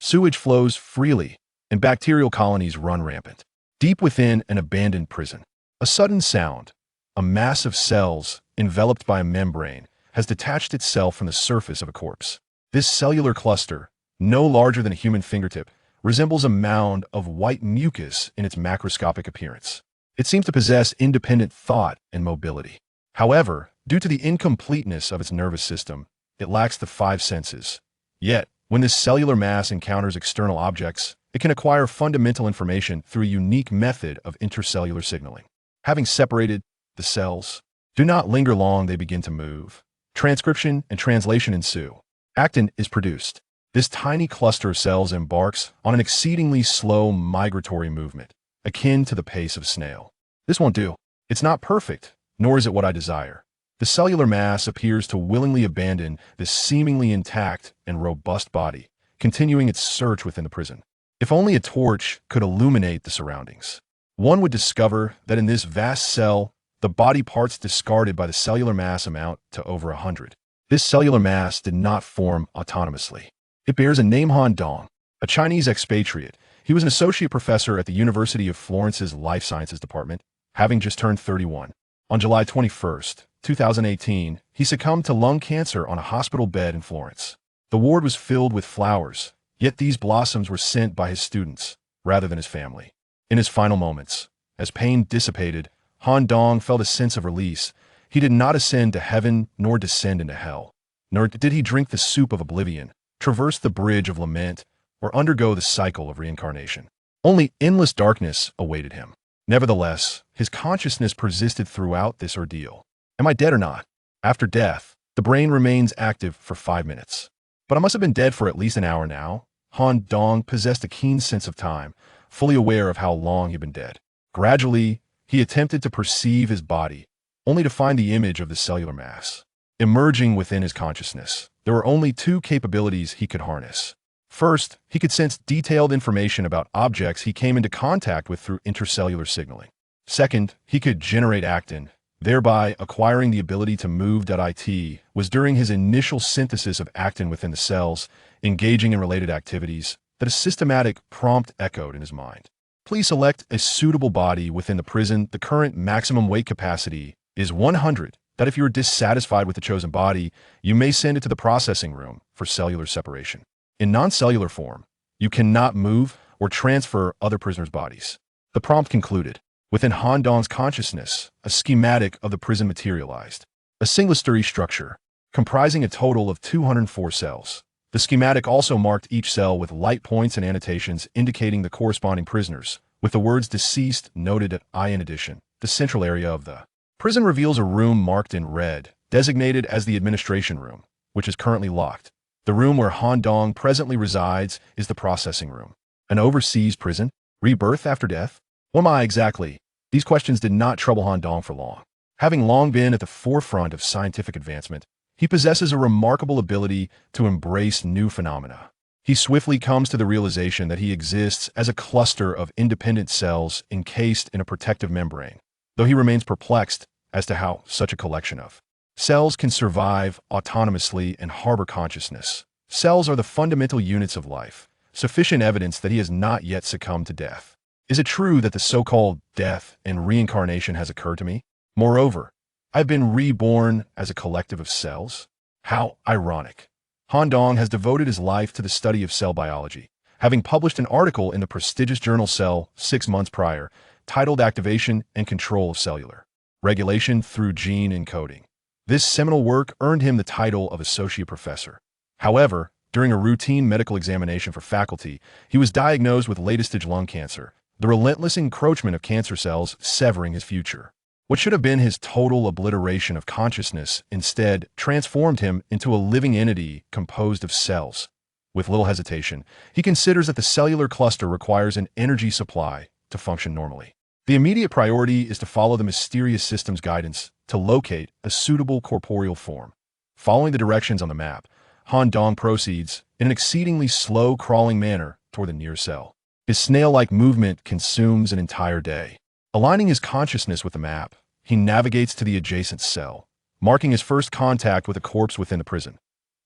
Sewage flows freely, and bacterial colonies run rampant. Deep within an abandoned prison, a sudden sound, a mass of cells enveloped by a membrane, has detached itself from the surface of a corpse. This cellular cluster, no larger than a human fingertip, resembles a mound of white mucus in its macroscopic appearance. It seems to possess independent thought and mobility. However, due to the incompleteness of its nervous system, it lacks the five senses. Yet, when this cellular mass encounters external objects, it can acquire fundamental information through a unique method of intercellular signaling. Having separated the cells, do not linger long, they begin to move. Transcription and translation ensue. Actin is produced. This tiny cluster of cells embarks on an exceedingly slow migratory movement, akin to the pace of a snail. This won't do. It's not perfect, nor is it what I desire. The cellular mass appears to willingly abandon this seemingly intact and robust body, continuing its search within the prison. If only a torch could illuminate the surroundings, one would discover that in this vast cell, the body parts discarded by the cellular mass amount to over 100. This cellular mass did not form autonomously. It bears a name: Han Dong, a Chinese expatriate. He was an associate professor at the University of Florence's Life Sciences Department, having just turned 31. On July 21st, 2018, he succumbed to lung cancer on a hospital bed in Florence. The ward was filled with flowers, yet these blossoms were sent by his students, rather than his family. In his final moments, as pain dissipated, Han Dong felt a sense of release. He did not ascend to heaven nor descend into hell, nor did he drink the soup of oblivion, traverse the bridge of lament, or undergo the cycle of reincarnation. Only endless darkness awaited him. Nevertheless, his consciousness persisted throughout this ordeal. Am I dead or not? After death, the brain remains active for 5 minutes. But I must have been dead for at least an hour now. Han Dong possessed a keen sense of time, fully aware of how long he'd been dead. Gradually, he attempted to perceive his body, only to find the image of the cellular mass. Emerging within his consciousness, there were only two capabilities he could harness. First, he could sense detailed information about objects he came into contact with through intercellular signaling. Second, he could generate actin, thereby acquiring the ability to move. It was during his initial synthesis of actin within the cells, engaging in related activities, that a systematic prompt echoed in his mind. Please select a suitable body within the prison. The current maximum weight capacity is 100. That if you are dissatisfied with the chosen body, you may send it to the processing room for cellular separation. In non-cellular form, you cannot move or transfer other prisoners' bodies. The prompt concluded. Within Han Dong's consciousness, a schematic of the prison materialized. A single-story structure, comprising a total of 204 cells. The schematic also marked each cell with light points and annotations indicating the corresponding prisoners, with the words deceased noted at I. In addition, the central area of the prison reveals a room marked in red, designated as the administration room, which is currently locked. The room where Han Dong presently resides is the processing room. An overseas prison? Rebirth after death? What am I exactly? These questions did not trouble Han Dong for long. Having long been at the forefront of scientific advancement, he possesses a remarkable ability to embrace new phenomena. He swiftly comes to the realization that he exists as a cluster of independent cells encased in a protective membrane, though he remains perplexed as to how such a collection of cells can survive autonomously and harbor consciousness. Cells are the fundamental units of life, sufficient evidence that he has not yet succumbed to death. Is it true that the so-called death and reincarnation has occurred to me? Moreover, I've been reborn as a collective of cells? How ironic. Han Dong has devoted his life to the study of cell biology, having published an article in the prestigious journal Cell 6 months prior, titled Activation and Control of Cellular Regulation Through Gene Encoding. This seminal work earned him the title of associate professor. However, during a routine medical examination for faculty, he was diagnosed with late-stage lung cancer, the relentless encroachment of cancer cells severing his future. What should have been his total obliteration of consciousness instead transformed him into a living entity composed of cells. With little hesitation, he considers that the cellular cluster requires an energy supply to function normally. The immediate priority is to follow the mysterious system's guidance to locate a suitable corporeal form. Following the directions on the map, Han Dong proceeds in an exceedingly slow crawling manner toward the nearest cell. His snail-like movement consumes an entire day. Aligning his consciousness with the map, he navigates to the adjacent cell, marking his first contact with a corpse within the prison.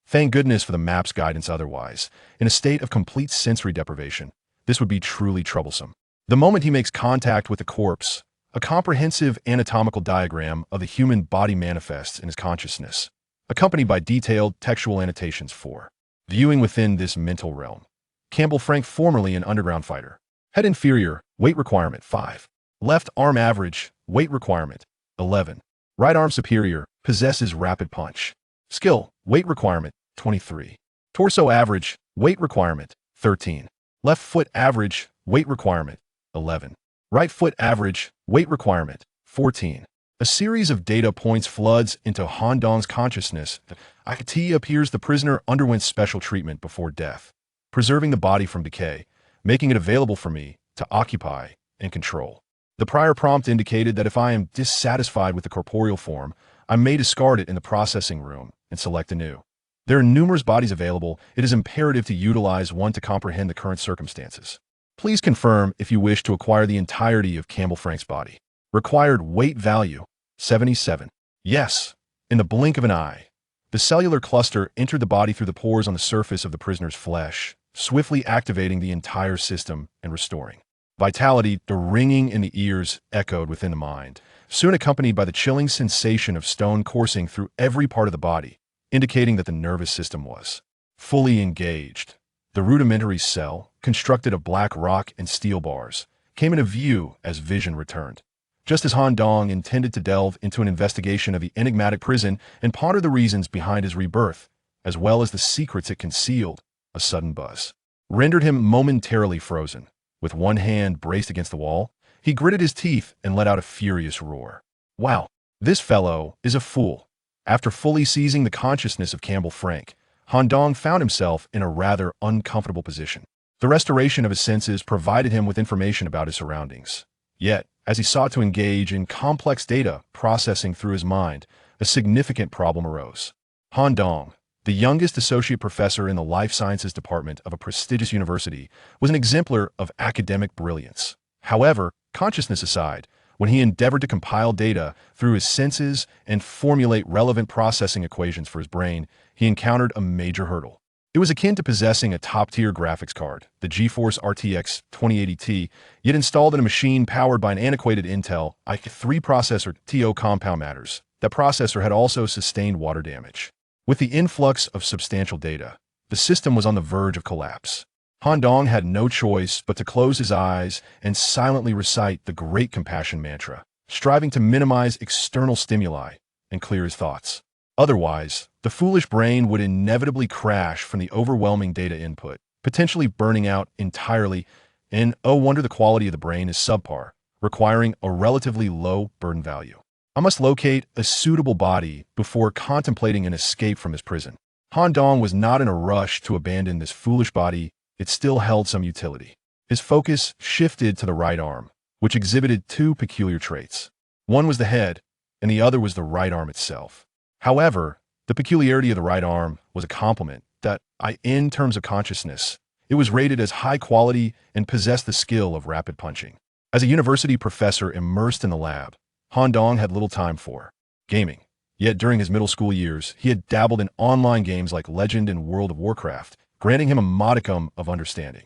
Thank goodness for the map's guidance otherwise. In a state of complete sensory deprivation, this would be truly troublesome. The moment he makes contact with the corpse, a comprehensive anatomical diagram of the human body manifests in his consciousness, accompanied by detailed textual annotations for viewing within this mental realm. Campbell Frank, formerly an underground fighter. Head inferior, weight requirement 5. Left arm average, weight requirement 11. Right arm superior, possesses rapid punch. Skill, weight requirement 23. Torso average, weight requirement 13. Left foot average, weight requirement 11. Right foot average, weight requirement 14. A series of data points floods into Han Dong's consciousness. It appears the prisoner underwent special treatment before death, preserving the body from decay, making it available for me to occupy and control. The prior prompt indicated that if I am dissatisfied with the corporeal form, I may discard it in the processing room and select anew. There are numerous bodies available. It is imperative to utilize one to comprehend the current circumstances. Please confirm if you wish to acquire the entirety of Campbell Frank's body. Required weight value, 77. Yes. In the blink of an eye, the cellular cluster entered the body through the pores on the surface of the prisoner's flesh, swiftly activating the entire system and restoring vitality. The ringing in the ears echoed within the mind, soon accompanied by the chilling sensation of stone coursing through every part of the body, indicating that the nervous system was fully engaged. The rudimentary cell, constructed of black rock and steel bars, came into view as vision returned. Just as Han Dong intended to delve into an investigation of the enigmatic prison and ponder the reasons behind his rebirth, as well as the secrets it concealed, a sudden buzz rendered him momentarily frozen. With one hand braced against the wall, he gritted his teeth and let out a furious roar. Wow, this fellow is a fool. After fully seizing the consciousness of Campbell Frank, Han Dong found himself in a rather uncomfortable position. The restoration of his senses provided him with information about his surroundings. Yet, as he sought to engage in complex data processing through his mind, a significant problem arose. Han Dong, the youngest associate professor in the life sciences department of a prestigious university, was an exemplar of academic brilliance. However, consciousness aside, when he endeavored to compile data through his senses and formulate relevant processing equations for his brain, he encountered a major hurdle. It was akin to possessing a top-tier graphics card, the GeForce RTX 2080 Ti, yet installed in a machine powered by an antiquated Intel i3 processor. TO compound matters. That processor had also sustained water damage. With the influx of substantial data, the system was on the verge of collapse. Han Dong had no choice but to close his eyes and silently recite the Great Compassion mantra, striving to minimize external stimuli and clear his thoughts. Otherwise, the foolish brain would inevitably crash from the overwhelming data input, potentially burning out entirely, and oh wonder the quality of the brain is subpar, requiring a relatively low burden value. I must locate a suitable body before contemplating an escape from his prison. Han Dong was not in a rush to abandon this foolish body. It still held some utility. His focus shifted to the right arm, which exhibited two peculiar traits. One was the head, and the other was the right arm itself. However, the peculiarity of the right arm was a compliment that, in terms of consciousness, it was rated as high quality and possessed the skill of rapid punching. As a university professor immersed in the lab, Han Dong had little time for gaming. Yet during his middle school years, he had dabbled in online games like Legend and World of Warcraft, granting him a modicum of understanding.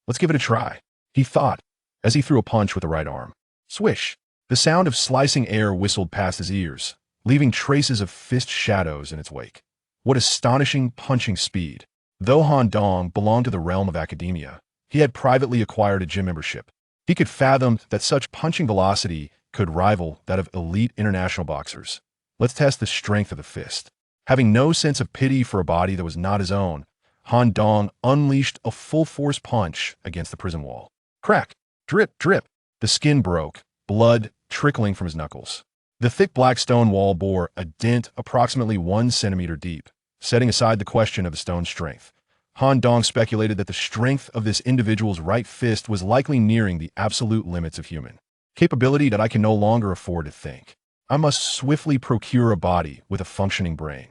Let's give it a try, he thought, as he threw a punch with the right arm. Swish! The sound of slicing air whistled past his ears, leaving traces of fist shadows in its wake. What astonishing punching speed! Though Han Dong belonged to the realm of academia, he had privately acquired a gym membership. He could fathom that such punching velocity could rival that of elite international boxers. Let's test the strength of the fist. Having no sense of pity for a body that was not his own, Han Dong unleashed a full-force punch against the prison wall. Crack! Drip, drip! The skin broke, blood trickling from his knuckles. The thick black stone wall bore a dent approximately 1 centimeter deep. Setting aside the question of the stone's strength, Han Dong speculated that the strength of this individual's right fist was likely nearing the absolute limits of human capability that I can no longer afford to think. I must swiftly procure a body with a functioning brain.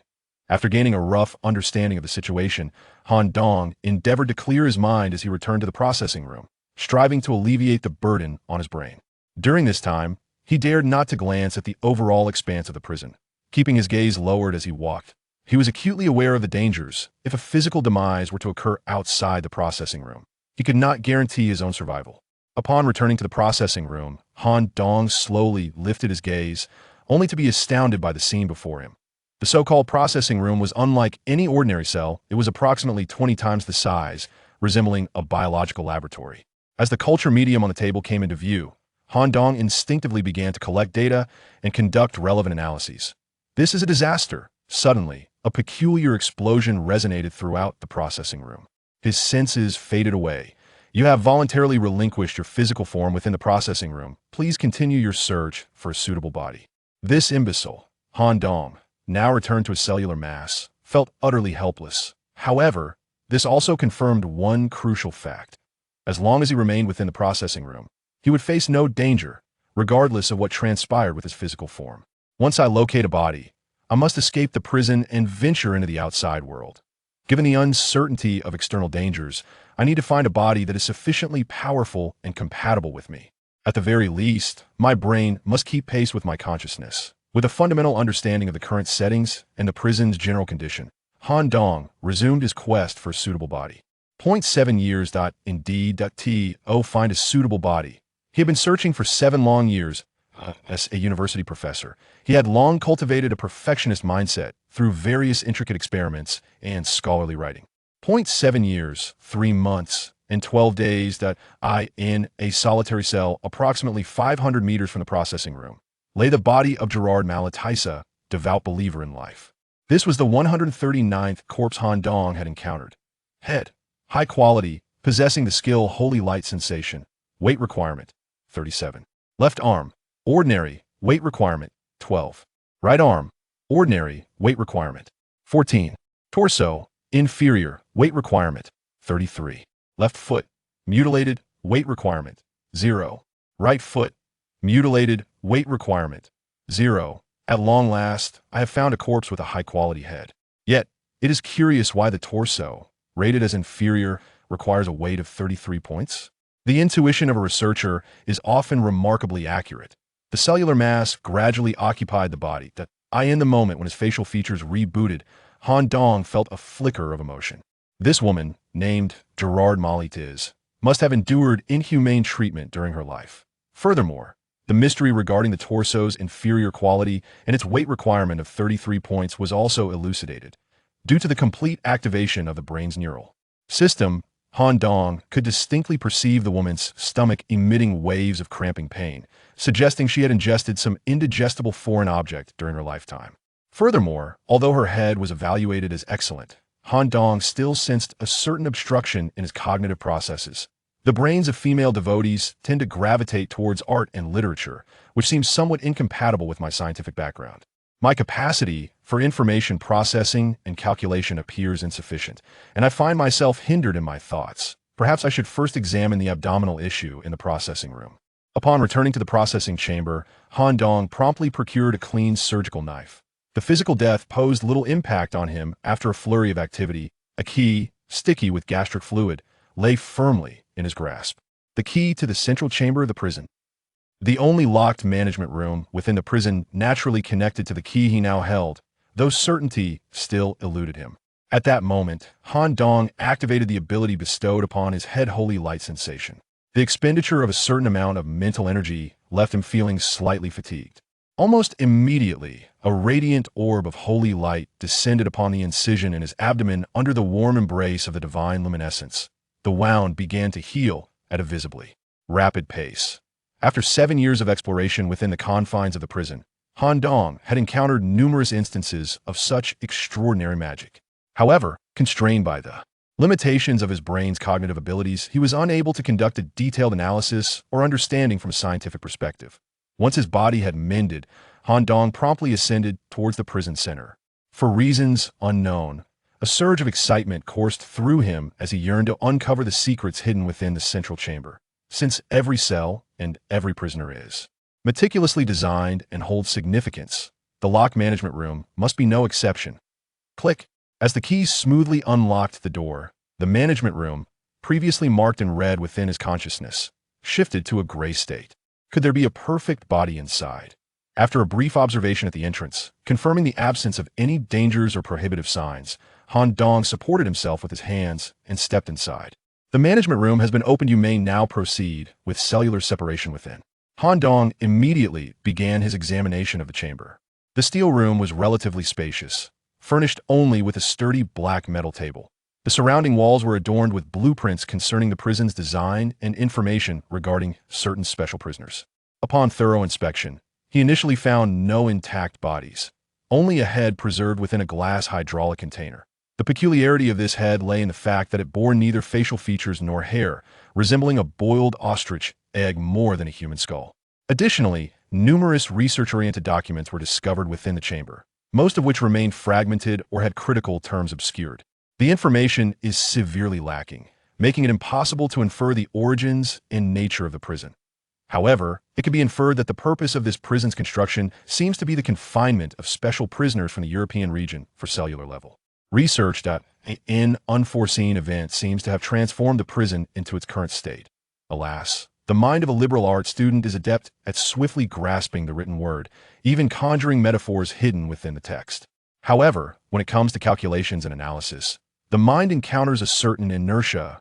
After gaining a rough understanding of the situation, Han Dong endeavored to clear his mind as he returned to the processing room, striving to alleviate the burden on his brain. During this time, he dared not to glance at the overall expanse of the prison. Keeping his gaze lowered as he walked, He was acutely aware of the dangers if a physical demise were to occur outside the processing room. He could not guarantee his own survival. Upon returning to the processing room, Han Dong slowly lifted his gaze, only to be astounded by the scene before him. The so-called processing room was unlike any ordinary cell. It was approximately 20 times the size, resembling a biological laboratory. As the culture medium on the table came into view, Han Dong instinctively began to collect data and conduct relevant analyses. This is a disaster. Suddenly, a peculiar explosion resonated throughout the processing room. His senses faded away. You have voluntarily relinquished your physical form within the processing room. Please continue your search for a suitable body. This imbecile, Han Dong, now returned to his cellular mass, felt utterly helpless. However, this also confirmed one crucial fact. As long as he remained within the processing room, he would face no danger, regardless of what transpired with his physical form. Once I locate a body, I must escape the prison and venture into the outside world. Given the uncertainty of external dangers, I need to find a body that is sufficiently powerful and compatible with me. At the very least, my brain must keep pace with my consciousness. With a fundamental understanding of the current settings and the prison's general condition, Han Dong resumed his quest for a suitable body. 0.7 years. Indeed.to find a suitable body. He had been searching for 7 long years. As a university professor, he had long cultivated a perfectionist mindset through various intricate experiments and scholarly writing. 0.7 years, 3 months, and 12 days. In a solitary cell approximately 500 meters from the processing room lay the body of Gerard Malatisa, devout believer in life. This was the 139th corpse Han Dong had encountered. Head, high quality, possessing the skill Holy Light Sensation. Weight requirement, 37. Left arm, ordinary, weight requirement, 12. Right arm, ordinary, weight requirement, 14. Torso, inferior, weight requirement, 33. Left foot, mutilated, weight requirement, 0. Right foot, mutilated, weight requirement, 0. At long last, I have found a corpse with a high-quality head. Yet, it is curious why the torso, rated as inferior, requires a weight of 33 points. The intuition of a researcher is often remarkably accurate. The cellular mass gradually occupied the body. In the moment when his facial features rebooted, Han Dong felt a flicker of emotion. This woman, named Gerard Malitis, must have endured inhumane treatment during her life. Furthermore, the mystery regarding the torso's inferior quality and its weight requirement of 33 points was also elucidated. Due to the complete activation of the brain's neural system, Han Dong could distinctly perceive the woman's stomach emitting waves of cramping pain, suggesting she had ingested some indigestible foreign object during her lifetime. Furthermore, although her head was evaluated as excellent, Han Dong still sensed a certain obstruction in his cognitive processes. The brains of female devotees tend to gravitate towards art and literature, which seems somewhat incompatible with my scientific background. My capacity for information processing and calculation appears insufficient, and I find myself hindered in my thoughts. Perhaps I should first examine the abdominal issue in the processing room. Upon returning to the processing chamber, Han Dong promptly procured a clean surgical knife. The physical death posed little impact on him after a flurry of activity. A key, sticky with gastric fluid, lay firmly in his grasp. The key to the central chamber of the prison. The only locked management room within the prison naturally connected to the key he now held, though certainty still eluded him. At that moment, Han Dong activated the ability bestowed upon his head Holy Light Sensation. The expenditure of a certain amount of mental energy left him feeling slightly fatigued. Almost immediately, a radiant orb of holy light descended upon the incision in his abdomen under the warm embrace of the divine luminescence. The wound began to heal at a visibly rapid pace. After 7 years of exploration within the confines of the prison, Han Dong had encountered numerous instances of such extraordinary magic. However, constrained by the limitations of his brain's cognitive abilities, he was unable to conduct a detailed analysis or understanding from a scientific perspective. Once his body had mended, Han Dong promptly ascended towards the prison center. For reasons unknown, a surge of excitement coursed through him as he yearned to uncover the secrets hidden within the central chamber. Since every cell and every prisoner is meticulously designed and holds significance, the lock management room must be no exception. Click. As the key smoothly unlocked the door, the management room, previously marked in red within his consciousness, shifted to a gray state. Could there be a perfect body inside? After a brief observation at the entrance, confirming the absence of any dangers or prohibitive signs, Han Dong supported himself with his hands and stepped inside. The management room has been opened. You may now proceed with cellular separation within. Han Dong immediately began his examination of the chamber. The steel room was relatively spacious, furnished only with a sturdy black metal table. The surrounding walls were adorned with blueprints concerning the prison's design and information regarding certain special prisoners. Upon thorough inspection, he initially found no intact bodies, only a head preserved within a glass hydraulic container. The peculiarity of this head lay in the fact that it bore neither facial features nor hair, resembling a boiled ostrich egg more than a human skull. Additionally, numerous research-oriented documents were discovered within the chamber, most of which remained fragmented or had critical terms obscured. The information is severely lacking, making it impossible to infer the origins and nature of the prison. However, it can be inferred that the purpose of this prison's construction seems to be the confinement of special prisoners from the European region for cellular level. Research an unforeseen event seems to have transformed the prison into its current state. Alas, the mind of a liberal arts student is adept at swiftly grasping the written word, even conjuring metaphors hidden within the text. However, when it comes to calculations and analysis, the mind encounters a certain inertia.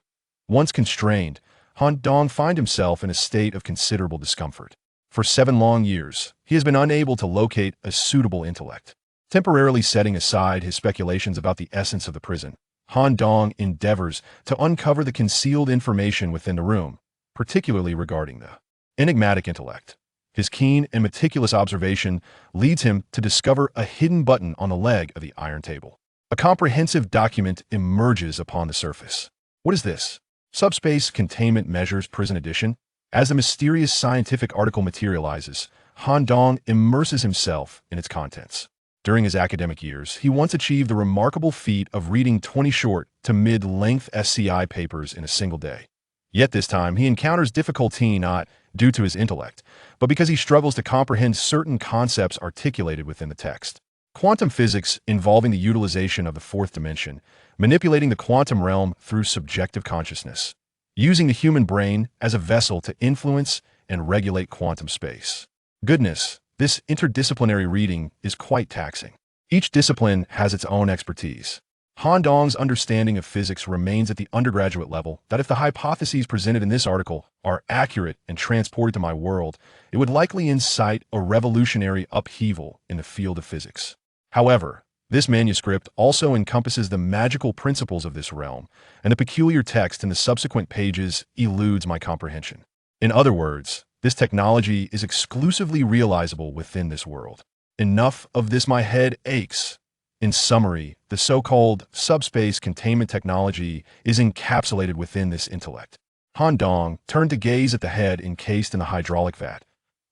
Once constrained, Han Dong finds himself in a state of considerable discomfort. For 7 long years, he has been unable to locate a suitable intellect. Temporarily setting aside his speculations about the essence of the prison, Han Dong endeavors to uncover the concealed information within the room, particularly regarding the enigmatic intellect. His keen and meticulous observation leads him to discover a hidden button on the leg of the iron table. A comprehensive document emerges upon the surface. What is this? Subspace Containment Measures Prison Edition? As the mysterious scientific article materializes, Han Dong immerses himself in its contents. During his academic years, he once achieved the remarkable feat of reading 20 short to mid-length SCI papers in a single day. Yet this time, he encounters difficulty not due to his intellect, but because he struggles to comprehend certain concepts articulated within the text. Quantum physics involving the utilization of the fourth dimension, manipulating the quantum realm through subjective consciousness, using the human brain as a vessel to influence and regulate quantum space. Goodness, this interdisciplinary reading is quite taxing. Each discipline has its own expertise. Han Dong's understanding of physics remains at the undergraduate level that if the hypotheses presented in this article are accurate and transported to my world, it would likely incite a revolutionary upheaval in the field of physics. However, this manuscript also encompasses the magical principles of this realm, and the peculiar text in the subsequent pages eludes my comprehension. In other words, this technology is exclusively realizable within this world. Enough of this, my head aches. In summary, the so-called subspace containment technology is encapsulated within this intellect. Han Dong turned to gaze at the head encased in the hydraulic vat.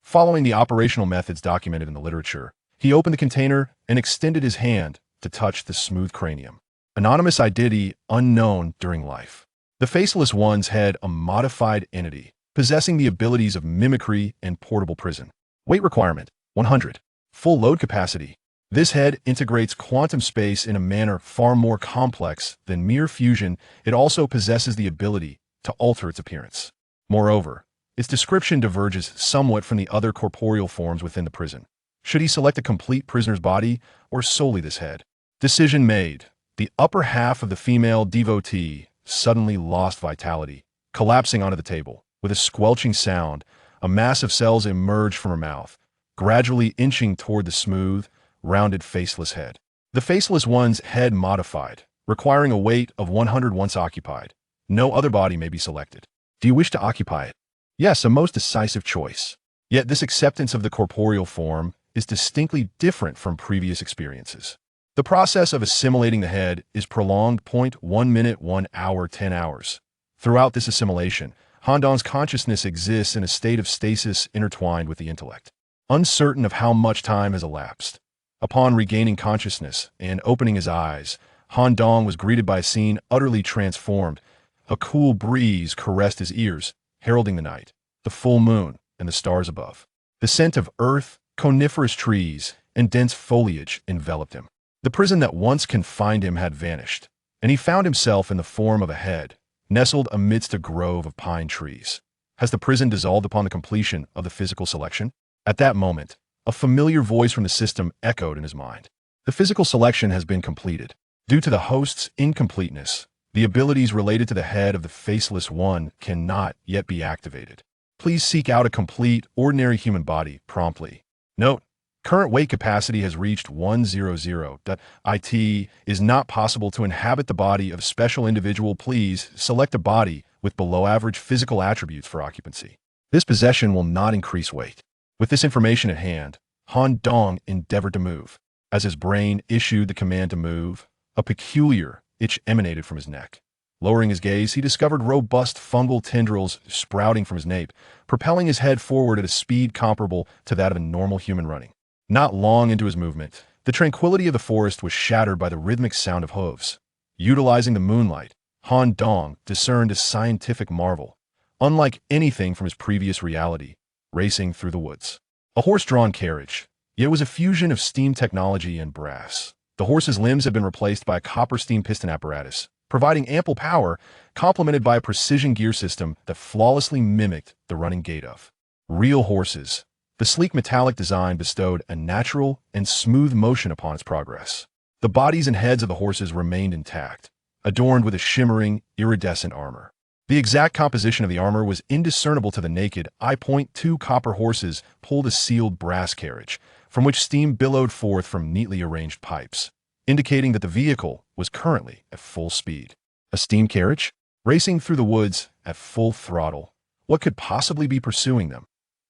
Following the operational methods documented in the literature, he opened the container and extended his hand to touch the smooth cranium. Anonymous identity unknown during life. The Faceless Ones had a modified entity, possessing the abilities of mimicry and portable prison. Weight requirement, 100. Full load capacity. This head integrates quantum space in a manner far more complex than mere fusion. It also possesses the ability to alter its appearance. Moreover, its description diverges somewhat from the other corporeal forms within the prison. Should he select a complete prisoner's body or solely this head? Decision made. The upper half of the female devotee suddenly lost vitality, collapsing onto the table. With a squelching sound, a mass of cells emerged from her mouth, gradually inching toward the smooth, rounded, faceless head. The Faceless One's head modified, requiring a weight of 100 once occupied. No other body may be selected. Do you wish to occupy it? Yes, a most decisive choice. Yet this acceptance of the corporeal form is distinctly different from previous experiences. The process of assimilating the head is prolonged. 1 minute, 1 hour, 10 hours. Throughout this assimilation, Han Dong's consciousness exists in a state of stasis intertwined with the intellect, uncertain of how much time has elapsed. Upon regaining consciousness and opening his eyes, Han Dong was greeted by a scene utterly transformed. A cool breeze caressed his ears, heralding the night, the full moon, and the stars above. The scent of earth, coniferous trees, and dense foliage enveloped him. The prison that once confined him had vanished, and he found himself in the form of a head, nestled amidst a grove of pine trees. Has the prison dissolved upon the completion of the physical selection? At that moment, A familiar voice from the system echoed in his mind. The physical selection has been completed. Due to the host's incompleteness, the abilities related to the head of the Faceless One cannot yet be activated. Please seek out a complete, ordinary human body promptly. Note: current weight capacity has reached 100. It is not possible to inhabit the body of a special individual. Please select a body with below-average physical attributes for occupancy. This possession will not increase weight. With this information at hand, Han Dong endeavored to move. As his brain issued the command to move, a peculiar itch emanated from his neck. Lowering his gaze, he discovered robust fungal tendrils sprouting from his nape, propelling his head forward at a speed comparable to that of a normal human running. Not long into his movement, the tranquility of the forest was shattered by the rhythmic sound of hooves. Utilizing the moonlight, Han Dong discerned a scientific marvel, unlike anything from his previous reality, racing through the woods. A horse-drawn carriage, yet it was a fusion of steam technology and brass. The horse's limbs had been replaced by a copper steam piston apparatus, providing ample power, complemented by a precision gear system that flawlessly mimicked the running gait of real horses. The sleek metallic design bestowed a natural and smooth motion upon its progress. The bodies and heads of the horses remained intact, adorned with a shimmering, iridescent armor. The exact composition of the armor was indiscernible to the naked eye. Two copper horses pulled a sealed brass carriage, from which steam billowed forth from neatly arranged pipes, indicating that the vehicle was currently at full speed. A steam carriage? Racing through the woods at full throttle. What could possibly be pursuing them?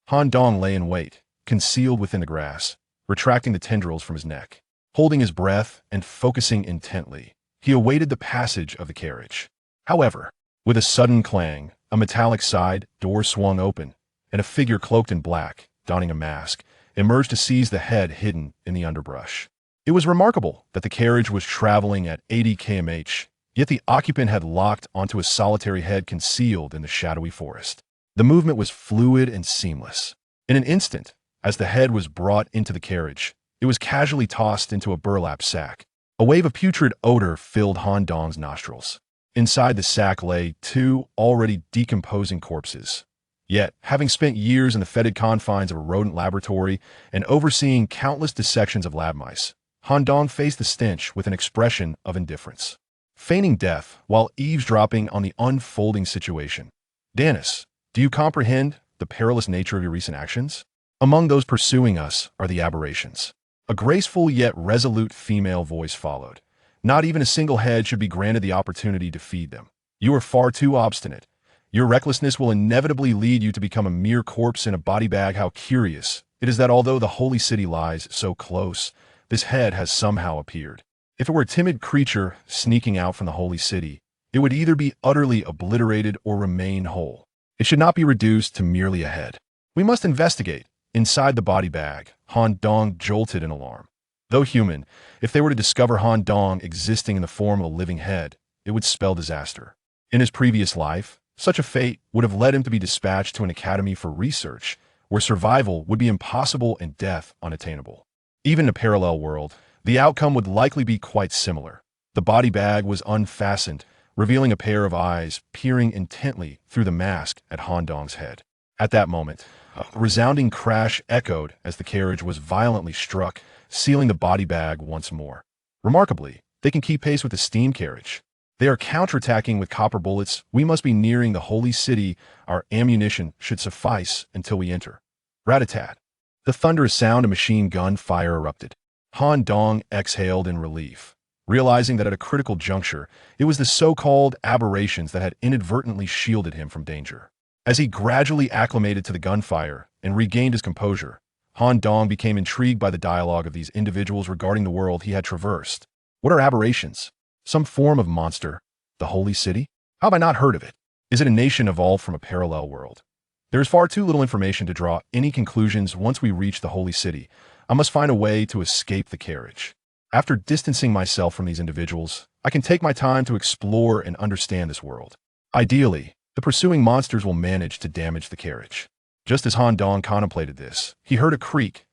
Han Dong lay in wait, concealed within the grass, retracting the tendrils from his neck. Holding his breath and focusing intently, he awaited the passage of the carriage. However, with a sudden clang, a metallic side door swung open, and a figure cloaked in black, donning a mask, emerged to seize the head hidden in the underbrush. It was remarkable that the carriage was traveling at 80 km/h, yet the occupant had locked onto a solitary head concealed in the shadowy forest. The movement was fluid and seamless. In an instant, as the head was brought into the carriage, it was casually tossed into a burlap sack. A wave of putrid odor filled Han Dong's nostrils. Inside the sack lay two already decomposing corpses. Yet, having spent years in the fetid confines of a rodent laboratory and overseeing countless dissections of lab mice, Han Dong faced the stench with an expression of indifference, feigning death while eavesdropping on the unfolding situation. Danis, do you comprehend the perilous nature of your recent actions? Among those pursuing us are the aberrations. A graceful yet resolute female voice followed. Not even a single head should be granted the opportunity to feed them. You are far too obstinate. Your recklessness will inevitably lead you to become a mere corpse in a body bag. How curious it is that although the holy city lies so close, this head has somehow appeared. If it were a timid creature sneaking out from the holy city, it would either be utterly obliterated or remain whole. It should not be reduced to merely a head. We must investigate. Inside the body bag, Han Dong jolted in alarm. Though human, if they were to discover Han Dong existing in the form of a living head, it would spell disaster. In his previous life, such a fate would have led him to be dispatched to an academy for research, where survival would be impossible and death unattainable. Even in a parallel world, the outcome would likely be quite similar. The body bag was unfastened, revealing a pair of eyes peering intently through the mask at Han Dong's head. At that moment, a resounding crash echoed as the carriage was violently struck, sealing the body bag once more. Remarkably, they can keep pace with the steam carriage. They are counterattacking with copper bullets. We must be nearing the holy city. Our ammunition should suffice until we enter. Rat-a-tat. The thunderous sound of machine gun fire erupted. Han Dong exhaled in relief, realizing that at a critical juncture, it was the so-called aberrations that had inadvertently shielded him from danger. As he gradually acclimated to the gunfire and regained his composure, Han Dong became intrigued by the dialogue of these individuals regarding the world he had traversed. What are aberrations? Some form of monster? The holy city? How have I not heard of it? Is it a nation evolved from a parallel world? There is far too little information to draw any conclusions. Once we reach the holy city, I must find a way to escape the carriage. After distancing myself from these individuals, I can take my time to explore and understand this world. Ideally, the pursuing monsters will manage to damage the carriage. Just as Han Dong contemplated this, he heard a creak.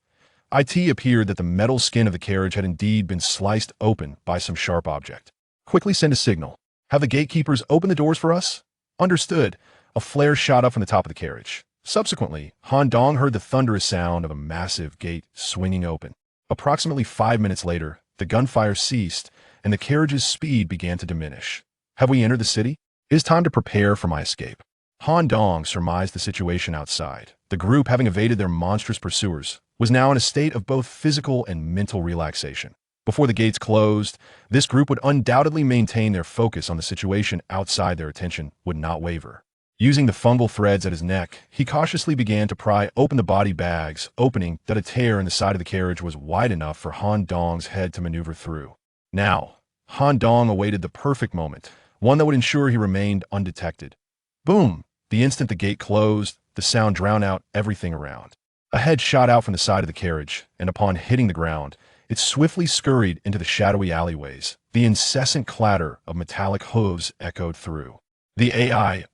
It appeared that the metal skin of the carriage had indeed been sliced open by some sharp object. Quickly send a signal. Have the gatekeepers open the doors for us? Understood. A flare shot up from the top of the carriage, Subsequently, Han Dong heard the thunderous sound of a massive gate swinging open. Approximately 5 minutes later, the gunfire ceased, and the carriage's speed began to diminish. Have we entered the city? It is time to prepare for my escape. Han Dong surmised the situation outside. The group, having evaded their monstrous pursuers, was now in a state of both physical and mental relaxation. Before the gates closed, this group would undoubtedly maintain their focus on the situation outside. Their attention would not waver. Using the fungal threads at his neck, he cautiously began to pry open the body bags, opening that a tear in the side of the carriage was wide enough for Han Dong's head to maneuver through. Now, Han Dong awaited the perfect moment, one that would ensure he remained undetected. Boom! The instant the gate closed, the sound drowned out everything around. A head shot out from the side of the carriage, and upon hitting the ground, it swiftly scurried into the shadowy alleyways. The incessant clatter of metallic hooves echoed through. The AI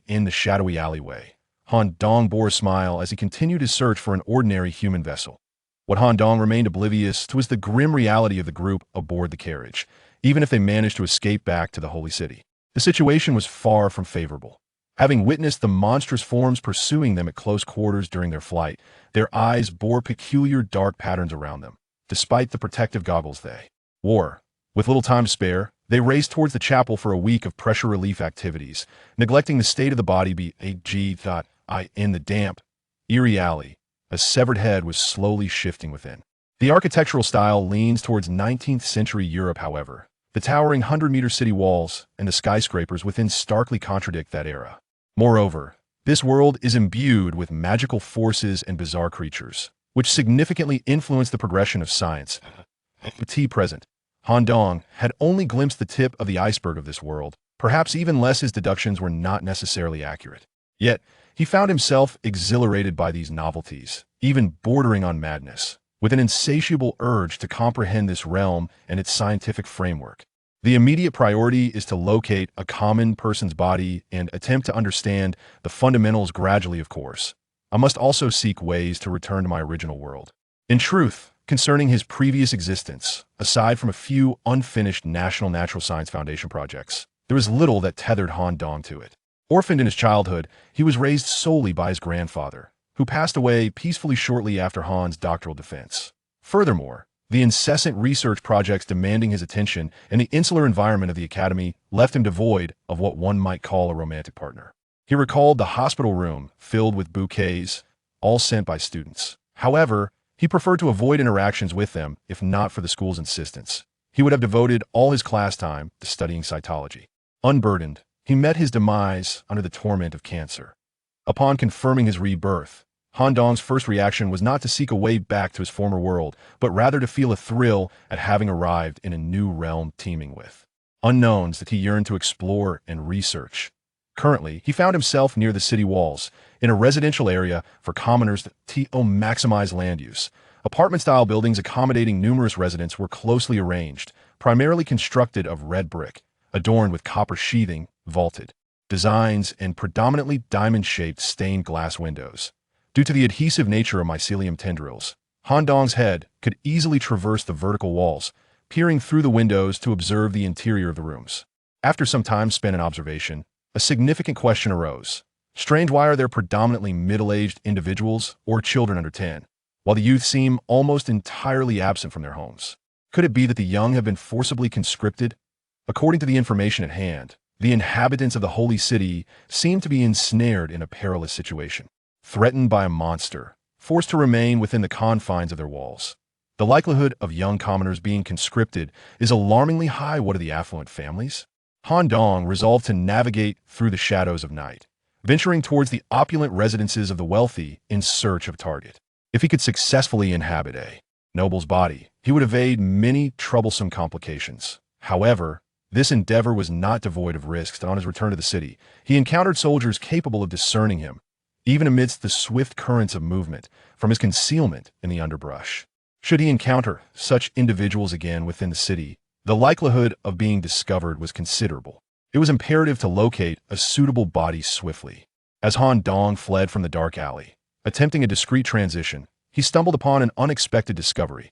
in the shadowy alleyway. Han Dong bore a smile as he continued his search for an ordinary human vessel. What Han Dong remained oblivious to was the grim reality of the group aboard the carriage, even if they managed to escape back to the Holy City. The situation was far from favorable. Having witnessed the monstrous forms pursuing them at close quarters during their flight, their eyes bore peculiar dark patterns around them. Despite the protective goggles they wore, with little time to spare, they raced towards the chapel for a week of pressure relief activities, neglecting the state of the body. In the damp, eerie alley, a severed head was slowly shifting within. The architectural style leans towards 19th century Europe, however. The towering 100-meter city walls and the skyscrapers within starkly contradict that era. Moreover, this world is imbued with magical forces and bizarre creatures, which significantly influence the progression of science. Present, Han Dong had only glimpsed the tip of the iceberg of this world. Perhaps even less, his deductions were not necessarily accurate. Yet, he found himself exhilarated by these novelties, even bordering on madness, with an insatiable urge to comprehend this realm and its scientific framework. The immediate priority is to locate a common person's body and attempt to understand the fundamentals gradually, of course. I must also seek ways to return to my original world. In truth, concerning his previous existence, aside from a few unfinished National Natural Science Foundation projects, there was little that tethered Han Dong to it. Orphaned in his childhood, he was raised solely by his grandfather, who passed away peacefully shortly after Han's doctoral defense. Furthermore, the incessant research projects demanding his attention and the insular environment of the academy left him devoid of what one might call a romantic partner. He recalled the hospital room filled with bouquets, all sent by students. However, he preferred to avoid interactions with them if not for the school's insistence. He would have devoted all his class time to studying cytology. Unburdened, he met his demise under the torment of cancer. Upon confirming his rebirth, Han Dong's first reaction was not to seek a way back to his former world, but rather to feel a thrill at having arrived in a new realm teeming with unknowns that he yearned to explore and research. Currently, he found himself near the city walls, in a residential area for commoners to maximize land use. Apartment-style buildings accommodating numerous residents were closely arranged, primarily constructed of red brick, adorned with copper sheathing, vaulted designs, and predominantly diamond-shaped stained glass windows. Due to the adhesive nature of mycelium tendrils, Han Dong's head could easily traverse the vertical walls, peering through the windows to observe the interior of the rooms. After some time spent in observation, a significant question arose. Strange, why are there predominantly middle-aged individuals or children under 10, while the youth seem almost entirely absent from their homes? Could it be that the young have been forcibly conscripted? According to the information at hand, the inhabitants of the Holy City seem to be ensnared in a perilous situation, threatened by a monster, forced to remain within the confines of their walls. The likelihood of young commoners being conscripted is alarmingly high. What are the affluent families? Han Dong resolved to navigate through the shadows of night, venturing towards the opulent residences of the wealthy in search of a target. If he could successfully inhabit a noble's body, he would evade many troublesome complications. However, this endeavor was not devoid of risks. On his return to the city, he encountered soldiers capable of discerning him, even amidst the swift currents of movement, from his concealment in the underbrush. Should he encounter such individuals again within the city, the likelihood of being discovered was considerable. It was imperative to locate a suitable body swiftly. As Han Dong fled from the dark alley, attempting a discreet transition, he stumbled upon an unexpected discovery.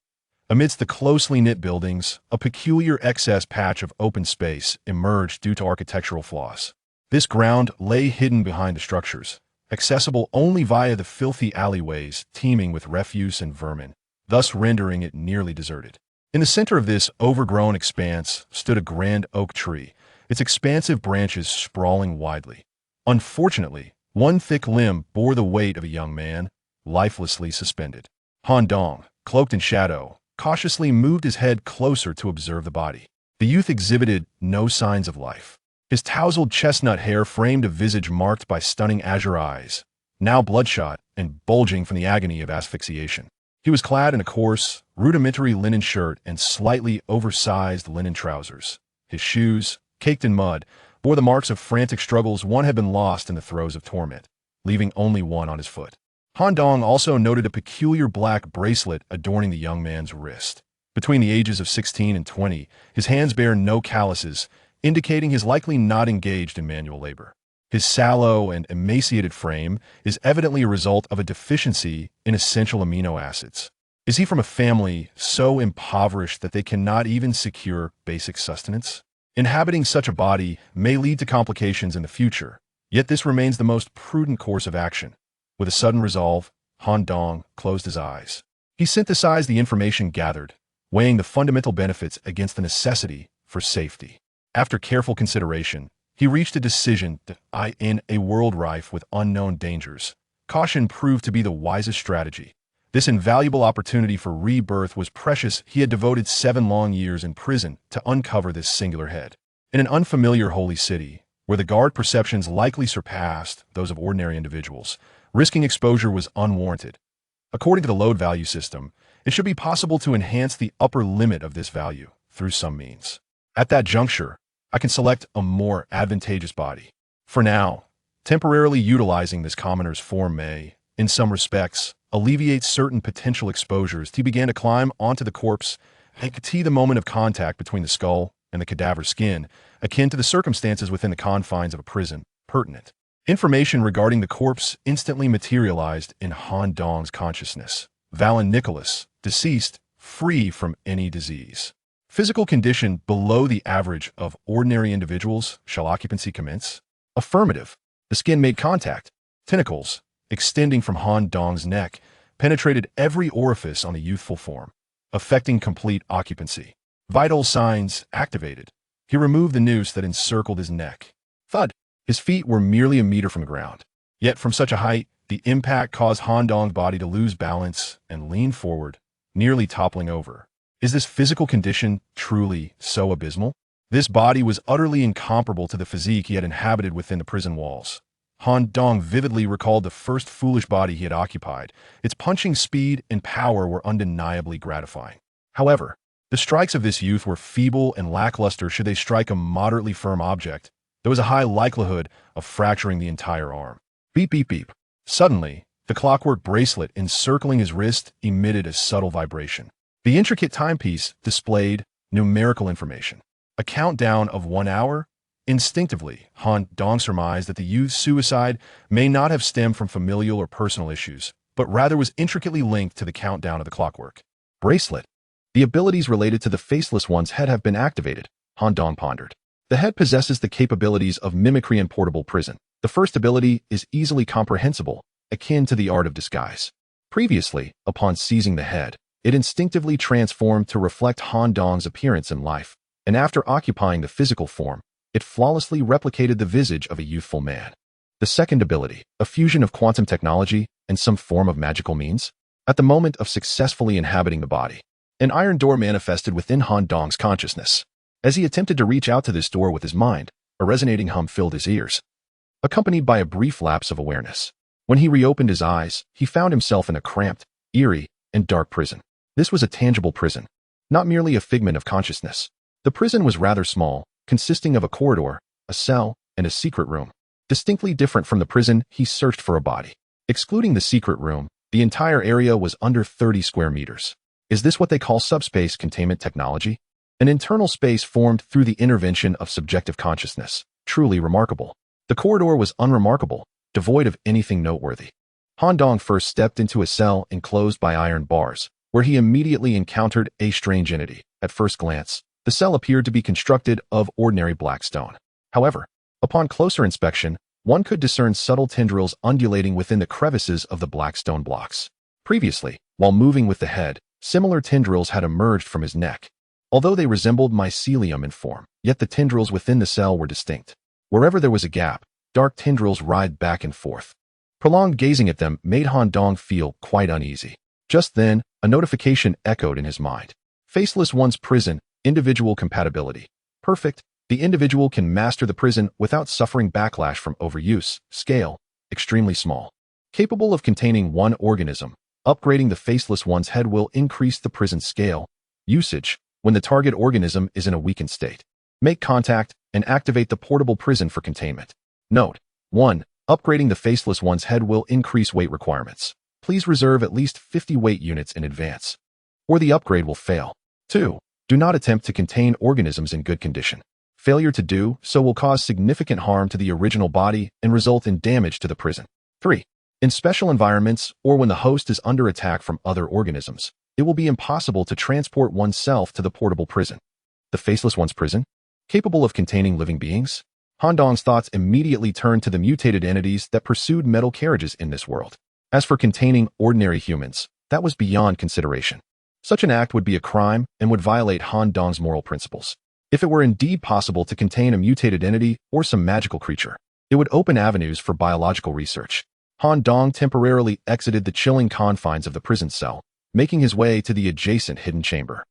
Amidst the closely knit buildings, a peculiar excess patch of open space emerged due to architectural flaws. This ground lay hidden behind the structures, accessible only via the filthy alleyways teeming with refuse and vermin, thus rendering it nearly deserted. In the center of this overgrown expanse stood a grand oak tree, its expansive branches sprawling widely. Unfortunately, one thick limb bore the weight of a young man, lifelessly suspended. Han Dong, cloaked in shadow, cautiously moved his head closer to observe the body. The youth exhibited no signs of life. His tousled chestnut hair framed a visage marked by stunning azure eyes, now bloodshot and bulging from the agony of asphyxiation. He was clad in a coarse, rudimentary linen shirt and slightly oversized linen trousers. His shoes, caked in mud, bore the marks of frantic struggles. One had been lost in the throes of torment, leaving only one on his foot. Han Dong also noted a peculiar black bracelet adorning the young man's wrist. Between the ages of 16 and 20, his hands bear no calluses, indicating he's likely not engaged in manual labor. His sallow and emaciated frame is evidently a result of a deficiency in essential amino acids. Is he from a family so impoverished that they cannot even secure basic sustenance? Inhabiting such a body may lead to complications in the future, yet this remains the most prudent course of action. With a sudden resolve, Han Dong closed his eyes. He synthesized the information gathered, weighing the fundamental benefits against the necessity for safety. After careful consideration, he reached a decision that in a world rife with unknown dangers, caution proved to be the wisest strategy. This invaluable opportunity for rebirth was precious. He had devoted 7 long years in prison to uncover this singular head. In an unfamiliar holy city, where the guard perceptions likely surpassed those of ordinary individuals, risking exposure was unwarranted. According to the load value system, it should be possible to enhance the upper limit of this value through some means. At that juncture, I can select a more advantageous body. For now, temporarily utilizing this commoner's form may, in some respects, alleviate certain potential exposures. He began to climb onto the corpse and could see the moment of contact between the skull and the cadaver's skin, akin to the circumstances within the confines of a prison, pertinent. Information regarding the corpse instantly materialized in Han Dong's consciousness. Valen Nicholas, deceased, free from any disease. Physical condition below the average of ordinary individuals. Shall occupancy commence? Affirmative. The skin made contact. Tentacles, extending from Han Dong's neck, penetrated every orifice on the youthful form, affecting complete occupancy. Vital signs activated. He removed the noose that encircled his neck. Thud. His feet were merely a meter from the ground. Yet from such a height, the impact caused Han Dong's body to lose balance and lean forward, nearly toppling over. Is this physical condition truly so abysmal? This body was utterly incomparable to the physique he had inhabited within the prison walls. Han Dong vividly recalled the first foolish body he had occupied. Its punching speed and power were undeniably gratifying. However, the strikes of this youth were feeble and lackluster. Should they strike a moderately firm object, there was a high likelihood of fracturing the entire arm. Beep, beep, beep. Suddenly, the clockwork bracelet encircling his wrist emitted a subtle vibration. The intricate timepiece displayed numerical information. A countdown of 1 hour. Instinctively, Han Dong surmised that the youth's suicide may not have stemmed from familial or personal issues, but rather was intricately linked to the countdown of the clockwork. Bracelet. The abilities related to the Faceless one's head have been activated, Han Dong pondered. The head possesses the capabilities of mimicry and portable prison. The first ability is easily comprehensible, akin to the art of disguise. Previously, upon seizing the head, it instinctively transformed to reflect Han Dong's appearance in life, and after occupying the physical form, it flawlessly replicated the visage of a youthful man. The second ability, a fusion of quantum technology and some form of magical means. At the moment of successfully inhabiting the body, an iron door manifested within Han Dong's consciousness. As he attempted to reach out to this door with his mind, a resonating hum filled his ears, accompanied by a brief lapse of awareness. When he reopened his eyes, he found himself in a cramped, eerie, and dark prison. This was a tangible prison, not merely a figment of consciousness. The prison was rather small, consisting of a corridor, a cell, and a secret room. Distinctly different from the prison he searched for a body. Excluding the secret room, the entire area was under 30 square meters. Is this what they call subspace containment technology? An internal space formed through the intervention of subjective consciousness. Truly remarkable. The corridor was unremarkable, devoid of anything noteworthy. Han Dong first stepped into a cell enclosed by iron bars, where he immediately encountered a strange entity. At first glance, the cell appeared to be constructed of ordinary black stone. However, upon closer inspection, One could discern subtle tendrils undulating within the crevices of the black stone blocks. Previously, while moving with the head, similar tendrils had emerged from his neck. Although they resembled mycelium in form, yet the tendrils within the cell were distinct. Wherever there was a gap, dark tendrils writhed back and forth. Prolonged gazing at them made Han Dong feel quite uneasy. Just then, a notification echoed in his mind. Faceless One's prison, individual compatibility. Perfect. The individual can master the prison without suffering backlash from overuse. Scale, extremely small. Capable of containing one organism, upgrading the Faceless One's head will increase the prison scale. Usage, when the target organism is in a weakened state. Make contact and activate the portable prison for containment. Note: 1. Upgrading the Faceless One's head will increase weight requirements. Please reserve at least 50 weight units in advance, or the upgrade will fail. 2. Do not attempt to contain organisms in good condition. Failure to do so will cause significant harm to the original body and result in damage to the prison. 3. In special environments or when the host is under attack from other organisms, it will be impossible to transport oneself to the portable prison. The Faceless One's prison? Capable of containing living beings? Han Dong's thoughts immediately turned to the mutated entities that pursued metal carriages in this world. As for containing ordinary humans, that was beyond consideration. Such an act would be a crime and would violate Han Dong's moral principles. If it were indeed possible to contain a mutated entity or some magical creature, it would open avenues for biological research. Han Dong temporarily exited the chilling confines of the prison cell, making his way to the adjacent hidden chamber.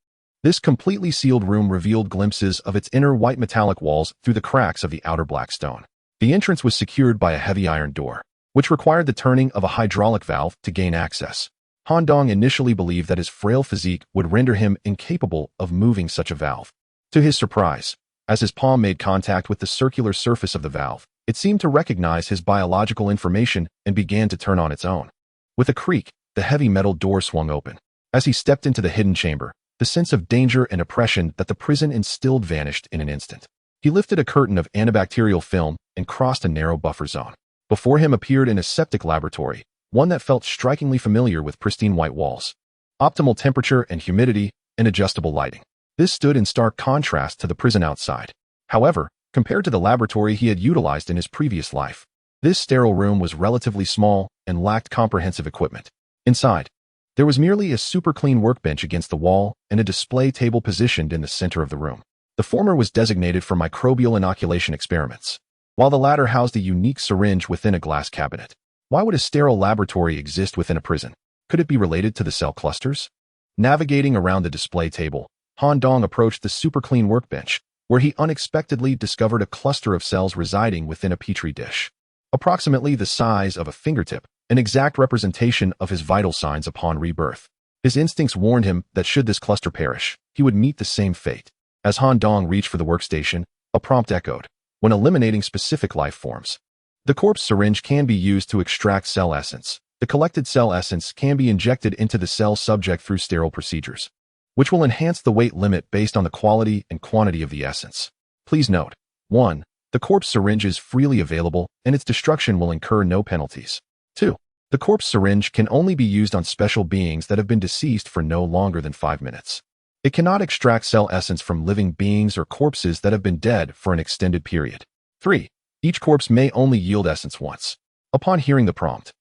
This completely sealed room revealed glimpses of its inner white metallic walls through the cracks of the outer black stone. The entrance was secured by a heavy iron door, which required the turning of a hydraulic valve to gain access. Han Dong initially believed that his frail physique would render him incapable of moving such a valve. To his surprise, as his palm made contact with the circular surface of the valve, it seemed to recognize his biological information and began to turn on its own. With a creak, the heavy metal door swung open. As he stepped into the hidden chamber, the sense of danger and oppression that the prison instilled vanished in an instant. He lifted a curtain of antibacterial film and crossed a narrow buffer zone. Before him appeared an aseptic laboratory, one that felt strikingly familiar with pristine white walls, optimal temperature and humidity, and adjustable lighting. This stood in stark contrast to the prison outside. However, compared to the laboratory he had utilized in his previous life, this sterile room was relatively small and lacked comprehensive equipment. Inside, there was merely a super clean workbench against the wall and a display table positioned in the center of the room. The former was designated for microbial inoculation experiments, while the latter housed a unique syringe within a glass cabinet. Why would a sterile laboratory exist within a prison? Could it be related to the cell clusters? Navigating around the display table, Han Dong approached the super clean workbench, where he unexpectedly discovered a cluster of cells residing within a petri dish. Approximately the size of a fingertip, an exact representation of his vital signs upon rebirth. His instincts warned him that should this cluster perish, he would meet the same fate. As Han Dong reached for the workstation, a prompt echoed. When eliminating specific life forms, the corpse syringe can be used to extract cell essence. The collected cell essence can be injected into the cell subject through sterile procedures, which will enhance the weight limit based on the quality and quantity of the essence. Please note: 1. The corpse syringe is freely available, and its destruction will incur no penalties. 2. The corpse syringe can only be used on special beings that have been deceased for no longer than 5 minutes. It cannot extract cell essence from living beings or corpses that have been dead for an extended period. 3. Each corpse may only yield essence once. Upon hearing the prompt,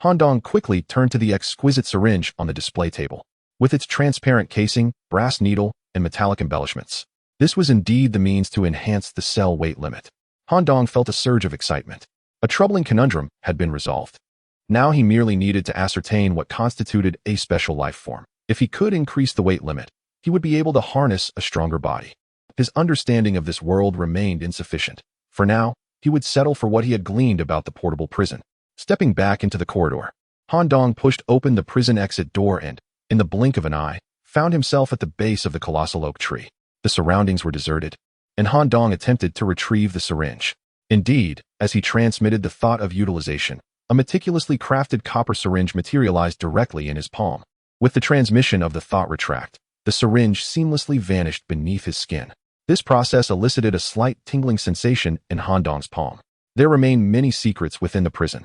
Han Dong quickly turned to the exquisite syringe on the display table. With its transparent casing, brass needle, and metallic embellishments, this was indeed the means to enhance the cell weight limit. Han Dong felt a surge of excitement. A troubling conundrum had been resolved. Now he merely needed to ascertain what constituted a special life form. If he could increase the weight limit, he would be able to harness a stronger body. His understanding of this world remained insufficient. For now, he would settle for what he had gleaned about the portable prison. Stepping back into the corridor, Han Dong pushed open the prison exit door and, in the blink of an eye, found himself at the base of the colossal oak tree. The surroundings were deserted, and Han Dong attempted to retrieve the syringe. Indeed, as he transmitted the thought of utilization, a meticulously crafted copper syringe materialized directly in his palm. With the transmission of the thought retract, the syringe seamlessly vanished beneath his skin. This process elicited a slight tingling sensation in Han Dong's palm. There remain many secrets within the prison.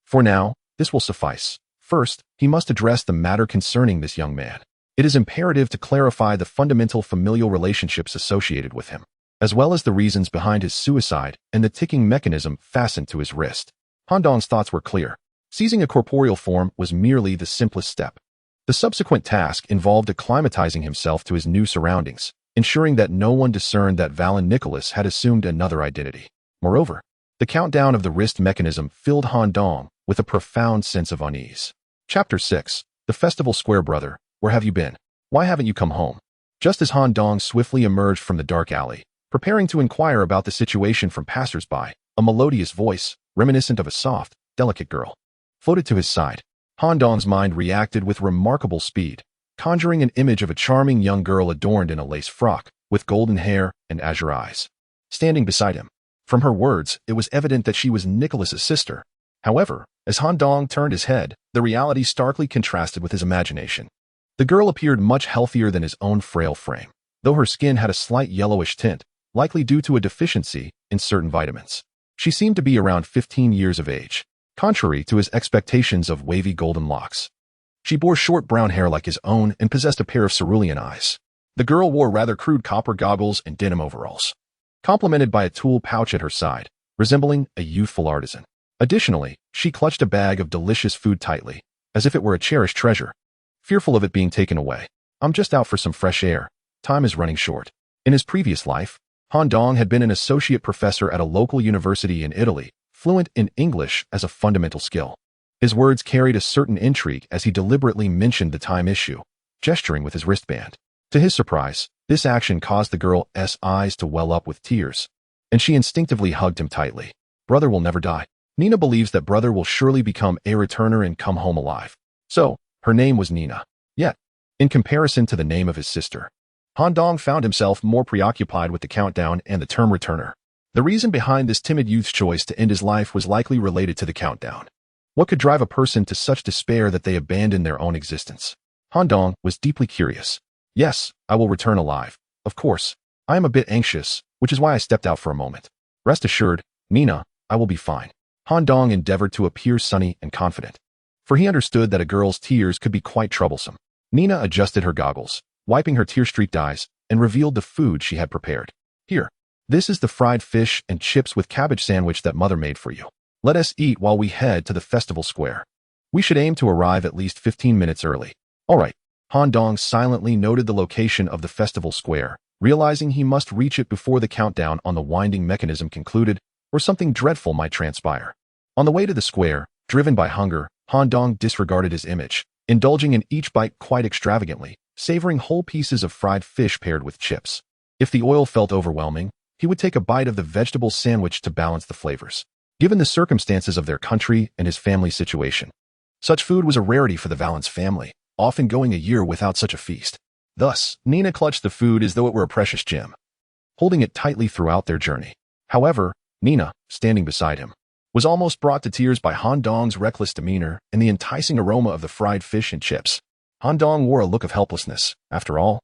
For now, this will suffice. First, he must address the matter concerning this young man. It is imperative to clarify the fundamental familial relationships associated with him. as well as the reasons behind his suicide and the ticking mechanism fastened to his wrist. Han Dong's thoughts were clear. Seizing a corporeal form was merely the simplest step. The subsequent task involved acclimatizing himself to his new surroundings, ensuring that no one discerned that Valen Nicholas had assumed another identity. Moreover, the countdown of the wrist mechanism filled Han Dong with a profound sense of unease. Chapter 6. The Festival Square. Brother, where have you been? Why haven't you come home? Just as Han Dong swiftly emerged from the dark alley, preparing to inquire about the situation from passers-by, a melodious voice, reminiscent of a soft, delicate girl, floated to his side. Han Dong's mind reacted with remarkable speed, conjuring an image of a charming young girl adorned in a lace frock, with golden hair and azure eyes, standing beside him. From her words, it was evident that she was Nicholas's sister. However, as Han Dong turned his head, the reality starkly contrasted with his imagination. The girl appeared much healthier than his own frail frame, though her skin had a slight yellowish tint, likely due to a deficiency in certain vitamins. She seemed to be around 15 years of age, contrary to his expectations of wavy golden locks. She bore short brown hair like his own and possessed a pair of cerulean eyes. The girl wore rather crude copper goggles and denim overalls, complemented by a tool pouch at her side, resembling a youthful artisan. Additionally, she clutched a bag of delicious food tightly, as if it were a cherished treasure, fearful of it being taken away. I'm just out for some fresh air. Time is running short. In his previous life, Han Dong had been an associate professor at a local university in Italy, fluent in English as a fundamental skill. His words carried a certain intrigue as he deliberately mentioned the time issue, gesturing with his wristband. To his surprise, this action caused the girl's eyes to well up with tears, and she instinctively hugged him tightly. Brother will never die. Nina believes that brother will surely become a returner and come home alive. So, her name was Nina. Yet, in comparison to the name of his sister, Han Dong found himself more preoccupied with the countdown and the term returner. The reason behind this timid youth's choice to end his life was likely related to the countdown. What could drive a person to such despair that they abandon their own existence? Han Dong was deeply curious. Yes, I will return alive. Of course, I am a bit anxious, which is why I stepped out for a moment. Rest assured, Nina, I will be fine. Han Dong endeavored to appear sunny and confident, for he understood that a girl's tears could be quite troublesome. Nina adjusted her goggles, wiping her tear-streaked eyes, and revealed the food she had prepared. Here, this is the fried fish and chips with cabbage sandwich that mother made for you. Let us eat while we head to the festival square. We should aim to arrive at least 15 minutes early. All right. Han Dong silently noted the location of the festival square, realizing he must reach it before the countdown on the winding mechanism concluded, or something dreadful might transpire. On the way to the square, driven by hunger, Han Dong disregarded his image, indulging in each bite quite extravagantly, savoring whole pieces of fried fish paired with chips. If the oil felt overwhelming, he would take a bite of the vegetable sandwich to balance the flavors. Given the circumstances of their country and his family's situation, such food was a rarity for the Valens family, often going a year without such a feast. Thus, Nina clutched the food as though it were a precious gem, holding it tightly throughout their journey. However, Nina, standing beside him, was almost brought to tears by Han Dong's reckless demeanor and the enticing aroma of the fried fish and chips. Han Dong wore a look of helplessness. After all,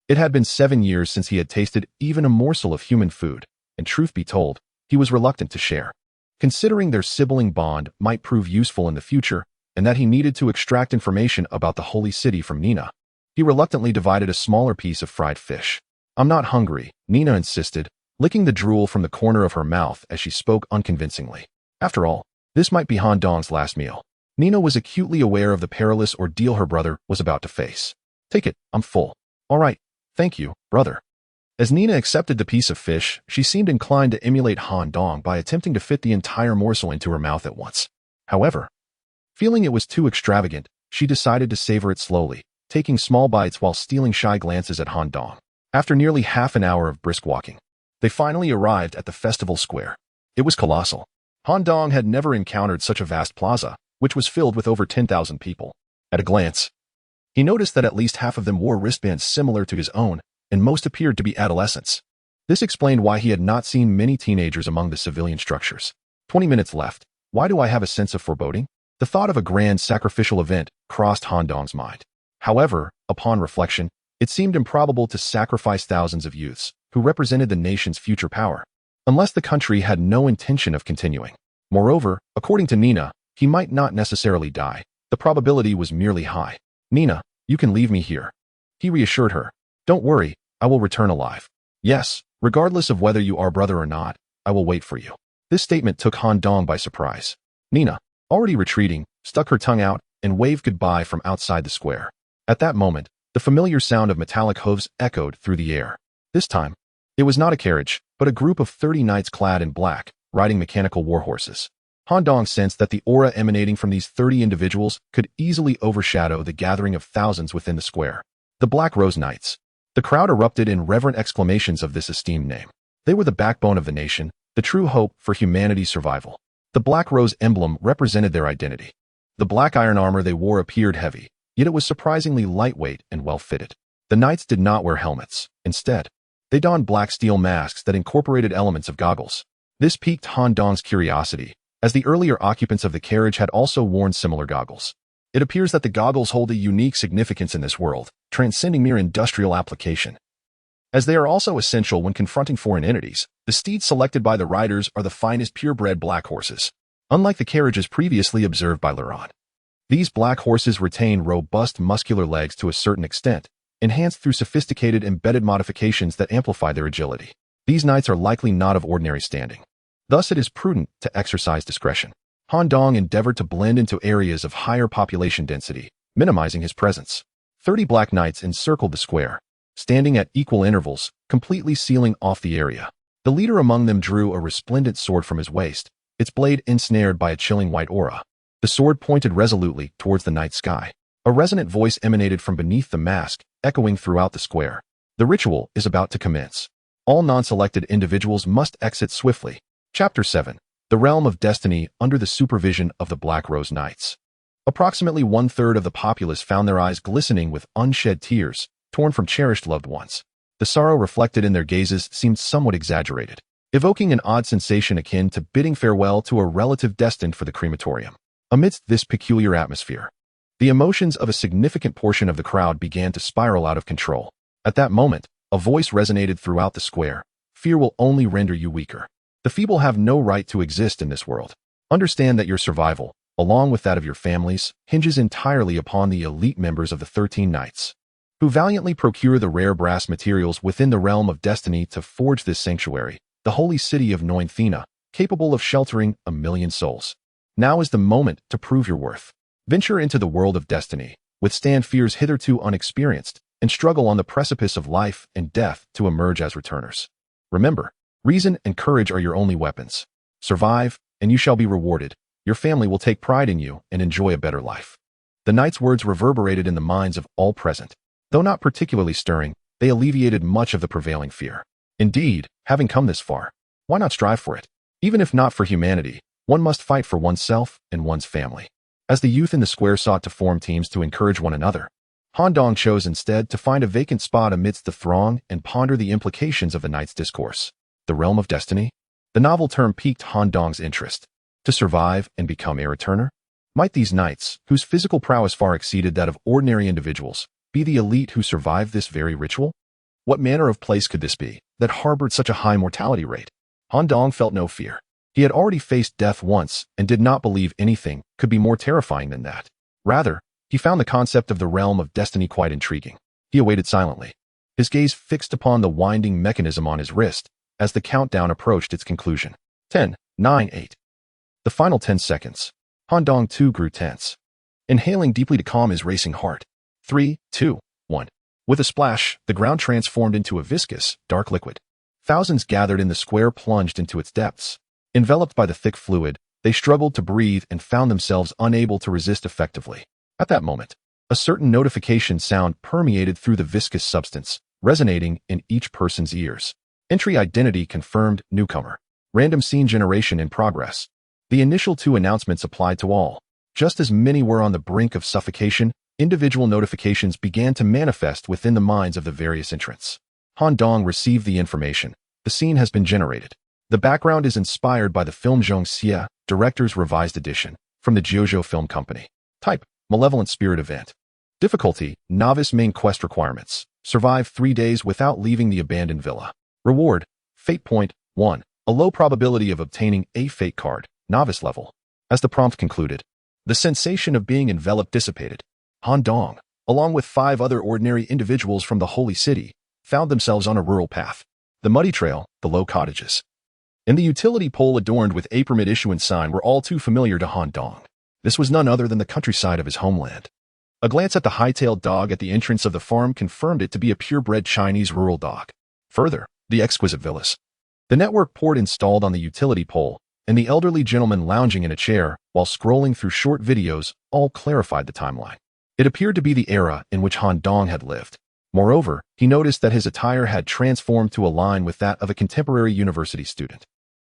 it had been 7 years since he had tasted even a morsel of human food, and truth be told, he was reluctant to share. Considering their sibling bond might prove useful in the future, and that he needed to extract information about the holy city from Nina, he reluctantly divided a smaller piece of fried fish. I'm not hungry, Nina insisted, licking the drool from the corner of her mouth as she spoke unconvincingly. After all, this might be Han Dong's last meal. Nina was acutely aware of the perilous ordeal her brother was about to face. Take it, I'm full. All right, thank you, brother. As Nina accepted the piece of fish, she seemed inclined to emulate Han Dong by attempting to fit the entire morsel into her mouth at once. However, feeling it was too extravagant, she decided to savor it slowly, taking small bites while stealing shy glances at Han Dong. After nearly half an hour of brisk walking, they finally arrived at the festival square. It was colossal. Han Dong had never encountered such a vast plaza, which was filled with over 10,000 people. At a glance, he noticed that at least half of them wore wristbands similar to his own, and most appeared to be adolescents. This explained why he had not seen many teenagers among the civilian structures. 20 minutes left. Why do I have a sense of foreboding? The thought of a grand sacrificial event crossed Han Dong's mind. However, upon reflection, it seemed improbable to sacrifice thousands of youths, who represented the nation's future power, unless the country had no intention of continuing. Moreover, according to Nina, he might not necessarily die. The probability was merely high. Nina, you can leave me here, he reassured her. Don't worry, I will return alive. Yes, Regardless of whether you are brother or not, I will wait for you. This statement took Han Dong by surprise. Nina, already retreating, stuck her tongue out and waved goodbye from outside the square. At that moment, the familiar sound of metallic hooves echoed through the air. This time, it was not a carriage, but a group of 30 knights clad in black, riding mechanical war horses. Han Dong sensed that the aura emanating from these 30 individuals could easily overshadow the gathering of thousands within the square. The Black Rose Knights. The crowd erupted in reverent exclamations of this esteemed name. They were the backbone of the nation, the true hope for humanity's survival. The Black Rose emblem represented their identity. The black iron armor they wore appeared heavy, yet it was surprisingly lightweight and well-fitted. The knights did not wear helmets. Instead, they donned black steel masks that incorporated elements of goggles. This piqued Han Dong's curiosity, as the earlier occupants of the carriage had also worn similar goggles. It appears that the goggles hold a unique significance in this world, transcending mere industrial application. As they are also essential when confronting foreign entities, the steeds selected by the riders are the finest purebred black horses, unlike the carriages previously observed by Laurent. These black horses retain robust muscular legs to a certain extent, enhanced through sophisticated embedded modifications that amplify their agility. These knights are likely not of ordinary standing. Thus, it is prudent to exercise discretion. Han Dong endeavored to blend into areas of higher population density, minimizing his presence. 30 black knights encircled the square, standing at equal intervals, completely sealing off the area. The leader among them drew a resplendent sword from his waist, its blade ensnared by a chilling white aura. The sword pointed resolutely towards the night sky. A resonant voice emanated from beneath the mask, echoing throughout the square. The ritual is about to commence. All non-selected individuals must exit swiftly. Chapter 7. The Realm of Destiny under the supervision of the Black Rose Knights. Approximately one-third of the populace found their eyes glistening with unshed tears, torn from cherished loved ones. The sorrow reflected in their gazes seemed somewhat exaggerated, evoking an odd sensation akin to bidding farewell to a relative destined for the crematorium. Amidst this peculiar atmosphere, the emotions of a significant portion of the crowd began to spiral out of control. At that moment, a voice resonated throughout the square. Fear will only render you weaker. The feeble have no right to exist in this world. Understand that your survival, along with that of your families, hinges entirely upon the elite members of the 13 Knights, who valiantly procure the rare brass materials within the realm of destiny to forge this sanctuary, the holy city of Nointhena, capable of sheltering 1,000,000 souls. Now is the moment to prove your worth. Venture into the world of destiny, withstand fears hitherto unexperienced, and struggle on the precipice of life and death to emerge as returners. Remember, reason and courage are your only weapons. Survive, and you shall be rewarded. Your family will take pride in you and enjoy a better life. The knight's words reverberated in the minds of all present. Though not particularly stirring, they alleviated much of the prevailing fear. Indeed, having come this far, why not strive for it? Even if not for humanity, one must fight for oneself and one's family. As the youth in the square sought to form teams to encourage one another, Han Dong chose instead to find a vacant spot amidst the throng and ponder the implications of the knight's discourse. The realm of destiny? The novel term piqued Han Dong's interest. To survive and become a returner? Might these knights, whose physical prowess far exceeded that of ordinary individuals, be the elite who survived this very ritual? What manner of place could this be that harbored such a high mortality rate? Han Dong felt no fear. He had already faced death once and did not believe anything could be more terrifying than that. Rather, he found the concept of the realm of destiny quite intriguing. He awaited silently, his gaze fixed upon the winding mechanism on his wrist as the countdown approached its conclusion. 10, 9, 8. The final 10 seconds. Han Dong too grew tense, inhaling deeply to calm his racing heart. 3, 2, 1. With a splash, the ground transformed into a viscous, dark liquid. Thousands gathered in the square plunged into its depths. Enveloped by the thick fluid, they struggled to breathe and found themselves unable to resist effectively. At that moment, a certain notification sound permeated through the viscous substance, resonating in each person's ears. Entry identity confirmed, newcomer. Random scene generation in progress. The initial 2 announcements applied to all. Just as many were on the brink of suffocation, individual notifications began to manifest within the minds of the various entrants. Han Dong received the information. The scene has been generated. The background is inspired by the film Zhong Xie, director's revised edition, from the Jojo Film Company. Type: Malevolent Spirit Event. Difficulty: Novice Main Quest Requirements. Survive 3 days without leaving the abandoned villa. Reward: Fate Point 1. A low probability of obtaining a Fate card, Novice level. As the prompt concluded, the sensation of being enveloped dissipated. Han Dong, along with 5 other ordinary individuals from the Holy City, found themselves on a rural path. the muddy trail, the low cottages, and the utility pole adorned with a permit issuance sign were all too familiar to Han Dong. This was none other than the countryside of his homeland. A glance at the high-tailed dog at the entrance of the farm confirmed it to be a purebred Chinese rural dog. Further, the exquisite villas, the network port installed on the utility pole, and the elderly gentleman lounging in a chair while scrolling through short videos all clarified the timeline. It appeared to be the era in which Han Dong had lived. Moreover, he noticed that his attire had transformed to align with that of a contemporary university student.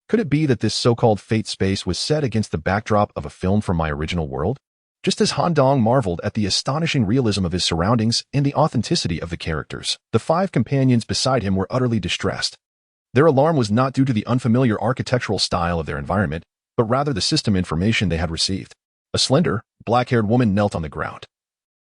Could it be that this so-called fate space was set against the backdrop of a film from my original world? Just as Han Dong marveled at the astonishing realism of his surroundings and the authenticity of the characters, the 5 companions beside him were utterly distressed. Their alarm was not due to the unfamiliar architectural style of their environment, but rather the system information they had received. A slender, black-haired woman knelt on the ground,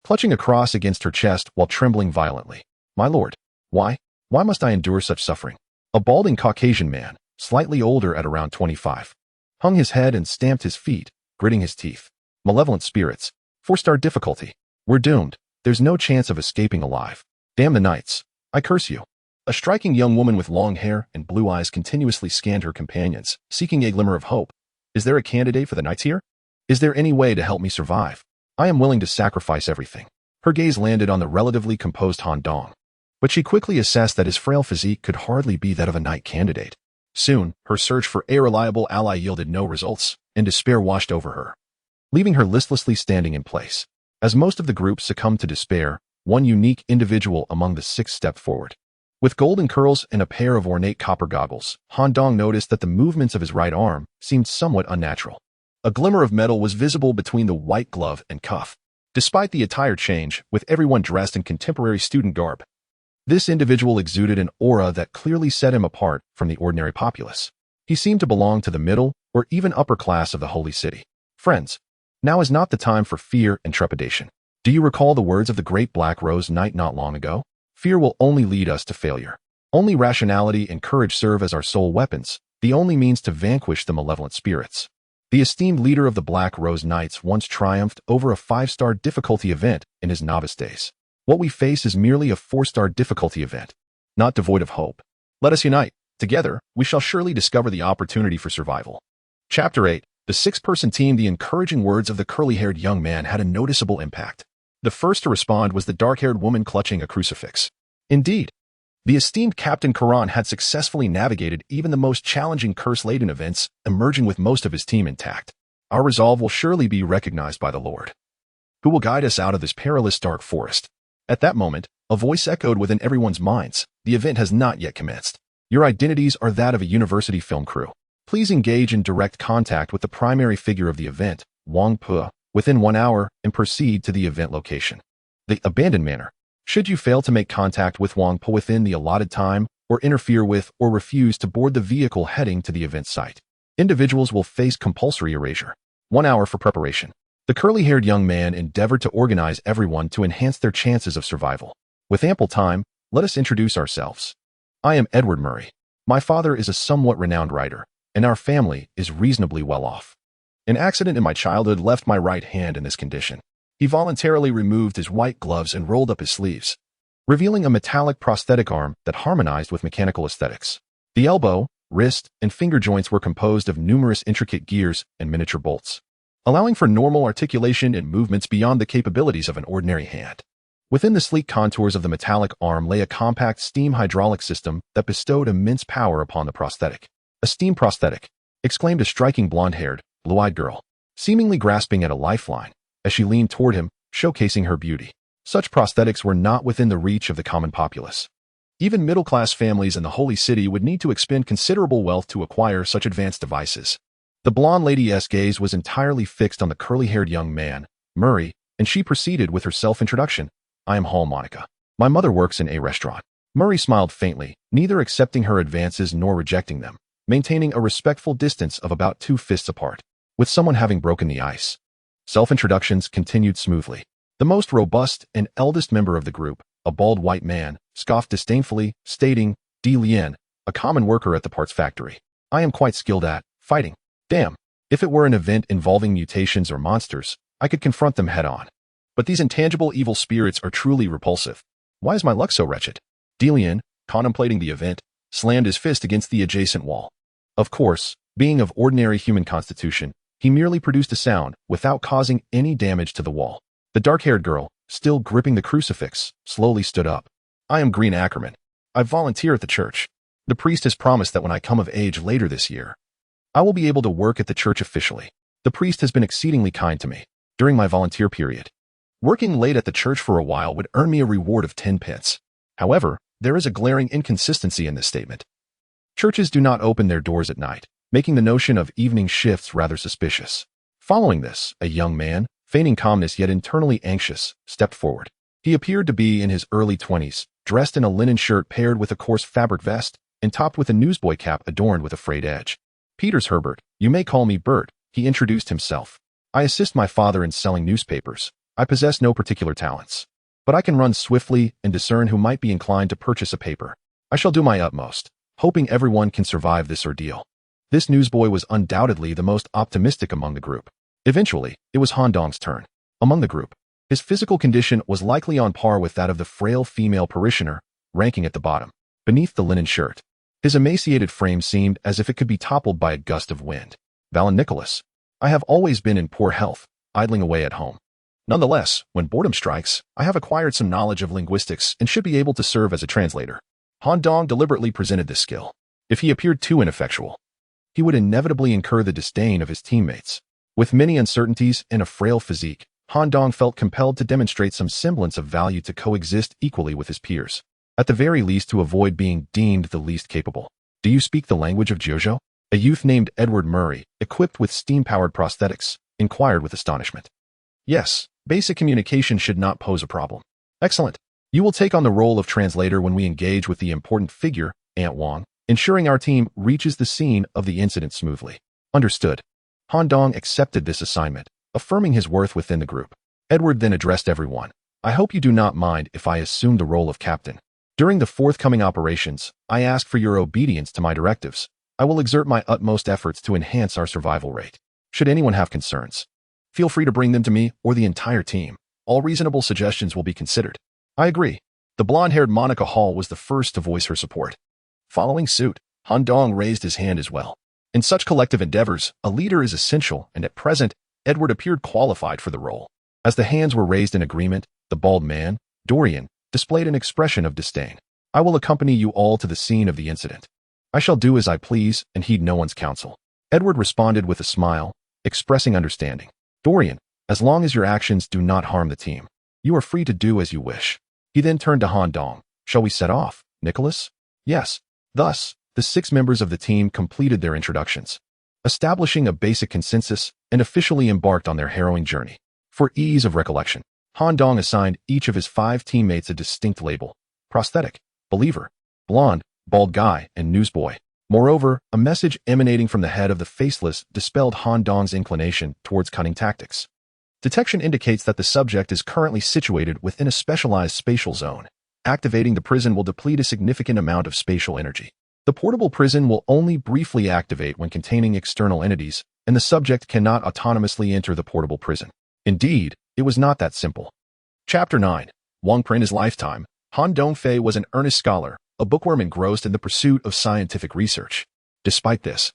clutching a cross against her chest while trembling violently. "My lord, why must I endure such suffering?" A balding Caucasian man, slightly older at around 25, hung his head and stamped his feet, gritting his teeth. "Malevolent spirits. 4-star difficulty. We're doomed. There's no chance of escaping alive. Damn the knights. I curse you." A striking young woman with long hair and blue eyes continuously scanned her companions, seeking a glimmer of hope. "Is there a candidate for the knights here? Is there any way to help me survive? I am willing to sacrifice everything." Her gaze landed on the relatively composed Han Dong, but she quickly assessed that his frail physique could hardly be that of a knight candidate. Soon, her search for a reliable ally yielded no results, and despair washed over her, leaving her listlessly standing in place. As most of the group succumbed to despair, one unique individual among the 6 stepped forward. With golden curls and a pair of ornate copper goggles, Han Dong noticed that the movements of his right arm seemed somewhat unnatural. A glimmer of metal was visible between the white glove and cuff. Despite the attire change, with everyone dressed in contemporary student garb, this individual exuded an aura that clearly set him apart from the ordinary populace. He seemed to belong to the middle or even upper class of the holy city. "Friends, now is not the time for fear and trepidation. Do you recall the words of the great Black Rose Knight not long ago? Fear will only lead us to failure. Only rationality and courage serve as our sole weapons, the only means to vanquish the malevolent spirits." The esteemed leader of the Black Rose Knights once triumphed over a 5-star difficulty event in his novice days. What we face is merely a 4-star difficulty event, not devoid of hope. Let us unite. Together, we shall surely discover the opportunity for survival. Chapter 8. The 6-person team. The encouraging words of the curly-haired young man had a noticeable impact. The first to respond was the dark-haired woman clutching a crucifix. Indeed, the esteemed Captain Karan had successfully navigated even the most challenging curse-laden events, emerging with most of his team intact. "Our resolve will surely be recognized by the Lord, who will guide us out of this perilous dark forest." At that moment, a voice echoed within everyone's minds. "The event has not yet commenced. Your identities are that of a university film crew. Please engage in direct contact with the primary figure of the event, Wang Pu, within 1 hour and proceed to the event location. The abandoned manor. Should you fail to make contact with Wang Pu within the allotted time, or interfere with or refuse to board the vehicle heading to the event site, individuals will face compulsory erasure. 1 hour for preparation." The curly-haired young man endeavored to organize everyone to enhance their chances of survival. "With ample time, let us introduce ourselves. I am Edward Murray. My father is a somewhat renowned writer, and our family is reasonably well off. An accident in my childhood left my right hand in this condition." He voluntarily removed his white gloves and rolled up his sleeves, revealing a metallic prosthetic arm that harmonized with mechanical aesthetics. The elbow, wrist, and finger joints were composed of numerous intricate gears and miniature bolts, allowing for normal articulation and movements beyond the capabilities of an ordinary hand. Within the sleek contours of the metallic arm lay a compact steam hydraulic system that bestowed immense power upon the prosthetic. "A steam prosthetic," exclaimed a striking blonde-haired, blue-eyed girl, seemingly grasping at a lifeline, as she leaned toward him, showcasing her beauty. Such prosthetics were not within the reach of the common populace. Even middle-class families in the holy city would need to expend considerable wealth to acquire such advanced devices. The blonde lady's gaze was entirely fixed on the curly-haired young man, Murray, and she proceeded with her self-introduction. "I am Hall Monica. My mother works in a restaurant." Murray smiled faintly, neither accepting her advances nor rejecting them, maintaining a respectful distance of about 2 fists apart. With someone having broken the ice, self-introductions continued smoothly. The most robust and eldest member of the group, a bald white man, scoffed disdainfully, stating, "Di Lian, a common worker at the parts factory. I am quite skilled at fighting. Damn, if it were an event involving mutations or monsters, I could confront them head-on. But these intangible evil spirits are truly repulsive. Why is my luck so wretched?" Di Lian, contemplating the event, slammed his fist against the adjacent wall. Of course, being of ordinary human constitution, he merely produced a sound without causing any damage to the wall. The dark-haired girl, still gripping the crucifix, slowly stood up. I am Green Ackerman. I volunteer at the church. The priest has promised that when I come of age later this year, I will be able to work at the church officially. The priest has been exceedingly kind to me during my volunteer period. Working late at the church for a while would earn me a reward of 10 pence. However, there is a glaring inconsistency in this statement. Churches do not open their doors at night, making the notion of evening shifts rather suspicious. Following this, a young man, feigning calmness yet internally anxious, stepped forward. He appeared to be in his early 20s, dressed in a linen shirt paired with a coarse fabric vest, and topped with a newsboy cap adorned with a frayed edge. Peters Herbert, you may call me Bert, he introduced himself. I assist my father in selling newspapers. I possess no particular talents, but I can run swiftly and discern who might be inclined to purchase a paper. I shall do my utmost, hoping everyone can survive this ordeal. This newsboy was undoubtedly the most optimistic among the group. Eventually, it was Han Dong's turn. Among the group, his physical condition was likely on par with that of the frail female parishioner, ranking at the bottom, beneath the linen shirt. His emaciated frame seemed as if it could be toppled by a gust of wind. Valen Nicholas, I have always been in poor health, idling away at home. Nonetheless, when boredom strikes, I have acquired some knowledge of linguistics and should be able to serve as a translator. Han Dong deliberately presented this skill. If he appeared too ineffectual, he would inevitably incur the disdain of his teammates. With many uncertainties and a frail physique, Han Dong felt compelled to demonstrate some semblance of value to coexist equally with his peers. At the very least to avoid being deemed the least capable. Do you speak the language of Jojo? A youth named Edward Murray, equipped with steam-powered prosthetics, inquired with astonishment. Yes, basic communication should not pose a problem. Excellent. You will take on the role of translator when we engage with the important figure, Aunt Wong, ensuring our team reaches the scene of the incident smoothly. Understood. Han Dong accepted this assignment, affirming his worth within the group. Edward then addressed everyone. I hope you do not mind if I assume the role of captain. During the forthcoming operations, I ask for your obedience to my directives. I will exert my utmost efforts to enhance our survival rate. Should anyone have concerns, feel free to bring them to me or the entire team. All reasonable suggestions will be considered. I agree. The blonde-haired Monica Hall was the first to voice her support. Following suit, Han Dong raised his hand as well. In such collective endeavors, a leader is essential, and at present, Edward appeared qualified for the role. As the hands were raised in agreement, the bald man, Dorian, displayed an expression of disdain. I will accompany you all to the scene of the incident. I shall do as I please and heed no one's counsel. Edward responded with a smile, expressing understanding. Dorian, as long as your actions do not harm the team, you are free to do as you wish. He then turned to Han Dong. Shall we set off, Nicholas? Yes. Thus, the 6 members of the team completed their introductions, establishing a basic consensus and officially embarked on their harrowing journey. For ease of recollection, Han Dong assigned each of his 5 teammates a distinct label: prosthetic, believer, blonde, bald guy, and newsboy. Moreover, a message emanating from the head of the Faceless dispelled Han Dong's inclination towards cunning tactics. Detection indicates that the subject is currently situated within a specialized spatial zone. Activating the prison will deplete a significant amount of spatial energy. The portable prison will only briefly activate when containing external entities, and the subject cannot autonomously enter the portable prison. Indeed, it was not that simple. Chapter 9. Wang Prin his lifetime. Han Dongfei was an earnest scholar, a bookworm engrossed in the pursuit of scientific research. Despite this,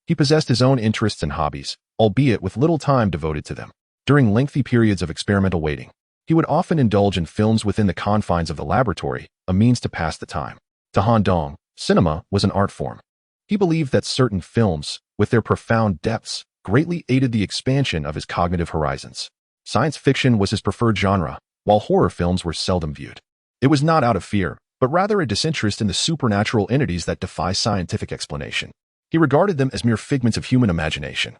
he possessed his own interests and hobbies, albeit with little time devoted to them. During lengthy periods of experimental waiting, he would often indulge in films within the confines of the laboratory, a means to pass the time. To Han Dong, cinema was an art form. He believed that certain films, with their profound depths, greatly aided the expansion of his cognitive horizons. Science fiction was his preferred genre, while horror films were seldom viewed. It was not out of fear, but rather a disinterest in the supernatural entities that defy scientific explanation. He regarded them as mere figments of human imagination,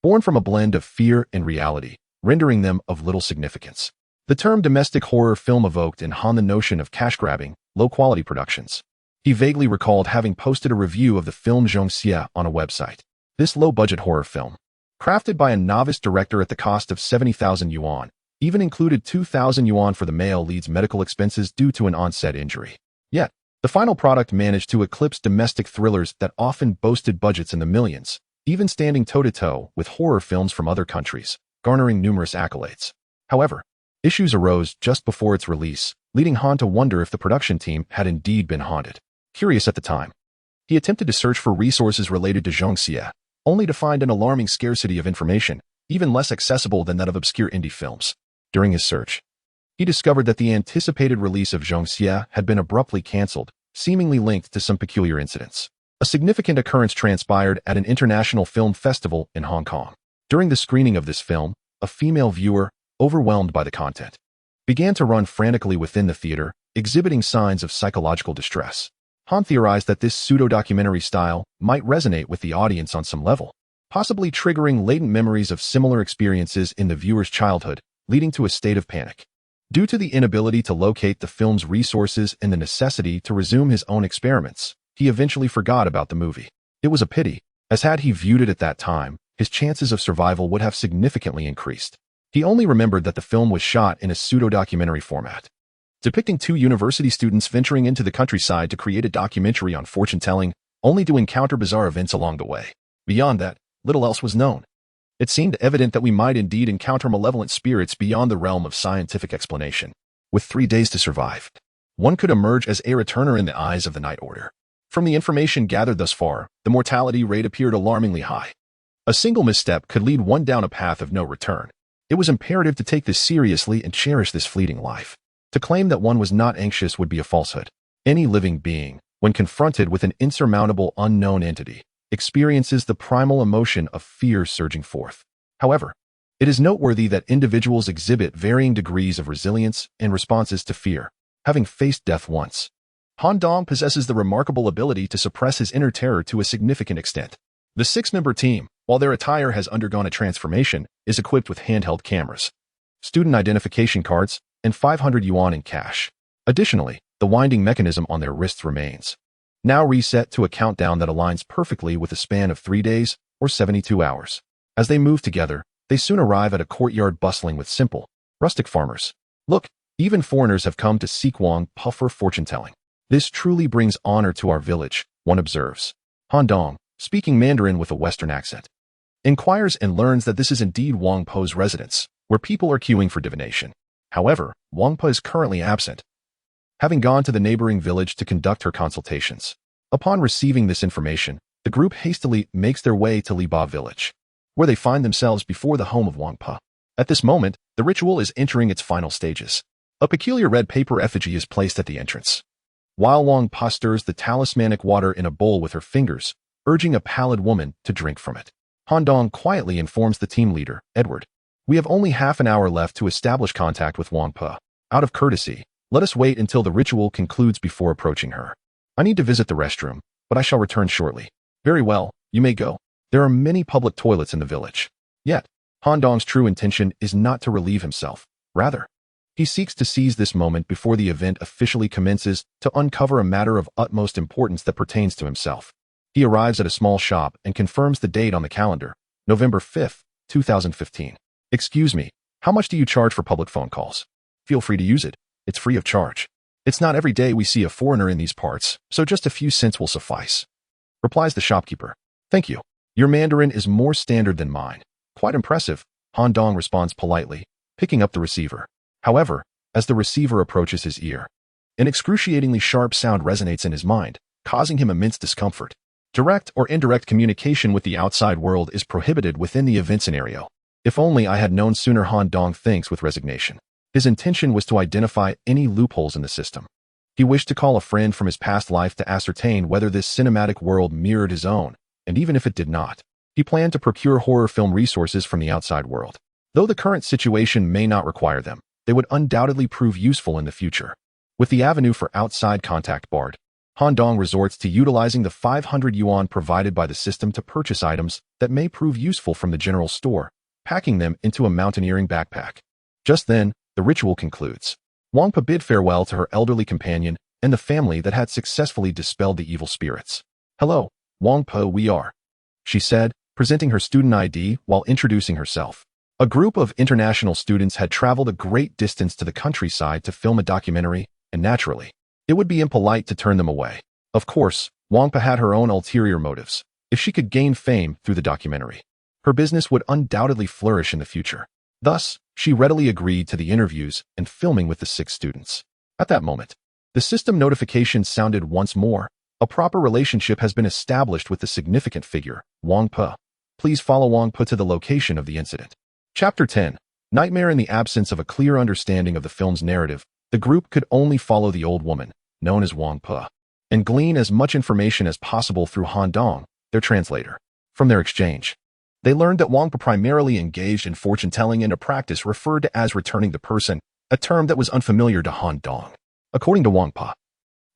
born from a blend of fear and reality, rendering them of little significance. The term domestic horror film evoked in Han the notion of cash-grabbing, low-quality productions. He vaguely recalled having posted a review of the film Zhongxia on a website. This low-budget horror film, crafted by a novice director at the cost of 70,000 yuan, even included 2,000 yuan for the male lead's medical expenses due to an onset injury. Yet, the final product managed to eclipse domestic thrillers that often boasted budgets in the millions, even standing toe-to-toe with horror films from other countries, garnering numerous accolades. However, issues arose just before its release, leading Han to wonder if the production team had indeed been haunted. Curious at the time, He attempted to search for resources related to Zhongxia, only to find an alarming scarcity of information, even less accessible than that of obscure indie films. During his search, he discovered that the anticipated release of Zhongxia had been abruptly cancelled, seemingly linked to some peculiar incidents. A significant occurrence transpired at an international film festival in Hong Kong. During the screening of this film, a female viewer, overwhelmed by the content, began to run frantically within the theater, exhibiting signs of psychological distress. Han theorized that this pseudo-documentary style might resonate with the audience on some level, possibly triggering latent memories of similar experiences in the viewer's childhood, leading to a state of panic. Due to the inability to locate the film's resources and the necessity to resume his own experiments, he eventually forgot about the movie. It was a pity, as had he viewed it at that time, his chances of survival would have significantly increased. He only remembered that the film was shot in a pseudo-documentary format, depicting two university students venturing into the countryside to create a documentary on fortune-telling, only to encounter bizarre events along the way. Beyond that, little else was known. It seemed evident that we might indeed encounter malevolent spirits beyond the realm of scientific explanation. With 3 days to survive, one could emerge as a returner in the eyes of the Night Order. From the information gathered thus far, the mortality rate appeared alarmingly high. A single misstep could lead one down a path of no return. It was imperative to take this seriously and cherish this fleeting life. To claim that one was not anxious would be a falsehood. Any living being, when confronted with an insurmountable unknown entity, experiences the primal emotion of fear surging forth. However, it is noteworthy that individuals exhibit varying degrees of resilience and responses to fear. Having faced death once, Han Dong possesses the remarkable ability to suppress his inner terror to a significant extent. The 6-member team, while their attire has undergone a transformation, is equipped with handheld cameras, student identification cards, and 500 yuan in cash. Additionally, the winding mechanism on their wrists remains, now reset to a countdown that aligns perfectly with a span of 3 days or 72 hours. As they move together, they soon arrive at a courtyard bustling with simple, rustic farmers. Look, even foreigners have come to seek Wang Pa for fortune-telling. This truly brings honor to our village, one observes. Han Dong, speaking Mandarin with a Western accent, inquires and learns that this is indeed Wang Po's residence, where people are queuing for divination. However, Wang Pa is currently absent, having gone to the neighboring village to conduct her consultations. Upon receiving this information, the group hastily makes their way to Liba village, where they find themselves before the home of Wang Pa. At this moment, the ritual is entering its final stages. A peculiar red paper effigy is placed at the entrance, while Wang Pa stirs the talismanic water in a bowl with her fingers, urging a pallid woman to drink from it. Han Dong quietly informs the team leader, Edward, "We have only half an hour left to establish contact with Wang Pa. Out of courtesy, let us wait until the ritual concludes before approaching her. I need to visit the restroom, but I shall return shortly." "Very well, you may go. There are many public toilets in the village." Yet, Han Dong's true intention is not to relieve himself. Rather, he seeks to seize this moment before the event officially commences to uncover a matter of utmost importance that pertains to himself. He arrives at a small shop and confirms the date on the calendar, November 5th, 2015. "Excuse me, how much do you charge for public phone calls?" "Feel free to use it. It's free of charge. It's not every day we see a foreigner in these parts, so just a few cents will suffice," replies the shopkeeper. "Thank you. Your Mandarin is more standard than mine." "Quite impressive," Han Dong responds politely, picking up the receiver. However, as the receiver approaches his ear, an excruciatingly sharp sound resonates in his mind, causing him immense discomfort. Direct or indirect communication with the outside world is prohibited within the event scenario. "If only I had known sooner," Han Dong thinks with resignation. His intention was to identify any loopholes in the system. He wished to call a friend from his past life to ascertain whether this cinematic world mirrored his own, and even if it did not, he planned to procure horror film resources from the outside world. Though the current situation may not require them, they would undoubtedly prove useful in the future. With the avenue for outside contact barred, Han Dong resorts to utilizing the 500 yuan provided by the system to purchase items that may prove useful from the general store, packing them into a mountaineering backpack. Just then, the ritual concludes. Wang Pa bid farewell to her elderly companion and the family that had successfully dispelled the evil spirits. "Hello, Wang Pa, we are," she said, presenting her student ID while introducing herself. A group of international students had traveled a great distance to the countryside to film a documentary, and naturally, it would be impolite to turn them away. Of course, Wang Pa had her own ulterior motives. If she could gain fame through the documentary, her business would undoubtedly flourish in the future. Thus, she readily agreed to the interviews and filming with the 6 students. At that moment, the system notification sounded once more, A proper relationship has been established with the significant figure, Wang Pe. Please follow Wang Pe to the location of the incident. Chapter 10. Nightmare. In the absence of a clear understanding of the film's narrative, the group could only follow the old woman, known as Wang Pe, and glean as much information as possible through Han Dong, their translator. From their exchange, they learned that Wang Pe primarily engaged in fortune-telling and a practice referred to as returning the person, a term that was unfamiliar to Han Dong. According to Wang Pe,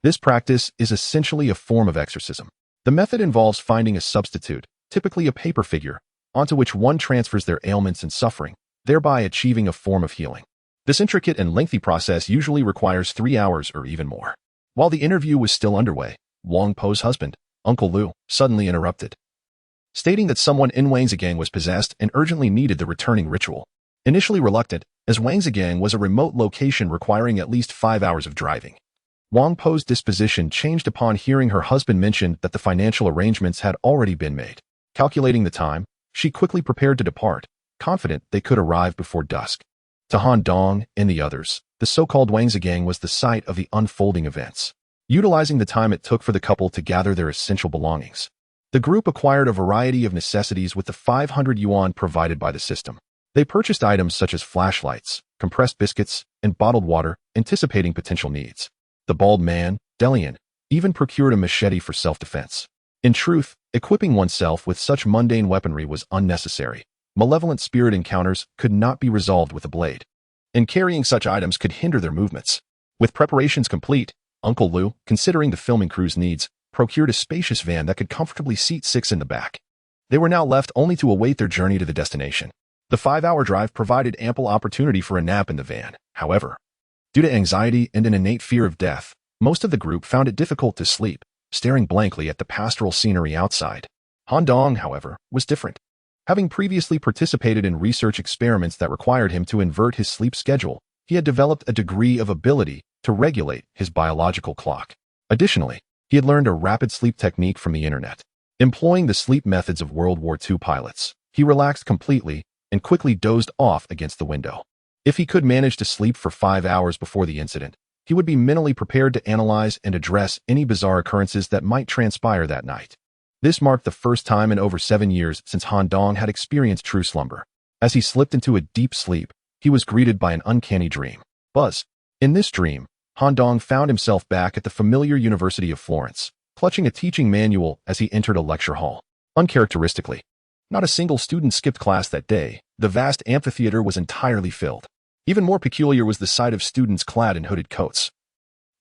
this practice is essentially a form of exorcism. The method involves finding a substitute, typically a paper figure, onto which one transfers their ailments and suffering, thereby achieving a form of healing. This intricate and lengthy process usually requires 3 hours or even more. While the interview was still underway, Wang Pe's husband, Uncle Lu, suddenly interrupted, stating that someone in Wang Zigang was possessed and urgently needed the returning ritual. Initially reluctant, as Wang Zigang was a remote location requiring at least 5 hours of driving, Wang Pe's disposition changed upon hearing her husband mention that the financial arrangements had already been made. Calculating the time, she quickly prepared to depart, confident they could arrive before dusk. To Han Dong and the others, the so-called Wang Zigang was the site of the unfolding events. Utilizing the time it took for the couple to gather their essential belongings, the group acquired a variety of necessities with the 500 yuan provided by the system. They purchased items such as flashlights, compressed biscuits, and bottled water, anticipating potential needs. The bald man, Delian, even procured a machete for self-defense. In truth, equipping oneself with such mundane weaponry was unnecessary. Malevolent spirit encounters could not be resolved with a blade, and carrying such items could hinder their movements. With preparations complete, Uncle Lu, considering the filming crew's needs, procured a spacious van that could comfortably seat 6 in the back. They were now left only to await their journey to the destination. The 5-hour drive provided ample opportunity for a nap in the van. However, due to anxiety and an innate fear of death, most of the group found it difficult to sleep, staring blankly at the pastoral scenery outside. Han Dong, however, was different. Having previously participated in research experiments that required him to invert his sleep schedule, he had developed a degree of ability to regulate his biological clock. Additionally, he had learned a rapid sleep technique from the internet. Employing the sleep methods of World War II pilots, he relaxed completely and quickly dozed off against the window. If he could manage to sleep for 5 hours before the incident, he would be mentally prepared to analyze and address any bizarre occurrences that might transpire that night. This marked the first time in over 7 years since Han Dong had experienced true slumber. As he slipped into a deep sleep, he was greeted by an uncanny dream. Buzz. In this dream, Han Dong found himself back at the familiar University of Florence, clutching a teaching manual as he entered a lecture hall. Uncharacteristically, not a single student skipped class that day. The vast amphitheater was entirely filled. Even more peculiar was the sight of students clad in hooded coats,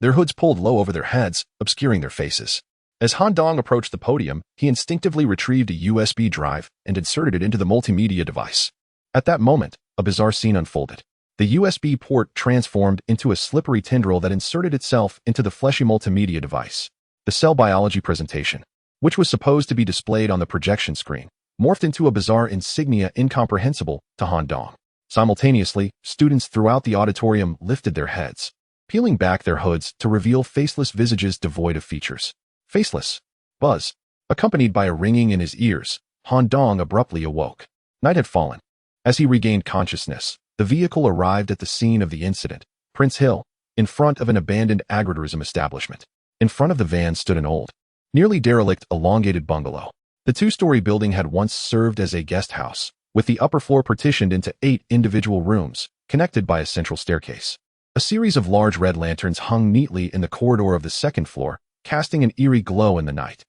their hoods pulled low over their heads, obscuring their faces. As Han Dong approached the podium, he instinctively retrieved a USB drive and inserted it into the multimedia device. At that moment, a bizarre scene unfolded. The USB port transformed into a slippery tendril that inserted itself into the fleshy multimedia device. The cell biology presentation, which was supposed to be displayed on the projection screen, morphed into a bizarre insignia incomprehensible to Han Dong. Simultaneously, students throughout the auditorium lifted their heads, peeling back their hoods to reveal faceless visages devoid of features. Faceless. Buzz. Accompanied by a ringing in his ears, Han Dong abruptly awoke. Night had fallen. As he regained consciousness, the vehicle arrived at the scene of the incident, Prince Hill, in front of an abandoned agritourism establishment. In front of the van stood an old, nearly derelict, elongated bungalow. The 2-story building had once served as a guest house, with the upper floor partitioned into 8 individual rooms, connected by a central staircase. A series of large red lanterns hung neatly in the corridor of the 2nd floor, casting an eerie glow in the night.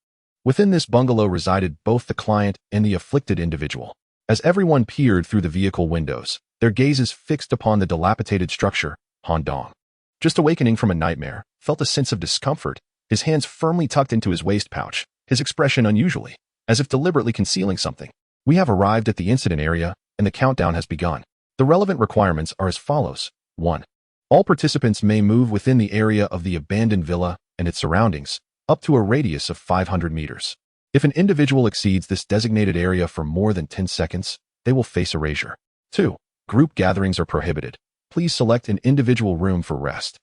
Within this bungalow resided both the client and the afflicted individual. As everyone peered through the vehicle windows, their gazes fixed upon the dilapidated structure, Han Dong, just awakening from a nightmare, felt a sense of discomfort, his hands firmly tucked into his waist pouch, his expression unusually, as if deliberately concealing something. We have arrived at the incident area, and the countdown has begun. The relevant requirements are as follows. 1. All participants may move within the area of the abandoned villa and its surroundings, up to a radius of 500 meters. If an individual exceeds this designated area for more than 10 seconds, they will face erasure. 2. Group gatherings are prohibited. Please select an individual room for rest.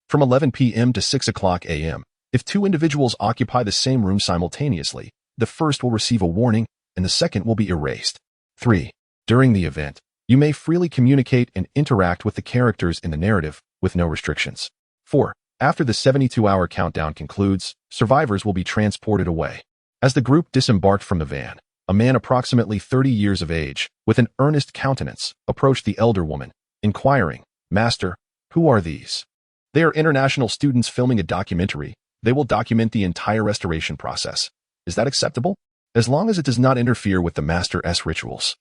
From 11 p.m. to 6 o'clock a.m., if 2 individuals occupy the same room simultaneously, the first will receive a warning, and the second will be erased. 3. During the event, you may freely communicate and interact with the characters in the narrative, with no restrictions. 4. After the 72-hour countdown concludes, Survivors will be transported away. As the group disembarked from the van, a man approximately 30 years of age, with an earnest countenance, approached the elder woman, inquiring, "Master, who are these?" "They are international students filming a documentary. They will document the entire restoration process. Is that acceptable? As long as it does not interfere with the Master's rituals."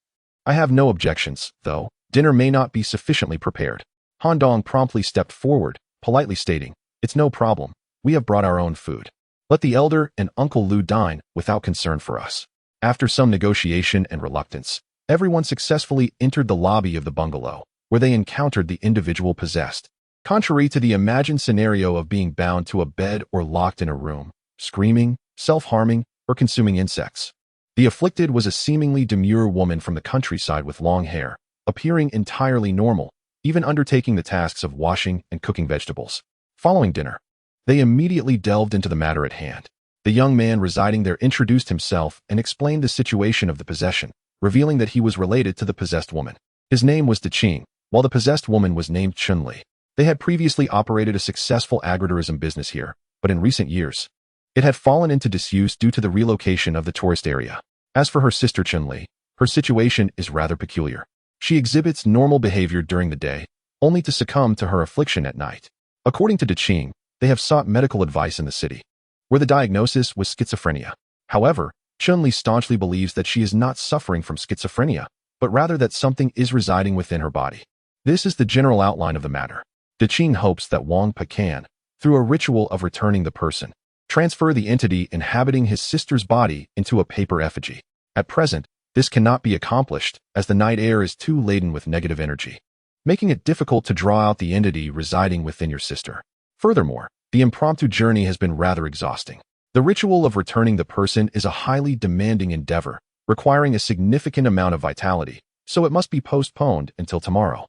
"I have no objections, though. Dinner may not be sufficiently prepared." Han Dong promptly stepped forward, politely stating, "It's no problem. We have brought our own food. Let the elder and Uncle Lu dine without concern for us." After some negotiation and reluctance, everyone successfully entered the lobby of the bungalow, where they encountered the individual possessed. Contrary to the imagined scenario of being bound to a bed or locked in a room, screaming, self-harming, or consuming insects, the afflicted was a seemingly demure woman from the countryside with long hair, appearing entirely normal, even undertaking the tasks of washing and cooking vegetables. Following dinner, they immediately delved into the matter at hand. The young man residing there introduced himself and explained the situation of the possession, revealing that he was related to the possessed woman. His name was Daqing, while the possessed woman was named Chun-Li. They had previously operated a successful agritourism business here, but in recent years, it had fallen into disuse due to the relocation of the tourist area. As for her sister Chun-Li, her situation is rather peculiar. She exhibits normal behavior during the day, only to succumb to her affliction at night. According to Daqing, they have sought medical advice in the city, where the diagnosis was schizophrenia. However, Chun-Li staunchly believes that she is not suffering from schizophrenia, but rather that something is residing within her body. This is the general outline of the matter. Daqing hopes that Wang Pa can, through a ritual of returning the person, transfer the entity inhabiting his sister's body into a paper effigy. At present, this cannot be accomplished as the night air is too laden with negative energy, making it difficult to draw out the entity residing within your sister. Furthermore, the impromptu journey has been rather exhausting. The ritual of returning the person is a highly demanding endeavor, requiring a significant amount of vitality, so it must be postponed until tomorrow.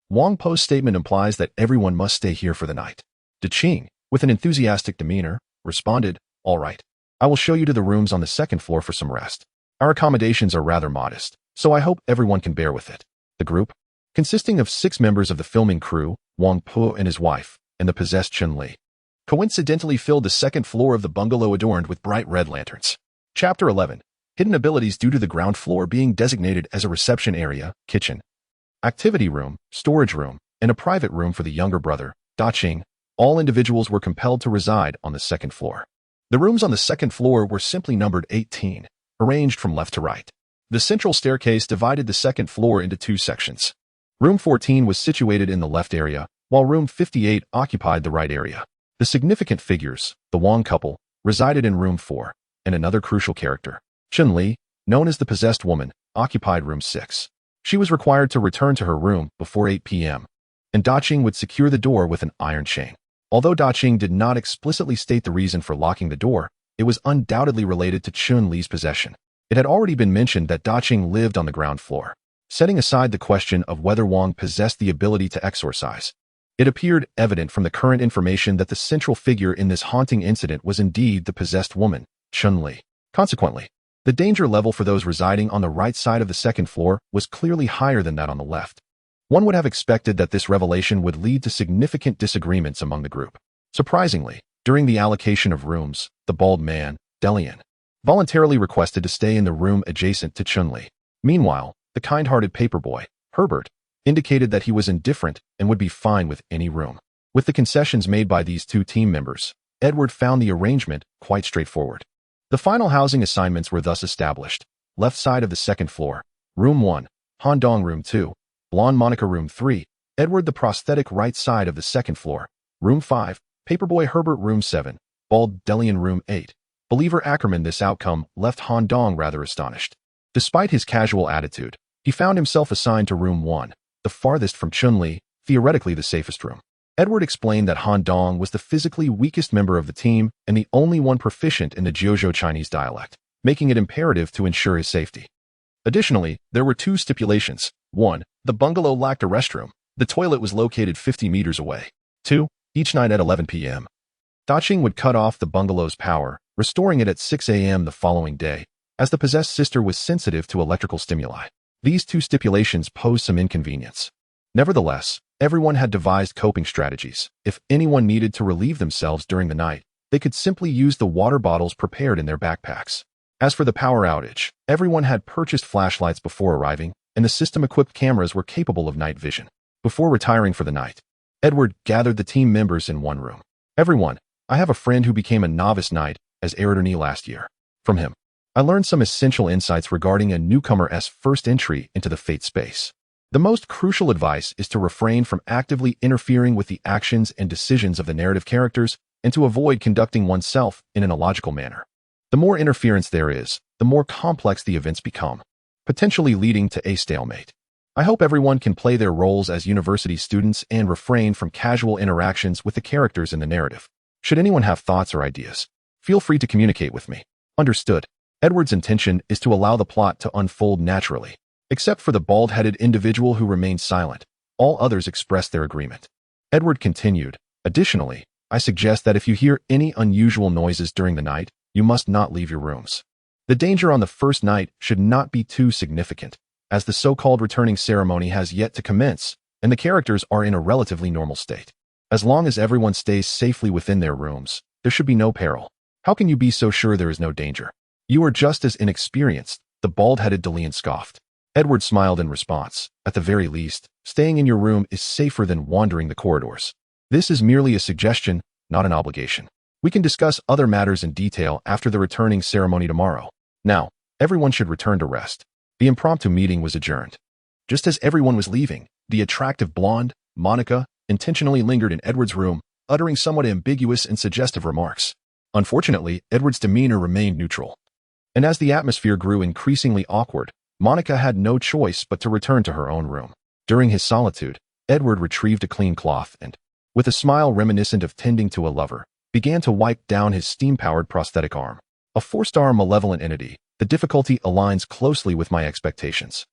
Wang Po's statement implies that everyone must stay here for the night. Daqing, with an enthusiastic demeanor, responded, "All right. I will show you to the rooms on the second floor for some rest. Our accommodations are rather modest, so I hope everyone can bear with it." The group, consisting of 6 members of the filming crew, Wang Po and his wife, and the possessed Chun-Li, coincidentally filled the second floor of the bungalow adorned with bright red lanterns. Chapter 11. Hidden abilities due to the ground floor being designated as a reception area, kitchen, activity room, storage room, and a private room for the younger brother, Daqing. All individuals were compelled to reside on the second floor. The rooms on the second floor were simply numbered 18, arranged from left to right. The central staircase divided the second floor into 2 sections. Room 14 was situated in the left area, while room 58 occupied the right area. The significant figures, the Wang couple, resided in room 4, and another crucial character, Chun-Li, known as the possessed woman, occupied room 6. She was required to return to her room before 8 p.m., and Daqing would secure the door with an iron chain. Although Daqing did not explicitly state the reason for locking the door, it was undoubtedly related to Chun-Li's possession. It had already been mentioned that Daqing lived on the ground floor. Setting aside the question of whether Wang possessed the ability to exorcise, it appeared evident from the current information that the central figure in this haunting incident was indeed the possessed woman, Chun-Li. Consequently, the danger level for those residing on the right side of the second floor was clearly higher than that on the left. One would have expected that this revelation would lead to significant disagreements among the group. Surprisingly, during the allocation of rooms, the bald man, Delian, voluntarily requested to stay in the room adjacent to Chun-Li. Meanwhile, the kind-hearted paperboy, Herbert, indicated that he was indifferent and would be fine with any room. With the concessions made by these 2 team members, Edward found the arrangement quite straightforward. The final housing assignments were thus established. Left side of the second floor, room 1, Han Dong room 2, Blonde Monica room 3, Edward the prosthetic right side of the second floor, room 5, Paperboy Herbert room 7, Bald Delian room 8. Believer Ackerman. This outcome left Han Dong rather astonished. Despite his casual attitude, he found himself assigned to room 1, the farthest from Chun-Li, theoretically the safest room. Edward explained that Han Dong was the physically weakest member of the team and the only one proficient in the Jiuzhou Chinese dialect, making it imperative to ensure his safety. Additionally, there were 2 stipulations. 1. The bungalow lacked a restroom. The toilet was located 50 meters away. 2. Each night at 11 p.m., Daqing would cut off the bungalow's power, restoring it at 6 a.m. the following day, as the possessed sister was sensitive to electrical stimuli. These 2 stipulations posed some inconvenience. Nevertheless, everyone had devised coping strategies. If anyone needed to relieve themselves during the night, They could simply use the water bottles prepared in their backpacks. As for the power outage, everyone had purchased flashlights before arriving, and the system-equipped cameras were capable of night vision. Before retiring for the night, Edward gathered the team members in one room. "Everyone, I have a friend who became a novice knight as Eridani last year. From him, I learned some essential insights regarding a newcomer's first entry into the Fate space. The most crucial advice is to refrain from actively interfering with the actions and decisions of the narrative characters and to avoid conducting oneself in an illogical manner. The more interference there is, the more complex the events become, potentially leading to a stalemate. I hope everyone can play their roles as university students and refrain from casual interactions with the characters in the narrative. Should anyone have thoughts or ideas, feel free to communicate with me." Understood. Edward's intention is to allow the plot to unfold naturally. Except for the bald-headed individual who remained silent, all others expressed their agreement. Edward continued, "Additionally, I suggest that if you hear any unusual noises during the night, you must not leave your rooms. The danger on the first night should not be too significant, as the so-called returning ceremony has yet to commence, and the characters are in a relatively normal state. As long as everyone stays safely within their rooms, there should be no peril. How can you be so sure there is no danger? You are just as inexperienced," the bald-headed Delian scoffed. Edward smiled in response. "At the very least, staying in your room is safer than wandering the corridors. This is merely a suggestion, not an obligation. We can discuss other matters in detail after the returning ceremony tomorrow. Now, everyone should return to rest." The impromptu meeting was adjourned. Just as everyone was leaving, the attractive blonde, Monica, intentionally lingered in Edward's room, uttering somewhat ambiguous and suggestive remarks. Unfortunately, Edward's demeanor remained neutral. And as the atmosphere grew increasingly awkward, Monica had no choice but to return to her own room. During his solitude, Edward retrieved a clean cloth and, with a smile reminiscent of tending to a lover, began to wipe down his steam-powered prosthetic arm. A 4-star malevolent entity, the difficulty aligns closely with my expectations.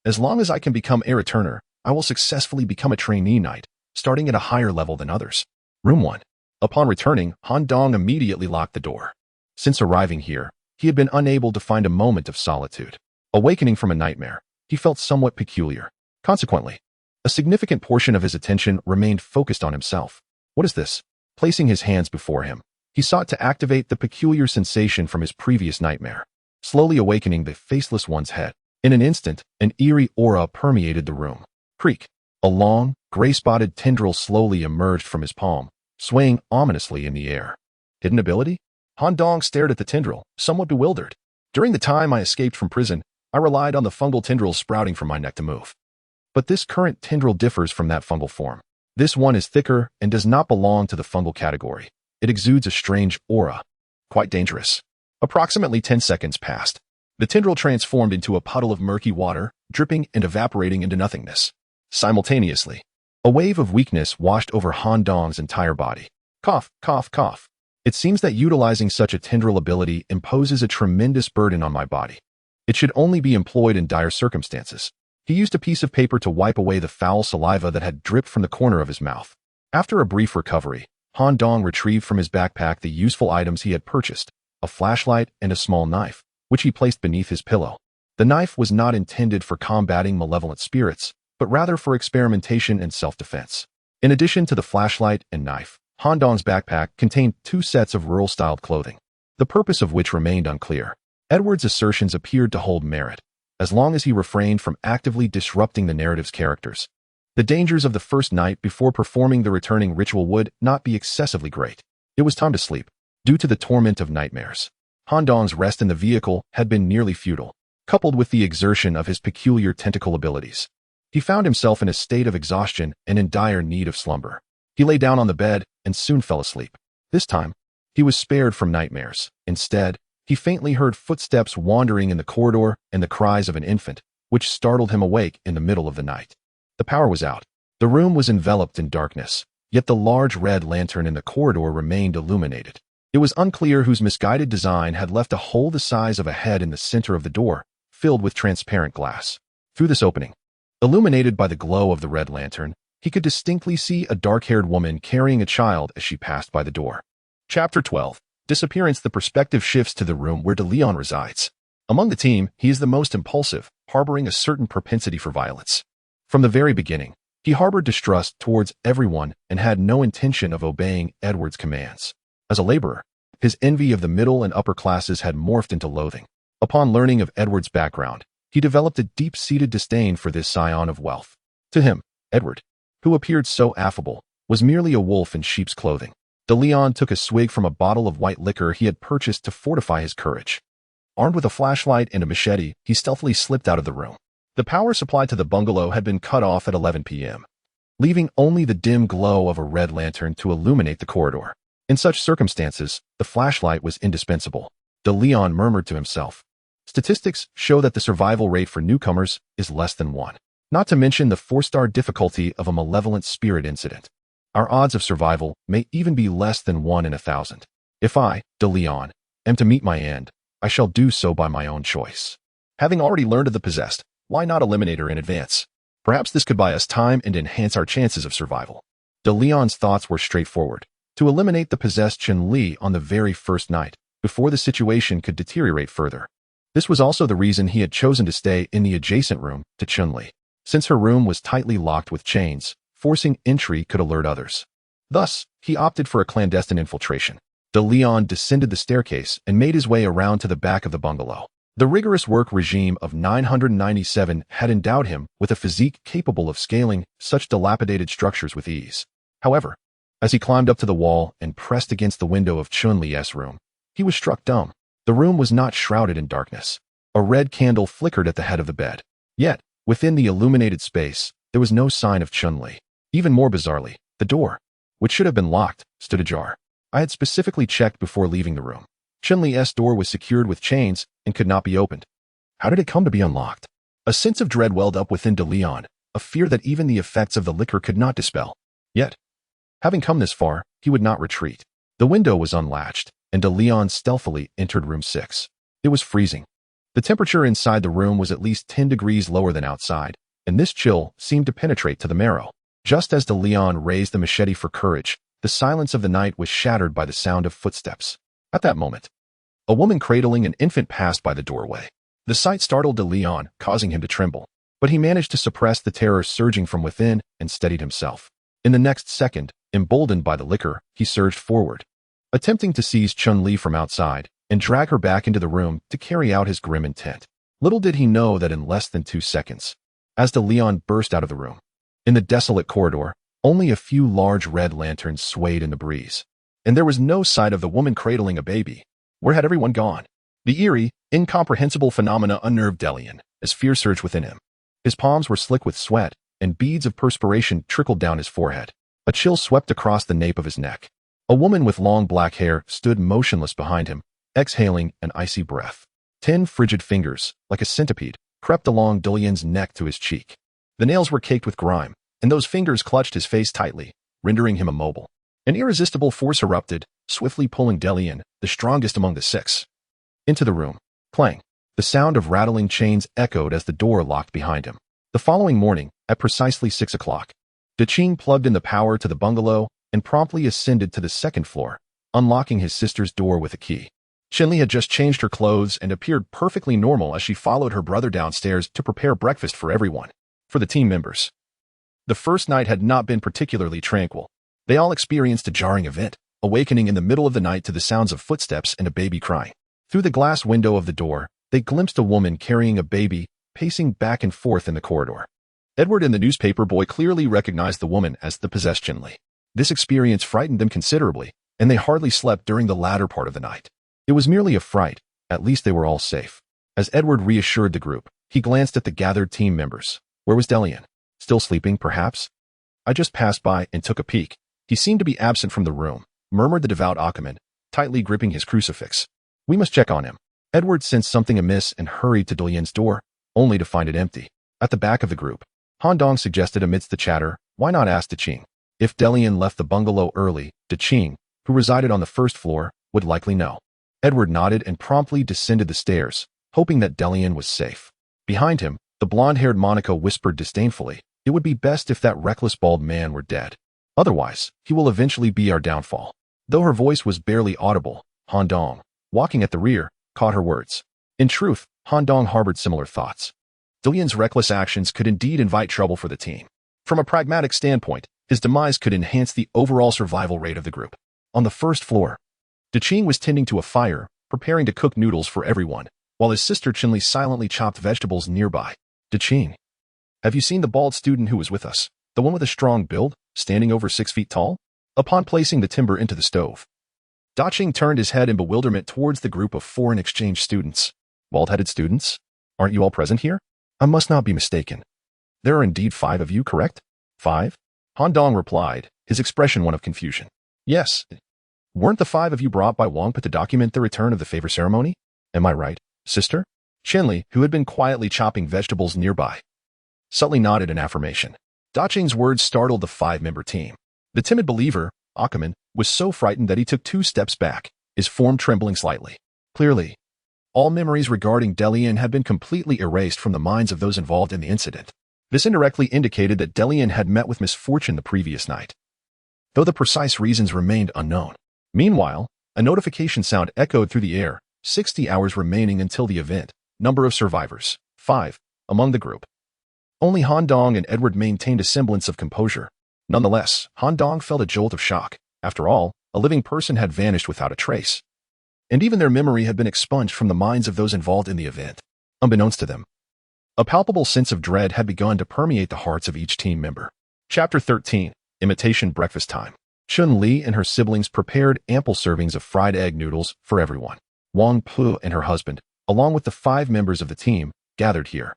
As long as I can become a returner, I will successfully become a trainee knight, starting at a higher level than others. Room 1. Upon returning, Han Dong immediately locked the door. Since arriving here, he had been unable to find a moment of solitude. Awakening from a nightmare, he felt somewhat peculiar. Consequently, a significant portion of his attention remained focused on himself. What is this? Placing his hands before him, he sought to activate the peculiar sensation from his previous nightmare, slowly awakening the faceless one's head. In an instant, an eerie aura permeated the room. Creak. A long, gray-spotted tendril slowly emerged from his palm, swaying ominously in the air. Hidden ability? Han Dong stared at the tendril, somewhat bewildered. During the time I escaped from prison, I relied on the fungal tendrils sprouting from my neck to move. But this current tendril differs from that fungal form. This one is thicker and does not belong to the fungal category. It exudes a strange aura. Quite dangerous. Approximately 10 seconds passed. The tendril transformed into a puddle of murky water, dripping and evaporating into nothingness. Simultaneously, a wave of weakness washed over Han Dong's entire body. Cough, cough, cough. It seems that utilizing such a tendril ability imposes a tremendous burden on my body. It should only be employed in dire circumstances. He used a piece of paper to wipe away the foul saliva that had dripped from the corner of his mouth. After a brief recovery, Han Dong retrieved from his backpack the useful items he had purchased, a flashlight and a small knife, which he placed beneath his pillow. The knife was not intended for combating malevolent spirits, but rather for experimentation and self-defense. In addition to the flashlight and knife, Han Dong's backpack contained 2 sets of rural-styled clothing, the purpose of which remained unclear. Edward's assertions appeared to hold merit, as long as he refrained from actively disrupting the narrative's characters. The dangers of the first night before performing the returning ritual would not be excessively great. It was time to sleep. Due to the torment of nightmares, Han Dong's rest in the vehicle had been nearly futile, coupled with the exertion of his peculiar tentacle abilities. He found himself in a state of exhaustion and in dire need of slumber. He lay down on the bed and soon fell asleep. This time, he was spared from nightmares. Instead, he faintly heard footsteps wandering in the corridor and the cries of an infant, which startled him awake in the middle of the night. The power was out. The room was enveloped in darkness, yet the large red lantern in the corridor remained illuminated. It was unclear whose misguided design had left a hole the size of a head in the center of the door, filled with transparent glass. Through this opening, illuminated by the glow of the red lantern, he could distinctly see a dark-haired woman carrying a child as she passed by the door. Chapter 12. Disappearance. The perspective shifts to the room where De Leon resides. Among the team, he is the most impulsive, harboring a certain propensity for violence. From the very beginning, he harbored distrust towards everyone and had no intention of obeying Edward's commands. As a laborer, his envy of the middle and upper classes had morphed into loathing. Upon learning of Edward's background, he developed a deep-seated disdain for this scion of wealth. To him, Edward, who appeared so affable, was merely a wolf in sheep's clothing. De Leon took a swig from a bottle of white liquor he had purchased to fortify his courage. Armed with a flashlight and a machete, he stealthily slipped out of the room. The power supply to the bungalow had been cut off at 11 p.m., leaving only the dim glow of a red lantern to illuminate the corridor. In such circumstances, the flashlight was indispensable. De Leon murmured to himself. Statistics show that the survival rate for newcomers is less than 1. Not to mention the 4-star difficulty of a malevolent spirit incident. Our odds of survival may even be less than 1 in 1,000. If I, De Leon, am to meet my end, I shall do so by my own choice. Having already learned of the possessed, why not eliminate her in advance? Perhaps this could buy us time and enhance our chances of survival. De Leon's thoughts were straightforward. To eliminate the possessed Chun-Li on the very first night, before the situation could deteriorate further. This was also the reason he had chosen to stay in the adjacent room to Chun-Li. Since her room was tightly locked with chains, forcing entry could alert others. Thus, he opted for a clandestine infiltration. De Leon descended the staircase and made his way around to the back of the bungalow. The rigorous work regime of 997 had endowed him with a physique capable of scaling such dilapidated structures with ease. However, as he climbed up to the wall and pressed against the window of Chun-Li's room, he was struck dumb. The room was not shrouded in darkness. A red candle flickered at the head of the bed. Yet, within the illuminated space, there was no sign of Chun-Li. Even more bizarrely, the door, which should have been locked, stood ajar. I had specifically checked before leaving the room. Chun-Li's door was secured with chains and could not be opened. How did it come to be unlocked? A sense of dread welled up within De Leon, a fear that even the effects of the liquor could not dispel. Yet, having come this far, he would not retreat. The window was unlatched, and De Leon stealthily entered room 6. It was freezing. The temperature inside the room was at least 10 degrees lower than outside, and this chill seemed to penetrate to the marrow. Just as De Leon raised the machete for courage, the silence of the night was shattered by the sound of footsteps. At that moment, a woman cradling an infant passed by the doorway. The sight startled De Leon, causing him to tremble, but he managed to suppress the terror surging from within and steadied himself. In the next second, emboldened by the liquor, he surged forward, attempting to seize Chun-Li from outside and drag her back into the room to carry out his grim intent. Little did he know that in less than 2 seconds, as De Leon burst out of the room, in the desolate corridor, only a few large red lanterns swayed in the breeze, and there was no sight of the woman cradling a baby. Where had everyone gone? The eerie, incomprehensible phenomena unnerved De Leon as fear surged within him. His palms were slick with sweat, and beads of perspiration trickled down his forehead. A chill swept across the nape of his neck. A woman with long black hair stood motionless behind him, exhaling an icy breath. 10 frigid fingers, like a centipede, crept along De Leon's neck to his cheek. The nails were caked with grime, and those fingers clutched his face tightly, rendering him immobile. An irresistible force erupted, swiftly pulling De Leon, the strongest among the 6, into the room. Clang. The sound of rattling chains echoed as the door locked behind him. The following morning, at precisely 6 o'clock, De Ching plugged in the power to the bungalow and promptly ascended to the 2nd floor, unlocking his sister's door with a key. Chun-Li had just changed her clothes and appeared perfectly normal as she followed her brother downstairs to prepare breakfast for everyone. For the team members, the first night had not been particularly tranquil. They all experienced a jarring event, awakening in the middle of the night to the sounds of footsteps and a baby crying. Through the glass window of the door, they glimpsed a woman carrying a baby, pacing back and forth in the corridor. Edward and the newspaper boy clearly recognized the woman as the possessed Chun-Li. This experience frightened them considerably, and they hardly slept during the latter part of the night. It was merely a fright. At least they were all safe. As Edward reassured the group, he glanced at the gathered team members. Where was De Leon? Still sleeping, perhaps? I just passed by and took a peek. He seemed to be absent from the room, murmured the devout Achaman, tightly gripping his crucifix. We must check on him. Edward sensed something amiss and hurried to De Leon's door, only to find it empty. At the back of the group, Han Dong suggested amidst the chatter, why not ask De Ching? If De Leon left the bungalow early, De Ching, who resided on the 1st floor, would likely know. Edward nodded and promptly descended the stairs, hoping that De Leon was safe. Behind him, the blonde-haired Monica whispered disdainfully, it would be best if that reckless bald man were dead. Otherwise, he will eventually be our downfall. Though her voice was barely audible, Han Dong, walking at the rear, caught her words. In truth, Han Dong harbored similar thoughts. De Leon's reckless actions could indeed invite trouble for the team. From a pragmatic standpoint, his demise could enhance the overall survival rate of the group. On the 1st floor, Daqing was tending to a fire, preparing to cook noodles for everyone, while his sister Qinli silently chopped vegetables nearby. Daqing, have you seen the bald student who was with us? The one with a strong build, standing over 6 feet tall? Upon placing the timber into the stove, Daqing turned his head in bewilderment towards the group of foreign exchange students. Bald-headed students? Aren't you all present here? I must not be mistaken. There are indeed 5 of you, correct? 5? Han Dong replied, his expression one of confusion. Yes. Weren't the 5 of you brought by Wangpa to document the return of the favor ceremony? Am I right, sister? Qinli, who had been quietly chopping vegetables nearby, subtly nodded in affirmation. Daqing's words startled the 5-member team. The timid believer, Ackerman, was so frightened that he took 2 steps back, his form trembling slightly. Clearly, all memories regarding Delian had been completely erased from the minds of those involved in the incident. This indirectly indicated that Delian had met with misfortune the previous night, though the precise reasons remained unknown. Meanwhile, a notification sound echoed through the air, 60 hours remaining until the event, number of survivors, 5, among the group. Only Han Dong and Edward maintained a semblance of composure. Nonetheless, Han Dong felt a jolt of shock. After all, a living person had vanished without a trace, and even their memory had been expunged from the minds of those involved in the event. Unbeknownst to them, a palpable sense of dread had begun to permeate the hearts of each team member. Chapter 13, Imitation Breakfast Time. Chun-Li and her siblings prepared ample servings of fried egg noodles for everyone. Wang Pu and her husband, along with the 5 members of the team, gathered here.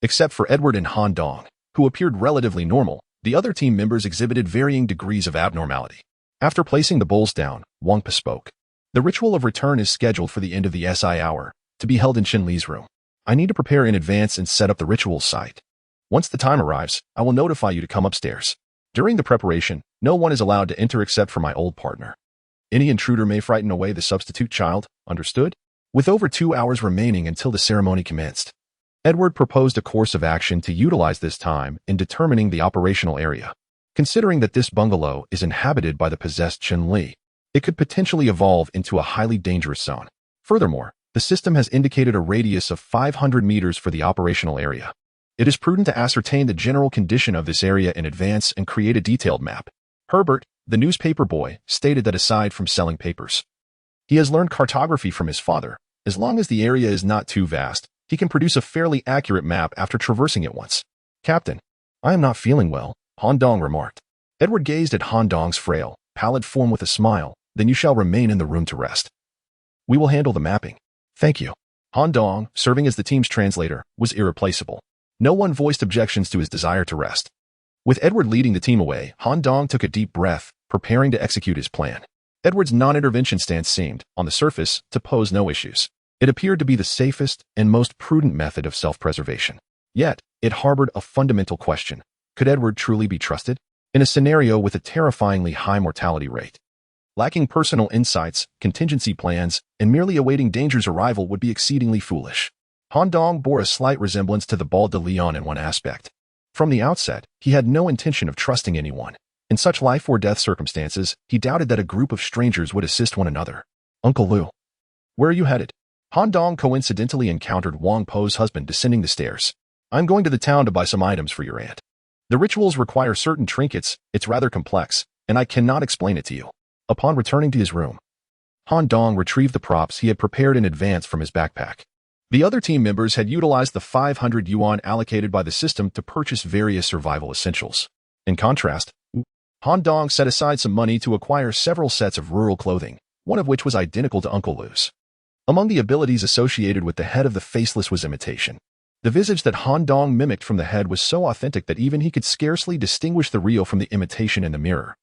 Except for Edward and Han Dong, who appeared relatively normal, the other team members exhibited varying degrees of abnormality. After placing the bowls down, Wang Pu spoke. The ritual of return is scheduled for the end of the SI hour, to be held in Qin-Li's room. I need to prepare in advance and set up the ritual site. Once the time arrives, I will notify you to come upstairs. During the preparation, no one is allowed to enter except for my old partner. Any intruder may frighten away the substitute child, understood? With over 2 hours remaining until the ceremony commenced, Edward proposed a course of action to utilize this time in determining the operational area. Considering that this bungalow is inhabited by the possessed Qin-Li, it could potentially evolve into a highly dangerous zone. Furthermore, the system has indicated a radius of 500 meters for the operational area. It is prudent to ascertain the general condition of this area in advance and create a detailed map. Herbert, the newspaper boy, stated that aside from selling papers, he has learned cartography from his father. As long as the area is not too vast, he can produce a fairly accurate map after traversing it once. Captain, I am not feeling well, Han Dong remarked. Edward gazed at Han Dong's frail, pallid form with a smile. Then you shall remain in the room to rest. We will handle the mapping. Thank you. Han Dong, serving as the team's translator, was irreplaceable. No one voiced objections to his desire to rest. With Edward leading the team away, Han Dong took a deep breath, preparing to execute his plan. Edward's non-intervention stance seemed, on the surface, to pose no issues. It appeared to be the safest and most prudent method of self-preservation. Yet, it harbored a fundamental question. Could Edward truly be trusted? In a scenario with a terrifyingly high mortality rate, lacking personal insights, contingency plans, and merely awaiting danger's arrival would be exceedingly foolish. Han Dong bore a slight resemblance to the Bald de Leon in one aspect. From the outset, he had no intention of trusting anyone. In such life or death circumstances, he doubted that a group of strangers would assist one another. Uncle Lu, where are you headed? Han Dong coincidentally encountered Wang Po's husband descending the stairs. I'm going to the town to buy some items for your aunt. The rituals require certain trinkets, it's rather complex, and I cannot explain it to you. Upon returning to his room, Han Dong retrieved the props he had prepared in advance from his backpack. The other team members had utilized the 500 yuan allocated by the system to purchase various survival essentials. In contrast, Han Dong set aside some money to acquire several sets of rural clothing, one of which was identical to Uncle Lu's. Among the abilities associated with the head of the Faceless was imitation. The visage that Han Dong mimicked from the head was so authentic that even he could scarcely distinguish the real from the imitation in the mirror.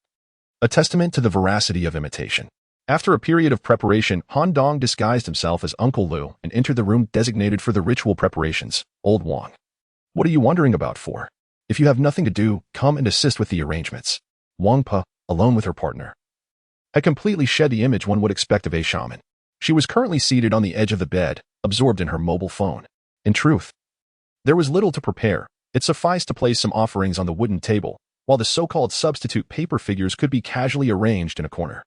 A testament to the veracity of imitation. After a period of preparation, Han Dong disguised himself as Uncle Lu and entered the room designated for the ritual preparations. Old Wang, what are you wondering about for? If you have nothing to do, come and assist with the arrangements. Wang Pa, alone with her partner, had completely shed the image one would expect of a shaman. She was currently seated on the edge of the bed, absorbed in her mobile phone. In truth, there was little to prepare. It sufficed to place some offerings on the wooden table, while the so-called substitute paper figures could be casually arranged in a corner.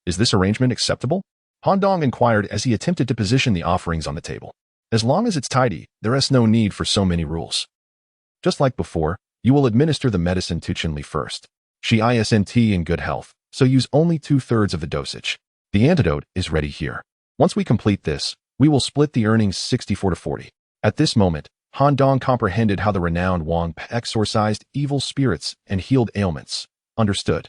Is this arrangement acceptable? Han Dong inquired as he attempted to position the offerings on the table. As long as it's tidy, there is no need for so many rules. Just like before, you will administer the medicine to Qin-Li first. She isn't in good health, so use only 2/3 of the dosage. The antidote is ready here. Once we complete this, we will split the earnings 64-40. At this moment, Han Dong comprehended how the renowned Wang Pe exorcised evil spirits and healed ailments. Understood.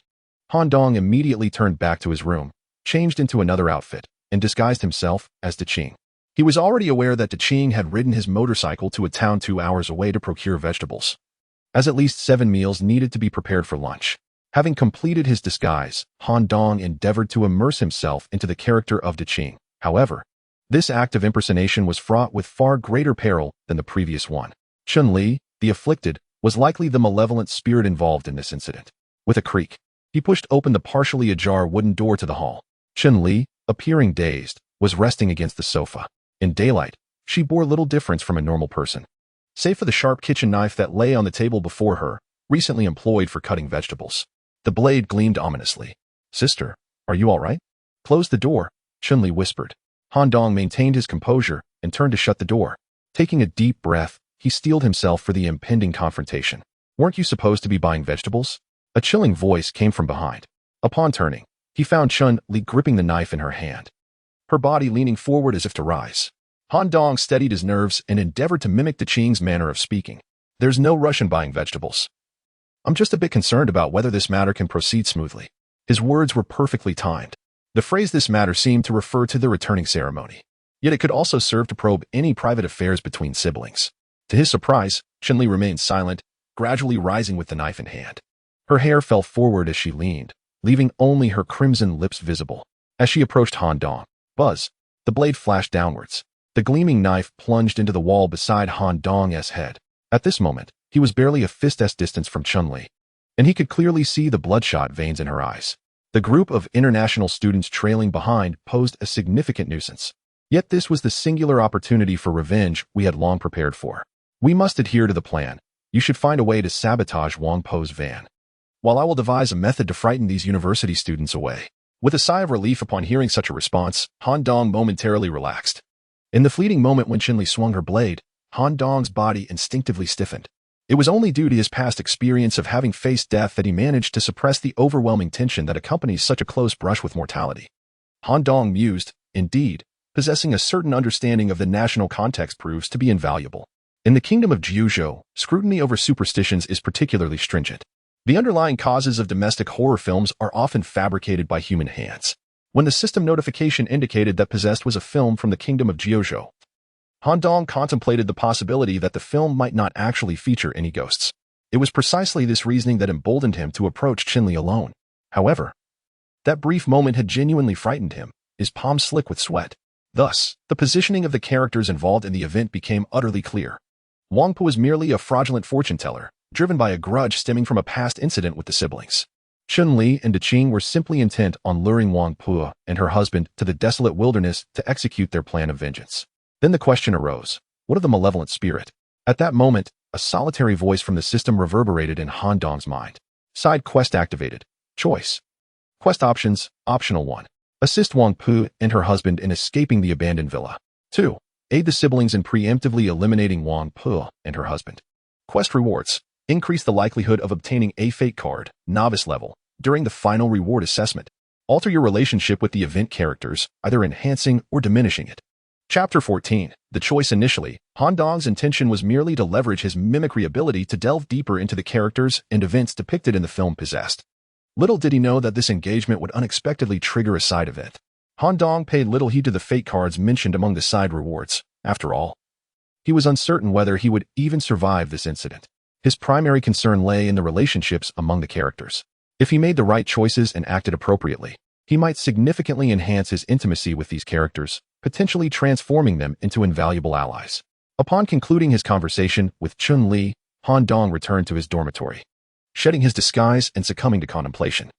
Han Dong immediately turned back to his room, changed into another outfit, and disguised himself as Deqing. He was already aware that Deqing had ridden his motorcycle to a town 2 hours away to procure vegetables, as at least 7 meals needed to be prepared for lunch. Having completed his disguise, Han Dong endeavored to immerse himself into the character of Deqing. However, this act of impersonation was fraught with far greater peril than the previous one. Chun-Li, the afflicted, was likely the malevolent spirit involved in this incident. With a creak, he pushed open the partially ajar wooden door to the hall. Chun-Li, appearing dazed, was resting against the sofa. In daylight, she bore little difference from a normal person, save for the sharp kitchen knife that lay on the table before her, recently employed for cutting vegetables. The blade gleamed ominously. "Sister, are you all right?" "Close the door," Chun-Li whispered. Han Dong maintained his composure and turned to shut the door. Taking a deep breath, he steeled himself for the impending confrontation. "Weren't you supposed to be buying vegetables?" A chilling voice came from behind. Upon turning, he found Chun-Li gripping the knife in her hand, her body leaning forward as if to rise. Han Dong steadied his nerves and endeavored to mimic Deqing's manner of speaking. "There's no rush in buying vegetables. I'm just a bit concerned about whether this matter can proceed smoothly." His words were perfectly timed. The phrase "this matter" seemed to refer to the returning ceremony, yet it could also serve to probe any private affairs between siblings. To his surprise, Chun-Li remained silent, gradually rising with the knife in hand. Her hair fell forward as she leaned, leaving only her crimson lips visible. As she approached Han Dong, buzz, the blade flashed downwards. The gleaming knife plunged into the wall beside Han Dong's head. At this moment, he was barely a fist's distance from Chun-Li, and he could clearly see the bloodshot veins in her eyes. The group of international students trailing behind posed a significant nuisance. Yet this was the singular opportunity for revenge we had long prepared for. "We must adhere to the plan. You should find a way to sabotage Wang Po's van, while I will devise a method to frighten these university students away." With a sigh of relief upon hearing such a response, Han Dong momentarily relaxed. In the fleeting moment when Chun-Li swung her blade, Han Dong's body instinctively stiffened. It was only due to his past experience of having faced death that he managed to suppress the overwhelming tension that accompanies such a close brush with mortality. Han Dong mused, indeed, possessing a certain understanding of the national context proves to be invaluable. In the kingdom of Jiuzhou, scrutiny over superstitions is particularly stringent. The underlying causes of domestic horror films are often fabricated by human hands. When the system notification indicated that Possessed was a film from the kingdom of Jiuzhou, Han Dong contemplated the possibility that the film might not actually feature any ghosts. It was precisely this reasoning that emboldened him to approach Chun-Li alone. However, that brief moment had genuinely frightened him, his palms slick with sweat. Thus, the positioning of the characters involved in the event became utterly clear. Wang Po was merely a fraudulent fortune-teller, driven by a grudge stemming from a past incident with the siblings. Chun-Li and Deqing were simply intent on luring Wang Po and her husband to the desolate wilderness to execute their plan of vengeance. Then the question arose, what of the malevolent spirit? At that moment, a solitary voice from the system reverberated in Han Dong's mind. Side quest activated. Choice. Quest options, optional 1. Assist Wang Po and her husband in escaping the abandoned villa. 2. Aid the siblings in preemptively eliminating Wang Po and her husband. Quest rewards. Increase the likelihood of obtaining a fate card, novice level, during the final reward assessment. Alter your relationship with the event characters, either enhancing or diminishing it. Chapter 14. The choice. Initially, Han Dong's intention was merely to leverage his mimicry ability to delve deeper into the characters and events depicted in the film Possessed. Little did he know that this engagement would unexpectedly trigger a side event. Han Dong paid little heed to the fate cards mentioned among the side rewards. After all, he was uncertain whether he would even survive this incident. His primary concern lay in the relationships among the characters. If he made the right choices and acted appropriately, he might significantly enhance his intimacy with these characters, potentially transforming them into invaluable allies. Upon concluding his conversation with Chun-Li, Han Dong returned to his dormitory, shedding his disguise and succumbing to contemplation.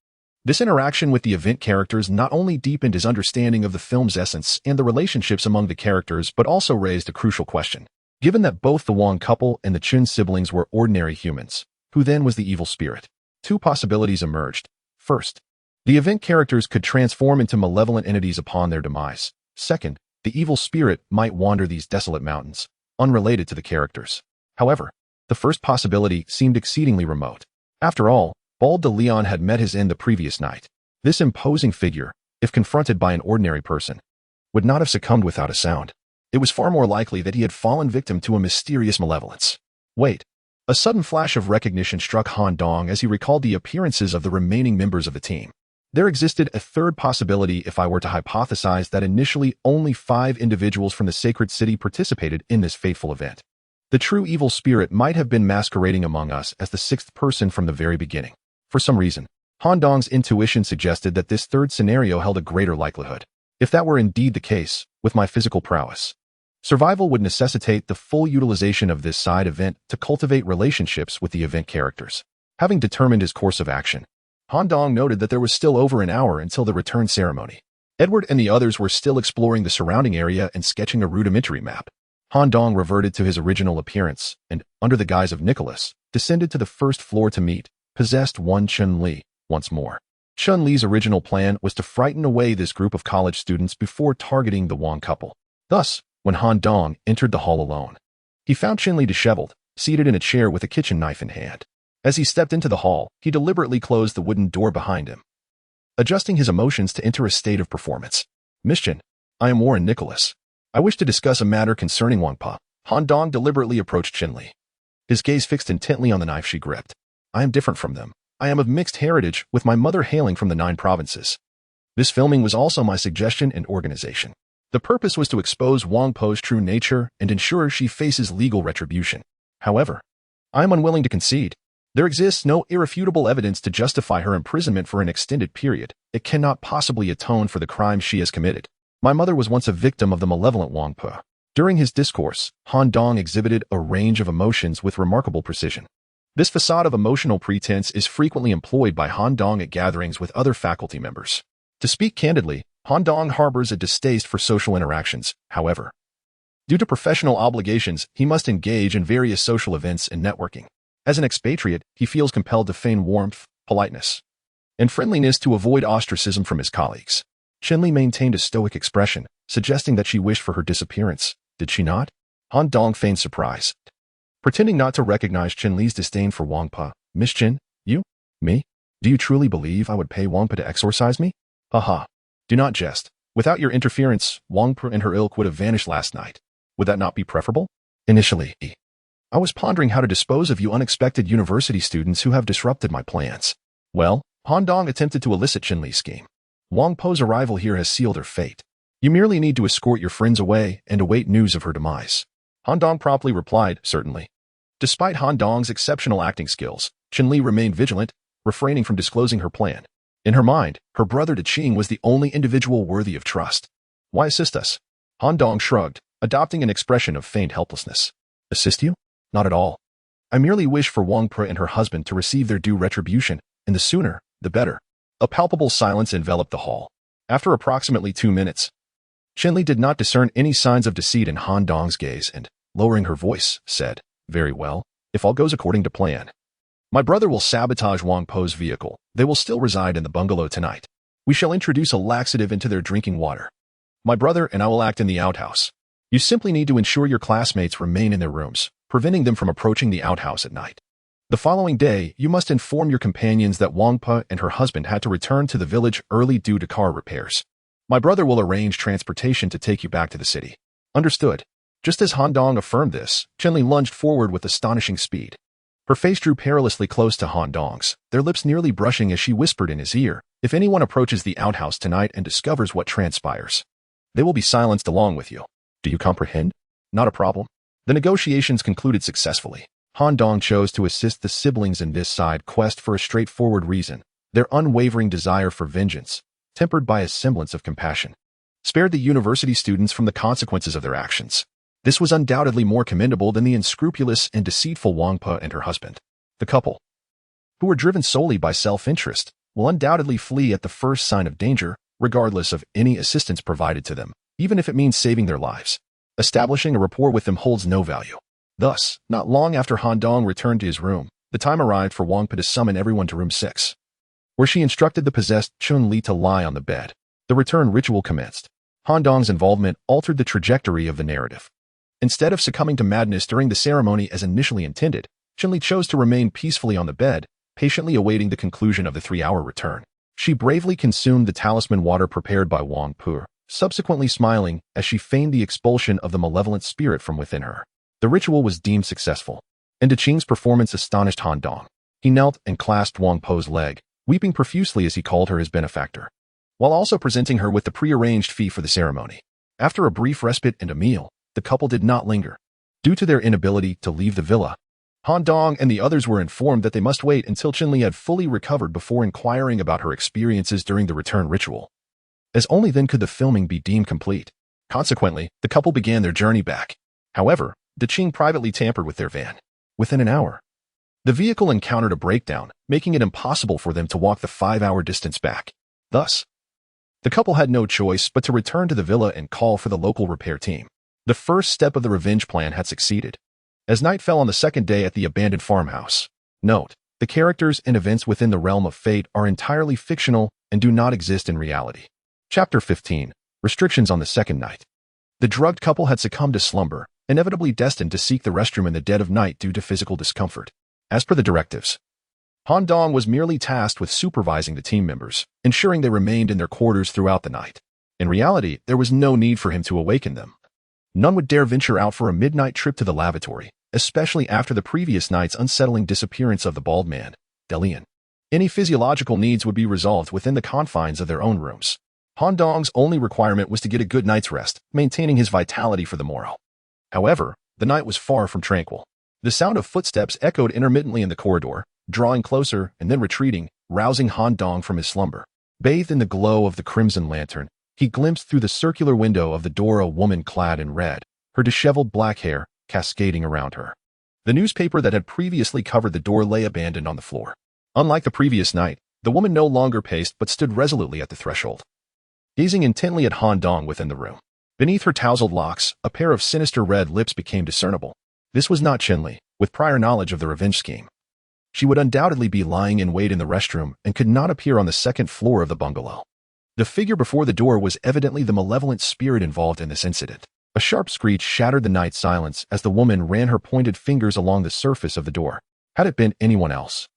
This interaction with the event characters not only deepened his understanding of the film's essence and the relationships among the characters, but also raised a crucial question. Given that both the Wang couple and the Chun siblings were ordinary humans, who then was the evil spirit? Two possibilities emerged. First, the event characters could transform into malevolent entities upon their demise. Second, the evil spirit might wander these desolate mountains, unrelated to the characters. However, the first possibility seemed exceedingly remote. After all, Bald de Leon had met his end the previous night. This imposing figure, if confronted by an ordinary person, would not have succumbed without a sound. It was far more likely that he had fallen victim to a mysterious malevolence. Wait. A sudden flash of recognition struck Han Dong as he recalled the appearances of the remaining members of the team. There existed a third possibility if I were to hypothesize that initially only 5 individuals from the sacred city participated in this fateful event. The true evil spirit might have been masquerading among us as the 6th person from the very beginning. For some reason, Han Dong's intuition suggested that this third scenario held a greater likelihood. If that were indeed the case, with my physical prowess, survival would necessitate the full utilization of this side event to cultivate relationships with the event characters. Having determined his course of action, Han Dong noted that there was still over an hour until the return ceremony. Edward and the others were still exploring the surrounding area and sketching a rudimentary map. Han Dong reverted to his original appearance and, under the guise of Nicholas, descended to the first floor to meet possessed one Chun-Li once more. Chun-Li's original plan was to frighten away this group of college students before targeting the Wong couple. Thus, when Han Dong entered the hall alone, he found Chun-Li disheveled, seated in a chair with a kitchen knife in hand. As he stepped into the hall, he deliberately closed the wooden door behind him, adjusting his emotions to enter a state of performance. Miss Chen, I am Warren Nicholas. I wish to discuss a matter concerning Wang Pa. Han Dong deliberately approached Chun-Li, his gaze fixed intently on the knife she gripped. I am different from them. I am of mixed heritage, with my mother hailing from the 9 provinces. This filming was also my suggestion and organization. The purpose was to expose Wang Po's true nature and ensure she faces legal retribution. However, I am unwilling to concede. There exists no irrefutable evidence to justify her imprisonment for an extended period. It cannot possibly atone for the crimes she has committed. My mother was once a victim of the malevolent Wang Po. During his discourse, Han Dong exhibited a range of emotions with remarkable precision. This facade of emotional pretense is frequently employed by Han Dong at gatherings with other faculty members. To speak candidly, Han Dong harbors a distaste for social interactions. However, due to professional obligations, he must engage in various social events and networking. As an expatriate, he feels compelled to feign warmth, politeness, and friendliness to avoid ostracism from his colleagues. Chun-Li maintained a stoic expression, suggesting that she wished for her disappearance. Did she not? Han Dong feigned surprise, pretending not to recognize Chun-Li's disdain for Wang Pa. Miss Chen, you? Me? Do you truly believe I would pay Wang Pa to exorcise me? Haha. Do not jest. Without your interference, Wang Pa and her ilk would have vanished last night. Would that not be preferable? Initially, I was pondering how to dispose of you unexpected university students who have disrupted my plans. Well, Han Dong attempted to elicit Chun-Li's scheme. Wang Po's arrival here has sealed her fate. You merely need to escort your friends away and await news of her demise. Han Dong promptly replied, certainly. Despite Han Dong's exceptional acting skills, Chun-Li remained vigilant, refraining from disclosing her plan. In her mind, her brother De Qing was the only individual worthy of trust. Why assist us? Han Dong shrugged, adopting an expression of feigned helplessness. Assist you? Not at all. I merely wish for Wang Pa and her husband to receive their due retribution, and the sooner, the better. A palpable silence enveloped the hall. After approximately 2 minutes, Chun-Li did not discern any signs of deceit in Han Dong's gaze and, lowering her voice, said, Very well, if all goes according to plan. My brother will sabotage Wang Po's vehicle. They will still reside in the bungalow tonight. We shall introduce a laxative into their drinking water. My brother and I will act in the outhouse. You simply need to ensure your classmates remain in their rooms, preventing them from approaching the outhouse at night. The following day, you must inform your companions that Wang Pa and her husband had to return to the village early due to car repairs. My brother will arrange transportation to take you back to the city. Understood. Just as Han Dong affirmed this, Chun-Li lunged forward with astonishing speed. Her face drew perilously close to Han Dong's, their lips nearly brushing as she whispered in his ear, If anyone approaches the outhouse tonight and discovers what transpires, they will be silenced along with you. Do you comprehend? Not a problem. The negotiations concluded successfully. Han Dong chose to assist the siblings in this side quest for a straightforward reason, their unwavering desire for vengeance, tempered by a semblance of compassion, spared the university students from the consequences of their actions. This was undoubtedly more commendable than the unscrupulous and deceitful Wang Pa and her husband. The couple, who were driven solely by self-interest, will undoubtedly flee at the first sign of danger, regardless of any assistance provided to them, even if it means saving their lives. Establishing a rapport with them holds no value. Thus, not long after Han Dong returned to his room, the time arrived for Wang Pa to summon everyone to room 6, where she instructed the possessed Chun-Li to lie on the bed. The return ritual commenced. Han Dong's involvement altered the trajectory of the narrative. Instead of succumbing to madness during the ceremony as initially intended, Chun-Li chose to remain peacefully on the bed, patiently awaiting the conclusion of the 3-hour return. She bravely consumed the talisman water prepared by Wang Pu, subsequently smiling as she feigned the expulsion of the malevolent spirit from within her. The ritual was deemed successful, and Qing's performance astonished Han Dong. He knelt and clasped Wang Po's leg, weeping profusely as he called her his benefactor, while also presenting her with the prearranged fee for the ceremony. After a brief respite and a meal, the couple did not linger. Due to their inability to leave the villa, Han Dong and the others were informed that they must wait until Qinli had fully recovered before inquiring about her experiences during the return ritual, as only then could the filming be deemed complete. Consequently, the couple began their journey back. However, Qing privately tampered with their van. Within an hour, the vehicle encountered a breakdown, making it impossible for them to walk the 5-hour distance back. Thus, the couple had no choice but to return to the villa and call for the local repair team. The first step of the revenge plan had succeeded. As night fell on the second day at the abandoned farmhouse. Note, the characters and events within the realm of fate are entirely fictional and do not exist in reality. Chapter 15. Restrictions on the second night. The drugged couple had succumbed to slumber, inevitably destined to seek the restroom in the dead of night due to physical discomfort. As per the directives, Han Dong was merely tasked with supervising the team members, ensuring they remained in their quarters throughout the night. In reality, there was no need for him to awaken them. None would dare venture out for a midnight trip to the lavatory, especially after the previous night's unsettling disappearance of the bald man, Delian. Any physiological needs would be resolved within the confines of their own rooms. Han Dong's only requirement was to get a good night's rest, maintaining his vitality for the morrow. However, the night was far from tranquil. The sound of footsteps echoed intermittently in the corridor, drawing closer and then retreating, rousing Han Dong from his slumber. Bathed in the glow of the crimson lantern, he glimpsed through the circular window of the door a woman clad in red, her disheveled black hair cascading around her. The newspaper that had previously covered the door lay abandoned on the floor. Unlike the previous night, the woman no longer paced but stood resolutely at the threshold, gazing intently at Han Dong within the room. Beneath her tousled locks, a pair of sinister red lips became discernible. This was not Qinli, with prior knowledge of the revenge scheme. She would undoubtedly be lying in wait in the restroom and could not appear on the second floor of the bungalow. The figure before the door was evidently the malevolent spirit involved in this incident. A sharp screech shattered the night silence as the woman ran her pointed fingers along the surface of the door. Had it been anyone else,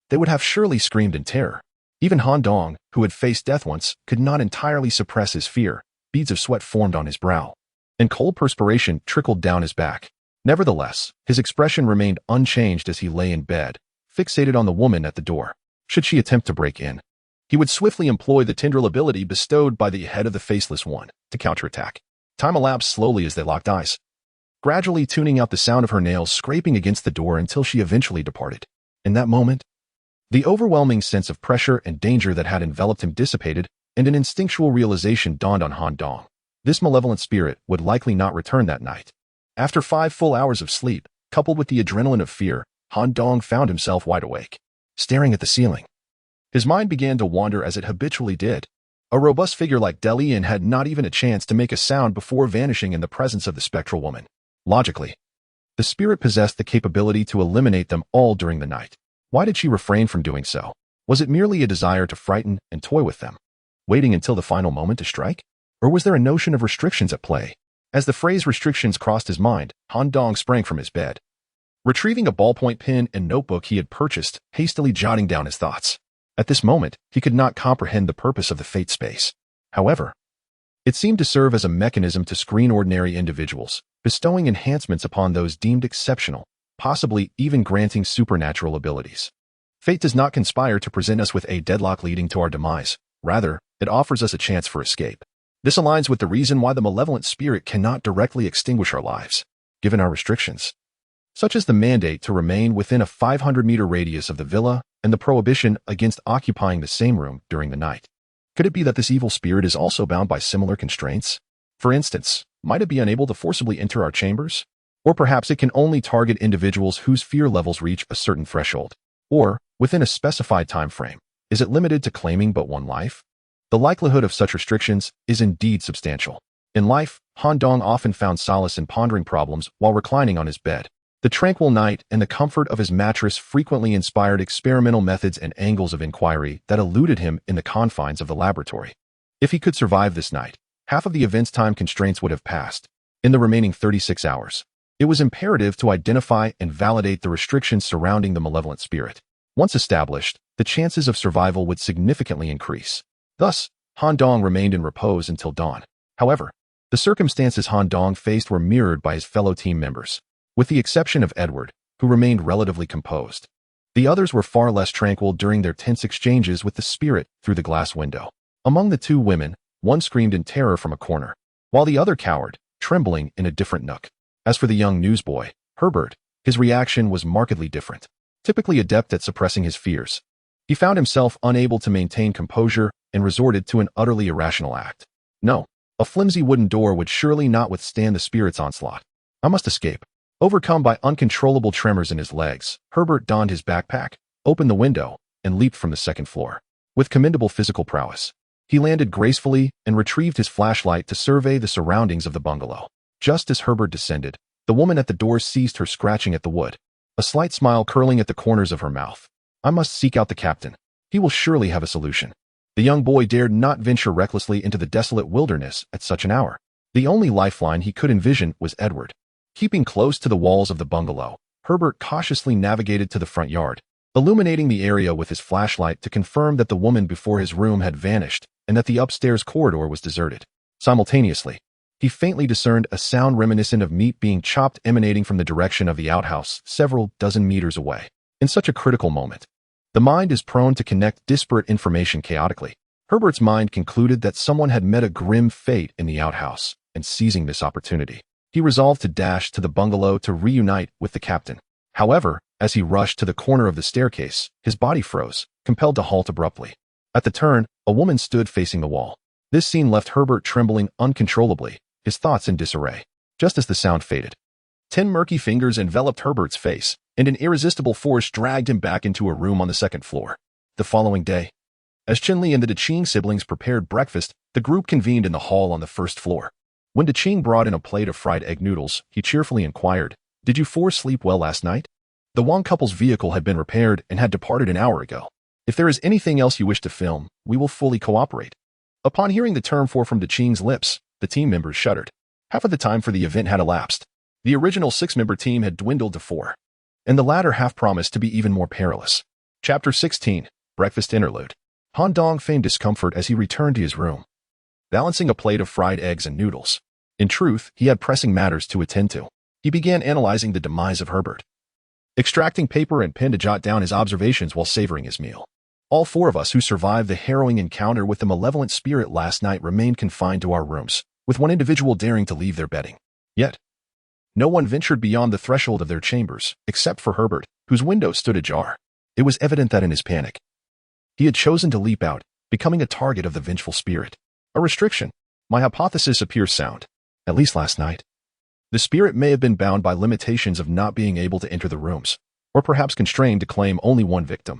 they would have surely screamed in terror. Even Han Dong, who had faced death once, could not entirely suppress his fear. Beads of sweat formed on his brow, and cold perspiration trickled down his back. Nevertheless, his expression remained unchanged as he lay in bed, fixated on the woman at the door. Should she attempt to break in, he would swiftly employ the tendril ability bestowed by the head of the Faceless One to counterattack. Time elapsed slowly as they locked eyes, gradually tuning out the sound of her nails scraping against the door until she eventually departed. In that moment, the overwhelming sense of pressure and danger that had enveloped him dissipated, and an instinctual realization dawned on Han Dong. This malevolent spirit would likely not return that night. After 5 full hours of sleep, coupled with the adrenaline of fear, Han Dong found himself wide awake, staring at the ceiling. His mind began to wander as it habitually did. A robust figure like Delian had not even a chance to make a sound before vanishing in the presence of the spectral woman. Logically, the spirit possessed the capability to eliminate them all during the night. Why did she refrain from doing so? Was it merely a desire to frighten and toy with them, waiting until the final moment to strike? Or was there a notion of restrictions at play? As the phrase restrictions crossed his mind, Han Dong sprang from his bed, retrieving a ballpoint pen and notebook he had purchased, hastily jotting down his thoughts. At this moment, he could not comprehend the purpose of the fate space. However, it seemed to serve as a mechanism to screen ordinary individuals, bestowing enhancements upon those deemed exceptional, possibly even granting supernatural abilities. Fate does not conspire to present us with a deadlock leading to our demise. Rather, it offers us a chance for escape. This aligns with the reason why the malevolent spirit cannot directly extinguish our lives, given our restrictions, such as the mandate to remain within a 500-meter radius of the villa and the prohibition against occupying the same room during the night. Could it be that this evil spirit is also bound by similar constraints? For instance, might it be unable to forcibly enter our chambers? Or perhaps it can only target individuals whose fear levels reach a certain threshold. Or, within a specified time frame, is it limited to claiming but one life? The likelihood of such restrictions is indeed substantial. In life, Han Dong often found solace in pondering problems while reclining on his bed. The tranquil night and the comfort of his mattress frequently inspired experimental methods and angles of inquiry that eluded him in the confines of the laboratory. If he could survive this night, half of the event's time constraints would have passed. In the remaining 36 hours, it was imperative to identify and validate the restrictions surrounding the malevolent spirit. Once established, the chances of survival would significantly increase. Thus, Han Dong remained in repose until dawn. However, the circumstances Han Dong faced were mirrored by his fellow team members, with the exception of Edward, who remained relatively composed. The others were far less tranquil during their tense exchanges with the spirit through the glass window. Among the two women, one screamed in terror from a corner, while the other cowered, trembling in a different nook. As for the young newsboy, Herbert, his reaction was markedly different. Typically adept at suppressing his fears, he found himself unable to maintain composure and resorted to an utterly irrational act. No, a flimsy wooden door would surely not withstand the spirit's onslaught. I must escape. Overcome by uncontrollable tremors in his legs, Herbert donned his backpack, opened the window, and leaped from the second floor. With commendable physical prowess, he landed gracefully and retrieved his flashlight to survey the surroundings of the bungalow. Just as Herbert descended, the woman at the door ceased her scratching at the wood, a slight smile curling at the corners of her mouth. I must seek out the captain. He will surely have a solution. The young boy dared not venture recklessly into the desolate wilderness at such an hour. The only lifeline he could envision was Edward. Keeping close to the walls of the bungalow, Herbert cautiously navigated to the front yard, illuminating the area with his flashlight to confirm that the woman before his room had vanished and that the upstairs corridor was deserted. Simultaneously, he faintly discerned a sound reminiscent of meat being chopped emanating from the direction of the outhouse several dozen meters away. In such a critical moment, the mind is prone to connect disparate information chaotically. Herbert's mind concluded that someone had met a grim fate in the outhouse, and seizing this opportunity, he resolved to dash to the bungalow to reunite with the captain. However, as he rushed to the corner of the staircase, his body froze, compelled to halt abruptly. At the turn, a woman stood facing the wall. This scene left Herbert trembling uncontrollably, his thoughts in disarray. Just as the sound faded, 10 murky fingers enveloped Herbert's face, and an irresistible force dragged him back into a room on the second floor. The following day, as Chin-Li and the DeQing siblings prepared breakfast, the group convened in the hall on the first floor. When DeQing brought in a plate of fried egg noodles, he cheerfully inquired, "Did you four sleep well last night?" The Wang couple's vehicle had been repaired and had departed an hour ago. "If there is anything else you wish to film, we will fully cooperate." Upon hearing the term "four" from DeQing's lips, the team members shuddered. Half of the time for the event had elapsed. The original 6-member team had dwindled to 4, and the latter half promised to be even more perilous. Chapter 16, Breakfast Interlude. Han Dong feigned discomfort as he returned to his room, balancing a plate of fried eggs and noodles. In truth, he had pressing matters to attend to. He began analyzing the demise of Herbert, extracting paper and pen to jot down his observations while savoring his meal. All 4 of us who survived the harrowing encounter with the malevolent spirit last night remained confined to our rooms, with one individual daring to leave their bedding. Yet, no one ventured beyond the threshold of their chambers, except for Herbert, whose window stood ajar. It was evident that in his panic, he had chosen to leap out, becoming a target of the vengeful spirit. A restriction. My hypothesis appears sound, at least last night. The spirit may have been bound by limitations of not being able to enter the rooms, or perhaps constrained to claim only one victim,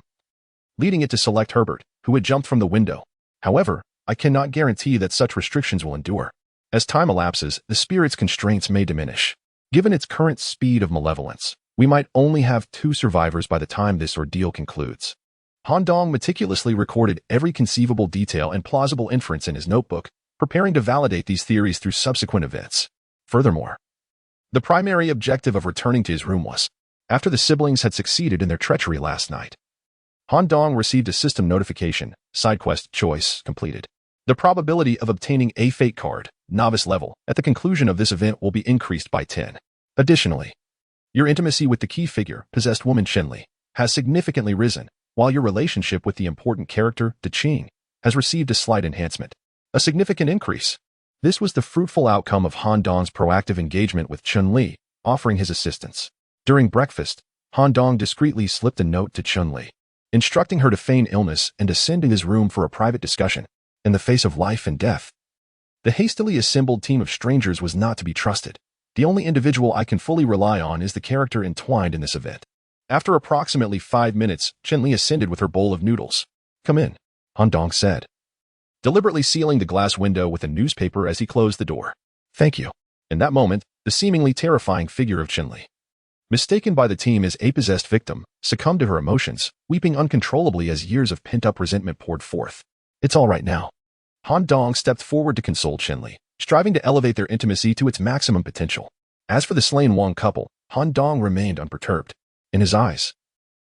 leading it to select Herbert, who had jumped from the window. However, I cannot guarantee that such restrictions will endure. As time elapses, the spirit's constraints may diminish. Given its current speed of malevolence, we might only have 2 survivors by the time this ordeal concludes. Han Dong meticulously recorded every conceivable detail and plausible inference in his notebook, preparing to validate these theories through subsequent events. Furthermore, the primary objective of returning to his room was, after the siblings had succeeded in their treachery last night, Han Dong received a system notification, side quest choice completed. The probability of obtaining a fate card, novice level, at the conclusion of this event will be increased by 10. Additionally, your intimacy with the key figure, possessed woman Chin-Li, has significantly risen, while your relationship with the important character, DeQing, has received a slight enhancement. A significant increase. This was the fruitful outcome of Han Dong's proactive engagement with Chun-Li, offering his assistance. During breakfast, Han Dong discreetly slipped a note to Chun-Li, instructing her to feign illness and ascend to his room for a private discussion. In the face of life and death, the hastily assembled team of strangers was not to be trusted. The only individual I can fully rely on is the character entwined in this event. After approximately 5 minutes, Chen-Li ascended with her bowl of noodles. "Come in," Han Dong said, deliberately sealing the glass window with a newspaper as he closed the door. "Thank you." In that moment, the seemingly terrifying figure of Chen-Li, mistaken by the team as a possessed victim, succumbed to her emotions, weeping uncontrollably as years of pent-up resentment poured forth. "It's all right now." Han Dong stepped forward to console Chen-Li, striving to elevate their intimacy to its maximum potential. As for the slain Wang couple, Han Dong remained unperturbed. In his eyes,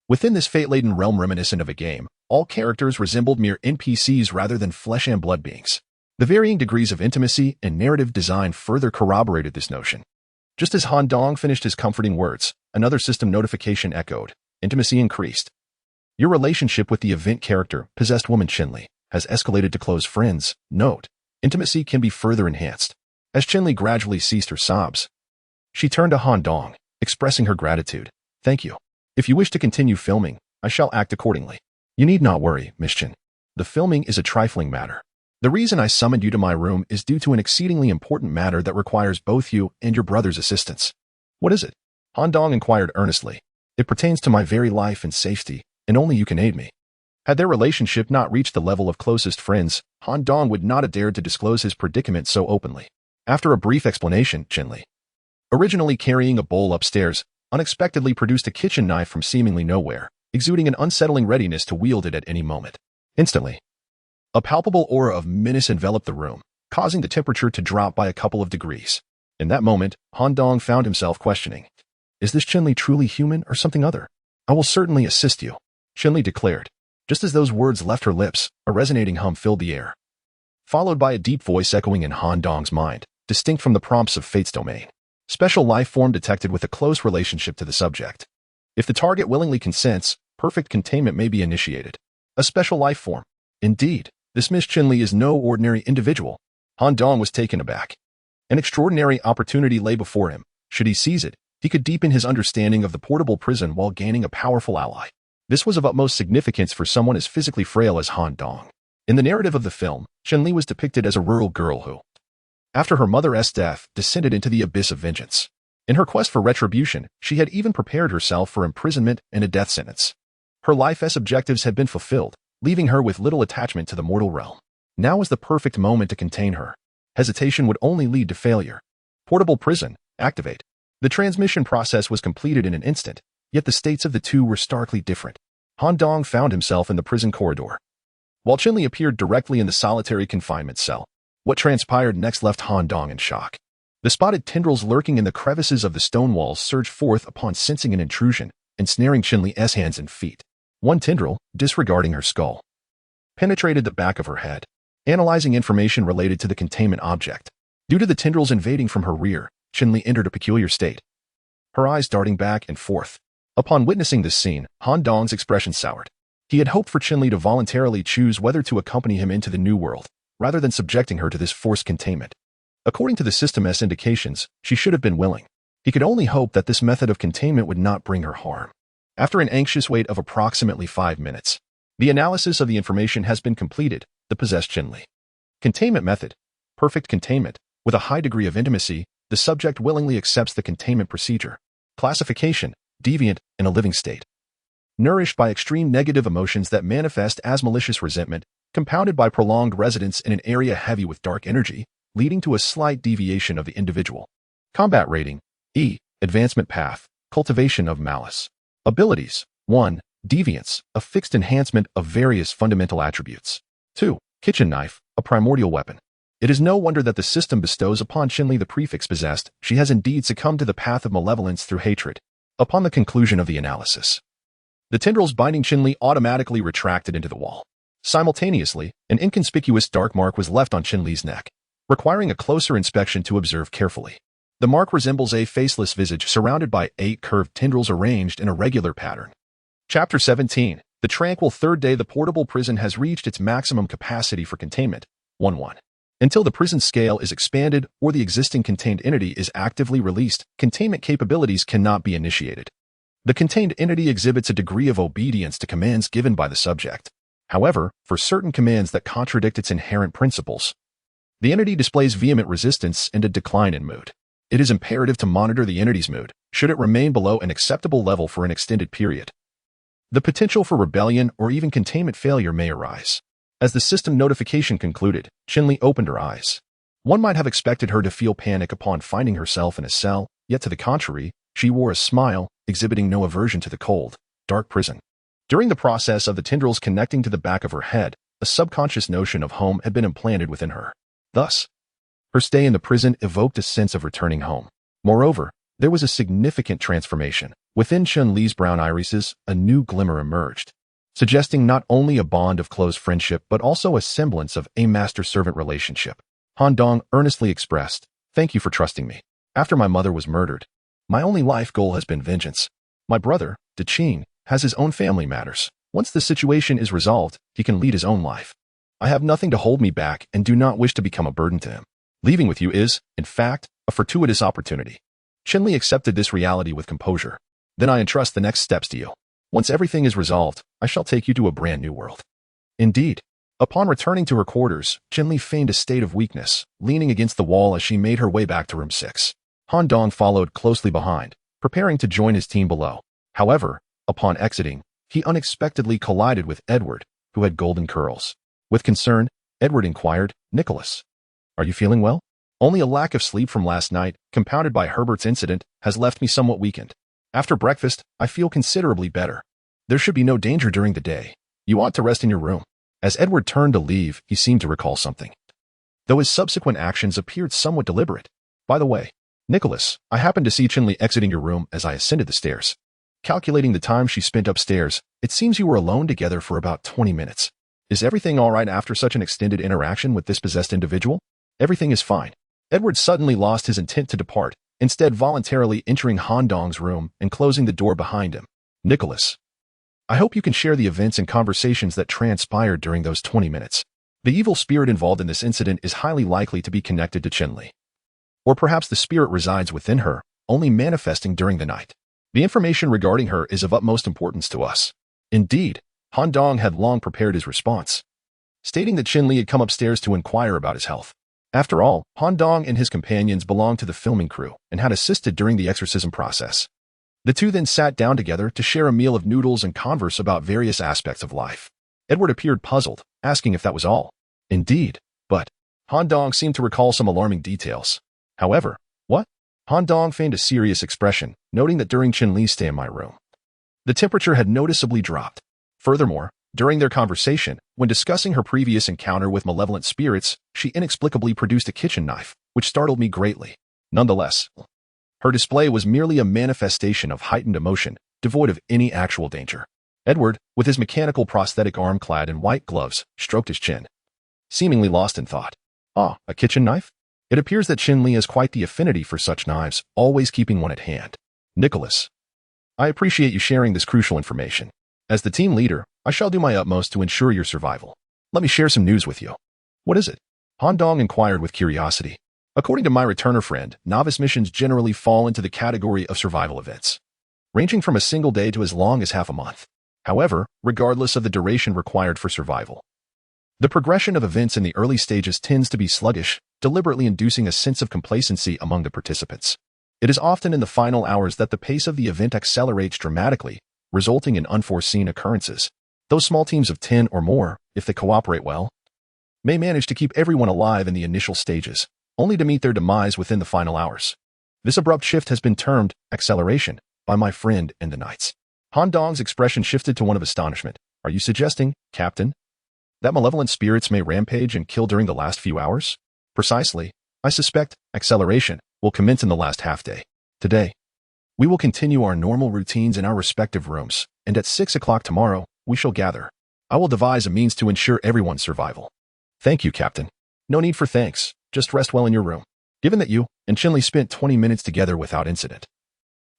within this fate-laden realm reminiscent of a game, All characters resembled mere NPCs rather than flesh and blood beings. The varying degrees of intimacy and narrative design further corroborated this notion. Just as Han Dong finished his comforting words, another system notification echoed. Intimacy increased. Your relationship with the event character, possessed woman Qinli, has escalated to close friends. Note, intimacy can be further enhanced. As Qinli gradually ceased her sobs, she turned to Han Dong, expressing her gratitude. Thank you. If you wish to continue filming, I shall act accordingly. You need not worry, Miss Qin. The filming is a trifling matter. The reason I summoned you to my room is due to an exceedingly important matter that requires both you and your brother's assistance. What is it? Han Dong inquired earnestly. It pertains to my very life and safety, and only you can aid me. Had their relationship not reached the level of closest friends, Han Dong would not have dared to disclose his predicament so openly. After a brief explanation, Qinli, originally carrying a bowl upstairs, unexpectedly produced a kitchen knife from seemingly nowhere, exuding an unsettling readiness to wield it at any moment. Instantly, a palpable aura of menace enveloped the room, causing the temperature to drop by a couple of degrees. In that moment, Han Dong found himself questioning, is this Qinli truly human or something other? I will certainly assist you, Qinli declared. Just as those words left her lips, a resonating hum filled the air, followed by a deep voice echoing in Han Dong's mind, distinct from the prompts of Fate's domain. Special life form detected with a close relationship to the subject. If the target willingly consents, perfect containment may be initiated. A special life form. Indeed, this Miss Qinli is no ordinary individual. Han Dong was taken aback. An extraordinary opportunity lay before him. Should he seize it, he could deepen his understanding of the portable prison while gaining a powerful ally. This was of utmost significance for someone as physically frail as Han Dong. In the narrative of the film, Qinli was depicted as a rural girl who, after her mother's death, descended into the abyss of vengeance. In her quest for retribution, she had even prepared herself for imprisonment and a death sentence. Her life's objectives had been fulfilled, leaving her with little attachment to the mortal realm. Now was the perfect moment to contain her. Hesitation would only lead to failure. Portable prison, activate. The transmission process was completed in an instant, yet the states of the two were starkly different. Han Dong found himself in the prison corridor, while Qinli appeared directly in the solitary confinement cell. What transpired next left Han Dong in shock. The spotted tendrils lurking in the crevices of the stone walls surged forth upon sensing an intrusion, ensnaring Qinli's hands and feet. One tendril, disregarding her skull, penetrated the back of her head, analyzing information related to the containment object. Due to the tendrils invading from her rear, Qinli entered a peculiar state, her eyes darting back and forth. Upon witnessing this scene, Han Dong's expression soured. He had hoped for Qinli to voluntarily choose whether to accompany him into the new world, rather than subjecting her to this forced containment. According to the system's indications, she should have been willing. He could only hope that this method of containment would not bring her harm. After an anxious wait of approximately 5 minutes, the analysis of the information has been completed. The possessed Qinli. Containment method. Perfect containment. With a high degree of intimacy, the subject willingly accepts the containment procedure. Classification. Deviant in a living state. Nourished by extreme negative emotions that manifest as malicious resentment, compounded by prolonged residence in an area heavy with dark energy, leading to a slight deviation of the individual. Combat rating. E. Advancement path. Cultivation of malice. Abilities. 1. Deviance, a fixed enhancement of various fundamental attributes. 2. Kitchen knife, a primordial weapon. It is no wonder that the system bestows upon Qinli the prefix possessed. She has indeed succumbed to the path of malevolence through hatred. Upon the conclusion of the analysis, the tendrils binding Qinli automatically retracted into the wall. Simultaneously, an inconspicuous dark mark was left on Qinli's neck, requiring a closer inspection to observe carefully. The mark resembles a faceless visage surrounded by 8 curved tendrils arranged in a regular pattern. Chapter 17. The tranquil third day. The portable prison has reached its maximum capacity for containment. 1-1. Until the prison scale is expanded or the existing contained entity is actively released, containment capabilities cannot be initiated. The contained entity exhibits a degree of obedience to commands given by the subject. However, for certain commands that contradict its inherent principles, the entity displays vehement resistance and a decline in mood. It is imperative to monitor the entity's mood, should it remain below an acceptable level for an extended period. The potential for rebellion or even containment failure may arise. As the system notification concluded, Qinli opened her eyes. One might have expected her to feel panic upon finding herself in a cell, yet to the contrary, she wore a smile, exhibiting no aversion to the cold, dark prison. During the process of the tendrils connecting to the back of her head, a subconscious notion of home had been implanted within her. Thus, her stay in the prison evoked a sense of returning home. Moreover, there was a significant transformation. Within Qinli's brown irises, a new glimmer emerged. suggesting not only a bond of close friendship but also a semblance of a master-servant relationship. Han Dong earnestly expressed, "Thank you for trusting me. After my mother was murdered, my only life goal has been vengeance. My brother, De Qing, has his own family matters. Once the situation is resolved, he can lead his own life. I have nothing to hold me back and do not wish to become a burden to him. Leaving with you is, in fact, a fortuitous opportunity." Qinli accepted this reality with composure. "Then I entrust the next steps to you. Once everything is resolved, I shall take you to a brand new world." Indeed, upon returning to her quarters, Qinli feigned a state of weakness, leaning against the wall as she made her way back to room 6. Han Dong followed closely behind, preparing to join his team below. However, upon exiting, he unexpectedly collided with Edward, who had golden curls. With concern, Edward inquired, "Nicholas, are you feeling well? Only a lack of sleep from last night, compounded by Herbert's incident, has left me somewhat weakened. After breakfast, I feel considerably better. There should be no danger during the day. You ought to rest in your room." As Edward turned to leave, he seemed to recall something, though his subsequent actions appeared somewhat deliberate. "By the way, Nicholas, I happened to see Qinli exiting your room as I ascended the stairs. Calculating the time she spent upstairs, it seems you were alone together for about 20 minutes. Is everything all right after such an extended interaction with this possessed individual?" "Everything is fine." Edward suddenly lost his intent to depart, instead voluntarily entering Han Dong's room and closing the door behind him. "Nicholas, I hope you can share the events and conversations that transpired during those 20 minutes. The evil spirit involved in this incident is highly likely to be connected to Qinli. Or perhaps the spirit resides within her, only manifesting during the night. The information regarding her is of utmost importance to us." Indeed, Han Dong had long prepared his response, stating that Qinli had come upstairs to inquire about his health. After all, Han Dong and his companions belonged to the filming crew and had assisted during the exorcism process. The two then sat down together to share a meal of noodles and converse about various aspects of life. Edward appeared puzzled, asking if that was all. Indeed, but Han Dong seemed to recall some alarming details. However, what? Han Dong feigned a serious expression, noting that during Qinli's stay in my room, the temperature had noticeably dropped. Furthermore, during their conversation, when discussing her previous encounter with malevolent spirits, she inexplicably produced a kitchen knife, which startled me greatly. Nonetheless, her display was merely a manifestation of heightened emotion, devoid of any actual danger. Edward, with his mechanical prosthetic arm clad in white gloves, stroked his chin, seemingly lost in thought. "Ah, a kitchen knife? It appears that Qinli has quite the affinity for such knives, always keeping one at hand. Nicholas, I appreciate you sharing this crucial information. As the team leader, I shall do my utmost to ensure your survival. Let me share some news with you." "What is it?" Han Dong inquired with curiosity. "According to my returner friend, novice missions generally fall into the category of survival events, ranging from a single day to as long as half a month. However, regardless of the duration required for survival, the progression of events in the early stages tends to be sluggish, deliberately inducing a sense of complacency among the participants. It is often in the final hours that the pace of the event accelerates dramatically, resulting in unforeseen occurrences. Those small teams of 10 or more, if they cooperate well, may manage to keep everyone alive in the initial stages, only to meet their demise within the final hours. This abrupt shift has been termed acceleration by my friend in the Knights." Han Dong's expression shifted to one of astonishment. "Are you suggesting, Captain, that malevolent spirits may rampage and kill during the last few hours?" "Precisely. I suspect acceleration will commence in the last half-day. Today, we will continue our normal routines in our respective rooms, and at 6 o'clock tomorrow, we shall gather. I will devise a means to ensure everyone's survival." "Thank you, Captain." "No need for thanks. Just rest well in your room. Given that you and Qinli spent 20 minutes together without incident,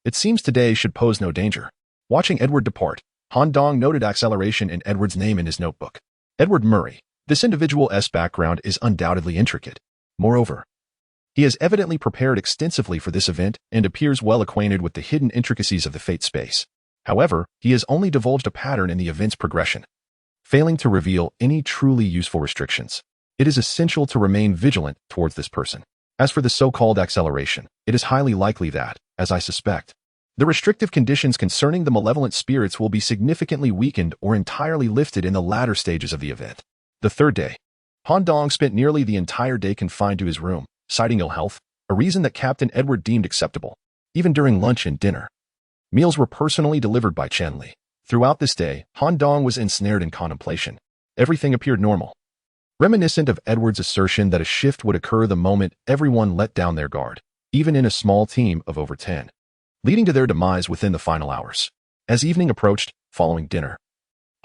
it seems today should pose no danger." Watching Edward depart, Han Dong noted acceleration in Edward's name in his notebook. Edward Murray. This individual's background is undoubtedly intricate. Moreover, he has evidently prepared extensively for this event and appears well acquainted with the hidden intricacies of the fate space. However, he has only divulged a pattern in the event's progression, failing to reveal any truly useful restrictions. It is essential to remain vigilant towards this person. As for the so-called acceleration, it is highly likely that, as I suspect, the restrictive conditions concerning the malevolent spirits will be significantly weakened or entirely lifted in the latter stages of the event. The third day, Han Dong spent nearly the entire day confined to his room, citing ill health, a reason that Captain Edward deemed acceptable. Even during lunch and dinner, meals were personally delivered by Qinli. Throughout this day, Han Dong was ensnared in contemplation. Everything appeared normal, reminiscent of Edward's assertion that a shift would occur the moment everyone let down their guard, even in a small team of over 10. Leading to their demise within the final hours. As evening approached, following dinner,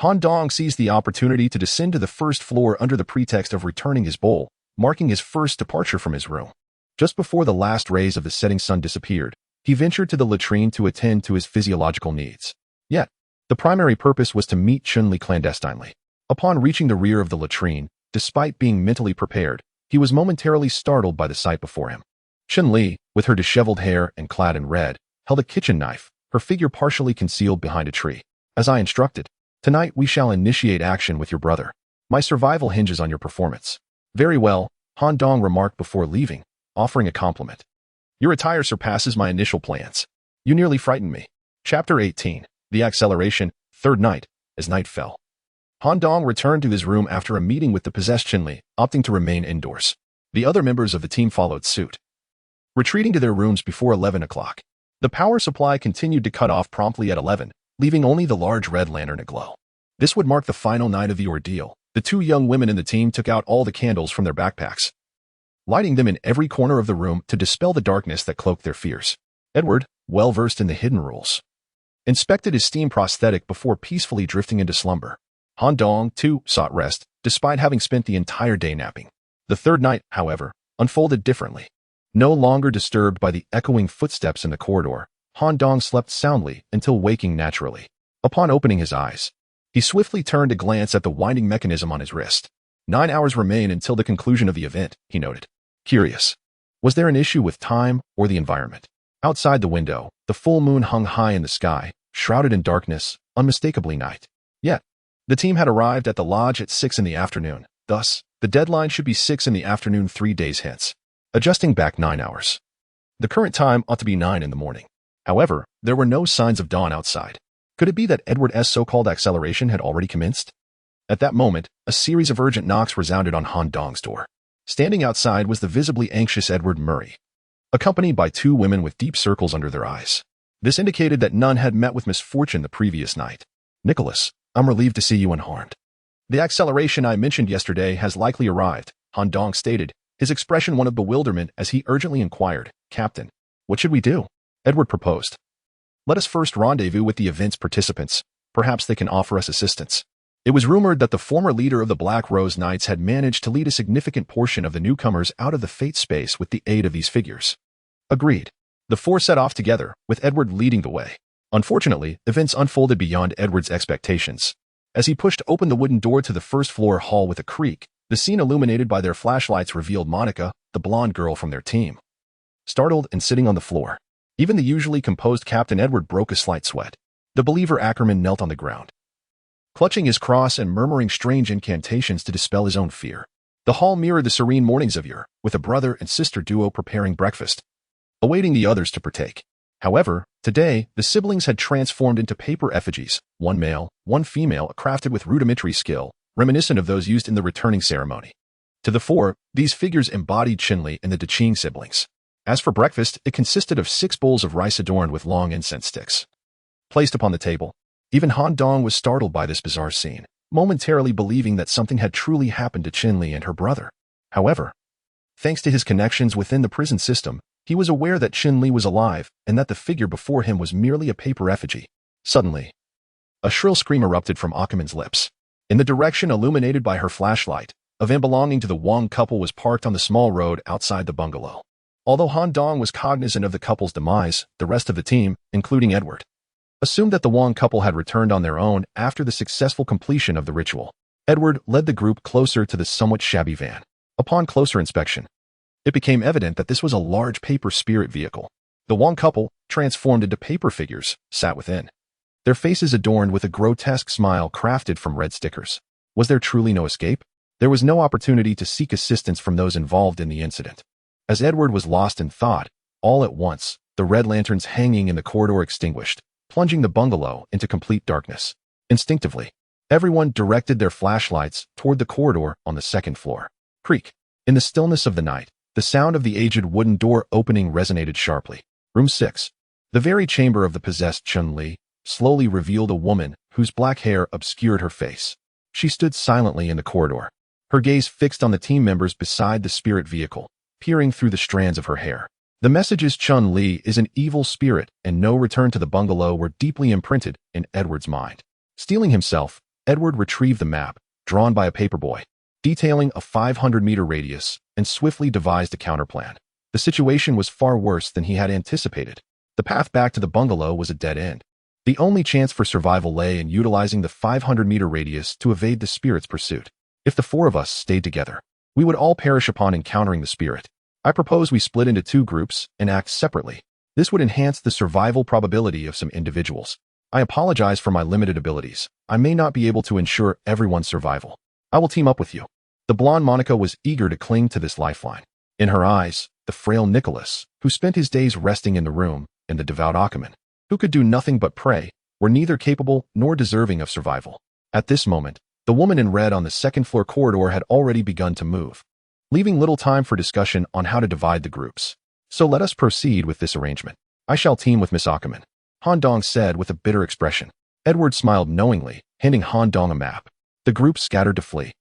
Han Dong seized the opportunity to descend to the first floor under the pretext of returning his bowl, marking his first departure from his room. Just before the last rays of the setting sun disappeared, he ventured to the latrine to attend to his physiological needs. Yet, the primary purpose was to meet Chun-Li clandestinely. Upon reaching the rear of the latrine, despite being mentally prepared, he was momentarily startled by the sight before him. Chun-Li, with her disheveled hair and clad in red, held a kitchen knife, her figure partially concealed behind a tree. As I instructed, tonight we shall initiate action with your brother. My survival hinges on your performance. Very well, Han Dong remarked before leaving, offering a compliment. Your attire surpasses my initial plans. You nearly frightened me. Chapter 18. The Acceleration, Third Night. As night fell, Han Dong returned to his room after a meeting with the possessed Chun-Li, opting to remain indoors. The other members of the team followed suit, retreating to their rooms before 11 o'clock. The power supply continued to cut off promptly at 11, leaving only the large red lantern aglow. This would mark the final night of the ordeal. The two young women in the team took out all the candles from their backpacks, lighting them in every corner of the room to dispel the darkness that cloaked their fears. Edward, well versed in the hidden rules, inspected his steam prosthetic before peacefully drifting into slumber. Han Dong, too, sought rest, despite having spent the entire day napping. The third night, however, unfolded differently. No longer disturbed by the echoing footsteps in the corridor, Han Dong slept soundly until waking naturally. Upon opening his eyes, he swiftly turned to glance at the winding mechanism on his wrist. 9 hours remain until the conclusion of the event, he noted. Curious. Was there an issue with time or the environment? Outside the window, the full moon hung high in the sky, shrouded in darkness, unmistakably night. Yet, the team had arrived at the lodge at 6 in the afternoon. Thus, the deadline should be 6 in the afternoon 3 days hence. Adjusting back 9 hours. The current time ought to be 9 in the morning. However, there were no signs of dawn outside. Could it be that Edward's so-called acceleration had already commenced? At that moment, a series of urgent knocks resounded on Han Dong's door. Standing outside was the visibly anxious Edward Murray, accompanied by 2 women with deep circles under their eyes. This indicated that none had met with misfortune the previous night. Nicholas, I'm relieved to see you unharmed. The acceleration I mentioned yesterday has likely arrived, Han Dong stated, his expression one of bewilderment as he urgently inquired, Captain, what should we do? Edward proposed. Let us first rendezvous with the event's participants. Perhaps they can offer us assistance. It was rumored that the former leader of the Black Rose Knights had managed to lead a significant portion of the newcomers out of the fate space with the aid of these figures. Agreed. The 4 set off together, with Edward leading the way. Unfortunately, events unfolded beyond Edward's expectations. As he pushed open the wooden door to the first-floor hall with a creak, the scene illuminated by their flashlights revealed Monica, the blonde girl from their team, startled and sitting on the floor. Even the usually composed Captain Edward broke a slight sweat. The believer Ackerman knelt on the ground, clutching his cross and murmuring strange incantations to dispel his own fear. The hall mirrored the serene mornings of yore, with a brother and sister duo preparing breakfast, awaiting the others to partake. However, today, the siblings had transformed into paper effigies, one male, one female, crafted with rudimentary skill, reminiscent of those used in the returning ceremony. To the fore, these figures embodied Chun-Li and the Daqing siblings. As for breakfast, it consisted of 6 bowls of rice adorned with long incense sticks, placed upon the table. Even Han Dong was startled by this bizarre scene, momentarily believing that something had truly happened to Chun-Li and her brother. However, thanks to his connections within the prison system, he was aware that Chun-Li was alive and that the figure before him was merely a paper effigy. Suddenly, a shrill scream erupted from Ackerman's lips. In the direction illuminated by her flashlight, a van belonging to the Wang couple was parked on the small road outside the bungalow. Although Han Dong was cognizant of the couple's demise, the rest of the team, including Edward, assumed that the Wang couple had returned on their own after the successful completion of the ritual. Edward led the group closer to the somewhat shabby van. Upon closer inspection, it became evident that this was a large paper spirit vehicle. The Wang couple, transformed into paper figures, sat within, their faces adorned with a grotesque smile crafted from red stickers. Was there truly no escape? There was no opportunity to seek assistance from those involved in the incident. As Edward was lost in thought, all at once, the red lanterns hanging in the corridor extinguished, plunging the bungalow into complete darkness. Instinctively, everyone directed their flashlights toward the corridor on the 2nd floor. Creak. In the stillness of the night, the sound of the aged wooden door opening resonated sharply. Room 6. The very chamber of the possessed Chun-Li slowly revealed a woman whose black hair obscured her face. She stood silently in the corridor, her gaze fixed on the team members beside the spirit vehicle, peering through the strands of her hair. The messages Chun-Li is an evil spirit and no return to the bungalow were deeply imprinted in Edward's mind. Steeling himself, Edward retrieved the map, drawn by a paperboy, detailing a 500-meter radius, and swiftly devised a counterplan. The situation was far worse than he had anticipated. The path back to the bungalow was a dead end. The only chance for survival lay in utilizing the 500-meter radius to evade the spirit's pursuit. If the four of us stayed together, we would all perish upon encountering the spirit. I propose we split into two groups and act separately. This would enhance the survival probability of some individuals. I apologize for my limited abilities. I may not be able to ensure everyone's survival. I will team up with you. The blonde Monica was eager to cling to this lifeline. In her eyes, the frail Nicholas, who spent his days resting in the room, and the devout Achaman, who could do nothing but pray, were neither capable nor deserving of survival. At this moment, the woman in red on the second-floor corridor had already begun to move, leaving little time for discussion on how to divide the groups. So let us proceed with this arrangement. I shall team with Miss Achaman, Han Dong said with a bitter expression. Edward smiled knowingly, handing Han Dong a map. The group scattered to flee,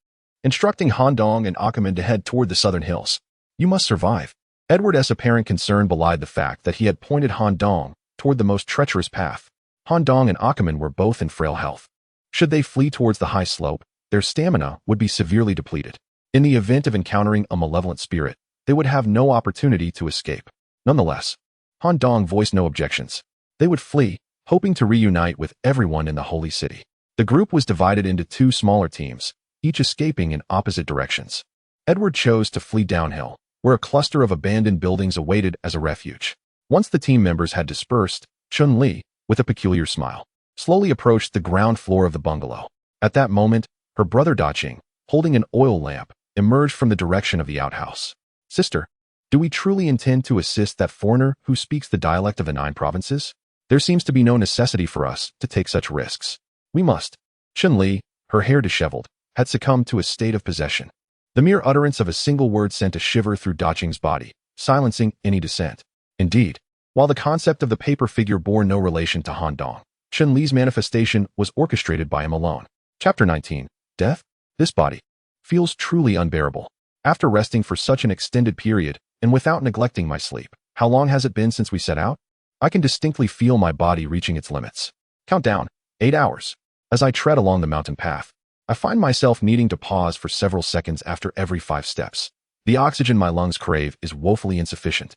instructing Han Dong and Achaman to head toward the southern hills. You must survive. Edward's apparent concern belied the fact that he had pointed Han Dong toward the most treacherous path. Han Dong and Achaman were both in frail health. Should they flee towards the high slope, their stamina would be severely depleted. In the event of encountering a malevolent spirit, they would have no opportunity to escape. Nonetheless, Han Dong voiced no objections. They would flee, hoping to reunite with everyone in the holy city. The group was divided into two smaller teams, each escaping in opposite directions. Edward chose to flee downhill, where a cluster of abandoned buildings awaited as a refuge. Once the team members had dispersed, Chun-Li, with a peculiar smile, slowly approached the ground floor of the bungalow. At that moment, her brother Daching, holding an oil lamp, emerged from the direction of the outhouse. Sister, do we truly intend to assist that foreigner who speaks the dialect of the 9 provinces? There seems to be no necessity for us to take such risks. We must. Chun-Li, her hair disheveled, had succumbed to a state of possession. The mere utterance of a single word sent a shiver through Daching's body, silencing any dissent. Indeed, while the concept of the paper figure bore no relation to Han Dong, Chun-Li's manifestation was orchestrated by him alone. Chapter 19. Death? This body feels truly unbearable. After resting for such an extended period, and without neglecting my sleep, how long has it been since we set out? I can distinctly feel my body reaching its limits. Countdown, 8 hours. As I tread along the mountain path, I find myself needing to pause for several seconds after every 5 steps. The oxygen my lungs crave is woefully insufficient,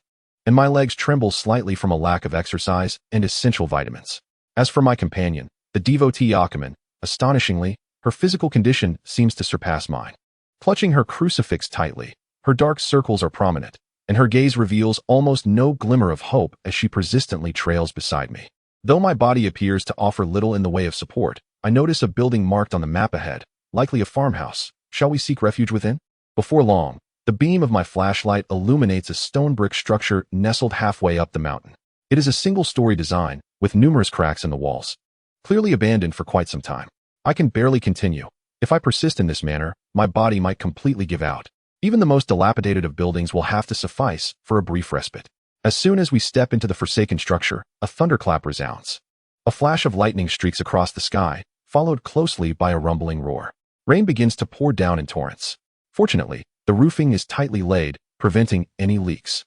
and my legs tremble slightly from a lack of exercise and essential vitamins. As for my companion, the devotee Achaman, astonishingly, her physical condition seems to surpass mine. Clutching her crucifix tightly, her dark circles are prominent, and her gaze reveals almost no glimmer of hope as she persistently trails beside me. Though my body appears to offer little in the way of support, I notice a building marked on the map ahead, likely a farmhouse. Shall we seek refuge within? Before long, the beam of my flashlight illuminates a stone brick structure nestled halfway up the mountain. It is a single-story design, with numerous cracks in the walls, clearly abandoned for quite some time. I can barely continue. If I persist in this manner, my body might completely give out. Even the most dilapidated of buildings will have to suffice for a brief respite. As soon as we step into the forsaken structure, a thunderclap resounds. A flash of lightning streaks across the sky, followed closely by a rumbling roar. Rain begins to pour down in torrents. Fortunately, the roofing is tightly laid, preventing any leaks.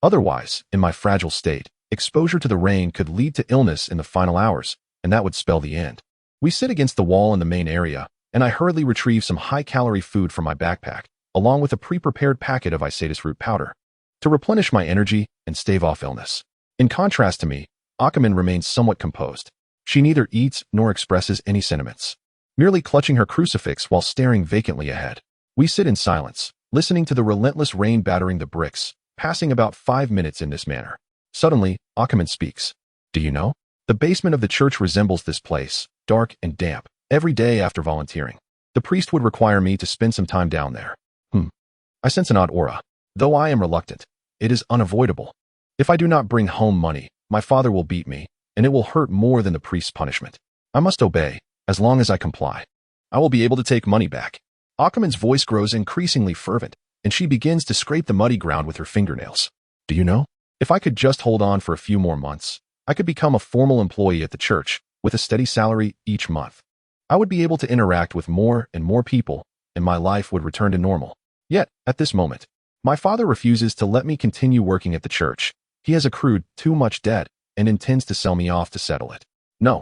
Otherwise, in my fragile state, exposure to the rain could lead to illness in the final hours, and that would spell the end. We sit against the wall in the main area, and I hurriedly retrieve some high-calorie food from my backpack, along with a pre-prepared packet of Isatis root powder, to replenish my energy and stave off illness. In contrast to me, Achaman remains somewhat composed. She neither eats nor expresses any sentiments, merely clutching her crucifix while staring vacantly ahead. We sit in silence, listening to the relentless rain battering the bricks, passing about 5 minutes in this manner. Suddenly, Achaman speaks. Do you know? The basement of the church resembles this place, dark and damp. Every day after volunteering, the priest would require me to spend some time down there. I sense an odd aura. Though I am reluctant, it is unavoidable. If I do not bring home money, my father will beat me, and it will hurt more than the priest's punishment. I must obey. As long as I comply, I will be able to take money back. Achaman's voice grows increasingly fervent, and she begins to scrape the muddy ground with her fingernails. Do you know? If I could just hold on for a few more months, I could become a formal employee at the church, with a steady salary each month. I would be able to interact with more and more people, and my life would return to normal. Yet, at this moment, my father refuses to let me continue working at the church. He has accrued too much debt and intends to sell me off to settle it. No,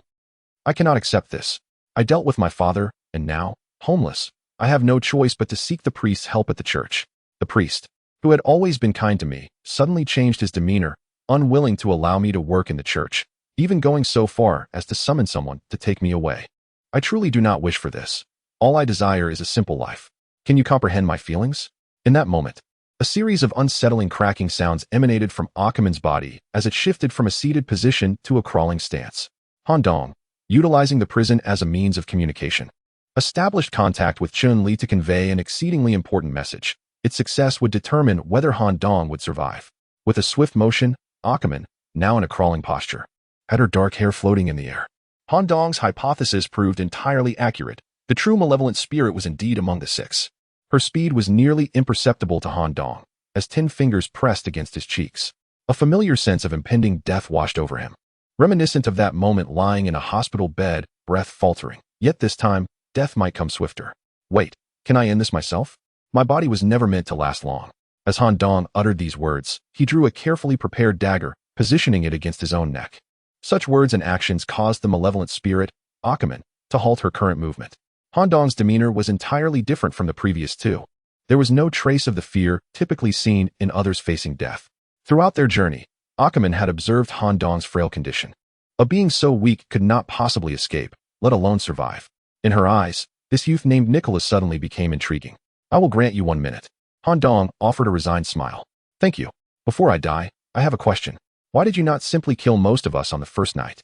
I cannot accept this. I dealt with my father, and now, homeless, I have no choice but to seek the priest's help at the church. The priest, who had always been kind to me, suddenly changed his demeanor, unwilling to allow me to work in the church, even going so far as to summon someone to take me away. I truly do not wish for this. All I desire is a simple life. Can you comprehend my feelings? In that moment, a series of unsettling cracking sounds emanated from Ackerman's body as it shifted from a seated position to a crawling stance. Han Dong, utilizing the prison as a means of communication, established contact with Chun Li to convey an exceedingly important message. Its success would determine whether Han Dong would survive. With a swift motion, Ackerman, now in a crawling posture, had her dark hair floating in the air. Han Dong's hypothesis proved entirely accurate. The true malevolent spirit was indeed among the six. Her speed was nearly imperceptible to Han Dong, as 10 fingers pressed against his cheeks. A familiar sense of impending death washed over him, reminiscent of that moment lying in a hospital bed, breath faltering. Yet this time, death might come swifter. Wait, can I end this myself? My body was never meant to last long. As Han Dong uttered these words, he drew a carefully prepared dagger, positioning it against his own neck. Such words and actions caused the malevolent spirit, Ackerman, to halt her current movement. Han Dong's demeanor was entirely different from the previous two. There was no trace of the fear typically seen in others facing death. Throughout their journey, Ackerman had observed Han Dong's frail condition. A being so weak could not possibly escape, let alone survive. In her eyes, this youth named Nicholas suddenly became intriguing. I will grant you 1 minute. Han Dong offered a resigned smile. Thank you. Before I die, I have a question. Why did you not simply kill most of us on the first night?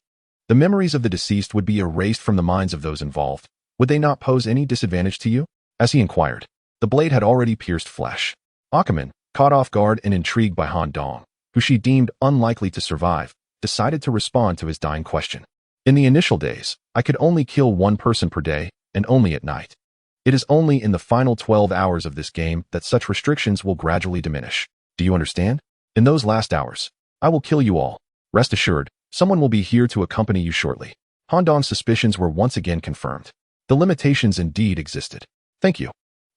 The memories of the deceased would be erased from the minds of those involved. Would they not pose any disadvantage to you? As he inquired, the blade had already pierced flesh. Ackerman, caught off guard and intrigued by Han Dong, who she deemed unlikely to survive, decided to respond to his dying question. In the initial days, I could only kill 1 person per day, and only at night. It is only in the final 12 hours of this game that such restrictions will gradually diminish. Do you understand? In those last hours, I will kill you all. Rest assured, someone will be here to accompany you shortly. Han Dong's suspicions were once again confirmed. The limitations indeed existed. Thank you.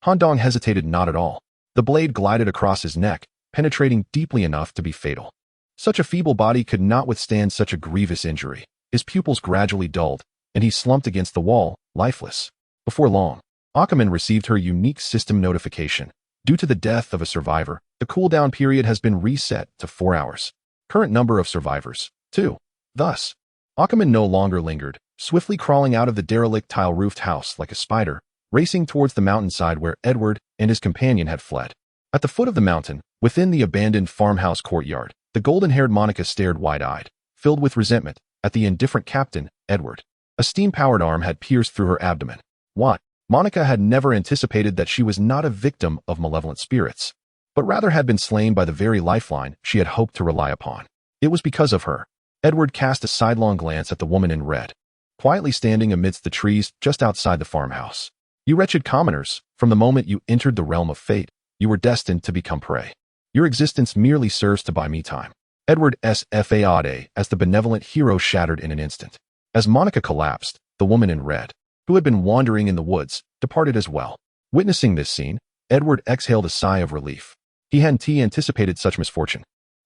Han Dong hesitated not at all. The blade glided across his neck, penetrating deeply enough to be fatal. Such a feeble body could not withstand such a grievous injury. His pupils gradually dulled, and he slumped against the wall, lifeless. Before long, Ackerman received her unique system notification. Due to the death of a survivor, the cooldown period has been reset to 4 hours. Current number of survivors, 2. Thus, Ackerman no longer lingered, swiftly crawling out of the derelict tile-roofed house like a spider, racing towards the mountainside where Edward and his companion had fled. At the foot of the mountain, within the abandoned farmhouse courtyard, the golden-haired Monica stared wide-eyed, filled with resentment, at the indifferent captain, Edward. A steam-powered arm had pierced through her abdomen. What? Monica had never anticipated that she was not a victim of malevolent spirits, but rather had been slain by the very lifeline she had hoped to rely upon. It was because of her. Edward cast a sidelong glance at the woman in red, quietly standing amidst the trees just outside the farmhouse. You wretched commoners, from the moment you entered the realm of fate, you were destined to become prey. Your existence merely serves to buy me time. Edward S.F.A.A.D.E. as the benevolent hero shattered in an instant. As Monica collapsed, the woman in red, who had been wandering in the woods, departed as well. Witnessing this scene, Edward exhaled a sigh of relief. He hadn't anticipated such misfortune.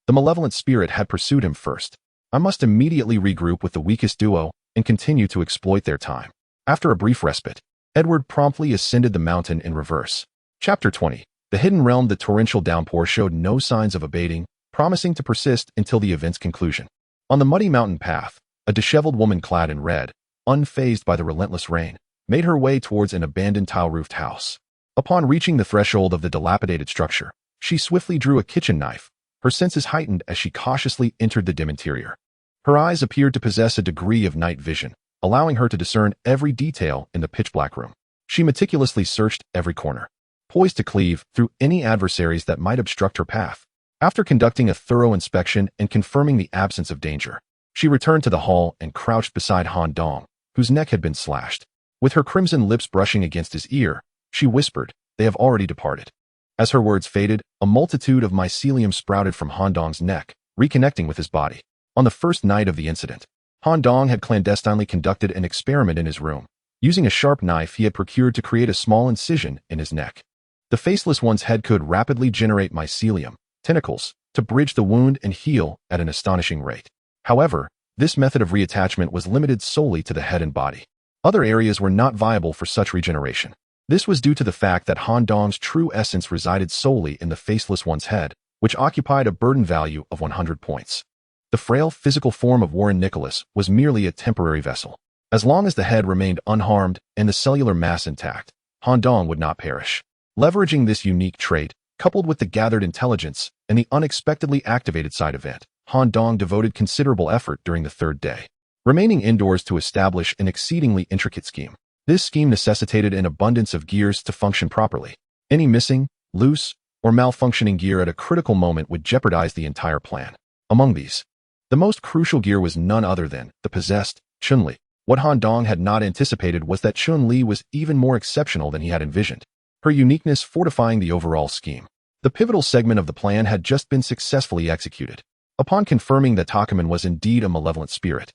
The malevolent spirit had pursued him first. I must immediately regroup with the weakest duo and continue to exploit their time. After a brief respite, Edward promptly ascended the mountain in reverse. Chapter 20. The Hidden Realm. The torrential downpour showed no signs of abating, promising to persist until the event's conclusion. On the muddy mountain path, a disheveled woman clad in red, unfazed by the relentless rain, made her way towards an abandoned tile-roofed house. Upon reaching the threshold of the dilapidated structure, she swiftly drew a kitchen knife, her senses heightened as she cautiously entered the dim interior. Her eyes appeared to possess a degree of night vision, allowing her to discern every detail in the pitch-black room. She meticulously searched every corner, poised to cleave through any adversaries that might obstruct her path. After conducting a thorough inspection and confirming the absence of danger, she returned to the hall and crouched beside Han Dong, whose neck had been slashed. With her crimson lips brushing against his ear, she whispered, "They have already departed." As her words faded, a multitude of mycelium sprouted from Han Dong's neck, reconnecting with his body. On the first night of the incident, Han Dong had clandestinely conducted an experiment in his room. Using a sharp knife he had procured to create a small incision in his neck. The Faceless One's head could rapidly generate mycelium, tentacles, to bridge the wound and heal at an astonishing rate. However, this method of reattachment was limited solely to the head and body. Other areas were not viable for such regeneration. This was due to the fact that Han Dong's true essence resided solely in the Faceless One's head, which occupied a burden value of 100 points. The frail physical form of Warren Nicholas was merely a temporary vessel. As long as the head remained unharmed and the cellular mass intact, Han Dong would not perish. Leveraging this unique trait, coupled with the gathered intelligence and the unexpectedly activated side event, Han Dong devoted considerable effort during the third day, remaining indoors to establish an exceedingly intricate scheme. This scheme necessitated an abundance of gears to function properly. Any missing, loose, or malfunctioning gear at a critical moment would jeopardize the entire plan. Among these, the most crucial gear was none other than the possessed Chun-Li. What Han Dong had not anticipated was that Chun-Li was even more exceptional than he had envisioned, her uniqueness fortifying the overall scheme. The pivotal segment of the plan had just been successfully executed. Upon confirming that Takuman was indeed a malevolent spirit,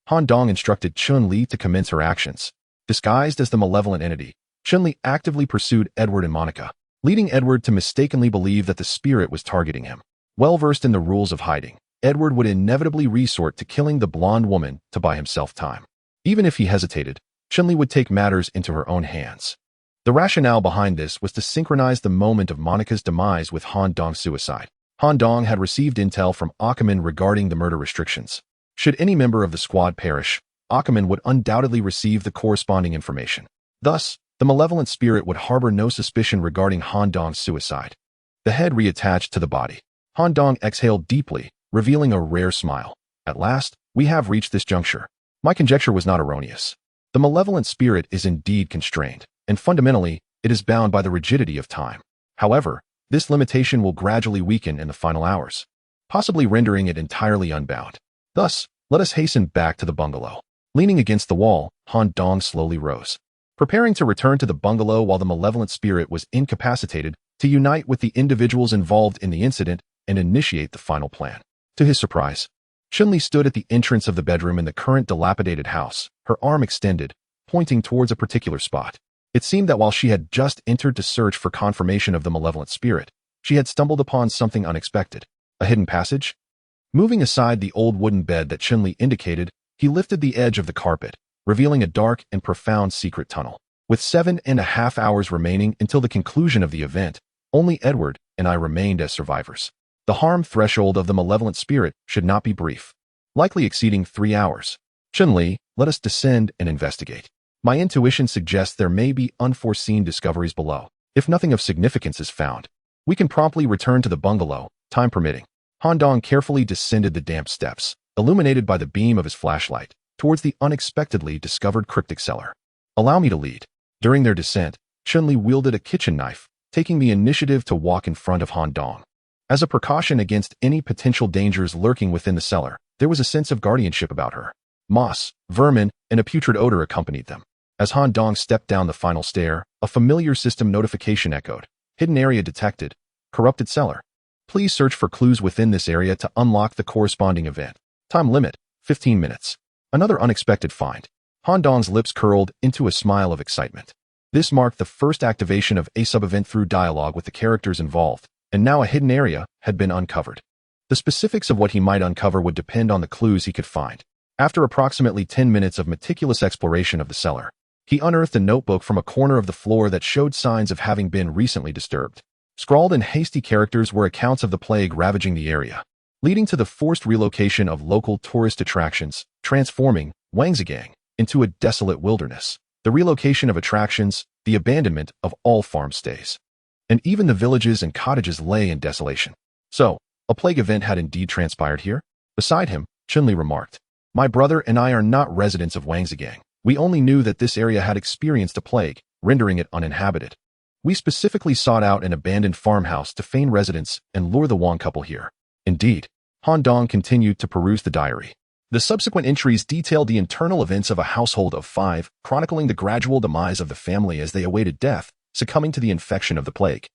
Han Dong instructed Chun-Li to commence her actions. Disguised as the malevolent entity, Chun-Li actively pursued Edward and Monica, leading Edward to mistakenly believe that the spirit was targeting him. Well versed in the rules of hiding, Edward would inevitably resort to killing the blonde woman to buy himself time. Even if he hesitated, Chun-Li would take matters into her own hands. The rationale behind this was to synchronize the moment of Monica's demise with Han Dong's suicide. Han Dong had received intel from Ackerman regarding the murder restrictions. Should any member of the squad perish, Ackerman would undoubtedly receive the corresponding information. Thus, the malevolent spirit would harbor no suspicion regarding Han Dong's suicide. The head reattached to the body. Han Dong exhaled deeply, revealing a rare smile. At last, we have reached this juncture. My conjecture was not erroneous. The malevolent spirit is indeed constrained, and fundamentally, it is bound by the rigidity of time. However, this limitation will gradually weaken in the final hours, possibly rendering it entirely unbound. Thus, let us hasten back to the bungalow. Leaning against the wall, Han Dong slowly rose, preparing to return to the bungalow while the malevolent spirit was incapacitated to unite with the individuals involved in the incident and initiate the final plan. To his surprise, Chun-Li stood at the entrance of the bedroom in the current dilapidated house, her arm extended, pointing towards a particular spot. It seemed that while she had just entered to search for confirmation of the malevolent spirit, she had stumbled upon something unexpected. A hidden passage? Moving aside the old wooden bed that Chun-Li indicated, he lifted the edge of the carpet, revealing a dark and profound secret tunnel. With 7.5 hours remaining until the conclusion of the event, only Edward and I remained as survivors. The harm threshold of the malevolent spirit should not be brief, likely exceeding 3 hours. Chun-Li, let us descend and investigate. My intuition suggests there may be unforeseen discoveries below. If nothing of significance is found, we can promptly return to the bungalow, time permitting. Han Dong carefully descended the damp steps, illuminated by the beam of his flashlight, towards the unexpectedly discovered cryptic cellar. Allow me to lead. During their descent, Chun-Li wielded a kitchen knife, taking the initiative to walk in front of Han Dong. As a precaution against any potential dangers lurking within the cellar, there was a sense of guardianship about her. Moss, vermin, and a putrid odor accompanied them. As Han Dong stepped down the final stair, a familiar system notification echoed. Hidden area detected. Corrupted cellar. Please search for clues within this area to unlock the corresponding event. Time limit, 15 minutes. Another unexpected find. Han Dong's lips curled into a smile of excitement. This marked the first activation of a sub-event through dialogue with the characters involved, and now a hidden area had been uncovered. The specifics of what he might uncover would depend on the clues he could find. After approximately 10 minutes of meticulous exploration of the cellar, he unearthed a notebook from a corner of the floor that showed signs of having been recently disturbed. Scrawled in hasty characters were accounts of the plague ravaging the area, leading to the forced relocation of local tourist attractions, transforming Wangzigang into a desolate wilderness, the relocation of attractions, the abandonment of all farm stays. And even the villages and cottages lay in desolation. So, a plague event had indeed transpired here? Beside him, Chun-Li remarked, "My brother and I are not residents of Wangzigang. We only knew that this area had experienced a plague, rendering it uninhabited. We specifically sought out an abandoned farmhouse to feign residence and lure the Wang couple here." Indeed, Han Dong continued to peruse the diary. The subsequent entries detailed the internal events of a household of 5, chronicling the gradual demise of the family as they awaited death, succumbing to the infection of the plague.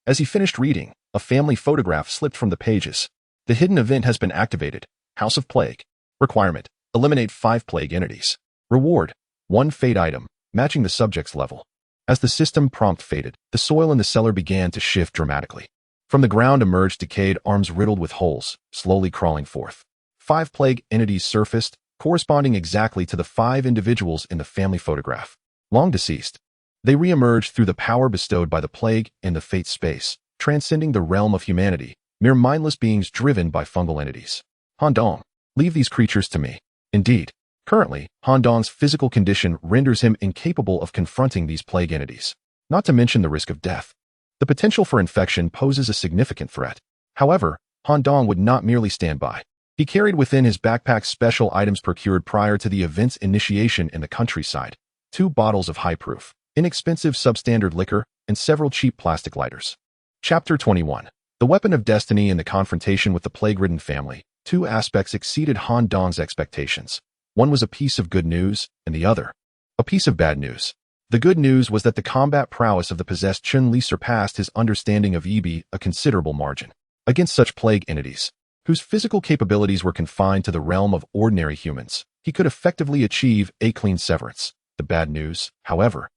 As he finished reading, a family photograph slipped from the pages. The hidden event has been activated. House of Plague. Requirement: eliminate 5 plague entities. Reward: 1 fate item, matching the subject's level. As the system prompt faded, the soil in the cellar began to shift dramatically. From the ground emerged decayed arms riddled with holes, slowly crawling forth. 5 plague entities surfaced, corresponding exactly to the 5 individuals in the family photograph. Long deceased. They re-emerged through the power bestowed by the plague in the fate space, transcending the realm of humanity, mere mindless beings driven by fungal entities. Han Dong, leave these creatures to me. Indeed, currently, Han Dong's physical condition renders him incapable of confronting these plague entities, not to mention the risk of death. The potential for infection poses a significant threat. However, Han Dong would not merely stand by. He carried within his backpack special items procured prior to the event's initiation in the countryside: 2 bottles of high-proof, inexpensive substandard liquor, and several cheap plastic lighters. Chapter 21. The Weapon of Destiny. In the confrontation with the plague-ridden family, 2 aspects exceeded Han Dong's expectations. One was a piece of good news, and the other, a piece of bad news. The good news was that the combat prowess of the possessed Chun-Li surpassed his understanding of EB a considerable margin. Against such plague entities, whose physical capabilities were confined to the realm of ordinary humans, he could effectively achieve a clean severance. The bad news, however,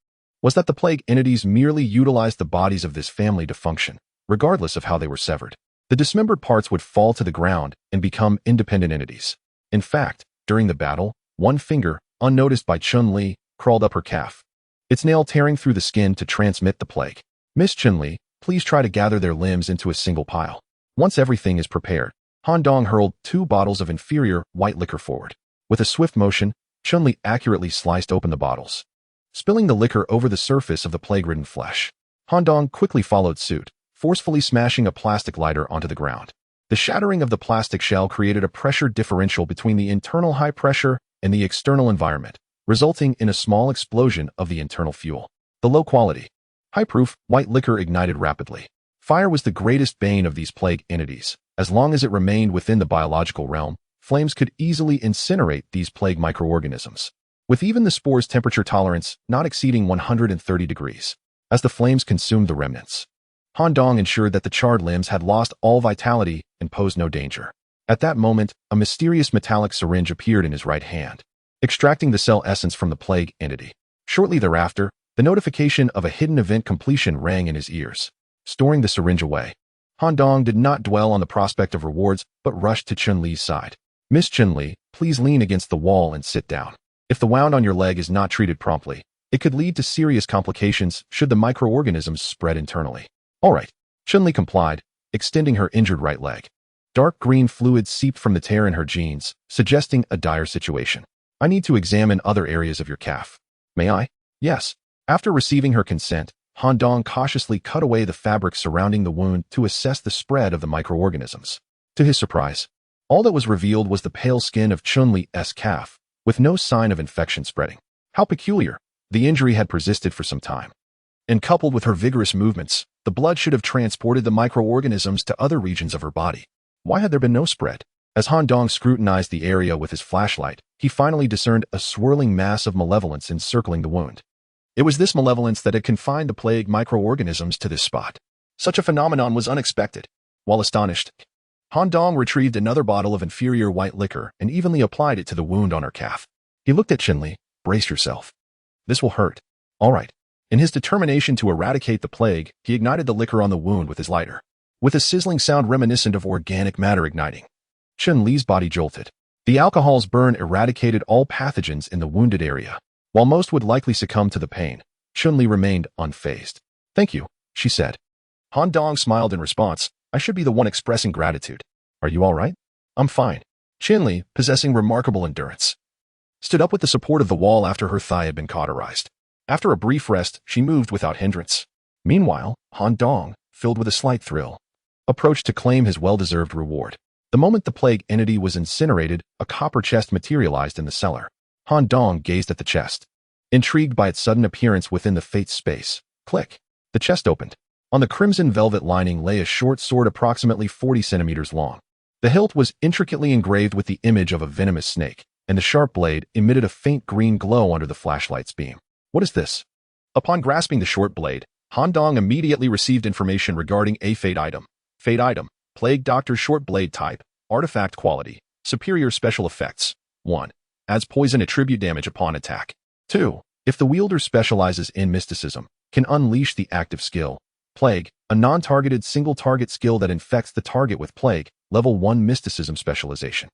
was that the plague entities merely utilized the bodies of this family to function, regardless of how they were severed. The dismembered parts would fall to the ground and become independent entities. In fact, during the battle, one finger, unnoticed by Chun-Li, crawled up her calf, its nail tearing through the skin to transmit the plague. Miss Chun-Li, please try to gather their limbs into a single pile. Once everything is prepared, Han Dong hurled 2 bottles of inferior white liquor forward. With a swift motion, Chun-Li accurately sliced open the bottles, spilling the liquor over the surface of the plague-ridden flesh. Han Dong quickly followed suit, forcefully smashing a plastic lighter onto the ground. The shattering of the plastic shell created a pressure differential between the internal high pressure and the external environment, resulting in a small explosion of the internal fuel. The low-quality, high-proof white liquor ignited rapidly. Fire was the greatest bane of these plague entities. As long as it remained within the biological realm, flames could easily incinerate these plague microorganisms, with even the spore's temperature tolerance not exceeding 130 degrees. As the flames consumed the remnants, Han Dong ensured that the charred limbs had lost all vitality and posed no danger. At that moment, a mysterious metallic syringe appeared in his right hand, extracting the cell essence from the plague entity. Shortly thereafter, the notification of a hidden event completion rang in his ears. Storing the syringe away, Han Dong did not dwell on the prospect of rewards, but rushed to Chun-Li's side. Miss Chun-Li, please lean against the wall and sit down. If the wound on your leg is not treated promptly, it could lead to serious complications should the microorganisms spread internally. All right. Chun-Li complied, extending her injured right leg. Dark green fluid seeped from the tear in her jeans, suggesting a dire situation. I need to examine other areas of your calf. May I? Yes. After receiving her consent, Han Dong cautiously cut away the fabric surrounding the wound to assess the spread of the microorganisms. To his surprise, all that was revealed was the pale skin of Chun-Li's calf, with no sign of infection spreading. How peculiar. The injury had persisted for some time, and coupled with her vigorous movements, the blood should have transported the microorganisms to other regions of her body. Why had there been no spread? As Han Dong scrutinized the area with his flashlight, he finally discerned a swirling mass of malevolence encircling the wound. It was this malevolence that had confined the plague microorganisms to this spot. Such a phenomenon was unexpected. While astonished, Han Dong retrieved another bottle of inferior white liquor and evenly applied it to the wound on her calf. He looked at Chun-Li. Brace yourself. This will hurt. All right. In his determination to eradicate the plague, he ignited the liquor on the wound with his lighter, with a sizzling sound reminiscent of organic matter igniting. Chun-Li's body jolted. The alcohol's burn eradicated all pathogens in the wounded area. While most would likely succumb to the pain, Chun-Li remained unfazed. Thank you, she said. Han Dong smiled in response. I should be the one expressing gratitude. Are you all right? I'm fine. Chun-Li, possessing remarkable endurance, stood up with the support of the wall after her thigh had been cauterized. After a brief rest, she moved without hindrance. Meanwhile, Han Dong, filled with a slight thrill, approached to claim his well-deserved reward. The moment the plague entity was incinerated, a copper chest materialized in the cellar. Han Dong gazed at the chest, intrigued by its sudden appearance within the fate space. Click. The chest opened. On the crimson velvet lining lay a short sword approximately 40 centimeters long. The hilt was intricately engraved with the image of a venomous snake, and the sharp blade emitted a faint green glow under the flashlight's beam. What is this? Upon grasping the short blade, Han Dong immediately received information regarding a fate item. Fate item, Plague Doctor Short Blade Type, Artifact Quality, Superior Special Effects. 1. Adds poison attribute damage upon attack. 2. If the wielder specializes in mysticism, can unleash the active skill, Plague, a non-targeted single-target skill that infects the target with plague, level 1 mysticism specialization.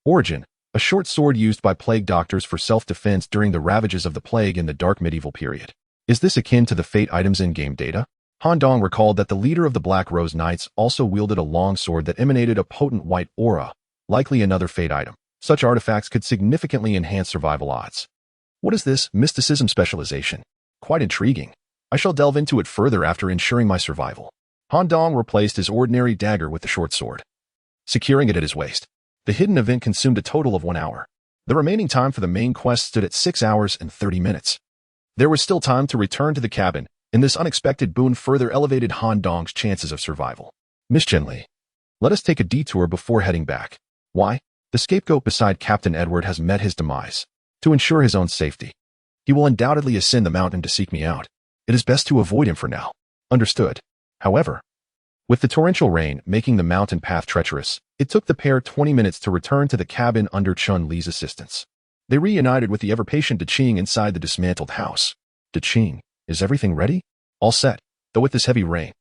Origin, a short sword used by plague doctors for self-defense during the ravages of the plague in the dark medieval period. Is this akin to the fate items in-game data? Han Dong recalled that the leader of the Black Rose Knights also wielded a long sword that emanated a potent white aura, likely another fate item. Such artifacts could significantly enhance survival odds. What is this mysticism specialization? Quite intriguing. I shall delve into it further after ensuring my survival. Han Dong replaced his ordinary dagger with the short sword, securing it at his waist. The hidden event consumed a total of 1 hour. The remaining time for the main quest stood at 6 hours and 30 minutes. There was still time to return to the cabin, and this unexpected boon further elevated Han Dong's chances of survival. Miss Chin-Li, let us take a detour before heading back. Why? The scapegoat beside Captain Edward has met his demise. To ensure his own safety, he will undoubtedly ascend the mountain to seek me out. It is best to avoid him for now. Understood. However, with the torrential rain making the mountain path treacherous, it took the pair 20 minutes to return to the cabin under Chun-Li's assistance. They reunited with the ever-patient Daqing inside the dismantled house. Daqing, is everything ready? All set, though with this heavy rain,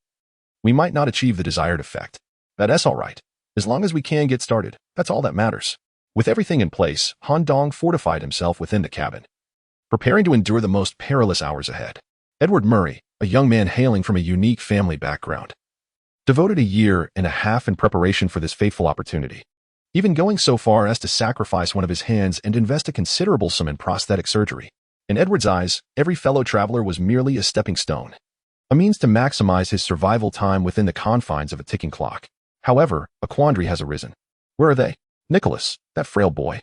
we might not achieve the desired effect. That's all right. As long as we can get started, that's all that matters. With everything in place, Han Dong fortified himself within the cabin, preparing to endure the most perilous hours ahead. Edward Murray, a young man hailing from a unique family background, devoted 1.5 years in preparation for this fateful opportunity, even going so far as to sacrifice one of his hands and invest a considerable sum in prosthetic surgery. In Edward's eyes, every fellow traveler was merely a stepping stone, a means to maximize his survival time within the confines of a ticking clock. However, a quandary has arisen. Where are they? Nicholas, that frail boy,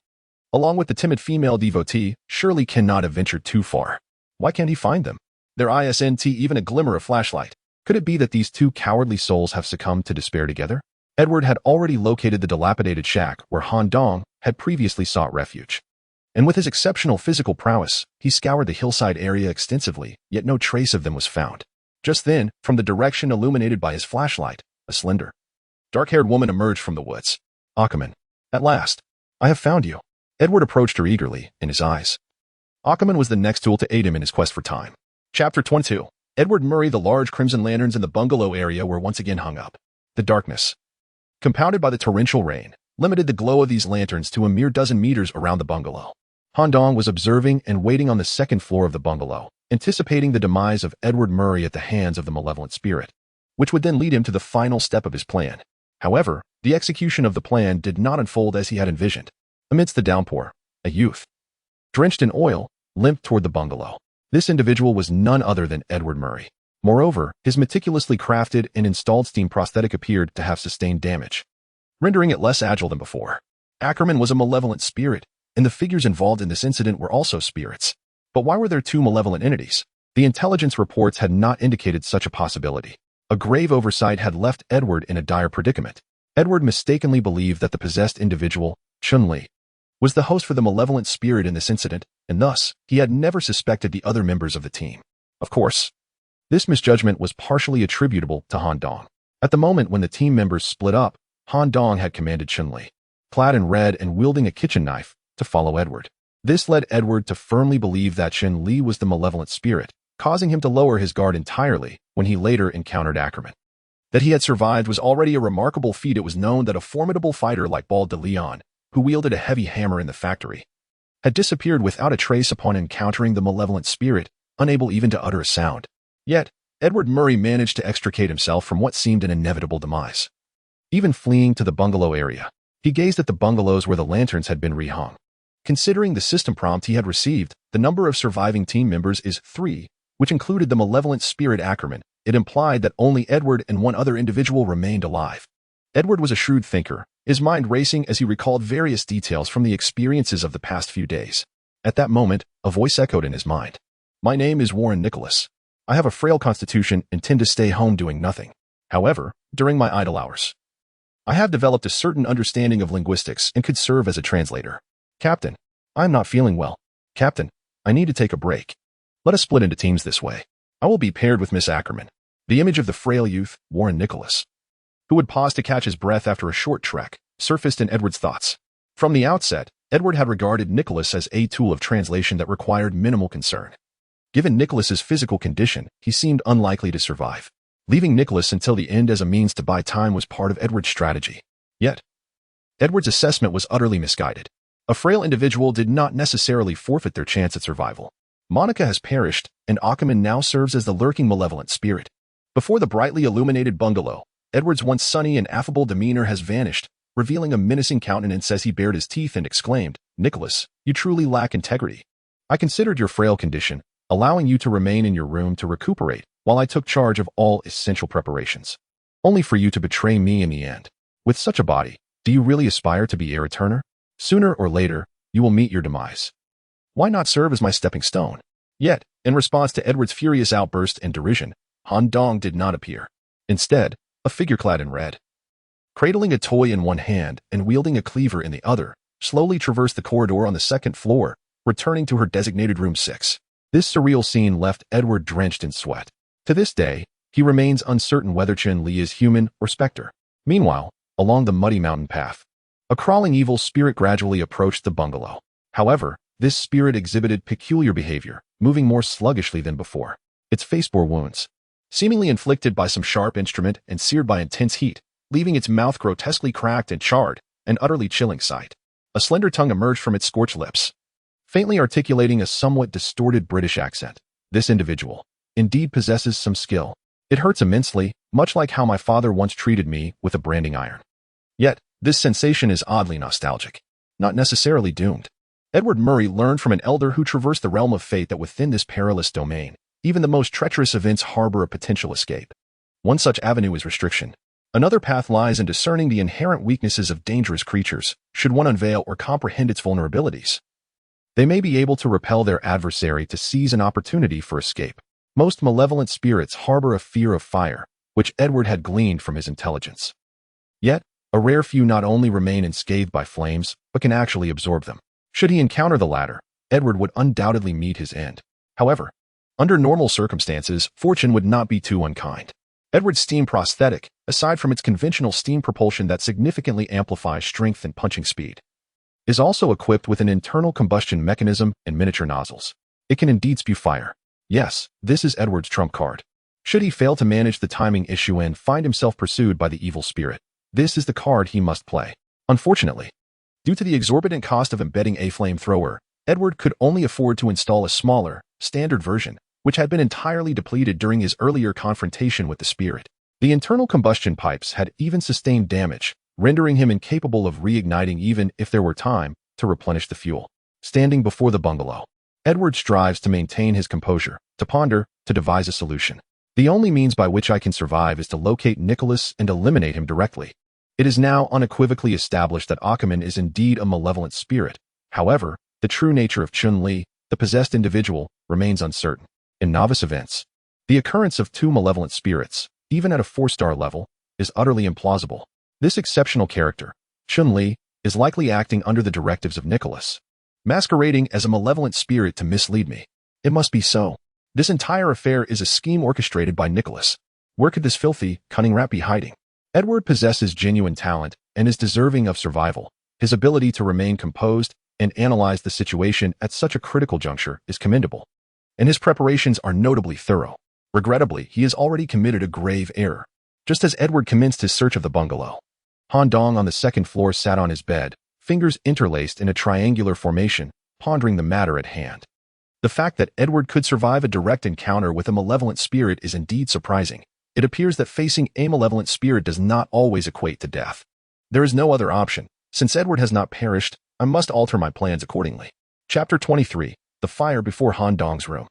along with the timid female devotee, surely cannot have ventured too far. Why can't he find them? There isn't even a glimmer of flashlight. Could it be that these two cowardly souls have succumbed to despair together? Edward had already located the dilapidated shack where Han Dong had previously sought refuge. And with his exceptional physical prowess, he scoured the hillside area extensively, yet no trace of them was found. Just then, from the direction illuminated by his flashlight, a slender, dark-haired woman emerged from the woods. Ackerman, at last, I have found you. Edward approached her eagerly, in his eyes. Ackerman was the next tool to aid him in his quest for time. Chapter 22. Edward Murray. The large crimson lanterns in the bungalow area were once again hung up. The darkness, compounded by the torrential rain, limited the glow of these lanterns to a mere dozen meters around the bungalow. Han Dong was observing and waiting on the second floor of the bungalow, anticipating the demise of Edward Murray at the hands of the malevolent spirit, which would then lead him to the final step of his plan. However, the execution of the plan did not unfold as he had envisioned. Amidst the downpour, a youth, drenched in oil, limped toward the bungalow. This individual was none other than Edward Murray. Moreover, his meticulously crafted and installed steam prosthetic appeared to have sustained damage, rendering it less agile than before. Ackerman was a malevolent spirit, and the figures involved in this incident were also spirits. But why were there two malevolent entities? The intelligence reports had not indicated such a possibility. A grave oversight had left Edward in a dire predicament. Edward mistakenly believed that the possessed individual, Chun-Li, was the host for the malevolent spirit in this incident, and thus, he had never suspected the other members of the team. Of course, this misjudgment was partially attributable to Han Dong. At the moment when the team members split up, Han Dong had commanded Chun-Li, clad in red and wielding a kitchen knife, to follow Edward. This led Edward to firmly believe that Chun-Li was the malevolent spirit, causing him to lower his guard entirely when he later encountered Ackerman. That he had survived was already a remarkable feat. It was known that a formidable fighter like Bald de Leon, who wielded a heavy hammer in the factory, had disappeared without a trace upon encountering the malevolent spirit, unable even to utter a sound. Yet, Edward Murray managed to extricate himself from what seemed an inevitable demise. Even fleeing to the bungalow area, he gazed at the bungalows where the lanterns had been rehung. Considering the system prompt he had received, the number of surviving team members is 3, which included the malevolent spirit Ackerman. It implied that only Edward and one other individual remained alive. Edward was a shrewd thinker, his mind racing as he recalled various details from the experiences of the past few days. At that moment, a voice echoed in his mind. My name is Warren Nicholas. I have a frail constitution and tend to stay home doing nothing. However, during my idle hours, I have developed a certain understanding of linguistics and could serve as a translator. Captain, I am not feeling well. Captain, I need to take a break. Let us split into teams this way. I will be paired with Miss Ackerman. The image of the frail youth, Warren Nicholas, who would pause to catch his breath after a short trek, surfaced in Edward's thoughts. From the outset, Edward had regarded Nicholas as a tool of translation that required minimal concern. Given Nicholas's physical condition, he seemed unlikely to survive. Leaving Nicholas until the end as a means to buy time was part of Edward's strategy. Yet, Edward's assessment was utterly misguided. A frail individual did not necessarily forfeit their chance at survival. Monica has perished, and Ackerman now serves as the lurking malevolent spirit. Before the brightly illuminated bungalow, Edward's once sunny and affable demeanor has vanished, revealing a menacing countenance as he bared his teeth and exclaimed, "Nicholas, you truly lack integrity. I considered your frail condition, allowing you to remain in your room to recuperate, while I took charge of all essential preparations. Only for you to betray me in the end. With such a body, do you really aspire to be heir returner? Sooner or later, you will meet your demise. Why not serve as my stepping stone?" Yet, in response to Edward's furious outburst and derision, Han Dong did not appear. Instead, a figure clad in red, cradling a toy in one hand and wielding a cleaver in the other, slowly traversed the corridor on the second floor, returning to her designated room 6. This surreal scene left Edward drenched in sweat. To this day, he remains uncertain whether Chun Li is human or specter. Meanwhile, along the muddy mountain path, a crawling evil spirit gradually approached the bungalow. However, this spirit exhibited peculiar behavior, moving more sluggishly than before. Its face bore wounds, seemingly inflicted by some sharp instrument and seared by intense heat, leaving its mouth grotesquely cracked and charred, an utterly chilling sight. A slender tongue emerged from its scorched lips, faintly articulating a somewhat distorted British accent. This individual, indeed, possesses some skill. It hurts immensely, much like how my father once treated me with a branding iron. Yet, this sensation is oddly nostalgic, not necessarily doomed. Edward Murray learned from an elder who traversed the realm of fate that within this perilous domain, even the most treacherous events harbor a potential escape. One such avenue is restriction. Another path lies in discerning the inherent weaknesses of dangerous creatures, should one unveil or comprehend its vulnerabilities. They may be able to repel their adversary to seize an opportunity for escape. Most malevolent spirits harbor a fear of fire, which Edward had gleaned from his intelligence. Yet, a rare few not only remain unscathed by flames, but can actually absorb them. Should he encounter the latter, Edward would undoubtedly meet his end. However, under normal circumstances, fortune would not be too unkind. Edward's steam prosthetic, aside from its conventional steam propulsion that significantly amplifies strength and punching speed, is also equipped with an internal combustion mechanism and miniature nozzles. It can indeed spew fire. Yes, this is Edward's trump card. Should he fail to manage the timing issue and find himself pursued by the evil spirit, this is the card he must play. Unfortunately, due to the exorbitant cost of embedding a flamethrower, Edward could only afford to install a smaller, standard version, which had been entirely depleted during his earlier confrontation with the spirit. The internal combustion pipes had even sustained damage, rendering him incapable of reigniting even if there were time to replenish the fuel. Standing before the bungalow, Edward strives to maintain his composure, to ponder, to devise a solution. The only means by which I can survive is to locate Nicholas and eliminate him directly. It is now unequivocally established that Ackerman is indeed a malevolent spirit. However, the true nature of Chun Li, the possessed individual, remains uncertain. In novice events, the occurrence of two malevolent spirits, even at a 4-star level, is utterly implausible. This exceptional character, Chun Li, is likely acting under the directives of Nicholas, masquerading as a malevolent spirit to mislead me. It must be so. This entire affair is a scheme orchestrated by Nicholas. Where could this filthy, cunning rat be hiding? Edward possesses genuine talent and is deserving of survival. His ability to remain composed and analyze the situation at such a critical juncture is commendable, and his preparations are notably thorough. Regrettably, he has already committed a grave error. Just as Edward commenced his search of the bungalow, Han Dong on the second floor sat on his bed, fingers interlaced in a triangular formation, pondering the matter at hand. The fact that Edward could survive a direct encounter with a malevolent spirit is indeed surprising. It appears that facing a malevolent spirit does not always equate to death. There is no other option. Since Edward has not perished, I must alter my plans accordingly. Chapter 23. The Fire Before Han Dong's Room.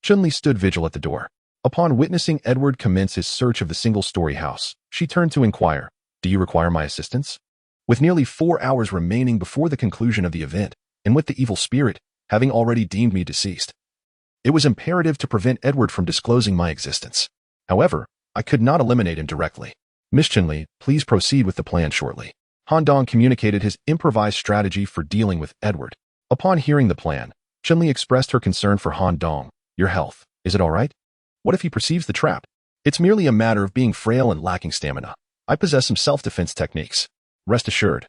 Chun Li stood vigil at the door. Upon witnessing Edward commence his search of the single-story house, she turned to inquire, "Do you require my assistance?" With nearly 4 hours remaining before the conclusion of the event, and with the evil spirit having already deemed me deceased, it was imperative to prevent Edward from disclosing my existence. However, I could not eliminate him directly. "Miss Chun Li, please proceed with the plan shortly." Han Dong communicated his improvised strategy for dealing with Edward. Upon hearing the plan, Chun Li expressed her concern for Han Dong. "Your health, is it all right? What if he perceives the trap?" "It's merely a matter of being frail and lacking stamina. I possess some self-defense techniques. Rest assured."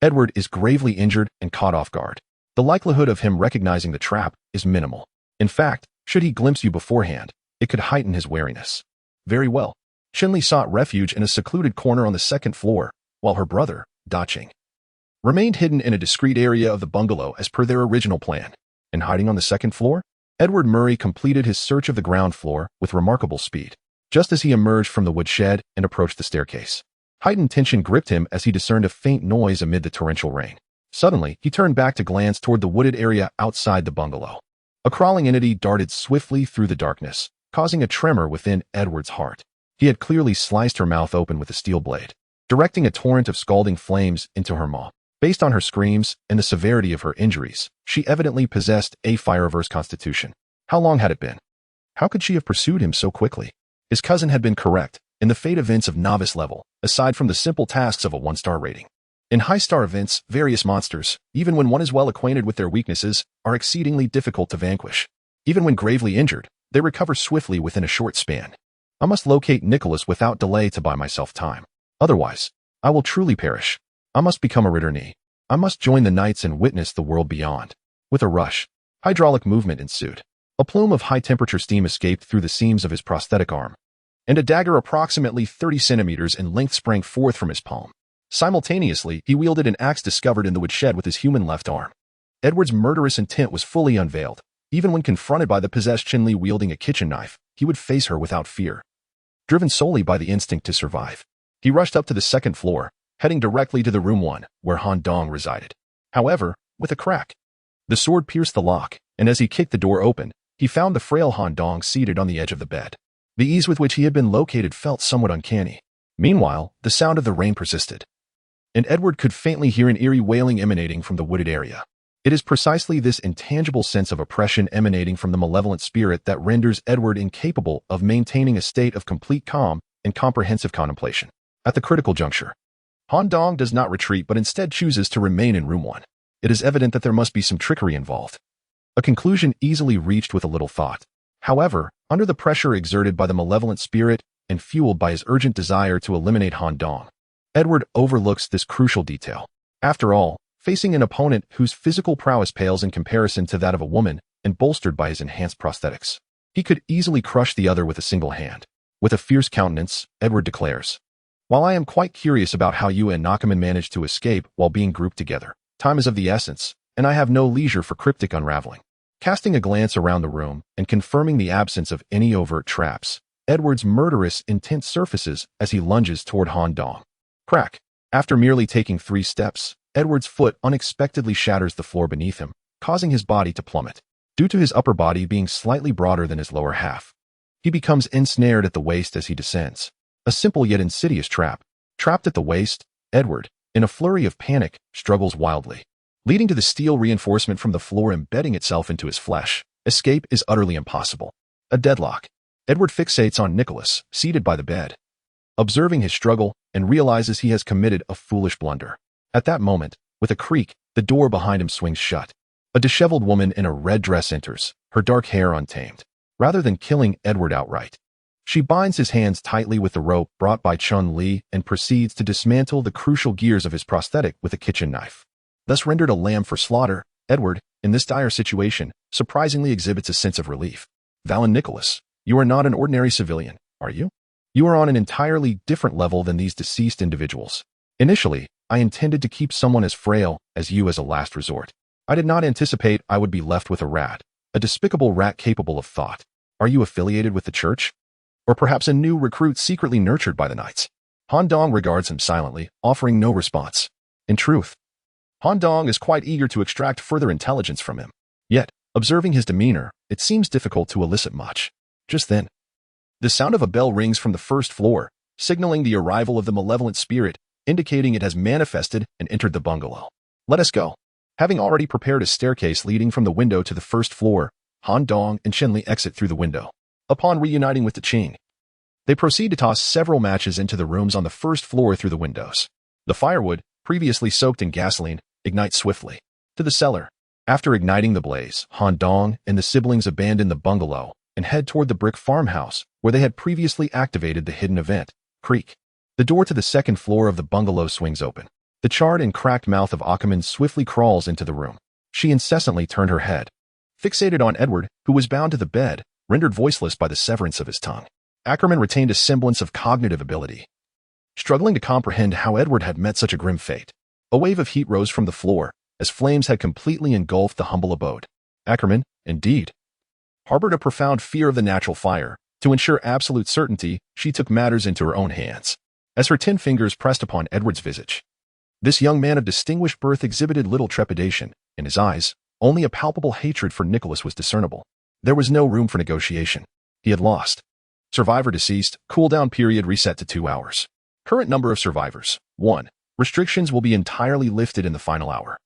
Edward is gravely injured and caught off guard. The likelihood of him recognizing the trap is minimal. In fact, should he glimpse you beforehand, it could heighten his wariness. Very well. Chun Li sought refuge in a secluded corner on the second floor, while her brother, Da Qing, remained hidden in a discreet area of the bungalow as per their original plan. And hiding on the second floor, Edward Murray completed his search of the ground floor with remarkable speed, just as he emerged from the woodshed and approached the staircase. Heightened tension gripped him as he discerned a faint noise amid the torrential rain. Suddenly, he turned back to glance toward the wooded area outside the bungalow. A crawling entity darted swiftly through the darkness, causing a tremor within Edward's heart. He had clearly sliced her mouth open with a steel blade, directing a torrent of scalding flames into her maw. Based on her screams and the severity of her injuries, she evidently possessed a fire-averse constitution. How long had it been? How could she have pursued him so quickly? His cousin had been correct in the fate events of novice level, aside from the simple tasks of a 1-star rating. In high-star events, various monsters, even when one is well acquainted with their weaknesses, are exceedingly difficult to vanquish. Even when gravely injured, they recover swiftly within a short span. I must locate Nicholas without delay to buy myself time. Otherwise, I will truly perish. I must become a returee. I must join the knights and witness the world beyond. With a rush, hydraulic movement ensued. A plume of high-temperature steam escaped through the seams of his prosthetic arm, and a dagger approximately 30 centimeters in length sprang forth from his palm. Simultaneously, he wielded an axe discovered in the woodshed with his human left arm. Edward's murderous intent was fully unveiled. Even when confronted by the possessed Chinli wielding a kitchen knife, he would face her without fear. Driven solely by the instinct to survive, he rushed up to the second floor, heading directly to the room 1, where Han Dong resided. However, with a crack, the sword pierced the lock, and as he kicked the door open, he found the frail Han Dong seated on the edge of the bed. The ease with which he had been located felt somewhat uncanny. Meanwhile, the sound of the rain persisted, and Edward could faintly hear an eerie wailing emanating from the wooded area. It is precisely this intangible sense of oppression emanating from the malevolent spirit that renders Edward incapable of maintaining a state of complete calm and comprehensive contemplation. At the critical juncture, Han Dong does not retreat but instead chooses to remain in room 1. It is evident that there must be some trickery involved. A conclusion easily reached with a little thought. However, under the pressure exerted by the malevolent spirit and fueled by his urgent desire to eliminate Han Dong, Edward overlooks this crucial detail. After all, facing an opponent whose physical prowess pales in comparison to that of a woman and bolstered by his enhanced prosthetics, he could easily crush the other with a single hand. With a fierce countenance, Edward declares, "While I am quite curious about how you and Nakaman managed to escape while being grouped together, time is of the essence, and I have no leisure for cryptic unraveling." Casting a glance around the room and confirming the absence of any overt traps, Edward's murderous intent surfaces as he lunges toward Han Dong. Crack. After merely taking 3 steps, Edward's foot unexpectedly shatters the floor beneath him, causing his body to plummet. Due to his upper body being slightly broader than his lower half, he becomes ensnared at the waist as he descends. A simple yet insidious trap. Trapped at the waist, Edward, in a flurry of panic, struggles wildly, leading to the steel reinforcement from the floor embedding itself into his flesh. Escape is utterly impossible. A deadlock. Edward fixates on Nicholas, seated by the bed, observing his struggle, and realizes he has committed a foolish blunder. At that moment, with a creak, the door behind him swings shut. A disheveled woman in a red dress enters, her dark hair untamed. Rather than killing Edward outright, she binds his hands tightly with the rope brought by Chun-Li and proceeds to dismantle the crucial gears of his prosthetic with a kitchen knife. Thus rendered a lamb for slaughter, Edward, in this dire situation, surprisingly exhibits a sense of relief. "Valen Nicholas, you are not an ordinary civilian, are you? You are on an entirely different level than these deceased individuals. Initially, I intended to keep someone as frail as you as a last resort. I did not anticipate I would be left with a rat, a despicable rat capable of thought. Are you affiliated with the church? Or perhaps a new recruit secretly nurtured by the knights?" Han Dong regards him silently, offering no response. In truth, Han Dong is quite eager to extract further intelligence from him. Yet, observing his demeanor, it seems difficult to elicit much. Just then, the sound of a bell rings from the first floor, signaling the arrival of the malevolent spirit, indicating it has manifested and entered the bungalow. "Let us go." Having already prepared a staircase leading from the window to the first floor, Han Dong and Chun-Li exit through the window. Upon reuniting with the Qing, they proceed to toss several matches into the rooms on the first floor through the windows. The firewood, previously soaked in gasoline, ignites swiftly. To the cellar. After igniting the blaze, Han Dong and the siblings abandon the bungalow and head toward the brick farmhouse where they had previously activated the hidden event, Creek. The door to the second floor of the bungalow swings open. The charred and cracked mouth of Ackerman swiftly crawls into the room. She incessantly turned her head, fixated on Edward, who was bound to the bed, rendered voiceless by the severance of his tongue. Ackerman retained a semblance of cognitive ability, struggling to comprehend how Edward had met such a grim fate. A wave of heat rose from the floor, as flames had completely engulfed the humble abode. Ackerman, indeed, harbored a profound fear of the natural fire. To ensure absolute certainty, she took matters into her own hands. As her 10 fingers pressed upon Edward's visage, this young man of distinguished birth exhibited little trepidation. In his eyes, only a palpable hatred for Nicholas was discernible. There was no room for negotiation. He had lost. Survivor deceased, cooldown period reset to 2 hours. Current number of survivors, 1. Restrictions will be entirely lifted in the final hour.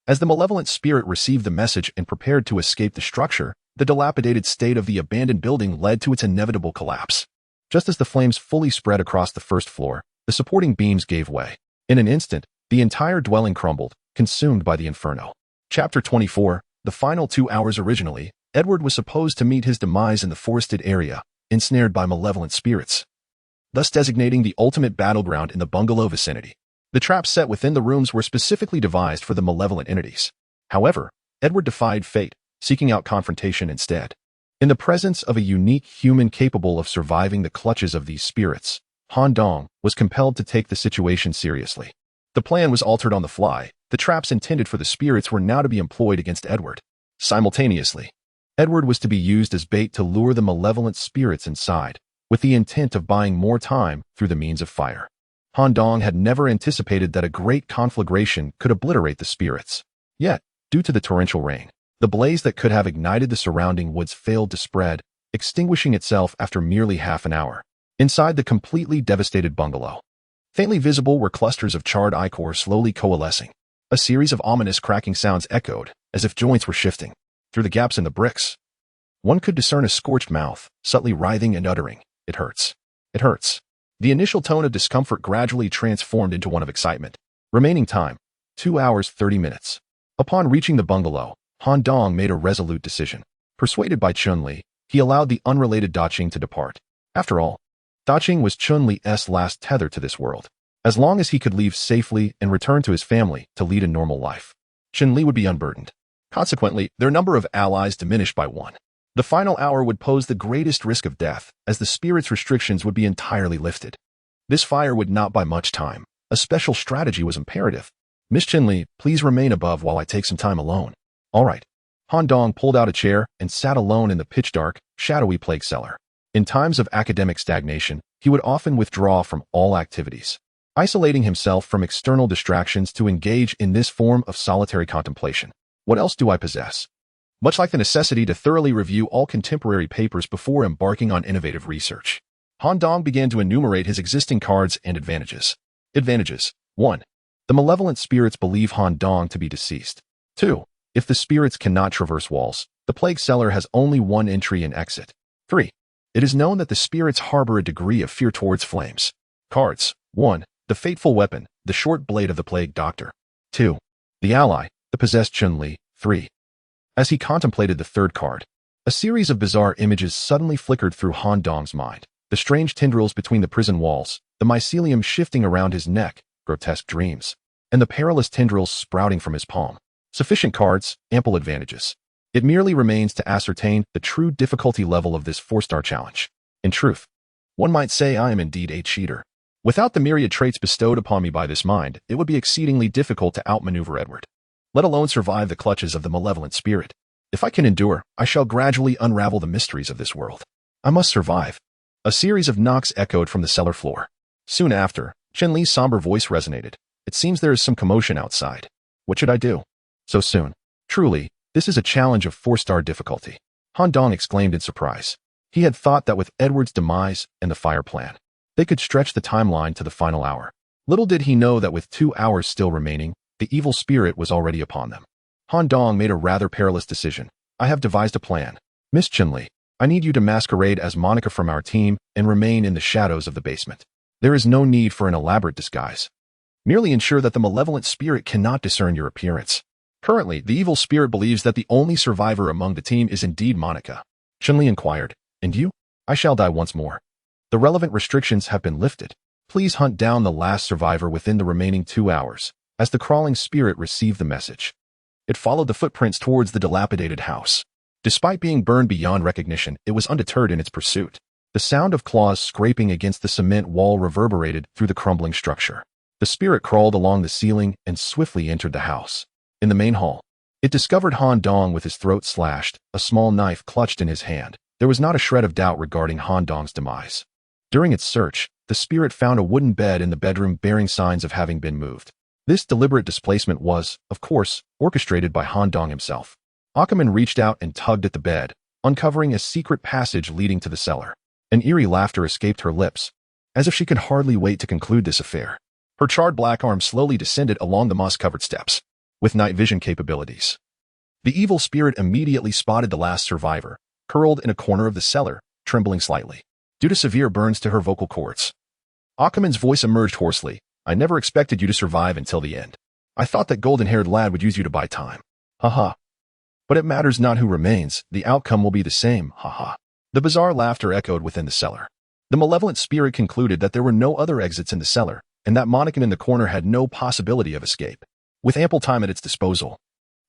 As the malevolent spirit received the message and prepared to escape the structure, the dilapidated state of the abandoned building led to its inevitable collapse. Just as the flames fully spread across the first floor, the supporting beams gave way. In an instant, the entire dwelling crumbled, consumed by the inferno. Chapter 24, the final 2 hours. Originally, Edward was supposed to meet his demise in the forested area, ensnared by malevolent spirits, thus designating the ultimate battleground in the bungalow vicinity. The traps set within the rooms were specifically devised for the malevolent entities. However, Edward defied fate, seeking out confrontation instead. In the presence of a unique human capable of surviving the clutches of these spirits, Han Dong was compelled to take the situation seriously. The plan was altered on the fly. The traps intended for the spirits were now to be employed against Edward. Simultaneously, Edward was to be used as bait to lure the malevolent spirits inside, with the intent of buying more time through the means of fire. Han Dong had never anticipated that a great conflagration could obliterate the spirits. Yet, due to the torrential rain, the blaze that could have ignited the surrounding woods failed to spread, extinguishing itself after merely half an hour. Inside the completely devastated bungalow, faintly visible were clusters of charred ichor slowly coalescing. A series of ominous cracking sounds echoed, as if joints were shifting. Through the gaps in the bricks, one could discern a scorched mouth, subtly writhing and uttering, "It hurts. It hurts." The initial tone of discomfort gradually transformed into one of excitement. Remaining time, 2 hours 30 minutes. Upon reaching the bungalow, Han Dong made a resolute decision. Persuaded by Chun-Li, he allowed the unrelated Daqing to depart. After all, Daqing was Chun-Li's last tether to this world. As long as he could leave safely and return to his family to lead a normal life, Chun-Li would be unburdened. Consequently, their number of allies diminished by 1. The final hour would pose the greatest risk of death, as the spirit's restrictions would be entirely lifted. This fire would not buy much time. A special strategy was imperative. "Miss Chun-Li, please remain above while I take some time alone." "All right." Han Dong pulled out a chair and sat alone in the pitch-dark, shadowy plague cellar. In times of academic stagnation, he would often withdraw from all activities, isolating himself from external distractions to engage in this form of solitary contemplation. What else do I possess? Much like the necessity to thoroughly review all contemporary papers before embarking on innovative research, Han Dong began to enumerate his existing cards and advantages. Advantages: 1. The malevolent spirits believe Han Dong to be deceased. 2. If the spirits cannot traverse walls, the plague cellar has only one entry and exit. 3. It is known that the spirits harbor a degree of fear towards flames. Cards: 1. The fateful weapon, the short blade of the plague doctor. 2. The ally, the possessed Chun-Li. 3. As he contemplated the third card, a series of bizarre images suddenly flickered through Han Dong's mind. The strange tendrils between the prison walls, the mycelium shifting around his neck, grotesque dreams, and the perilous tendrils sprouting from his palm. Sufficient cards, ample advantages. It merely remains to ascertain the true difficulty level of this 4-star challenge. In truth, one might say I am indeed a cheater. Without the myriad traits bestowed upon me by this mind, it would be exceedingly difficult to outmaneuver Edward, let alone survive the clutches of the malevolent spirit. If I can endure, I shall gradually unravel the mysteries of this world. I must survive. A series of knocks echoed from the cellar floor. Soon after, Chun-Li's somber voice resonated. "It seems there is some commotion outside. What should I do?" "So soon? Truly, this is a challenge of 4-star difficulty," Han Dong exclaimed in surprise. He had thought that with Edward's demise and the fire plan, they could stretch the timeline to the final hour. Little did he know that with 2 hours still remaining, the evil spirit was already upon them. Han Dong made a rather perilous decision. "I have devised a plan. Miss Chun-Li, I need you to masquerade as Monica from our team and remain in the shadows of the basement. There is no need for an elaborate disguise. Merely ensure that the malevolent spirit cannot discern your appearance. Currently, the evil spirit believes that the only survivor among the team is indeed Monica." Chun-Li inquired, "And you?" "I shall die once more. The relevant restrictions have been lifted. Please hunt down the last survivor within the remaining 2 hours." As the crawling spirit received the message, it followed the footprints towards the dilapidated house. Despite being burned beyond recognition, it was undeterred in its pursuit. The sound of claws scraping against the cement wall reverberated through the crumbling structure. The spirit crawled along the ceiling and swiftly entered the house. In the main hall, it discovered Han Dong with his throat slashed, a small knife clutched in his hand. There was not a shred of doubt regarding Han Dong's demise. During its search, the spirit found a wooden bed in the bedroom bearing signs of having been moved. This deliberate displacement was, of course, orchestrated by Han Dong himself. Ackerman reached out and tugged at the bed, uncovering a secret passage leading to the cellar. An eerie laughter escaped her lips, as if she could hardly wait to conclude this affair. Her charred black arm slowly descended along the moss-covered steps. With night vision capabilities, the evil spirit immediately spotted the last survivor, curled in a corner of the cellar, trembling slightly, due to severe burns to her vocal cords. Ackerman's voice emerged hoarsely. I never expected you to survive until the end. I thought that golden-haired lad would use you to buy time. Haha. But it matters not who remains, the outcome will be the same, haha. The bizarre laughter echoed within the cellar. The malevolent spirit concluded that there were no other exits in the cellar, and that mannequin in the corner had no possibility of escape. With ample time at its disposal,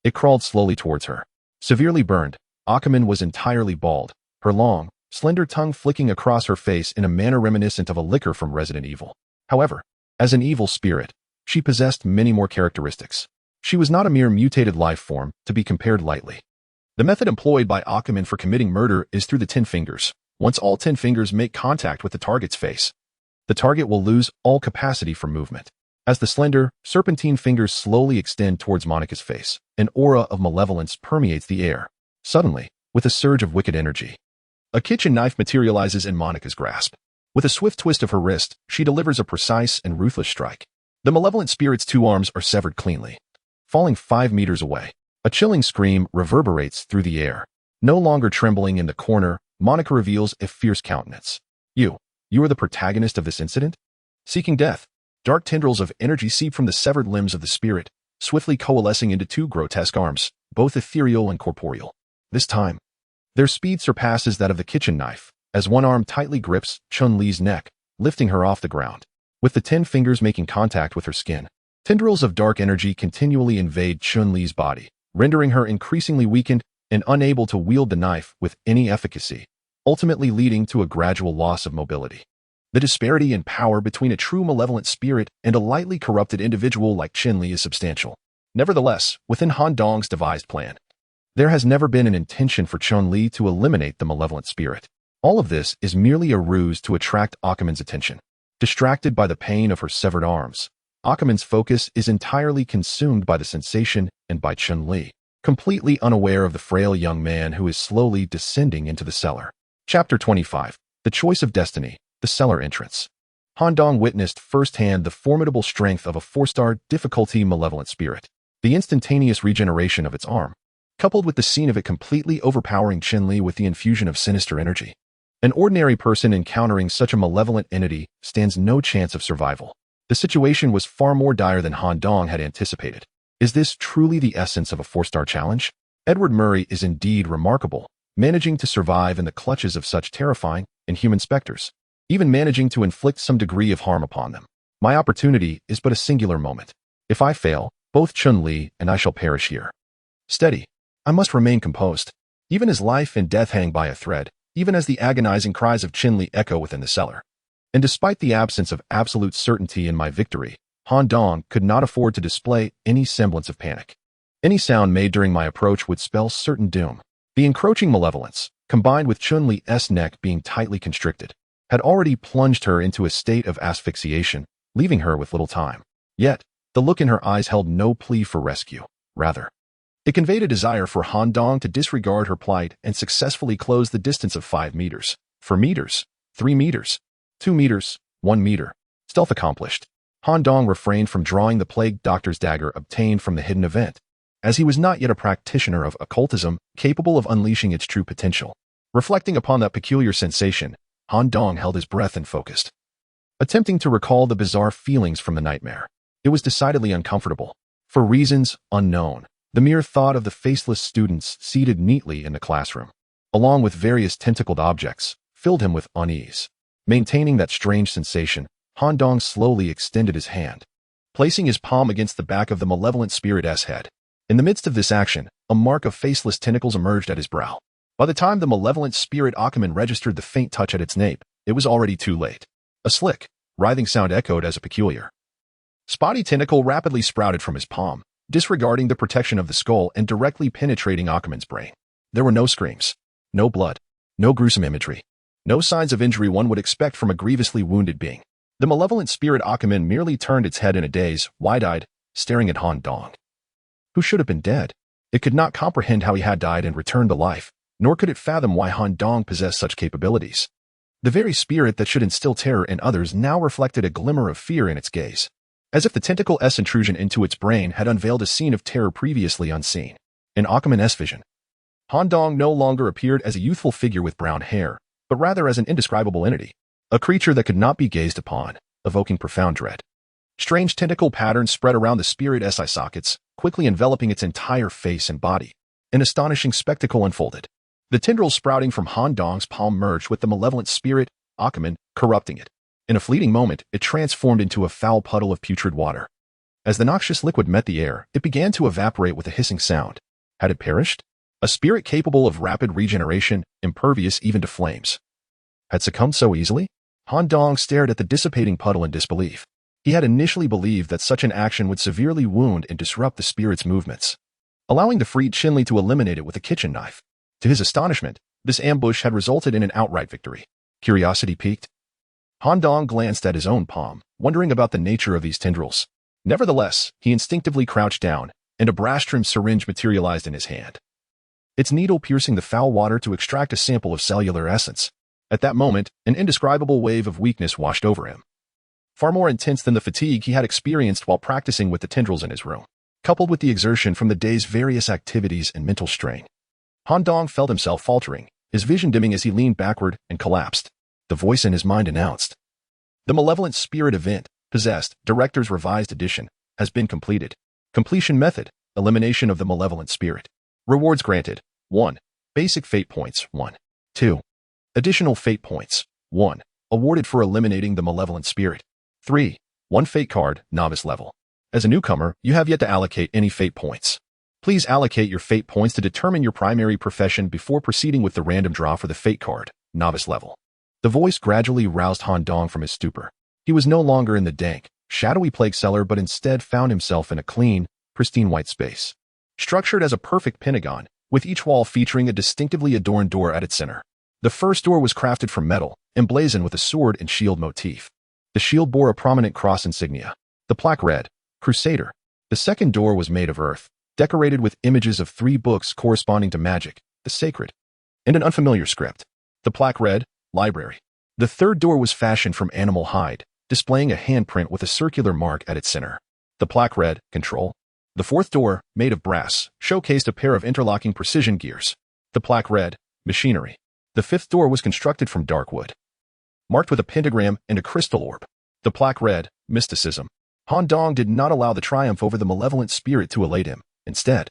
it crawled slowly towards her. Severely burned, Ackerman was entirely bald, her long, slender tongue flicking across her face in a manner reminiscent of a licker from Resident Evil. However, as an evil spirit, she possessed many more characteristics. She was not a mere mutated life form to be compared lightly. The method employed by Ackerman for committing murder is through the 10 fingers. Once all 10 fingers make contact with the target's face, the target will lose all capacity for movement. As the slender, serpentine fingers slowly extend towards Monica's face, an aura of malevolence permeates the air. Suddenly, with a surge of wicked energy, a kitchen knife materializes in Monica's grasp. With a swift twist of her wrist, she delivers a precise and ruthless strike. The malevolent spirit's 2 arms are severed cleanly. Falling 5 meters away, a chilling scream reverberates through the air. No longer trembling in the corner, Monica reveals a fierce countenance. You are the protagonist of this incident? Seeking death. Dark tendrils of energy seep from the severed limbs of the spirit, swiftly coalescing into 2 grotesque arms, both ethereal and corporeal. This time, their speed surpasses that of the kitchen knife, as one arm tightly grips Chun-Li's neck, lifting her off the ground. With the 10 fingers making contact with her skin, tendrils of dark energy continually invade Chun-Li's body, rendering her increasingly weakened and unable to wield the knife with any efficacy, ultimately leading to a gradual loss of mobility. The disparity in power between a true malevolent spirit and a lightly corrupted individual like Chun-Li is substantial. Nevertheless, within Han Dong's devised plan, there has never been an intention for Chun-Li to eliminate the malevolent spirit. All of this is merely a ruse to attract Ackerman's attention. Distracted by the pain of her severed arms, Ackerman's focus is entirely consumed by the sensation and by Chun-Li, completely unaware of the frail young man who is slowly descending into the cellar. Chapter 25. The Choice of Destiny. The cellar entrance. Han Dong witnessed firsthand the formidable strength of a 4-star difficulty malevolent spirit. The instantaneous regeneration of its arm, coupled with the scene of it completely overpowering Chun-Li with the infusion of sinister energy. An ordinary person encountering such a malevolent entity stands no chance of survival. The situation was far more dire than Han Dong had anticipated. Is this truly the essence of a 4-star challenge? Edward Murray is indeed remarkable, managing to survive in the clutches of such terrifying, inhuman specters, even managing to inflict some degree of harm upon them. My opportunity is but a singular moment. If I fail, both Chun-Li and I shall perish here. Steady. I must remain composed. Even as life and death hang by a thread, even as the agonizing cries of Chun-Li echo within the cellar. And despite the absence of absolute certainty in my victory, Han Dong could not afford to display any semblance of panic. Any sound made during my approach would spell certain doom. The encroaching malevolence, combined with Chun-Li's neck being tightly constricted, had already plunged her into a state of asphyxiation, leaving her with little time. Yet, the look in her eyes held no plea for rescue. Rather, it conveyed a desire for Han Dong to disregard her plight and successfully close the distance of 5 meters. 4 meters, 3 meters, 2 meters, 1 meter. Stealth accomplished. Han Dong refrained from drawing the plague doctor's dagger obtained from the hidden event, as he was not yet a practitioner of occultism capable of unleashing its true potential. Reflecting upon that peculiar sensation, Han Dong held his breath and focused, attempting to recall the bizarre feelings from the nightmare. It was decidedly uncomfortable. For reasons unknown, the mere thought of the faceless students seated neatly in the classroom, along with various tentacled objects, filled him with unease. Maintaining that strange sensation, Han Dong slowly extended his hand, placing his palm against the back of the malevolent spirit's head. In the midst of this action, a mark of faceless tentacles emerged at his brow. By the time the malevolent spirit Ackerman registered the faint touch at its nape, it was already too late. A slick, writhing sound echoed as a peculiar Spotty tentacle rapidly sprouted from his palm, disregarding the protection of the skull and directly penetrating Akuman's brain. There were no screams, no blood, no gruesome imagery, no signs of injury one would expect from a grievously wounded being. The malevolent spirit Akuman merely turned its head in a daze, wide-eyed, staring at Han Dong, who should have been dead. It could not comprehend how he had died and returned to life, nor could it fathom why Han Dong possessed such capabilities. The very spirit that should instill terror in others now reflected a glimmer of fear in its gaze, as if the tentacle-s intrusion into its brain had unveiled a scene of terror previously unseen. In Akuman's vision, Han Dong no longer appeared as a youthful figure with brown hair, but rather as an indescribable entity, a creature that could not be gazed upon, evoking profound dread. Strange tentacle patterns spread around the spirit's eye sockets, quickly enveloping its entire face and body. An astonishing spectacle unfolded. The tendrils sprouting from Han Dong's palm merged with the malevolent spirit, Akuman, corrupting it. In a fleeting moment, it transformed into a foul puddle of putrid water. As the noxious liquid met the air, it began to evaporate with a hissing sound. Had it perished? A spirit capable of rapid regeneration, impervious even to flames, had succumbed so easily? Han Dong stared at the dissipating puddle in disbelief. He had initially believed that such an action would severely wound and disrupt the spirit's movements, allowing the freed Qinli to eliminate it with a kitchen knife. To his astonishment, this ambush had resulted in an outright victory. Curiosity piqued. Han Dong glanced at his own palm, wondering about the nature of these tendrils. Nevertheless, he instinctively crouched down, and a brass-trimmed syringe materialized in his hand, its needle piercing the foul water to extract a sample of cellular essence. At that moment, an indescribable wave of weakness washed over him, far more intense than the fatigue he had experienced while practicing with the tendrils in his room, coupled with the exertion from the day's various activities and mental strain. Han Dong felt himself faltering, his vision dimming as he leaned backward and collapsed. The voice in his mind announced, "The Malevolent Spirit Event, Possessed, Director's Revised Edition, has been completed. Completion method, elimination of the Malevolent Spirit. Rewards granted, 1. Basic fate points, 1. 2. Additional fate points, 1. Awarded for eliminating the Malevolent Spirit. 3. 1 fate card, novice level. As a newcomer, you have yet to allocate any fate points. Please allocate your fate points to determine your primary profession before proceeding with the random draw for the fate card, novice level." The voice gradually roused Han Dong from his stupor. He was no longer in the dank, shadowy plague cellar but instead found himself in a clean, pristine white space, structured as a perfect pentagon, with each wall featuring a distinctively adorned door at its center. The first door was crafted from metal, emblazoned with a sword and shield motif. The shield bore a prominent cross insignia. The plaque read, "Crusader." The second door was made of earth, decorated with images of 3 books corresponding to magic, the sacred, and an unfamiliar script. The plaque read, "Library." The third door was fashioned from animal hide, displaying a handprint with a circular mark at its center. The plaque read, "Control." The fourth door, made of brass, showcased a pair of interlocking precision gears. The plaque read, "Machinery." The fifth door was constructed from dark wood, marked with a pentagram and a crystal orb. The plaque read, "Mysticism." Han Dong did not allow the triumph over the malevolent spirit to elate him. Instead,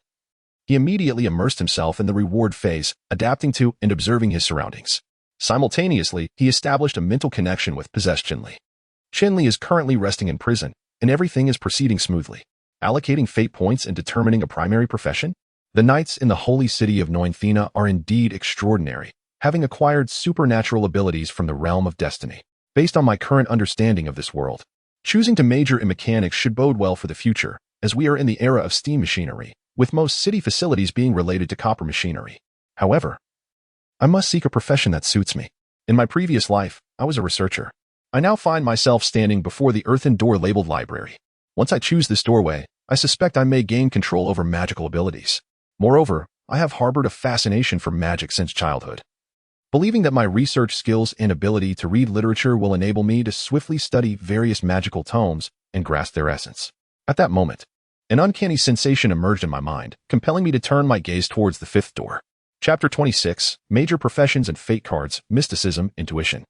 he immediately immersed himself in the reward phase, adapting to and observing his surroundings. Simultaneously, he established a mental connection with possessed Qinli. Qinli is currently resting in prison, and everything is proceeding smoothly. Allocating fate points and determining a primary profession? The knights in the holy city of Nointhena are indeed extraordinary, having acquired supernatural abilities from the realm of destiny. Based on my current understanding of this world, choosing to major in mechanics should bode well for the future, as we are in the era of steam machinery, with most city facilities being related to copper machinery. However, I must seek a profession that suits me. In my previous life, I was a researcher. I now find myself standing before the earthen door labeled library. Once I choose this doorway, I suspect I may gain control over magical abilities. Moreover, I have harbored a fascination for magic since childhood, believing that my research skills and ability to read literature will enable me to swiftly study various magical tomes and grasp their essence. At that moment, an uncanny sensation emerged in my mind, compelling me to turn my gaze towards the fifth door. Chapter 26, Major Professions and Fate Cards, Mysticism, Intuition.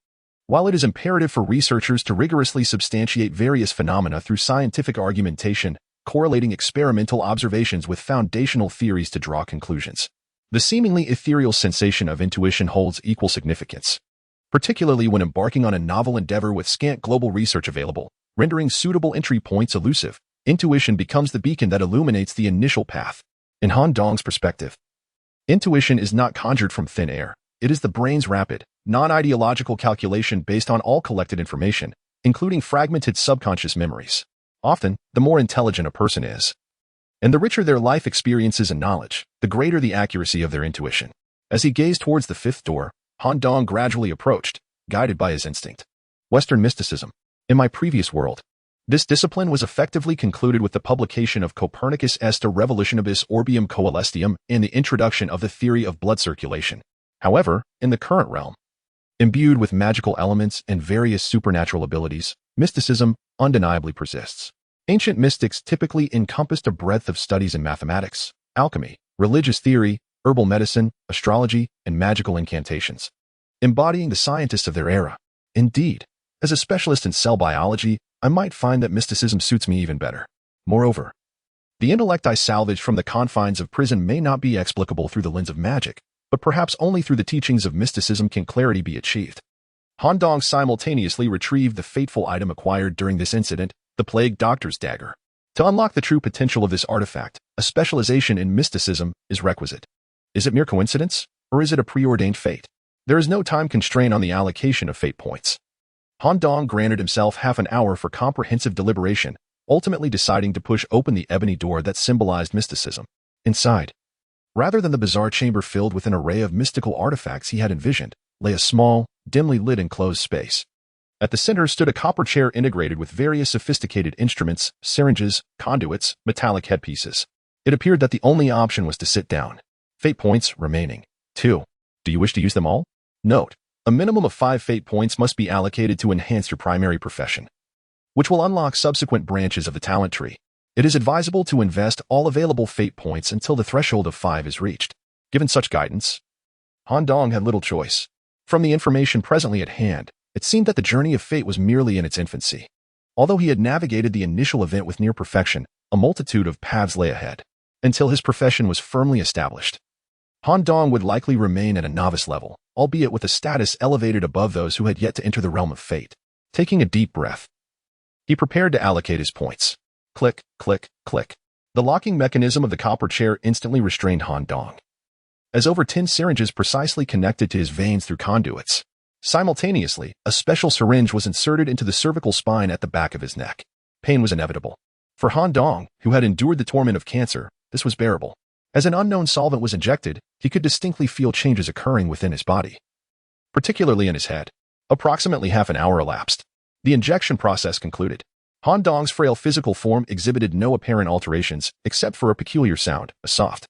While it is imperative for researchers to rigorously substantiate various phenomena through scientific argumentation, correlating experimental observations with foundational theories to draw conclusions, the seemingly ethereal sensation of intuition holds equal significance, particularly when embarking on a novel endeavor with scant global research available, rendering suitable entry points elusive. Intuition becomes the beacon that illuminates the initial path. In Han Dong's perspective, intuition is not conjured from thin air. It is the brain's rapid, non-ideological calculation based on all collected information, including fragmented subconscious memories. Often, the more intelligent a person is, and the richer their life experiences and knowledge, the greater the accuracy of their intuition. As he gazed towards the fifth door, Han Dong gradually approached, guided by his instinct. Western mysticism. In my previous world, this discipline was effectively concluded with the publication of Copernicus' De Revolutionibus Orbium Coelestium and the introduction of the theory of blood circulation. However, in the current realm, imbued with magical elements and various supernatural abilities, mysticism undeniably persists. Ancient mystics typically encompassed a breadth of studies in mathematics, alchemy, religious theory, herbal medicine, astrology, and magical incantations, embodying the scientists of their era. Indeed, as a specialist in cell biology, I might find that mysticism suits me even better. Moreover, the intellect I salvaged from the confines of prison may not be explicable through the lens of magic, but perhaps only through the teachings of mysticism can clarity be achieved. Han Dong simultaneously retrieved the fateful item acquired during this incident, the Plague Doctor's Dagger. To unlock the true potential of this artifact, a specialization in mysticism is requisite. Is it mere coincidence, or is it a preordained fate? There is no time constraint on the allocation of fate points. Han Dong granted himself half an hour for comprehensive deliberation, ultimately deciding to push open the ebony door that symbolized mysticism. Inside, rather than the bizarre chamber filled with an array of mystical artifacts he had envisioned, lay a small, dimly lit enclosed space. At the center stood a copper chair integrated with various sophisticated instruments, syringes, conduits, metallic headpieces. It appeared that the only option was to sit down. Fate points remaining. 2. Do you wish to use them all? Note: a minimum of 5 fate points must be allocated to enhance your primary profession, which will unlock subsequent branches of the talent tree. It is advisable to invest all available fate points until the threshold of 5 is reached. Given such guidance, Han Dong had little choice. From the information presently at hand, it seemed that the journey of fate was merely in its infancy. Although he had navigated the initial event with near perfection, a multitude of paths lay ahead. Until his profession was firmly established, Han Dong would likely remain at a novice level, albeit with a status elevated above those who had yet to enter the realm of fate. Taking a deep breath, he prepared to allocate his points. Click, click, click. The locking mechanism of the copper chair instantly restrained Han Dong, as over 10 syringes precisely connected to his veins through conduits. Simultaneously, a special syringe was inserted into the cervical spine at the back of his neck. Pain was inevitable. For Han Dong, who had endured the torment of cancer, this was bearable. As an unknown solvent was injected, he could distinctly feel changes occurring within his body, particularly in his head. Approximately half an hour elapsed. The injection process concluded. Han Dong's frail physical form exhibited no apparent alterations, except for a peculiar sound, a soft,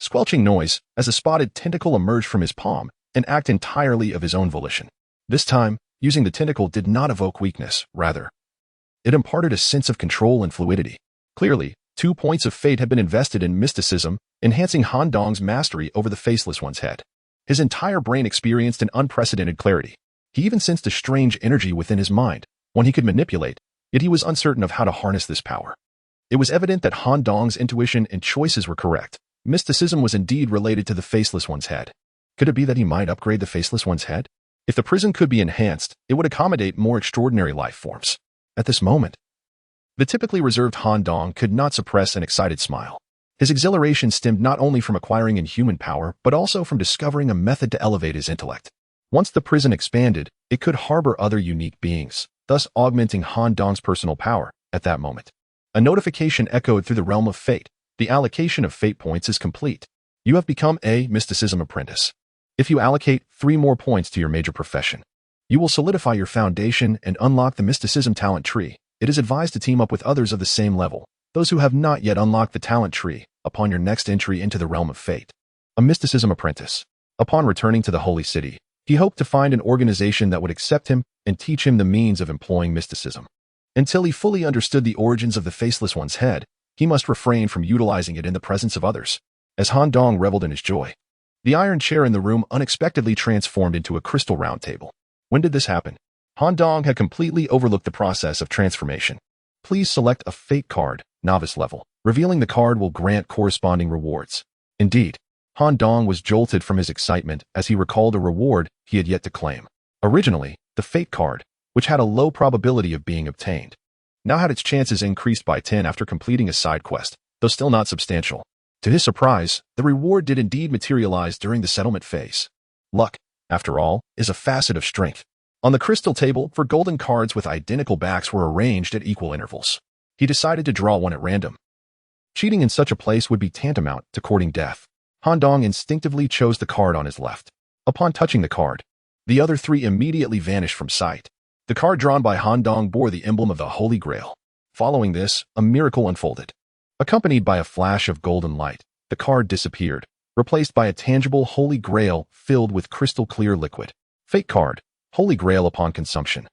squelching noise, as a spotted tentacle emerged from his palm, an act entirely of his own volition. This time, using the tentacle did not evoke weakness, rather, it imparted a sense of control and fluidity. Clearly, 2 points of fate had been invested in mysticism, enhancing Han Dong's mastery over the Faceless One's head. His entire brain experienced an unprecedented clarity. He even sensed a strange energy within his mind, one he could manipulate, yet he was uncertain of how to harness this power. It was evident that Han Dong's intuition and choices were correct. Mysticism was indeed related to the Faceless One's head. Could it be that he might upgrade the Faceless One's head? If the prison could be enhanced, it would accommodate more extraordinary life forms. At this moment, the typically reserved Han Dong could not suppress an excited smile. His exhilaration stemmed not only from acquiring inhuman power, but also from discovering a method to elevate his intellect. Once the prison expanded, it could harbor other unique beings, thus augmenting Han Dong's personal power. At that moment, a notification echoed through the realm of fate. The allocation of fate points is complete. You have become a mysticism apprentice. If you allocate 3 more points to your major profession, you will solidify your foundation and unlock the mysticism talent tree. It is advised to team up with others of the same level, those who have not yet unlocked the talent tree, upon your next entry into the realm of fate. A mysticism apprentice. Upon returning to the Holy City, he hoped to find an organization that would accept him and teach him the means of employing mysticism. Until he fully understood the origins of the Faceless One's head, he must refrain from utilizing it in the presence of others. As Han Dong reveled in his joy, the iron chair in the room unexpectedly transformed into a crystal round table. When did this happen? Han Dong had completely overlooked the process of transformation. Please select a fate card, novice level. Revealing the card will grant corresponding rewards. Indeed, Han Dong was jolted from his excitement as he recalled a reward he had yet to claim. Originally, the fate card, which had a low probability of being obtained, now had its chances increased by 10 after completing a side quest, though still not substantial. To his surprise, the reward did indeed materialize during the settlement phase. Luck, after all, is a facet of strength. On the crystal table, 4 golden cards with identical backs were arranged at equal intervals. He decided to draw one at random. Cheating in such a place would be tantamount to courting death. Han Dong instinctively chose the card on his left. Upon touching the card, the other three immediately vanished from sight. The card drawn by Han Dong bore the emblem of the Holy Grail. Following this, a miracle unfolded. Accompanied by a flash of golden light, the card disappeared, replaced by a tangible Holy Grail filled with crystal-clear liquid. Fate card, Holy Grail upon consumption.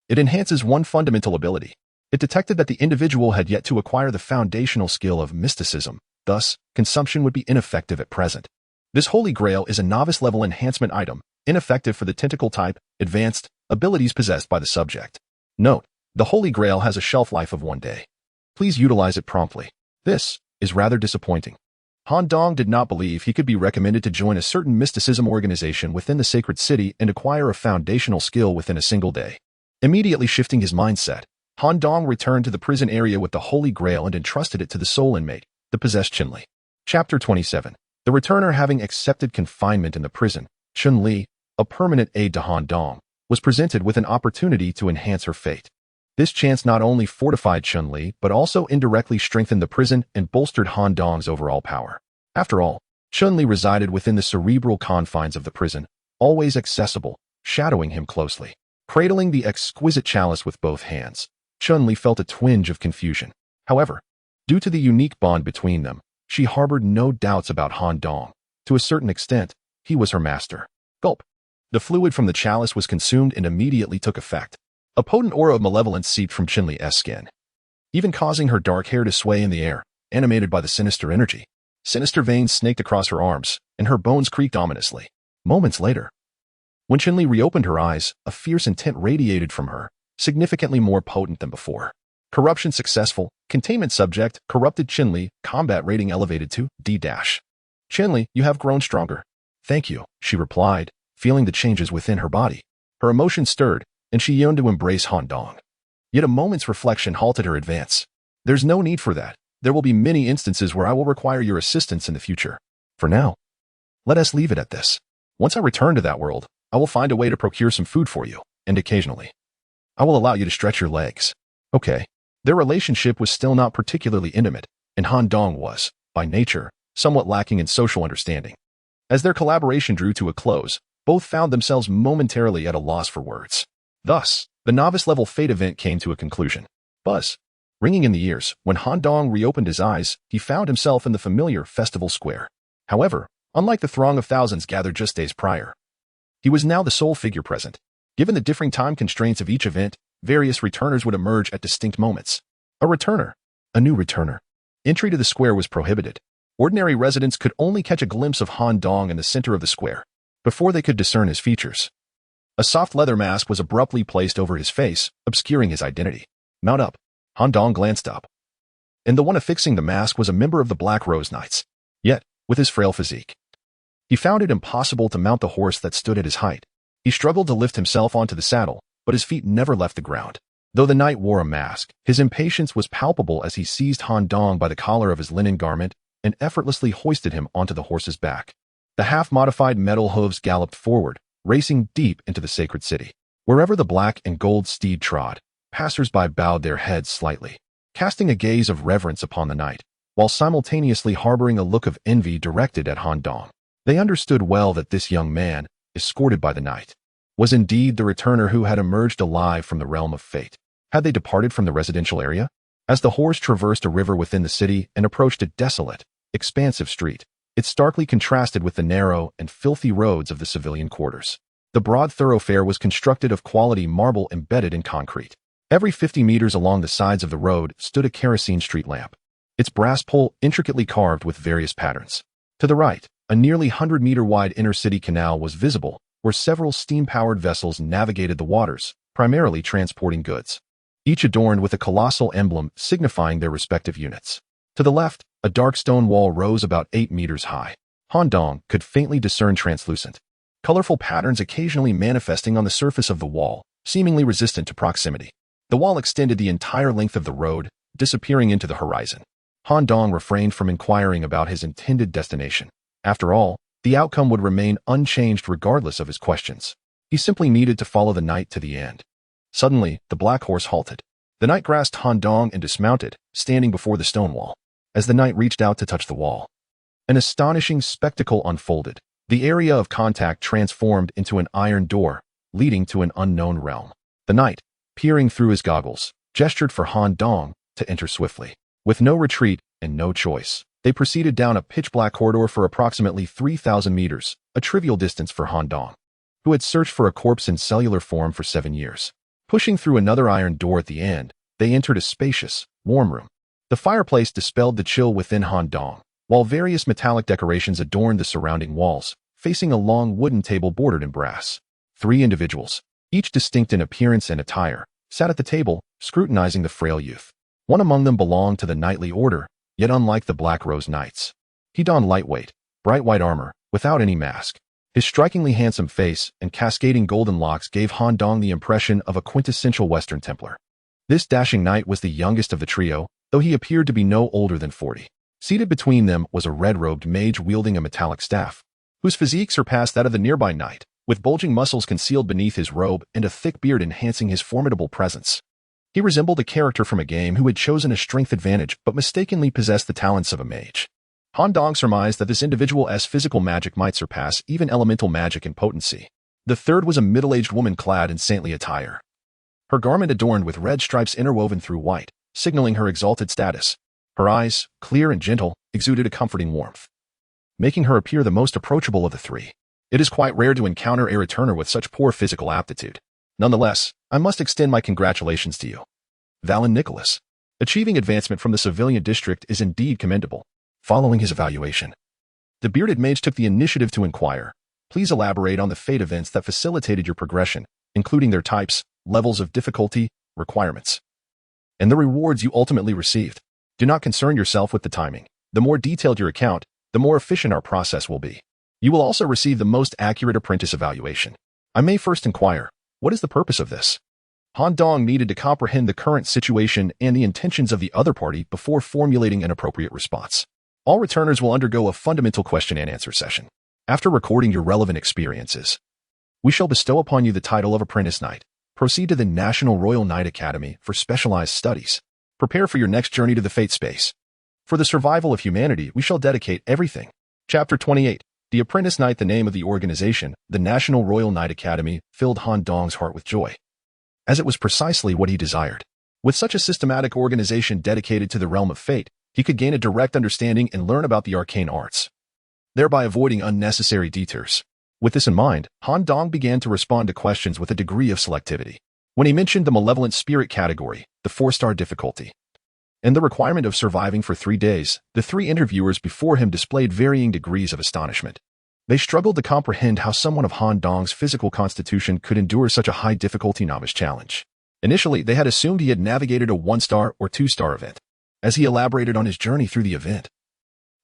It enhances one fundamental ability. It detected that the individual had yet to acquire the foundational skill of mysticism, thus, consumption would be ineffective at present. This Holy Grail is a novice-level enhancement item, ineffective for the tentacle-type, advanced abilities possessed by the subject. Note, the Holy Grail has a shelf life of 1 day. Please utilize it promptly. This is rather disappointing. Han Dong did not believe he could be recommended to join a certain mysticism organization within the sacred city and acquire a foundational skill within a single day. Immediately shifting his mindset, Han Dong returned to the prison area with the Holy Grail and entrusted it to the sole inmate, the possessed Chun-Li. Chapter 27. The returner having accepted confinement in the prison, Chun-Li, a permanent aide to Han Dong, was presented with an opportunity to enhance her fate. This chance not only fortified Chun-Li, but also indirectly strengthened the prison and bolstered Han Dong's overall power. After all, Chun-Li resided within the cerebral confines of the prison, always accessible, shadowing him closely. Cradling the exquisite chalice with both hands, Chun-Li felt a twinge of confusion. However, due to the unique bond between them, she harbored no doubts about Han Dong. To a certain extent, he was her master. Gulp. The fluid from the chalice was consumed and immediately took effect. A potent aura of malevolence seeped from Chun-Li's skin, even causing her dark hair to sway in the air, animated by the sinister energy. Sinister veins snaked across her arms, and her bones creaked ominously. Moments later, when Chun-Li reopened her eyes, a fierce intent radiated from her, significantly more potent than before. Corruption successful. Containment subject, corrupted Chun-Li, combat rating elevated to D-. Chun-Li, you have grown stronger. Thank you, she replied, feeling the changes within her body. Her emotions stirred, and she yearned to embrace Han Dong. Yet a moment's reflection halted her advance. There's no need for that. There will be many instances where I will require your assistance in the future. For now, let us leave it at this. Once I return to that world, I will find a way to procure some food for you, and occasionally, I will allow you to stretch your legs. Okay. Their relationship was still not particularly intimate, and Han Dong was, by nature, somewhat lacking in social understanding. As their collaboration drew to a close, both found themselves momentarily at a loss for words. Thus, the novice-level fate event came to a conclusion. Buzz. Ringing in the ears, when Han Dong reopened his eyes, he found himself in the familiar festival square. However, unlike the throng of thousands gathered just days prior, he was now the sole figure present. Given the differing time constraints of each event, various returners would emerge at distinct moments. A returner. A new returner. Entry to the square was prohibited. Ordinary residents could only catch a glimpse of Han Dong in the center of the square, before they could discern his features. A soft leather mask was abruptly placed over his face, obscuring his identity. Mount up. Han Dong glanced up. And the one affixing the mask was a member of the Black Rose Knights. Yet, with his frail physique, he found it impossible to mount the horse that stood at his height. He struggled to lift himself onto the saddle, but his feet never left the ground. Though the knight wore a mask, his impatience was palpable as he seized Han Dong by the collar of his linen garment and effortlessly hoisted him onto the horse's back. The half-modified metal hooves galloped forward, racing deep into the sacred city. Wherever the black and gold steed trod, passers-by bowed their heads slightly, casting a gaze of reverence upon the knight, while simultaneously harboring a look of envy directed at Han Dong. They understood well that this young man, escorted by the knight, was indeed the returner who had emerged alive from the realm of fate. Had they departed from the residential area? As the horse traversed a river within the city and approached a desolate, expansive street, it starkly contrasted with the narrow and filthy roads of the civilian quarters. The broad thoroughfare was constructed of quality marble embedded in concrete. Every 50 meters along the sides of the road stood a kerosene street lamp, its brass pole intricately carved with various patterns. To the right, a nearly 100-meter-wide inner-city canal was visible, where several steam-powered vessels navigated the waters, primarily transporting goods, each adorned with a colossal emblem signifying their respective units. To the left, a dark stone wall rose about 8 meters high. Han Dong could faintly discern translucent, colorful patterns occasionally manifesting on the surface of the wall, seemingly resistant to proximity. The wall extended the entire length of the road, disappearing into the horizon. Han Dong refrained from inquiring about his intended destination. After all, the outcome would remain unchanged regardless of his questions. He simply needed to follow the knight to the end. Suddenly, the black horse halted. The knight grasped Han Dong and dismounted, standing before the stone wall. As the knight reached out to touch the wall, an astonishing spectacle unfolded. The area of contact transformed into an iron door, leading to an unknown realm. The knight, peering through his goggles, gestured for Han Dong to enter swiftly. With no retreat and no choice, they proceeded down a pitch-black corridor for approximately 3,000 meters, a trivial distance for Han Dong, who had searched for a corpse in cellular form for 7 years. Pushing through another iron door at the end, they entered a spacious, warm room. The fireplace dispelled the chill within Han Dong, while various metallic decorations adorned the surrounding walls, facing a long wooden table bordered in brass. 3 individuals, each distinct in appearance and attire, sat at the table, scrutinizing the frail youth. One among them belonged to the knightly order, yet unlike the Black Rose Knights. He donned lightweight, bright white armor, without any mask. His strikingly handsome face and cascading golden locks gave Han Dong the impression of a quintessential Western Templar. This dashing knight was the youngest of the trio, though he appeared to be no older than 40. Seated between them was a red-robed mage wielding a metallic staff, whose physique surpassed that of the nearby knight, with bulging muscles concealed beneath his robe and a thick beard enhancing his formidable presence. He resembled a character from a game who had chosen a strength advantage but mistakenly possessed the talents of a mage. Han Dong surmised that this individual's physical magic might surpass even elemental magic in potency. The third was a middle-aged woman clad in saintly attire. Her garment adorned with red stripes interwoven through white, signaling her exalted status. Her eyes, clear and gentle, exuded a comforting warmth, making her appear the most approachable of the 3. It is quite rare to encounter a returner with such poor physical aptitude. Nonetheless, I must extend my congratulations to you, Valen Nicholas. Achieving advancement from the civilian district is indeed commendable. Following his evaluation, the bearded mage took the initiative to inquire. Please elaborate on the fate events that facilitated your progression, including their types, levels of difficulty, requirements, and the rewards you ultimately received. Do not concern yourself with the timing. The more detailed your account, the more efficient our process will be. You will also receive the most accurate apprentice evaluation. I may first inquire, what is the purpose of this? Han Dong needed to comprehend the current situation and the intentions of the other party before formulating an appropriate response. All returners will undergo a fundamental question and answer session. After recording your relevant experiences, we shall bestow upon you the title of Apprentice Knight. Proceed to the National Royal Knight Academy for specialized studies. Prepare for your next journey to the Fate Space. For the survival of humanity, we shall dedicate everything. Chapter 28. The Apprentice Knight. The name of the organization, the National Royal Knight Academy, filled Han Dong's heart with joy, as it was precisely what he desired. With such a systematic organization dedicated to the realm of fate, he could gain a direct understanding and learn about the arcane arts, thereby avoiding unnecessary detours. With this in mind, Han Dong began to respond to questions with a degree of selectivity. When he mentioned the malevolent spirit category, the 4-star difficulty, and the requirement of surviving for 3 days, the 3 interviewers before him displayed varying degrees of astonishment. They struggled to comprehend how someone of Han Dong's physical constitution could endure such a high-difficulty novice challenge. Initially, they had assumed he had navigated a 1-star or 2-star event. As he elaborated on his journey through the event,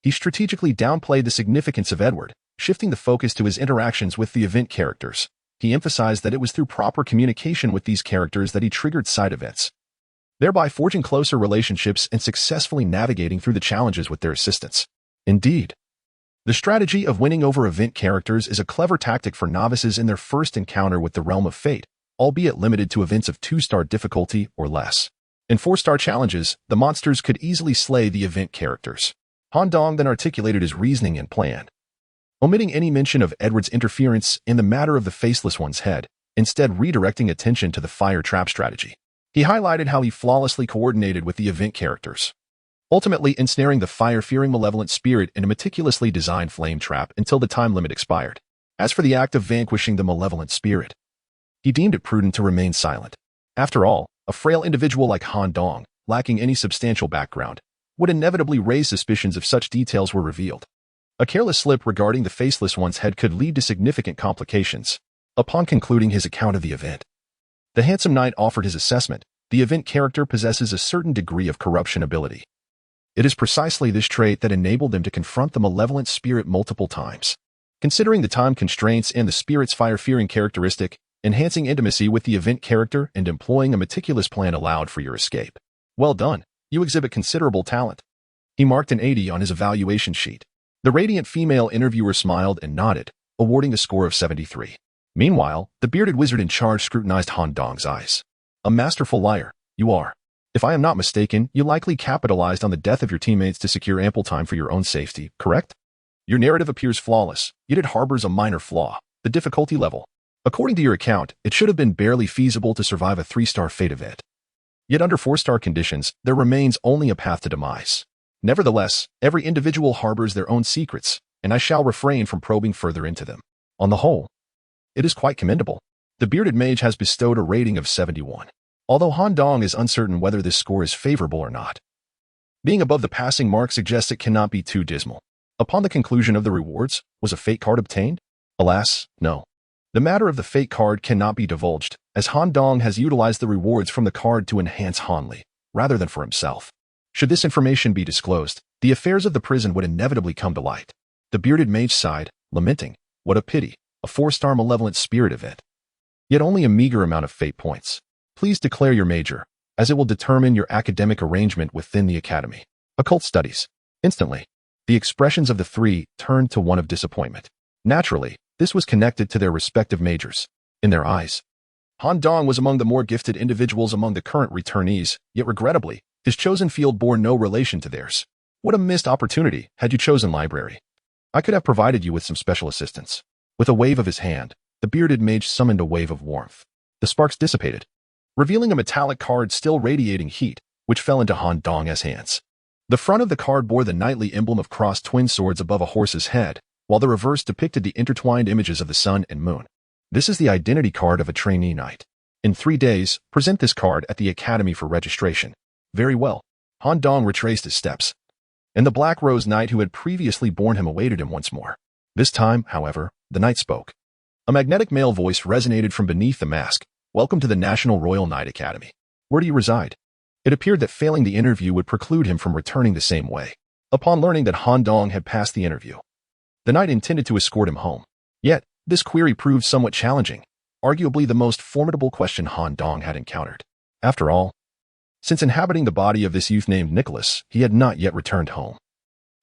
he strategically downplayed the significance of Edward, shifting the focus to his interactions with the event characters. He emphasized that it was through proper communication with these characters that he triggered side events, thereby forging closer relationships and successfully navigating through the challenges with their assistance. Indeed, the strategy of winning over event characters is a clever tactic for novices in their first encounter with the realm of fate, albeit limited to events of 2-star difficulty or less. In 4-star challenges, the monsters could easily slay the event characters. Han Dong then articulated his reasoning and plan, omitting any mention of Edward's interference in the matter of the Faceless One's head, instead redirecting attention to the fire trap strategy. He highlighted how he flawlessly coordinated with the event characters, ultimately ensnaring the fire-fearing malevolent spirit in a meticulously designed flame trap until the time limit expired. As for the act of vanquishing the malevolent spirit, he deemed it prudent to remain silent. After all, a frail individual like Han Dong, lacking any substantial background, would inevitably raise suspicions if such details were revealed. A careless slip regarding the Faceless One's head could lead to significant complications. Upon concluding his account of the event, the handsome knight offered his assessment. The event character possesses a certain degree of corruption ability. It is precisely this trait that enabled them to confront the malevolent spirit multiple times. Considering the time constraints and the spirit's fire-fearing characteristic, enhancing intimacy with the event character and employing a meticulous plan allowed for your escape. Well done. You exhibit considerable talent. He marked an 80 on his evaluation sheet. The radiant female interviewer smiled and nodded, awarding a score of 73. Meanwhile, the bearded wizard in charge scrutinized Han Dong's eyes. A masterful liar, you are. If I am not mistaken, you likely capitalized on the death of your teammates to secure ample time for your own safety, correct? Your narrative appears flawless, yet it harbors a minor flaw: the difficulty level. According to your account, it should have been barely feasible to survive a 3-star fate event. Yet under 4-star conditions, there remains only a path to demise. Nevertheless, every individual harbors their own secrets, and I shall refrain from probing further into them. On the whole, it is quite commendable. The bearded mage has bestowed a rating of 71. Although Han Dong is uncertain whether this score is favorable or not. Being above the passing mark suggests it cannot be too dismal. Upon the conclusion of the rewards, was a fate card obtained? Alas, no. The matter of the fate card cannot be divulged, as Han Dong has utilized the rewards from the card to enhance Han Li, rather than for himself. Should this information be disclosed, the affairs of the prison would inevitably come to light. The bearded mage sighed, lamenting, "What a pity, a 4-star malevolent spirit event. Yet only a meager amount of fate points. Please declare your major, as it will determine your academic arrangement within the academy." Occult studies. Instantly, the expressions of the three turned to one of disappointment. Naturally, this was connected to their respective majors. In their eyes, Han Dong was among the more gifted individuals among the current returnees, yet regrettably, his chosen field bore no relation to theirs. What a missed opportunity had you chosen library. I could have provided you with some special assistance. With a wave of his hand, the bearded mage summoned a wave of warmth. The sparks dissipated, revealing a metallic card still radiating heat, which fell into Han Dong's hands. The front of the card bore the knightly emblem of crossed twin swords above a horse's head, while the reverse depicted the intertwined images of the sun and moon. This is the identity card of a trainee knight. In 3 days, present this card at the academy for registration. Very well. Han Dong retraced his steps, and the Black Rose Knight who had previously borne him awaited him once more. This time, however, the knight spoke. A magnetic male voice resonated from beneath the mask. "Welcome to the National Royal Knight Academy. Where do you reside?" It appeared that failing the interview would preclude him from returning the same way. Upon learning that Han Dong had passed the interview, the knight intended to escort him home. Yet, this query proved somewhat challenging, arguably the most formidable question Han Dong had encountered. After all, since inhabiting the body of this youth named Nicholas, he had not yet returned home.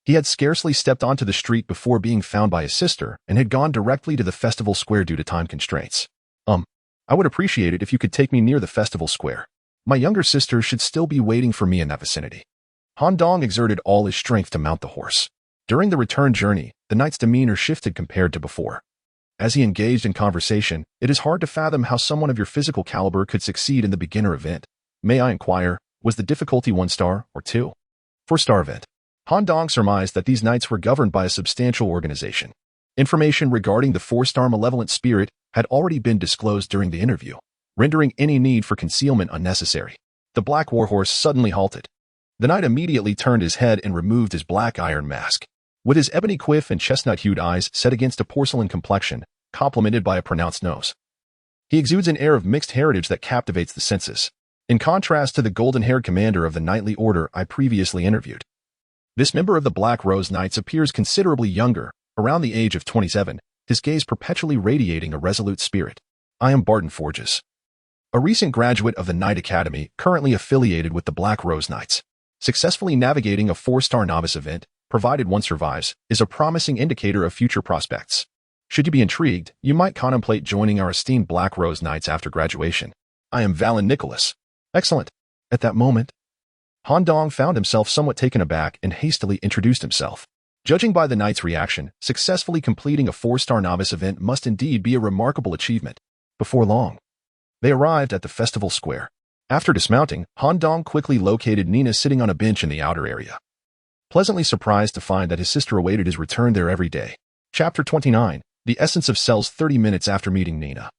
He had scarcely stepped onto the street before being found by his sister and had gone directly to the festival square due to time constraints. I would appreciate it if you could take me near the festival square. My younger sister should still be waiting for me in that vicinity." Han Dong exerted all his strength to mount the horse. During the return journey, the knight's demeanor shifted compared to before. As he engaged in conversation, it is hard to fathom how someone of your physical caliber could succeed in the beginner event. May I inquire, was the difficulty 1 star or 2? 4-star event. Han Dong surmised that these knights were governed by a substantial organization. Information regarding the 4-star malevolent spirit had already been disclosed during the interview, rendering any need for concealment unnecessary. The black warhorse suddenly halted. The knight immediately turned his head and removed his black iron mask. With his ebony quiff and chestnut-hued eyes set against a porcelain complexion, complemented by a pronounced nose, he exudes an air of mixed heritage that captivates the senses. In contrast to the golden-haired commander of the knightly order I previously interviewed, this member of the Black Rose Knights appears considerably younger, around the age of 27, his gaze perpetually radiating a resolute spirit. I am Barton Forges, a recent graduate of the Knight Academy, currently affiliated with the Black Rose Knights. Successfully navigating a 4-star novice event, provided one survives, is a promising indicator of future prospects. Should you be intrigued, you might contemplate joining our esteemed Black Rose Knights after graduation. I am Valen Nicholas. Excellent. At that moment, Han Dong found himself somewhat taken aback and hastily introduced himself. Judging by the knight's reaction, successfully completing a 4-star novice event must indeed be a remarkable achievement. Before long, they arrived at the festival square. After dismounting, Han Dong quickly located Nina sitting on a bench in the outer area, pleasantly surprised to find that his sister awaited his return there every day. Chapter 29. The Essence of Cells. 30 minutes after meeting Nina,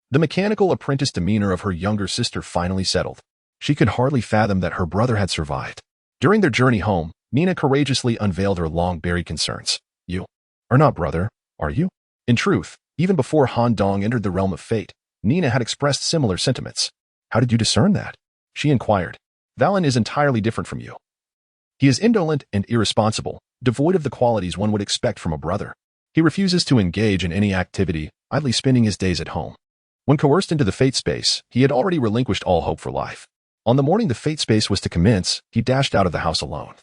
the mechanical apprentice demeanor of her younger sister finally settled. She could hardly fathom that her brother had survived. During their journey home, Nina courageously unveiled her long-buried concerns. "You are not brother, are you?" In truth, even before Han Dong entered the realm of fate, Nina had expressed similar sentiments. "How did you discern that?" she inquired. "Valen is entirely different from you. He is indolent and irresponsible, devoid of the qualities one would expect from a brother. He refuses to engage in any activity, idly spending his days at home. When coerced into the fate space, he had already relinquished all hope for life. On the morning the fate space was to commence, he dashed out of the house alone.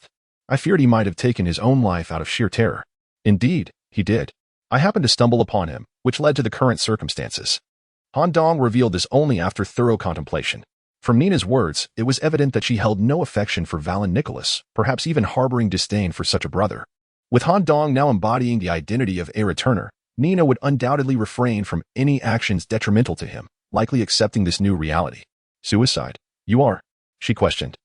I feared he might have taken his own life out of sheer terror. Indeed, he did. I happened to stumble upon him, which led to the current circumstances." Han Dong revealed this only after thorough contemplation. From Nina's words, it was evident that she held no affection for Valen Nicholas, perhaps even harboring disdain for such a brother. With Han Dong now embodying the identity of a returner, Nina would undoubtedly refrain from any actions detrimental to him, likely accepting this new reality. Suicide? You are? She questioned,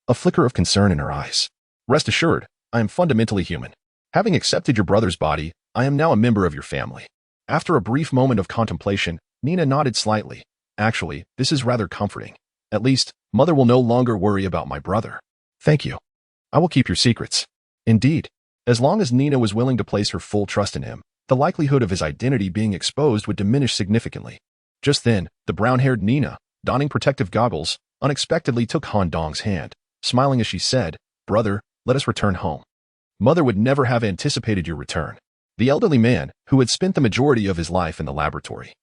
a flicker of concern in her eyes. Rest assured, I am fundamentally human. Having accepted your brother's body, I am now a member of your family. After a brief moment of contemplation, Nina nodded slightly. Actually, this is rather comforting. At least, Mother will no longer worry about my brother. Thank you. I will keep your secrets. Indeed, as long as Nina was willing to place her full trust in him, the likelihood of his identity being exposed would diminish significantly. Just then, the brown-haired Nina, donning protective goggles, unexpectedly took Han Dong's hand, smiling as she said, "Brother, let us return home. Mother would never have anticipated your return." The elderly man, who had spent the majority of his life in the laboratory,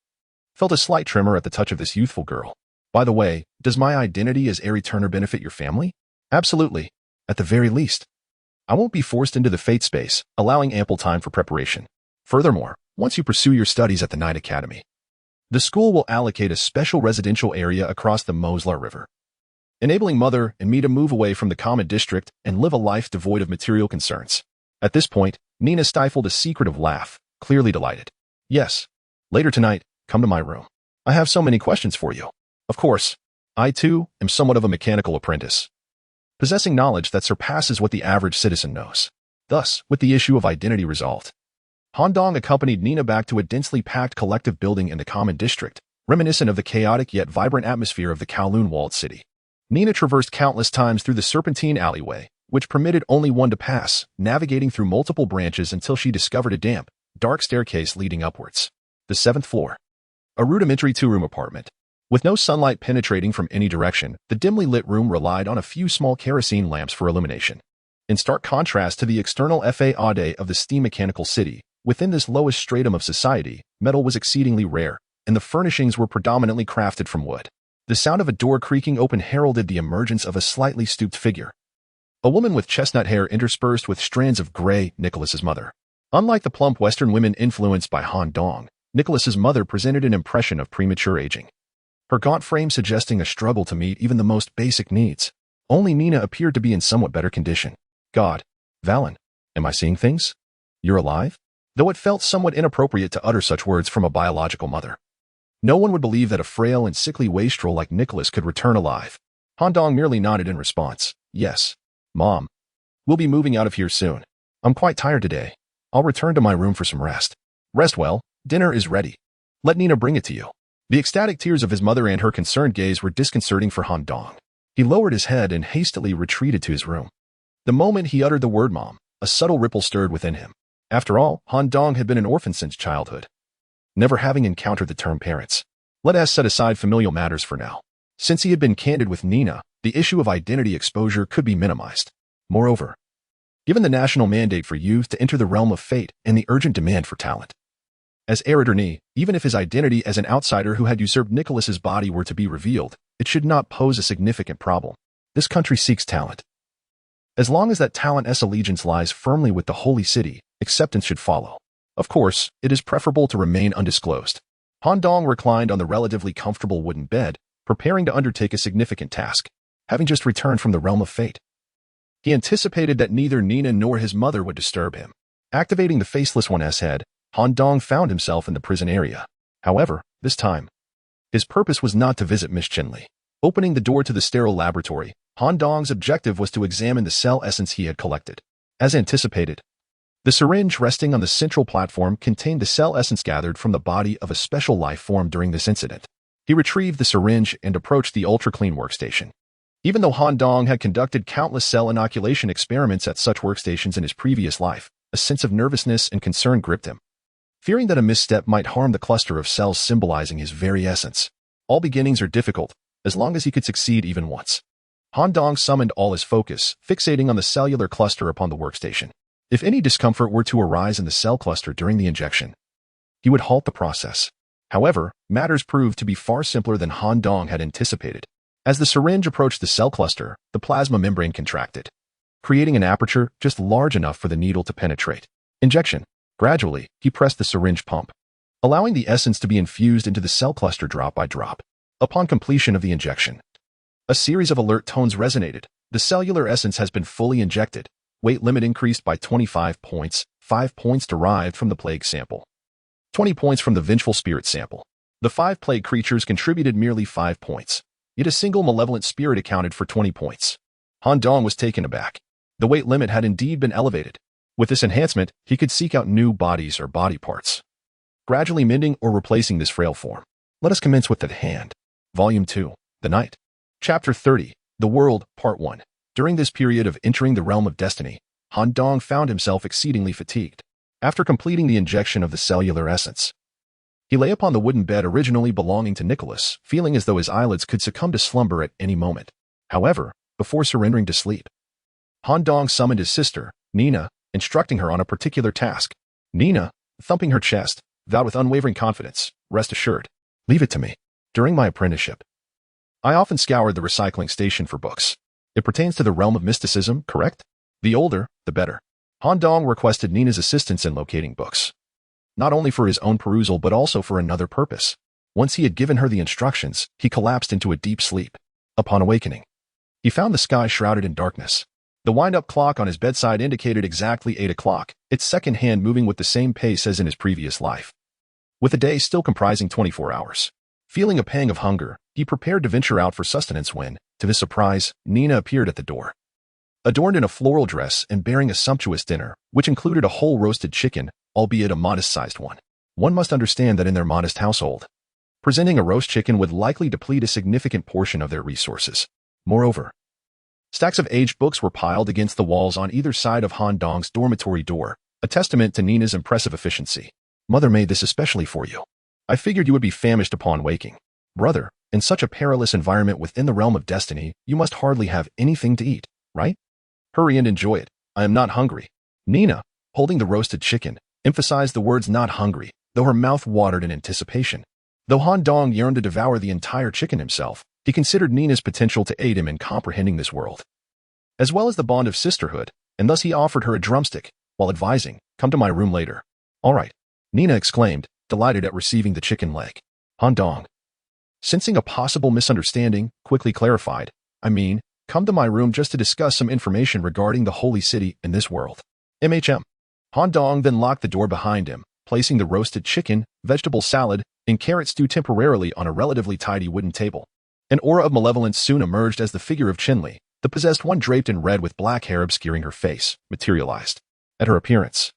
felt a slight tremor at the touch of this youthful girl. By the way, does my identity as a returner benefit your family? Absolutely. At the very least. I won't be forced into the fate space, allowing ample time for preparation. Furthermore, once you pursue your studies at the Night Academy, the school will allocate a special residential area across the Moslar River, enabling Mother and me to move away from the common district and live a life devoid of material concerns. At this point, Nina stifled a secretive laugh, clearly delighted. Yes. Later tonight, come to my room. I have so many questions for you. Of course, I too am somewhat of a mechanical apprentice, possessing knowledge that surpasses what the average citizen knows. Thus, with the issue of identity resolved, Han Dong accompanied Nina back to a densely packed collective building in the common district, reminiscent of the chaotic yet vibrant atmosphere of the Kowloon walled city. Nina traversed countless times through the serpentine alleyway, which permitted only one to pass, navigating through multiple branches until she discovered a damp, dark staircase leading upwards. The 7th floor. A rudimentary two-room apartment. With no sunlight penetrating from any direction, the dimly lit room relied on a few small kerosene lamps for illumination. In stark contrast to the external facade of the steam mechanical city, within this lowest stratum of society, metal was exceedingly rare, and the furnishings were predominantly crafted from wood. The sound of a door creaking open heralded the emergence of a slightly stooped figure. A woman with chestnut hair interspersed with strands of gray, Nicholas's mother. Unlike the plump Western women influenced by Han Dong, Nicholas's mother presented an impression of premature aging, her gaunt frame suggesting a struggle to meet even the most basic needs. Only Nina appeared to be in somewhat better condition. God, Valen, am I seeing things? You're alive? Though it felt somewhat inappropriate to utter such words from a biological mother. No one would believe that a frail and sickly wastrel like Nicholas could return alive. Han Dong merely nodded in response. Yes, Mom. We'll be moving out of here soon. I'm quite tired today. I'll return to my room for some rest. Rest well, dinner is ready. Let Nina bring it to you. The ecstatic tears of his mother and her concerned gaze were disconcerting for Han Dong. He lowered his head and hastily retreated to his room. The moment he uttered the word Mom, a subtle ripple stirred within him. After all, Han Dong had been an orphan since childhood, never having encountered the term parents. Let us set aside familial matters for now. Since he had been candid with Nina, the issue of identity exposure could be minimized. Moreover, given the national mandate for youth to enter the realm of fate and the urgent demand for talent, as heir returnee, even if his identity as an outsider who had usurped Nicholas's body were to be revealed, it should not pose a significant problem. This country seeks talent. As long as that talent's allegiance lies firmly with the holy city, acceptance should follow. Of course, it is preferable to remain undisclosed. Han Dong reclined on the relatively comfortable wooden bed, preparing to undertake a significant task, having just returned from the realm of fate. He anticipated that neither Nina nor his mother would disturb him. Activating the Faceless One's head, Han Dong found himself in the prison area. However, this time, his purpose was not to visit Miss Chinley. Opening the door to the sterile laboratory, Han Dong's objective was to examine the cell essence he had collected. As anticipated, the syringe resting on the central platform contained the cell essence gathered from the body of a special life form during this incident. He retrieved the syringe and approached the ultra-clean workstation. Even though Han Dong had conducted countless cell inoculation experiments at such workstations in his previous life, a sense of nervousness and concern gripped him, fearing that a misstep might harm the cluster of cells symbolizing his very essence. All beginnings are difficult, as long as he could succeed even once. Han Dong summoned all his focus, fixating on the cellular cluster upon the workstation. If any discomfort were to arise in the cell cluster during the injection, he would halt the process. However, matters proved to be far simpler than Han Dong had anticipated. As the syringe approached the cell cluster, the plasma membrane contracted, creating an aperture just large enough for the needle to penetrate. Injection. Gradually, he pressed the syringe pump, allowing the essence to be infused into the cell cluster drop by drop. Upon completion of the injection, A series of alert tones resonated. The cellular essence has been fully injected. Weight limit increased by 25 points, 5 points derived from the plague sample, 20 points from the vengeful spirit sample. The 5 plague creatures contributed merely 5 points. Yet a single malevolent spirit accounted for 20 points. Han Dong was taken aback. The weight limit had indeed been elevated. With this enhancement, he could seek out new bodies or body parts, gradually mending or replacing this frail form. Let us commence with the hand. Volume 2, The Night. Chapter 30, The World, Part 1. During this period of entering the realm of destiny, Han Dong found himself exceedingly fatigued. After completing the injection of the cellular essence, he lay upon the wooden bed originally belonging to Nicholas, feeling as though his eyelids could succumb to slumber at any moment. However, before surrendering to sleep, Han Dong summoned his sister, Nina, instructing her on a particular task. Nina, thumping her chest, vowed with unwavering confidence, "Rest assured. Leave it to me." During my apprenticeship, I often scoured the recycling station for books. It pertains to the realm of mysticism, correct? The older, the better. Han Dong requested Nina's assistance in locating books, not only for his own perusal but also for another purpose. Once he had given her the instructions, he collapsed into a deep sleep. Upon awakening, he found the sky shrouded in darkness. The wind-up clock on his bedside indicated exactly 8 o'clock, its second hand moving with the same pace as in his previous life, with the day still comprising 24 hours. Feeling a pang of hunger, he prepared to venture out for sustenance when, to his surprise, Nina appeared at the door. Adorned in a floral dress and bearing a sumptuous dinner, which included a whole roasted chicken, albeit a modest-sized one. One must understand that in their modest household, presenting a roast chicken would likely deplete a significant portion of their resources. Moreover, stacks of aged books were piled against the walls on either side of Han Dong's dormitory door, a testament to Nina's impressive efficiency. "Mother made this especially for you. I figured you would be famished upon waking. Brother, in such a perilous environment within the realm of destiny, you must hardly have anything to eat, right? Hurry and enjoy it. I am not hungry." Nina, holding the roasted chicken, emphasized the words "not hungry," though her mouth watered in anticipation. Though Han Dong yearned to devour the entire chicken himself, he considered Nina's potential to aid him in comprehending this world, as well as the bond of sisterhood, and thus he offered her a drumstick, while advising, "Come to my room later." "All right," Nina exclaimed, delighted at receiving the chicken leg. Han Dong, sensing a possible misunderstanding, quickly clarified, "I mean, come to my room just to discuss some information regarding the holy city in this world." MHM. Han Dong then locked the door behind him, placing the roasted chicken, vegetable salad, and carrot stew temporarily on a relatively tidy wooden table. An aura of malevolence soon emerged as the figure of Chinli, the possessed one draped in red with black hair obscuring her face, materialized. At her appearance,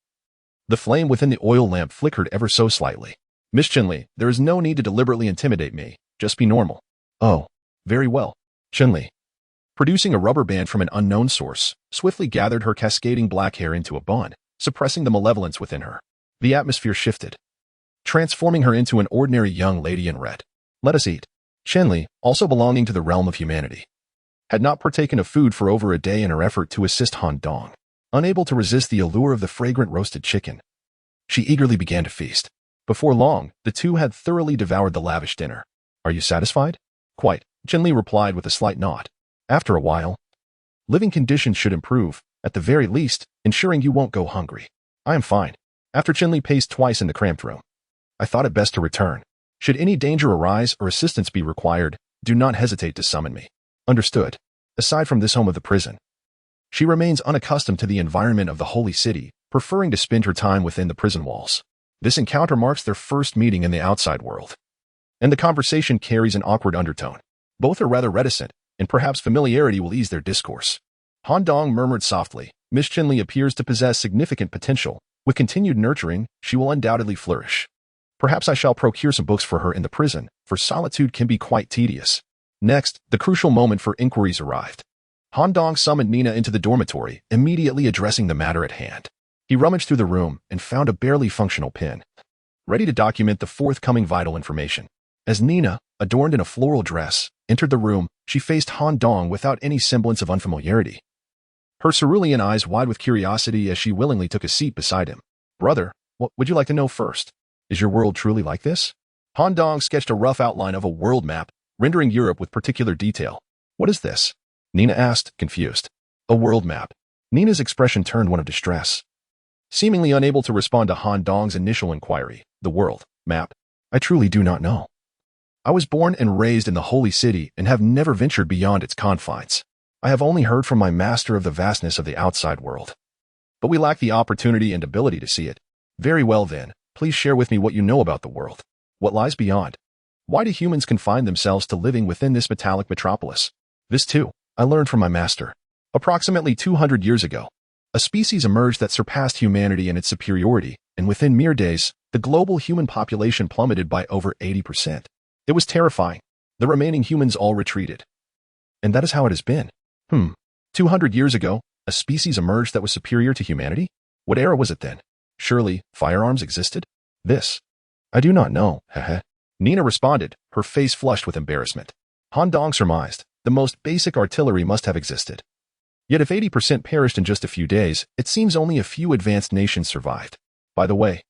the flame within the oil lamp flickered ever so slightly. "Miss Chinli, there is no need to deliberately intimidate me. Just be normal." "Oh, very well." Chinli, producing a rubber band from an unknown source, swiftly gathered her cascading black hair into a bun, suppressing the malevolence within her. The atmosphere shifted, transforming her into an ordinary young lady in red. "Let us eat." Chinli, also belonging to the realm of humanity, had not partaken of food for over a day in her effort to assist Han Dong. Unable to resist the allure of the fragrant roasted chicken, she eagerly began to feast. Before long, the two had thoroughly devoured the lavish dinner. "Are you satisfied?" "Quite," Chinli replied with a slight nod. "After a while, living conditions should improve, at the very least, ensuring you won't go hungry." "I am fine." After Chinli paced twice in the cramped room, "I thought it best to return. Should any danger arise or assistance be required, do not hesitate to summon me." "Understood." Aside from this home of the prison, she remains unaccustomed to the environment of the holy city, preferring to spend her time within the prison walls. This encounter marks their first meeting in the outside world, and the conversation carries an awkward undertone. Both are rather reticent, and perhaps familiarity will ease their discourse. Han Dong murmured softly, "Miss Chinli appears to possess significant potential. With continued nurturing, she will undoubtedly flourish. Perhaps I shall procure some books for her in the prison, for solitude can be quite tedious." Next, the crucial moment for inquiries arrived. Han Dong summoned Nina into the dormitory, immediately addressing the matter at hand. He rummaged through the room and found a barely functional pen, ready to document the forthcoming vital information. As Nina, adorned in a floral dress, entered the room, she faced Han Dong without any semblance of unfamiliarity, her cerulean eyes wide with curiosity as she willingly took a seat beside him. "Brother, what would you like to know first? Is your world truly like this?" Han Dong sketched a rough outline of a world map, rendering Europe with particular detail. "What is this?" Nina asked, confused. "A world map." Nina's expression turned one of distress. Seemingly unable to respond to Han Dong's initial inquiry, "The world map? I truly do not know." I was born and raised in the holy city and have never ventured beyond its confines. I have only heard from my master of the vastness of the outside world. But we lack the opportunity and ability to see it. Very well then, please share with me what you know about the world. What lies beyond? Why do humans confine themselves to living within this metallic metropolis? This too, I learned from my master. Approximately 200 years ago, a species emerged that surpassed humanity in its superiority, and within mere days, the global human population plummeted by over 80%. It was terrifying. The remaining humans all retreated. And that is how it has been. 200 years ago, a species emerged that was superior to humanity? What era was it then? Surely, firearms existed? This. I do not know, heh. Nina responded, her face flushed with embarrassment. Han Dong surmised, the most basic artillery must have existed. Yet if 80% perished in just a few days, it seems only a few advanced nations survived. By the way,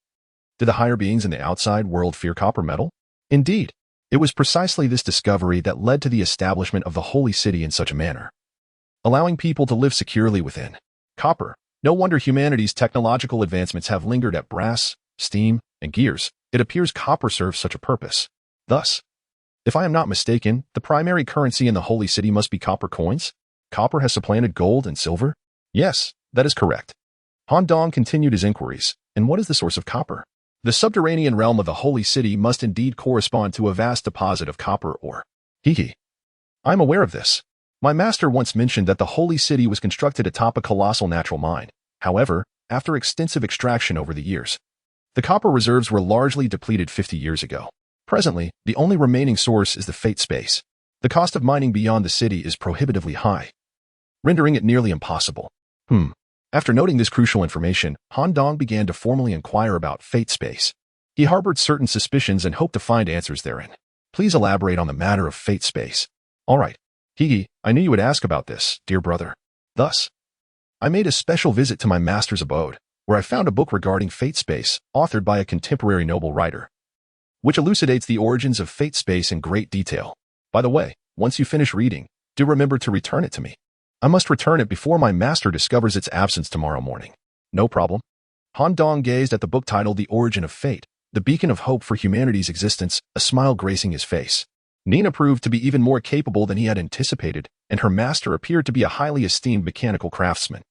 did the higher beings in the outside world fear copper metal? Indeed, it was precisely this discovery that led to the establishment of the holy city in such a manner, allowing people to live securely within. Copper. No wonder humanity's technological advancements have lingered at brass, steam, and gears. It appears copper serves such a purpose. Thus, if I am not mistaken, the primary currency in the holy city must be copper coins? Copper has supplanted gold and silver? Yes, that is correct. Han Dong continued his inquiries. And what is the source of copper? The subterranean realm of the holy city must indeed correspond to a vast deposit of copper ore. I am aware of this. My master once mentioned that the holy city was constructed atop a colossal natural mine. However, after extensive extraction over the years, the copper reserves were largely depleted 50 years ago. Presently, the only remaining source is the fate space. The cost of mining beyond the city is prohibitively high, rendering it nearly impossible. After noting this crucial information, Han Dong began to formally inquire about fate space. He harbored certain suspicions and hoped to find answers therein. Please elaborate on the matter of fate space. All right. I knew you would ask about this, dear brother. Thus, I made a special visit to my master's abode, where I found a book regarding fate space, authored by a contemporary noble writer, which elucidates the origins of fate space in great detail. By the way, once you finish reading, do remember to return it to me. I must return it before my master discovers its absence tomorrow morning. No problem. Han Dong gazed at the book titled The Origin of Fate, the beacon of hope for humanity's existence, a smile gracing his face. Nina proved to be even more capable than he had anticipated, and her master appeared to be a highly esteemed mechanical craftsman.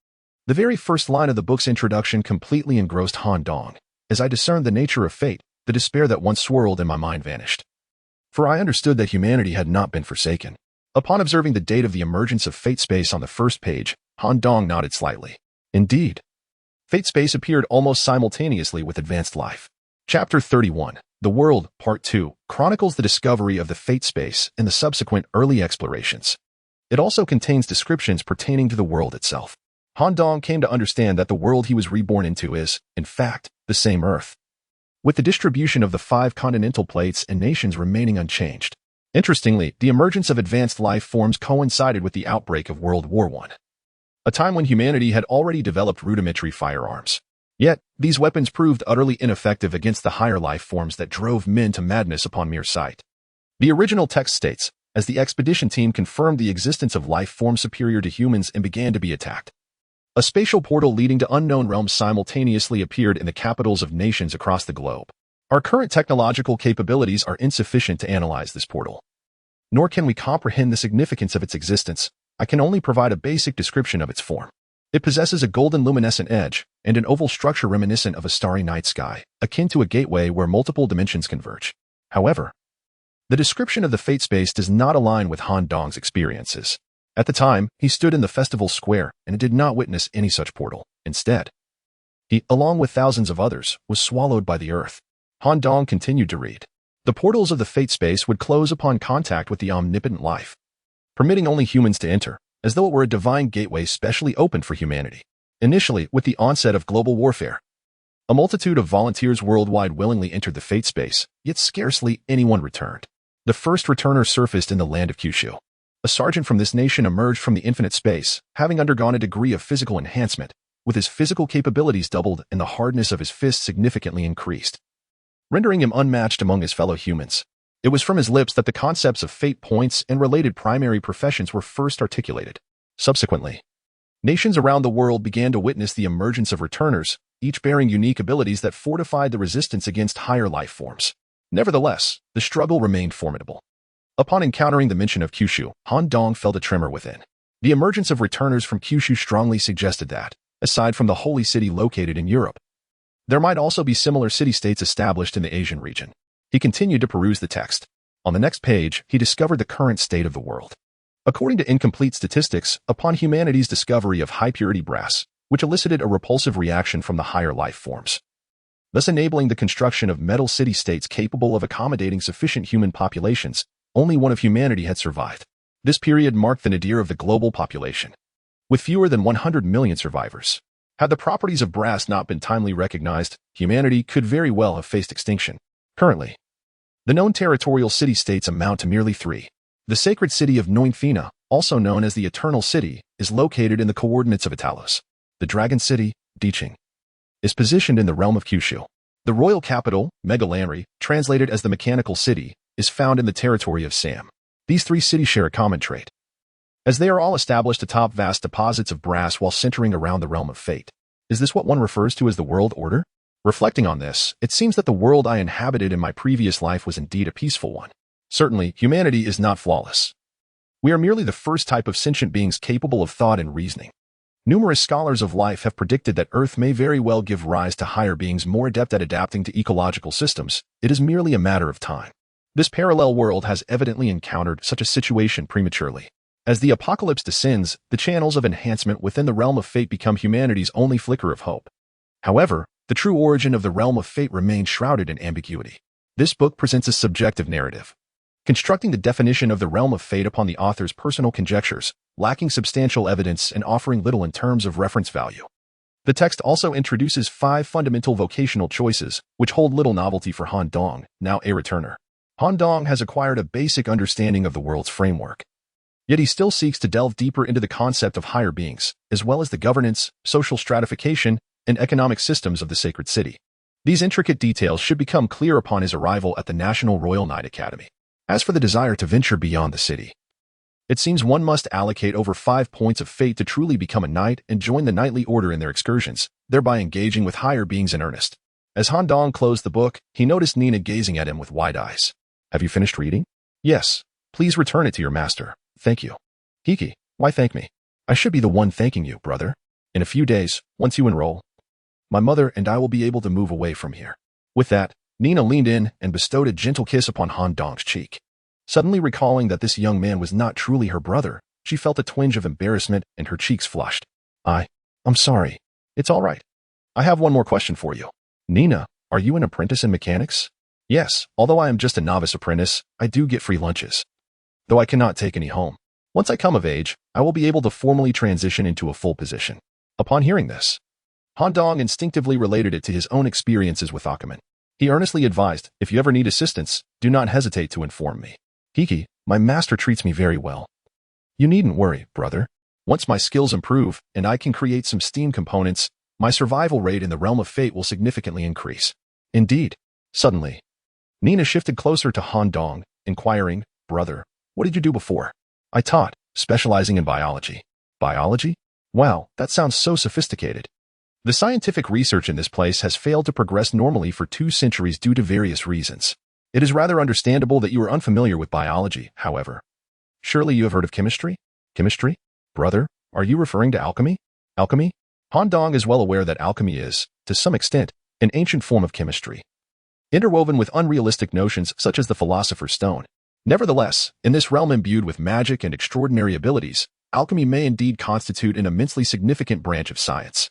The very first line of the book's introduction completely engrossed Han Dong. As I discerned the nature of fate, the despair that once swirled in my mind vanished. For I understood that humanity had not been forsaken. Upon observing the date of the emergence of fate space on the first page, Han Dong nodded slightly. Indeed, fate space appeared almost simultaneously with advanced life. Chapter 31, The World, Part 2, chronicles the discovery of the fate space and the subsequent early explorations. It also contains descriptions pertaining to the world itself. Han Dong came to understand that the world he was reborn into is, in fact, the same Earth, with the distribution of the 5 continental plates and nations remaining unchanged. Interestingly, the emergence of advanced life forms coincided with the outbreak of World War I, a time when humanity had already developed rudimentary firearms. Yet, these weapons proved utterly ineffective against the higher life forms that drove men to madness upon mere sight. The original text states, as the expedition team confirmed the existence of life forms superior to humans and began to be attacked, a spatial portal leading to unknown realms simultaneously appeared in the capitals of nations across the globe. Our current technological capabilities are insufficient to analyze this portal, nor can we comprehend the significance of its existence. I can only provide a basic description of its form. It possesses a golden luminescent edge and an oval structure reminiscent of a starry night sky, akin to a gateway where multiple dimensions converge. However, the description of the fate space does not align with Han Dong's experiences. At the time, he stood in the festival square and did not witness any such portal. Instead, he, along with thousands of others, was swallowed by the earth. Han Dong continued to read. The portals of the fate space would close upon contact with the omnipotent life, permitting only humans to enter, as though it were a divine gateway specially opened for humanity. Initially, with the onset of global warfare, a multitude of volunteers worldwide willingly entered the fate space, yet scarcely anyone returned. The first returner surfaced in the land of Kyushu. A sergeant from this nation emerged from the infinite space, having undergone a degree of physical enhancement, with his physical capabilities doubled and the hardness of his fists significantly increased, rendering him unmatched among his fellow humans. It was from his lips that the concepts of fate points and related primary professions were first articulated. Subsequently, nations around the world began to witness the emergence of returners, each bearing unique abilities that fortified the resistance against higher life forms. Nevertheless, the struggle remained formidable. Upon encountering the mention of Kyushu, Han Dong felt a tremor within. The emergence of returners from Kyushu strongly suggested that, aside from the holy city located in Europe, there might also be similar city-states established in the Asian region. He continued to peruse the text. On the next page, he discovered the current state of the world. According to incomplete statistics, upon humanity's discovery of high-purity brass, which elicited a repulsive reaction from the higher life forms, thus enabling the construction of metal city-states capable of accommodating sufficient human populations, only one of humanity had survived. This period marked the nadir of the global population, with fewer than 100 million survivors. Had the properties of brass not been timely recognized, humanity could very well have faced extinction. Currently, the known territorial city-states amount to merely 3. The sacred city of Noinfina, also known as the Eternal City, is located in the coordinates of Italos. The Dragon City, Diching, is positioned in the realm of Kyushu. The royal capital, Megalanri, translated as the Mechanical City, is found in the territory of Sam. These 3 cities share a common trait, as they are all established atop vast deposits of brass while centering around the realm of fate. Is this what one refers to as the world order? Reflecting on this, it seems that the world I inhabited in my previous life was indeed a peaceful one. Certainly, humanity is not flawless. We are merely the first type of sentient beings capable of thought and reasoning. Numerous scholars of life have predicted that Earth may very well give rise to higher beings more adept at adapting to ecological systems. It is merely a matter of time. This parallel world has evidently encountered such a situation prematurely. As the apocalypse descends, the channels of enhancement within the realm of fate become humanity's only flicker of hope. However, the true origin of the realm of fate remains shrouded in ambiguity. This book presents a subjective narrative, constructing the definition of the realm of fate upon the author's personal conjectures, lacking substantial evidence and offering little in terms of reference value. The text also introduces 5 fundamental vocational choices, which hold little novelty for Han Dong, now a returner. Han Dong has acquired a basic understanding of the world's framework. Yet he still seeks to delve deeper into the concept of higher beings, as well as the governance, social stratification, and economic systems of the sacred city. These intricate details should become clear upon his arrival at the National Royal Knight Academy. As for the desire to venture beyond the city, it seems one must allocate over 5 points of fate to truly become a knight and join the knightly order in their excursions, thereby engaging with higher beings in earnest. As Han Dong closed the book, he noticed Nina gazing at him with wide eyes. Have you finished reading? Yes. Please return it to your master. Thank you. Hiki, why thank me? I should be the one thanking you, brother. In a few days, once you enroll, my mother and I will be able to move away from here. With that, Nina leaned in and bestowed a gentle kiss upon Han Dong's cheek. Suddenly recalling that this young man was not truly her brother, she felt a twinge of embarrassment and her cheeks flushed. I'm sorry. It's all right. I have one more question for you. Nina, are you an apprentice in mechanics? Yes, although I am just a novice apprentice, I do get free lunches, though I cannot take any home. Once I come of age, I will be able to formally transition into a full position. Upon hearing this, Han Dong instinctively related it to his own experiences with Akuman. He earnestly advised, if you ever need assistance, do not hesitate to inform me. Hiki, my master treats me very well. You needn't worry, brother. Once my skills improve and I can create some steam components, my survival rate in the realm of fate will significantly increase. Indeed. Suddenly, Nina shifted closer to Han Dong, inquiring, brother, what did you do before? I taught, specializing in biology. Biology? Wow, that sounds so sophisticated. The scientific research in this place has failed to progress normally for 2 centuries due to various reasons. It is rather understandable that you are unfamiliar with biology, however. Surely you have heard of chemistry? Chemistry? Brother, are you referring to alchemy? Alchemy? Han Dong is well aware that alchemy is, to some extent, an ancient form of chemistry, interwoven with unrealistic notions such as the philosopher's stone. Nevertheless, in this realm imbued with magic and extraordinary abilities, alchemy may indeed constitute an immensely significant branch of science.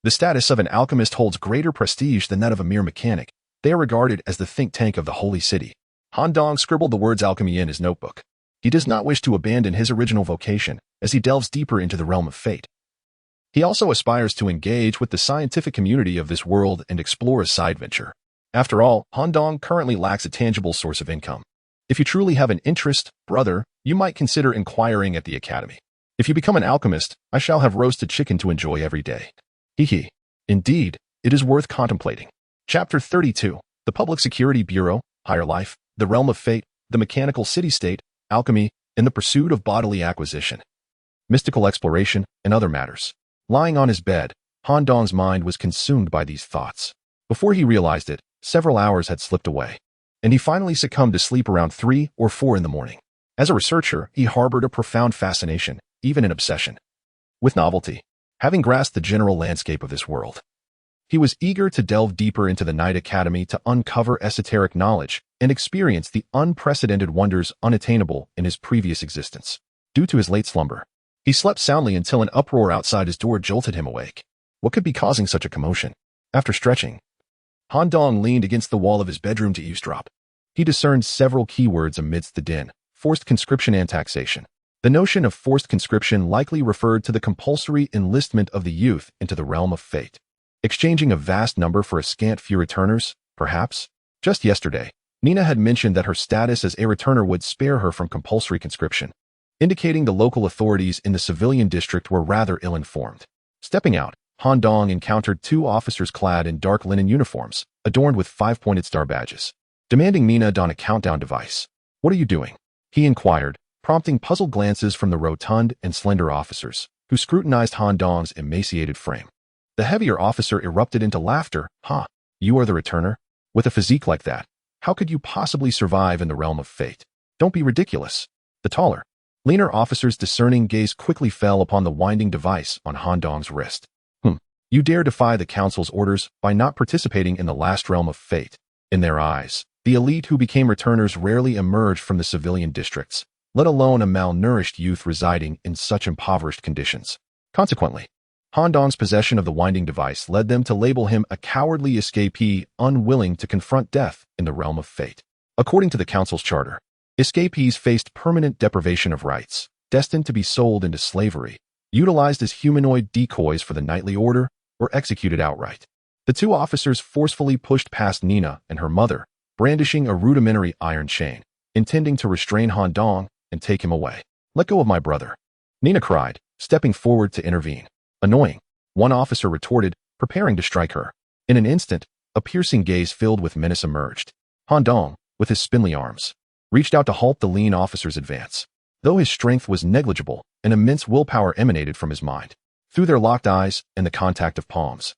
The status of an alchemist holds greater prestige than that of a mere mechanic. They are regarded as the think tank of the holy city. Han Dong scribbled the words alchemy in his notebook. He does not wish to abandon his original vocation as he delves deeper into the realm of fate. He also aspires to engage with the scientific community of this world and explore a side venture. After all, Han Dong currently lacks a tangible source of income. If you truly have an interest, brother, you might consider inquiring at the academy. If you become an alchemist, I shall have roasted chicken to enjoy every day. Hehe. Indeed, it is worth contemplating. Chapter 32. The Public Security Bureau, Higher Life, the Realm of Fate, the Mechanical City-State, Alchemy, and the Pursuit of Bodily Acquisition, Mystical Exploration, and other matters. Lying on his bed, Han Dong's mind was consumed by these thoughts. Before he realized it, several hours had slipped away. and he finally succumbed to sleep around 3 or 4 in the morning. As a researcher, he harbored a profound fascination, even an obsession, with novelty. Having grasped the general landscape of this world, he was eager to delve deeper into the Night Academy to uncover esoteric knowledge and experience the unprecedented wonders unattainable in his previous existence. Due to his late slumber, he slept soundly until an uproar outside his door jolted him awake. What could be causing such a commotion? After stretching, Han Dong leaned against the wall of his bedroom to eavesdrop. He discerned several keywords amidst the din: forced conscription and taxation. The notion of forced conscription likely referred to the compulsory enlistment of the youth into the realm of fate. Exchanging a vast number for a scant few returners, perhaps? Just yesterday, Nina had mentioned that her status as a returner would spare her from compulsory conscription, indicating the local authorities in the civilian district were rather ill-informed. Stepping out, Han Dong encountered 2 officers clad in dark linen uniforms, adorned with 5-pointed star badges, demanding Nina don a countdown device. "What are you doing?" he inquired, prompting puzzled glances from the rotund and slender officers, who scrutinized Han Dong's emaciated frame. The heavier officer erupted into laughter. "Ha! You are the returner? With a physique like that, how could you possibly survive in the realm of fate? Don't be ridiculous." The taller, leaner officer's discerning gaze quickly fell upon the winding device on Han Dong's wrist. You dare defy the council's orders by not participating in the last realm of fate." In their eyes, the elite who became returners rarely emerged from the civilian districts, let alone a malnourished youth residing in such impoverished conditions. Consequently, Han Dong's possession of the winding device led them to label him a cowardly escapee unwilling to confront death in the realm of fate. According to the council's charter, escapees faced permanent deprivation of rights, destined to be sold into slavery, utilized as humanoid decoys for the nightly order, or executed outright. The 2 officers forcefully pushed past Nina and her mother, brandishing a rudimentary iron chain, intending to restrain Han Dong and take him away. "Let go of my brother," Nina cried, stepping forward to intervene. "Annoying," one officer retorted, preparing to strike her. In an instant, a piercing gaze filled with menace emerged. Han Dong, with his spindly arms, reached out to halt the lean officer's advance. Though his strength was negligible, an immense willpower emanated from his mind. Through their locked eyes and the contact of palms,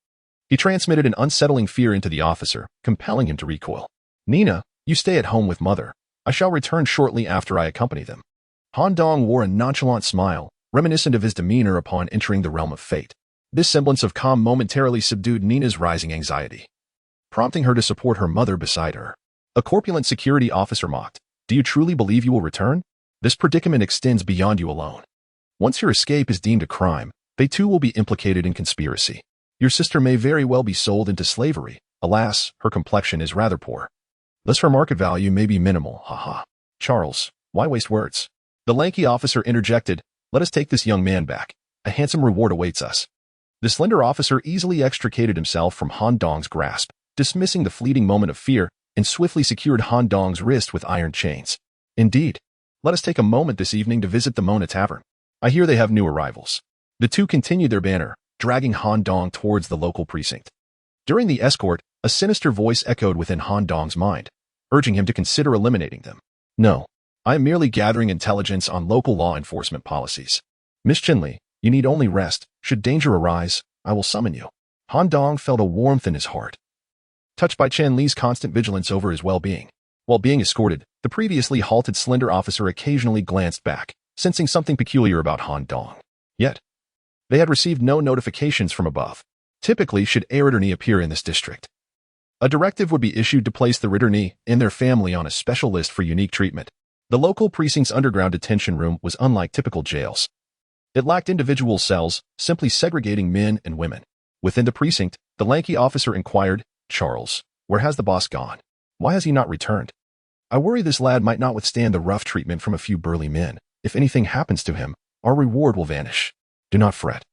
he transmitted an unsettling fear into the officer, compelling him to recoil. "Nina, you stay at home with mother. I shall return shortly after I accompany them." Han Dong wore a nonchalant smile, reminiscent of his demeanor upon entering the realm of fate. This semblance of calm momentarily subdued Nina's rising anxiety, prompting her to support her mother beside her. A corpulent security officer mocked, "Do you truly believe you will return? This predicament extends beyond you alone. Once your escape is deemed a crime, they too will be implicated in conspiracy. Your sister may very well be sold into slavery. Alas, her complexion is rather poor. Thus her market value may be minimal, haha." "Charles, why waste words?" the lanky officer interjected. "Let us take this young man back. A handsome reward awaits us." The slender officer easily extricated himself from Han Dong's grasp, dismissing the fleeting moment of fear, and swiftly secured Han Dong's wrist with iron chains. "Indeed. Let us take a moment this evening to visit the Mona Tavern. I hear they have new arrivals." The 2 continued their banter, dragging Han Dong towards the local precinct. During the escort, a sinister voice echoed within Han Dong's mind, urging him to consider eliminating them. "No, I am merely gathering intelligence on local law enforcement policies. Miss Chinley, you need only rest. Should danger arise, I will summon you." Han Dong felt a warmth in his heart, touched by Chen Li's constant vigilance over his well-being. While being escorted, the previously halted slender officer occasionally glanced back, sensing something peculiar about Han Dong. Yet, they had received no notifications from above. Typically, should a returnee appear in this district, a directive would be issued to place the returnee and their family on a special list for unique treatment. The local precinct's underground detention room was unlike typical jails. It lacked individual cells, simply segregating men and women. Within the precinct, the lanky officer inquired, "Charles, where has the boss gone? Why has he not returned? I worry this lad might not withstand the rough treatment from a few burly men. If anything happens to him, our reward will vanish. Do not fret.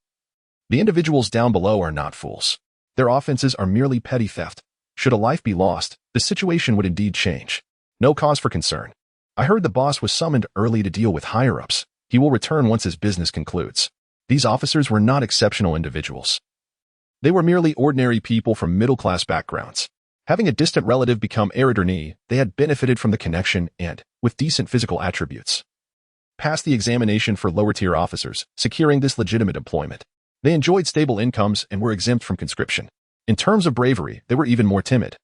The individuals down below are not fools. Their offenses are merely petty theft. Should a life be lost, the situation would indeed change. No cause for concern. I heard the boss was summoned early to deal with higher-ups. He will return once his business concludes." These officers were not exceptional individuals. They were merely ordinary people from middle-class backgrounds. Having a distant relative become a returnee, they had benefited from the connection and, with decent physical attributes, passed the examination for lower-tier officers, securing this legitimate employment. They enjoyed stable incomes and were exempt from conscription. In terms of bravery, they were even more timid.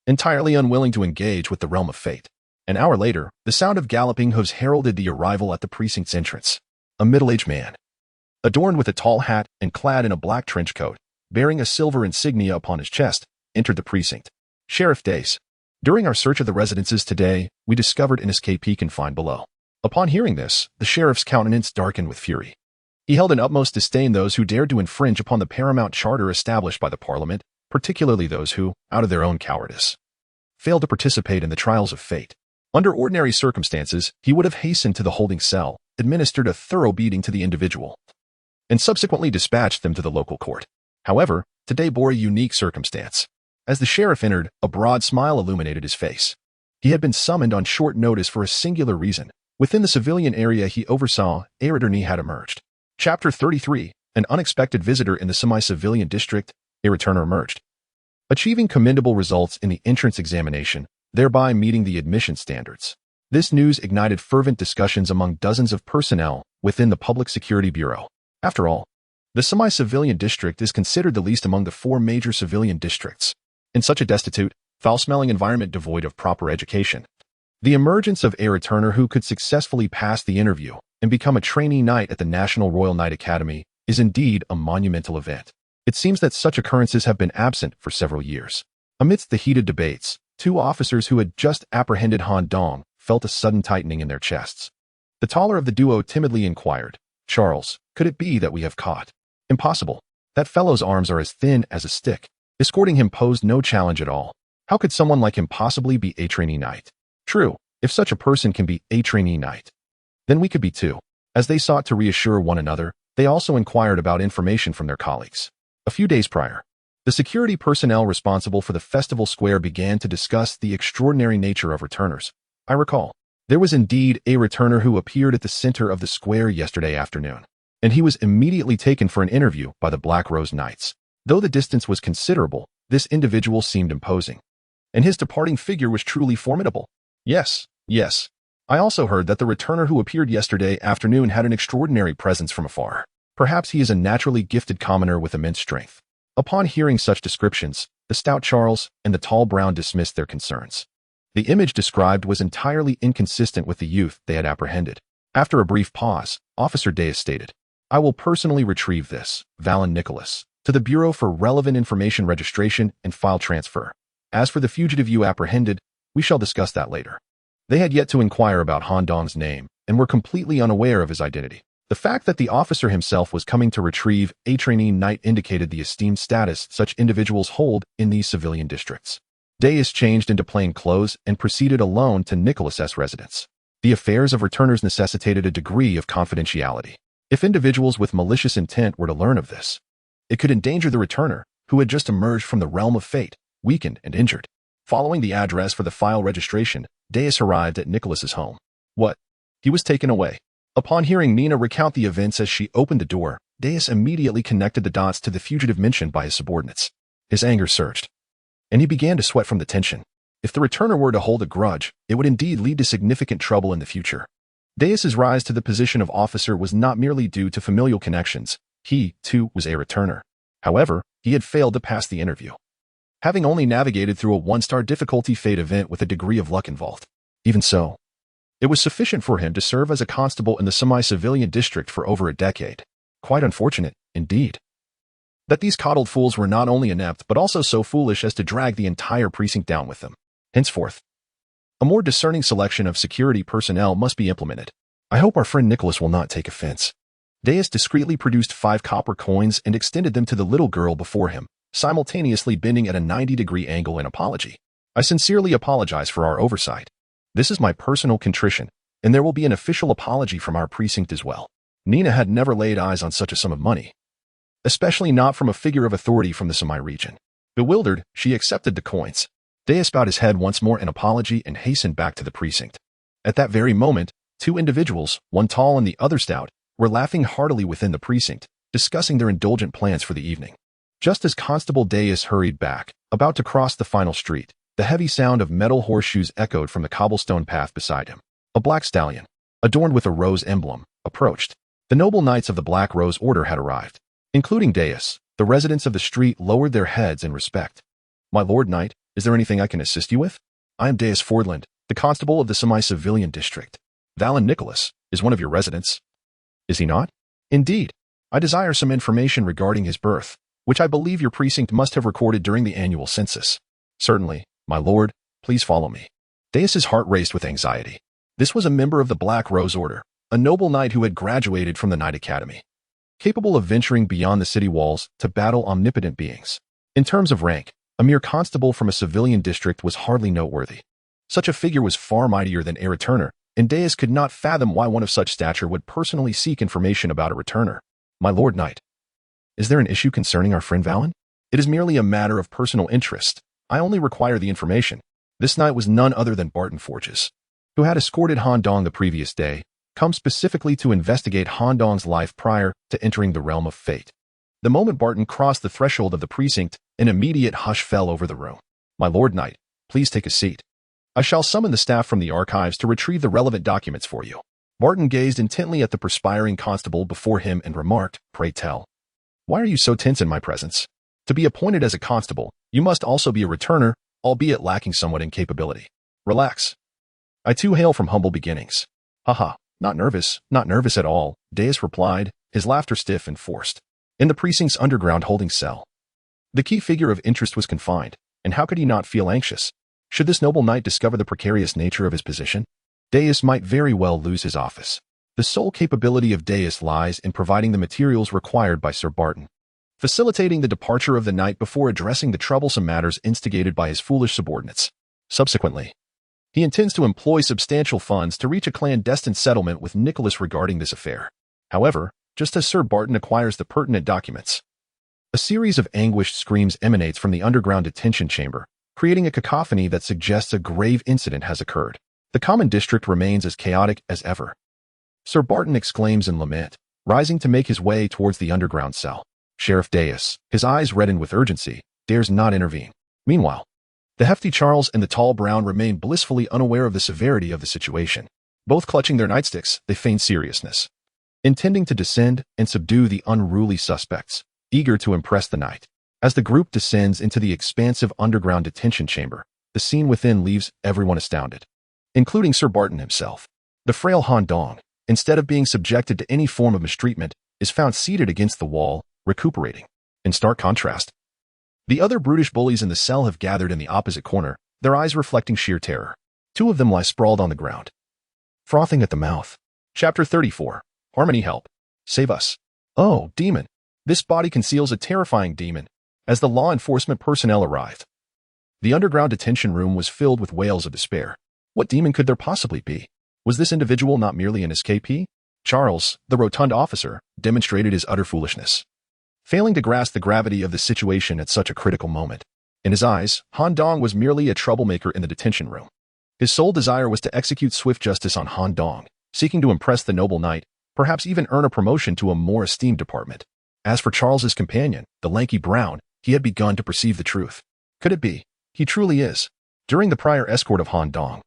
entirely unwilling to engage with the realm of fate. An hour later, the sound of galloping hooves heralded the arrival at the precinct's entrance. A middle-aged man, adorned with a tall hat and clad in a black trench coat, bearing a silver insignia upon his chest, entered the precinct. Sheriff Dace. During our search of the residences today, we discovered an escapee confined below. Upon hearing this, the sheriff's countenance darkened with fury. He held in utmost disdain those who dared to infringe upon the paramount charter established by the Parliament, particularly those who, out of their own cowardice, failed to participate in the trials of fate. Under ordinary circumstances, he would have hastened to the holding cell, administered a thorough beating to the individual, and subsequently dispatched them to the local court. However, today bore a unique circumstance. As the sheriff entered, a broad smile illuminated his face. He had been summoned on short notice for a singular reason. Within the civilian area he oversaw, a returner had emerged. Chapter 33, An unexpected visitor in the semi-civilian district, a returner emerged, achieving commendable results in the entrance examination, thereby meeting the admission standards. This news ignited fervent discussions among dozens of personnel within the Public Security Bureau. After all, the semi-civilian district is considered the least among the 4 major civilian districts. In such a destitute, foul-smelling environment devoid of proper education, the emergence of a returner who could successfully pass the interview and become a trainee knight at the National Royal Knight Academy is indeed a monumental event. It seems that such occurrences have been absent for several years. Amidst the heated debates, 2 officers who had just apprehended Han Dong felt a sudden tightening in their chests. The taller of the duo timidly inquired, "Charles, could it be that we have caught?" "Impossible. That fellow's arms are as thin as a stick." Escorting him posed no challenge at all. How could someone like him possibly be a trainee knight? True, if such a person can be a trainee knight, then we could be too. As they sought to reassure one another, they also inquired about information from their colleagues. A few days prior, the security personnel responsible for the festival square began to discuss the extraordinary nature of returners. I recall, there was indeed a returner who appeared at the center of the square yesterday afternoon, and he was immediately taken for an interview by the Black Rose Knights. Though the distance was considerable, this individual seemed imposing, and his departing figure was truly formidable. Yes. I also heard that the returner who appeared yesterday afternoon had an extraordinary presence from afar. Perhaps he is a naturally gifted commoner with immense strength. Upon hearing such descriptions, the stout Charles and the tall Brown dismissed their concerns. The image described was entirely inconsistent with the youth they had apprehended. After a brief pause, Officer Deus stated, "I will personally retrieve this, Valen Nicholas, to the Bureau for relevant information registration and file transfer. As for the fugitive you apprehended, we shall discuss that later." They had yet to inquire about Han Dong's name and were completely unaware of his identity. The fact that the officer himself was coming to retrieve a trainee knight indicated the esteemed status such individuals hold in these civilian districts. Deus changed into plain clothes and proceeded alone to Nicholas's residence. The affairs of returners necessitated a degree of confidentiality. If individuals with malicious intent were to learn of this, it could endanger the returner, who had just emerged from the realm of fate, weakened and injured. Following the address for the file registration, Deus arrived at Nicholas's home. What? He was taken away. Upon hearing Nina recount the events as she opened the door, Deus immediately connected the dots to the fugitive mentioned by his subordinates. His anger surged, and he began to sweat from the tension. If the returner were to hold a grudge, it would indeed lead to significant trouble in the future. Deus's rise to the position of officer was not merely due to familial connections. He, too, was a returner. However, he had failed to pass the interview, having only navigated through a 1-star difficulty fate event with a degree of luck involved. Even so, it was sufficient for him to serve as a constable in the semi-civilian district for over a decade. Quite unfortunate, indeed, that these coddled fools were not only inept but also so foolish as to drag the entire precinct down with them. Henceforth, a more discerning selection of security personnel must be implemented. I hope our friend Nicholas will not take offense. Deus discreetly produced 5 copper coins and extended them to the little girl before him, simultaneously bending at a 90-degree angle in apology. I sincerely apologize for our oversight. This is my personal contrition, and there will be an official apology from our precinct as well. Nina had never laid eyes on such a sum of money, especially not from a figure of authority from the semi-region. Bewildered, she accepted the coins. Deus bowed his head once more in apology and hastened back to the precinct. At that very moment, 2 individuals, one tall and the other stout, were laughing heartily within the precinct, discussing their indulgent plans for the evening. Just as Constable Deus hurried back, about to cross the final street, the heavy sound of metal horseshoes echoed from the cobblestone path beside him. A black stallion, adorned with a rose emblem, approached. The noble knights of the Black Rose Order had arrived. Including Deus, the residents of the street lowered their heads in respect. "My lord knight, Is there anything I can assist you with? I am Deus Fordland, the constable of the semi-civilian district. Valen Nicholas is one of your residents. Is he not? Indeed. I desire some information regarding his birth, which I believe your precinct must have recorded during the annual census. Certainly, my lord, please follow me. Deus's heart raced with anxiety. This was a member of the Black Rose Order, a noble knight who had graduated from the Knight Academy, capable of venturing beyond the city walls to battle omnipotent beings. In terms of rank, a mere constable from a civilian district was hardly noteworthy. Such a figure was far mightier than a returner, and Deus could not fathom why one of such stature would personally seek information about a returner. My lord knight, is there an issue concerning our friend Valen? It is merely a matter of personal interest. I only require the information. This knight was none other than Barton Forges, who had escorted Han Dong the previous day, come specifically to investigate Han Dong's life prior to entering the realm of fate. The moment Barton crossed the threshold of the precinct, an immediate hush fell over the room. My lord knight, please take a seat. I shall summon the staff from the archives to retrieve the relevant documents for you. Barton gazed intently at the perspiring constable before him and remarked, Pray tell, why are you so tense in my presence? To be appointed as a constable, you must also be a returner, albeit lacking somewhat in capability. Relax. I too hail from humble beginnings. Haha, not nervous at all, Deus replied, his laughter stiff and forced. In the precinct's underground holding cell, the key figure of interest was confined, and how could he not feel anxious? Should this noble knight discover the precarious nature of his position, Deus might very well lose his office. The sole capability of Deus lies in providing the materials required by Sir Barton, facilitating the departure of the knight before addressing the troublesome matters instigated by his foolish subordinates. Subsequently, he intends to employ substantial funds to reach a clandestine settlement with Nicholas regarding this affair. However, just as Sir Barton acquires the pertinent documents, a series of anguished screams emanates from the underground detention chamber, creating a cacophony that suggests a grave incident has occurred. The common district remains as chaotic as ever. Sir Barton exclaims in lament, rising to make his way towards the underground cell. Sheriff Deus, his eyes reddened with urgency, dares not intervene. Meanwhile, the hefty Charles and the tall Brown remain blissfully unaware of the severity of the situation. Both clutching their nightsticks, they feign seriousness, intending to descend and subdue the unruly suspects, eager to impress the knight. As the group descends into the expansive underground detention chamber, the scene within leaves everyone astounded, including Sir Barton himself. The frail Han Dong, instead of being subjected to any form of mistreatment, is found seated against the wall, recuperating. In stark contrast, the other brutish bullies in the cell have gathered in the opposite corner, their eyes reflecting sheer terror. Two of them lie sprawled on the ground, frothing at the mouth. Chapter 34. Harmony help. Save us. Oh, demon. This body conceals a terrifying demon. As the law enforcement personnel arrived, the underground detention room was filled with wails of despair. What demon could there possibly be? Was this individual not merely an escapee? Charles, the rotund officer, demonstrated his utter foolishness, failing to grasp the gravity of the situation at such a critical moment. In his eyes, Han Dong was merely a troublemaker in the detention room. His sole desire was to execute swift justice on Han Dong, seeking to impress the noble knight, perhaps even earn a promotion to a more esteemed department. As for Charles's companion, the lanky Brown, he had begun to perceive the truth. Could it be? He truly is. During the prior escort of Han Dong,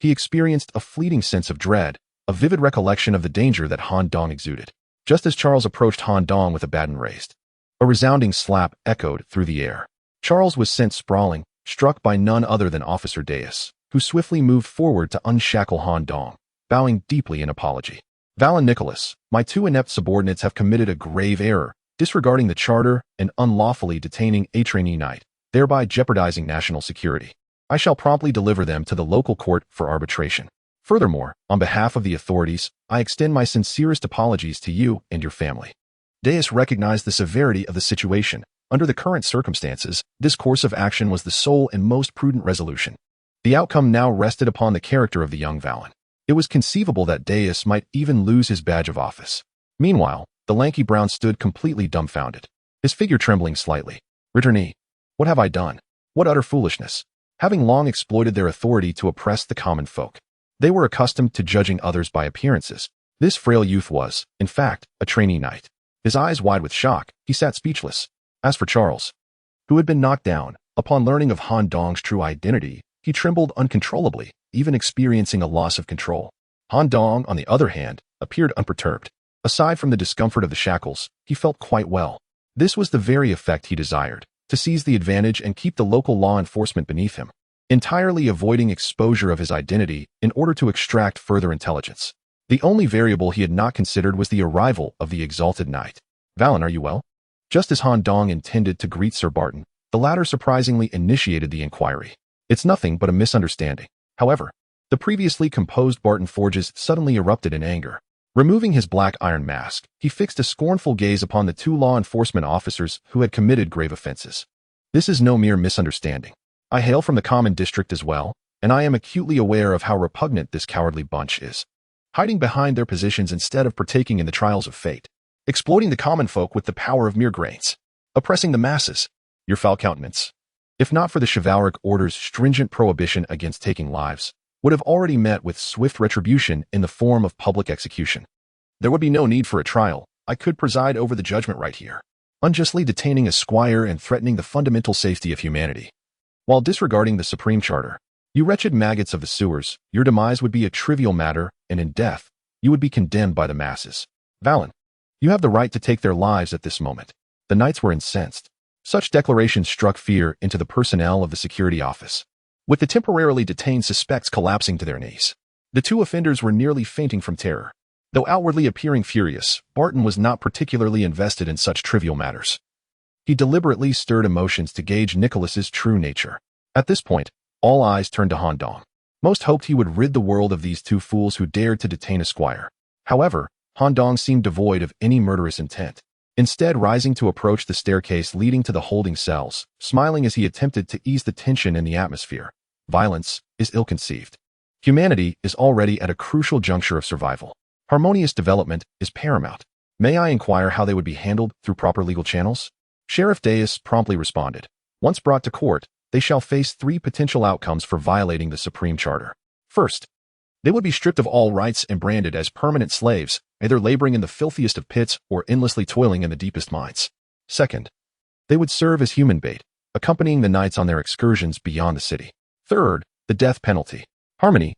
he experienced a fleeting sense of dread, a vivid recollection of the danger that Han Dong exuded. Just as Charles approached Han Dong with a baton raised, a resounding slap echoed through the air. Charles was sent sprawling, struck by none other than Officer Deus, who swiftly moved forward to unshackle Han Dong, bowing deeply in apology. Valen Nicholas, my two inept subordinates have committed a grave error, disregarding the charter and unlawfully detaining a trainee knight, thereby jeopardizing national security. I shall promptly deliver them to the local court for arbitration. Furthermore, on behalf of the authorities, I extend my sincerest apologies to you and your family. Deus recognized the severity of the situation. Under the current circumstances, this course of action was the sole and most prudent resolution. The outcome now rested upon the character of the young Valen. It was conceivable that Deus might even lose his badge of office. Meanwhile, the lanky Brown stood completely dumbfounded, his figure trembling slightly. Returnee, what have I done? What utter foolishness! Having long exploited their authority to oppress the common folk, they were accustomed to judging others by appearances. This frail youth was, in fact, a trainee knight. His eyes wide with shock, he sat speechless. As for Charles, who had been knocked down, upon learning of Han Dong's true identity, he trembled uncontrollably, even experiencing a loss of control. Han Dong, on the other hand, appeared unperturbed. Aside from the discomfort of the shackles, he felt quite well. This was the very effect he desired, to seize the advantage and keep the local law enforcement beneath him, entirely avoiding exposure of his identity in order to extract further intelligence. The only variable he had not considered was the arrival of the exalted knight. "Valen, are you well?" Just as Han Dong intended to greet Sir Barton, the latter surprisingly initiated the inquiry. "It's nothing but a misunderstanding." However, the previously composed Barton Forges suddenly erupted in anger. Removing his black iron mask, he fixed a scornful gaze upon the two law enforcement officers who had committed grave offenses. "This is no mere misunderstanding. I hail from the common district as well, and I am acutely aware of how repugnant this cowardly bunch is. Hiding behind their positions instead of partaking in the trials of fate. Exploiting the common folk with the power of mere grains. Oppressing the masses. Your foul countenance, if not for the chivalric order's stringent prohibition against taking lives, would have already met with swift retribution in the form of public execution. There would be no need for a trial. I could preside over the judgment right here, unjustly detaining a squire and threatening the fundamental safety of humanity, while disregarding the Supreme Charter. You wretched maggots of the sewers, your demise would be a trivial matter, and in death, you would be condemned by the masses. Valen, you have the right to take their lives at this moment." The knights were incensed. Such declarations struck fear into the personnel of the security office, with the temporarily detained suspects collapsing to their knees. The two offenders were nearly fainting from terror. Though outwardly appearing furious, Barton was not particularly invested in such trivial matters. He deliberately stirred emotions to gauge Nicholas's true nature. At this point, all eyes turned to Han Dong. Most hoped he would rid the world of these two fools who dared to detain a squire. However, Han Dong seemed devoid of any murderous intent, instead rising to approach the staircase leading to the holding cells, smiling as he attempted to ease the tension in the atmosphere. Violence is ill-conceived. Humanity is already at a crucial juncture of survival. Harmonious development is paramount. May I inquire how they would be handled through proper legal channels? Sheriff Deus promptly responded. Once brought to court, they shall face 3 potential outcomes for violating the Supreme Charter. First, they would be stripped of all rights and branded as permanent slaves, either laboring in the filthiest of pits or endlessly toiling in the deepest mines. Second, they would serve as human bait, accompanying the knights on their excursions beyond the city. Third, the death penalty. Harmony.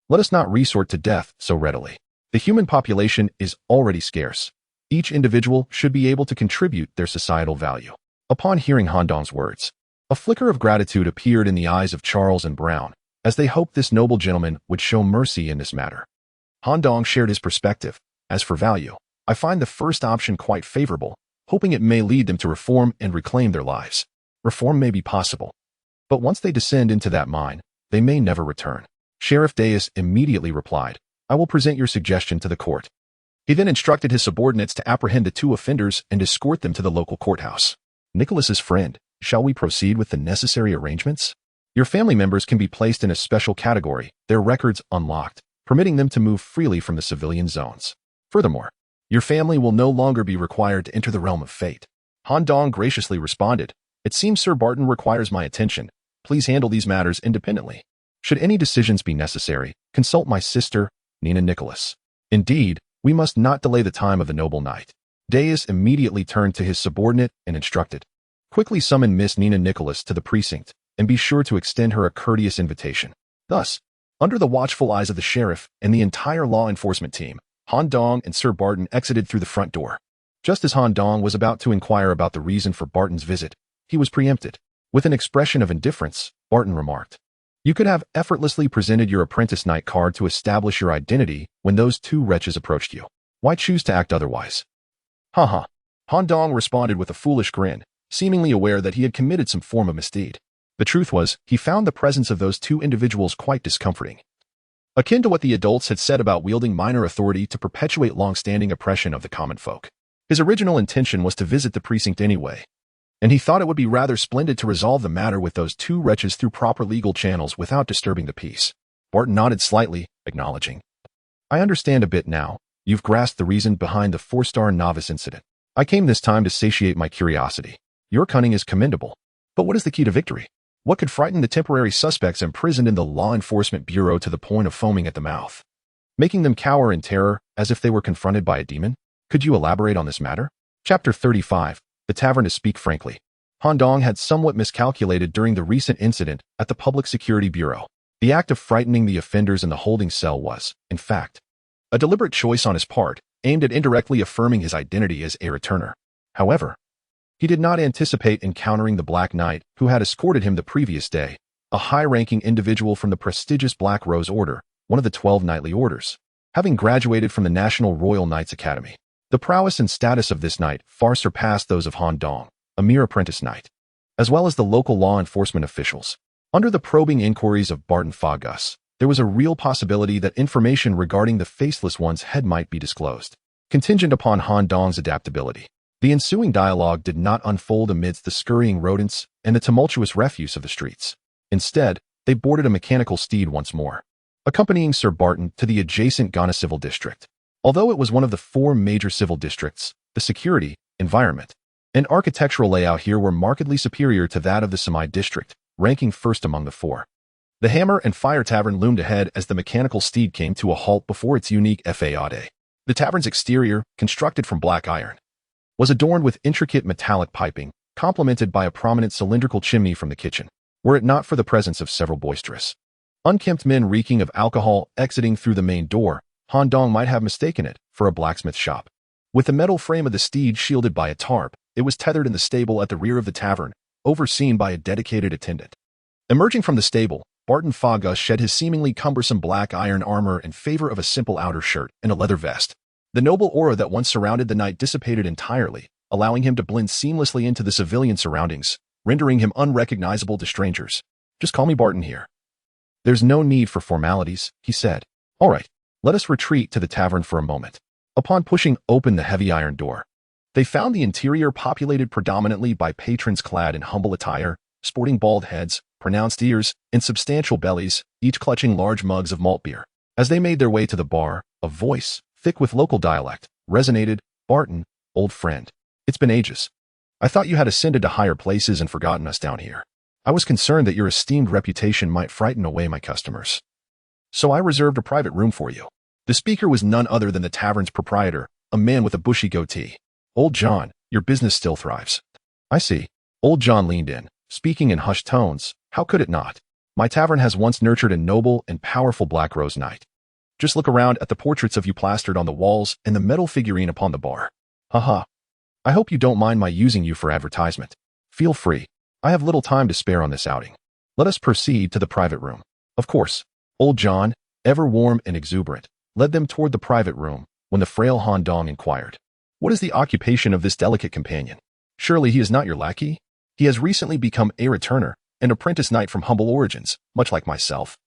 Let us not resort to death so readily. The human population is already scarce. Each individual should be able to contribute their societal value. Upon hearing Han Dong's words, a flicker of gratitude appeared in the eyes of Charles and Brown, as they hoped this noble gentleman would show mercy in this matter. Han Dong shared his perspective. As for value, I find the first option quite favorable, hoping it may lead them to reform and reclaim their lives. Reform may be possible, but once they descend into that mine, they may never return. Sheriff Deus immediately replied, "I will present your suggestion to the court." He then instructed his subordinates to apprehend the 2 offenders and escort them to the local courthouse. "Nicholas's friend, shall we proceed with the necessary arrangements? Your family members can be placed in a special category, their records unlocked, permitting them to move freely from the civilian zones. Furthermore, your family will no longer be required to enter the realm of fate." Han Dong graciously responded, "It seems Sir Barton requires my attention. Please handle these matters independently. Should any decisions be necessary, consult my sister, Nina Nicholas. Indeed, we must not delay the time of the noble knight." Deus immediately turned to his subordinate and instructed, "Quickly summon Miss Nina Nicholas to the precinct, and be sure to extend her a courteous invitation." Thus, under the watchful eyes of the sheriff and the entire law enforcement team, Han Dong and Sir Barton exited through the front door. Just as Han Dong was about to inquire about the reason for Barton's visit, he was preempted. With an expression of indifference, Barton remarked, "You could have effortlessly presented your Apprentice Knight card to establish your identity when those 2 wretches approached you. Why choose to act otherwise?" "Ha." Han Dong responded with a foolish grin, seemingly aware that he had committed some form of misdeed. The truth was, he found the presence of those 2 individuals quite discomforting, akin to what the adults had said about wielding minor authority to perpetuate long-standing oppression of the common folk. His original intention was to visit the precinct anyway, and he thought it would be rather splendid to resolve the matter with those 2 wretches through proper legal channels without disturbing the peace. Barton nodded slightly, acknowledging, "I understand a bit now. You've grasped the reason behind the 4-star novice incident. I came this time to satiate my curiosity. Your cunning is commendable. But what is the key to victory? What could frighten the temporary suspects imprisoned in the Law Enforcement Bureau to the point of foaming at the mouth, making them cower in terror as if they were confronted by a demon? Could you elaborate on this matter?" Chapter 35. The Tavern to Speak Frankly. Han Dong had somewhat miscalculated during the recent incident at the Public Security Bureau. The act of frightening the offenders in the holding cell was, in fact, a deliberate choice on his part, aimed at indirectly affirming his identity as a returner. However, He did not anticipate encountering the Black Knight who had escorted him the previous day, a high-ranking individual from the prestigious Black Rose Order, one of the 12 knightly orders, having graduated from the National Royal Knights Academy. The prowess and status of this knight far surpassed those of Han Dong, a mere apprentice knight, as well as the local law enforcement officials. Under the probing inquiries of Barton Foggus, there was a real possibility that information regarding the Faceless One's head might be disclosed, contingent upon Han Dong's adaptability. The ensuing dialogue did not unfold amidst the scurrying rodents and the tumultuous refuse of the streets. Instead, they boarded a mechanical steed once more, accompanying Sir Barton to the adjacent Ghana Civil District. Although it was one of the 4 major civil districts, the security, environment, and architectural layout here were markedly superior to that of the Semi District, ranking first among the 4. The Hammer and Fire Tavern loomed ahead as the mechanical steed came to a halt before its unique faade. The tavern's exterior, constructed from black iron, was adorned with intricate metallic piping, complemented by a prominent cylindrical chimney from the kitchen, were it not for the presence of several boisterous, unkempt men reeking of alcohol exiting through the main door. Han Dong might have mistaken it for a blacksmith shop. With the metal frame of the steed shielded by a tarp, it was tethered in the stable at the rear of the tavern, overseen by a dedicated attendant. Emerging from the stable, Barton Foggus shed his seemingly cumbersome black iron armor in favor of a simple outer shirt and a leather vest. The noble aura that once surrounded the knight dissipated entirely, allowing him to blend seamlessly into the civilian surroundings, rendering him unrecognizable to strangers. "Just call me Barton here." "There's no need for formalities," he said. "All right, let us retreat to the tavern for a moment." Upon pushing open the heavy iron door, they found the interior populated predominantly by patrons clad in humble attire, sporting bald heads, pronounced ears, and substantial bellies, each clutching large mugs of malt beer. As they made their way to the bar, a voice, thick with local dialect, resonated. "Barton, old friend. It's been ages. I thought you had ascended to higher places and forgotten us down here. I was concerned that your esteemed reputation might frighten away my customers. So I reserved a private room for you." The speaker was none other than the tavern's proprietor, a man with a bushy goatee. "Old John, your business still thrives." "I see." Old John leaned in, speaking in hushed tones. "How could it not? My tavern has once nurtured a noble and powerful Black Rose Knight. Just look around at the portraits of you plastered on the walls and the metal figurine upon the bar. Haha. I hope you don't mind my using you for advertisement. Feel free. I have little time to spare on this outing. Let us proceed to the private room." Of course. Old John, ever warm and exuberant, led them toward the private room when the frail Han Dong inquired, "What is the occupation of this delicate companion? Surely he is not your lackey? He has recently become a returner, an apprentice knight from humble origins, much like myself,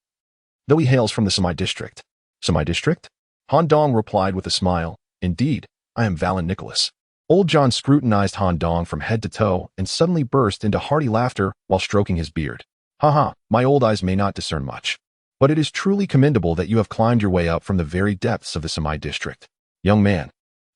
though he hails from the Semi District." "Semi District?" Han Dong replied with a smile. "Indeed, I am Valen Nicholas." Old John scrutinized Han Dong from head to toe and suddenly burst into hearty laughter while stroking his beard. "Haha, my old eyes may not discern much, but it is truly commendable that you have climbed your way up from the very depths of the Semi District. Young man,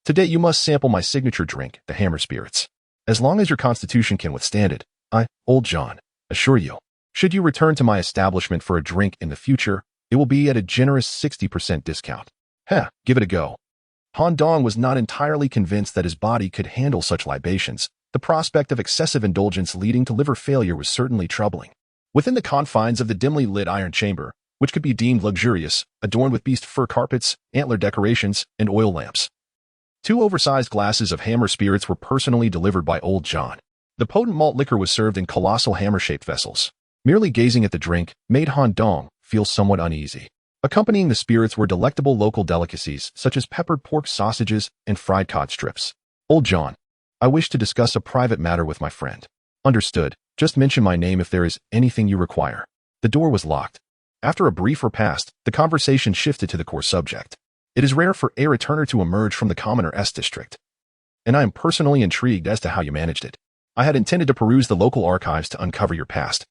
today you must sample my signature drink, the Hammer Spirits. As long as your constitution can withstand it, I, Old John, assure you, should you return to my establishment for a drink in the future, it will be at a generous 60% discount. Heh, give it a go." Han Dong was not entirely convinced that his body could handle such libations. The prospect of excessive indulgence leading to liver failure was certainly troubling. Within the confines of the dimly lit iron chamber, which could be deemed luxurious, adorned with beast fur carpets, antler decorations, and oil lamps, 2 oversized glasses of Hammer Spirits were personally delivered by Old John. The potent malt liquor was served in colossal hammer-shaped vessels. Merely gazing at the drink made Han Dong feel somewhat uneasy. Accompanying the spirits were delectable local delicacies such as peppered pork sausages and fried cod strips. "Old John, I wish to discuss a private matter with my friend." "Understood. Just mention my name if there is anything you require." The door was locked. After a brief repast, the conversation shifted to the core subject. "It is rare for a returner to emerge from the commoner S district, and I am personally intrigued as to how you managed it. I had intended to peruse the local archives to uncover your past,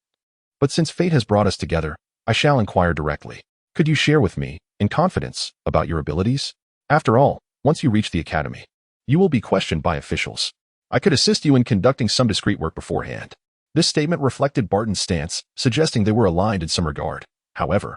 but since fate has brought us together, I shall inquire directly. Could you share with me, in confidence, about your abilities? After all, once you reach the academy, you will be questioned by officials. I could assist you in conducting some discreet work beforehand." This statement reflected Barton's stance, suggesting they were aligned in some regard. However,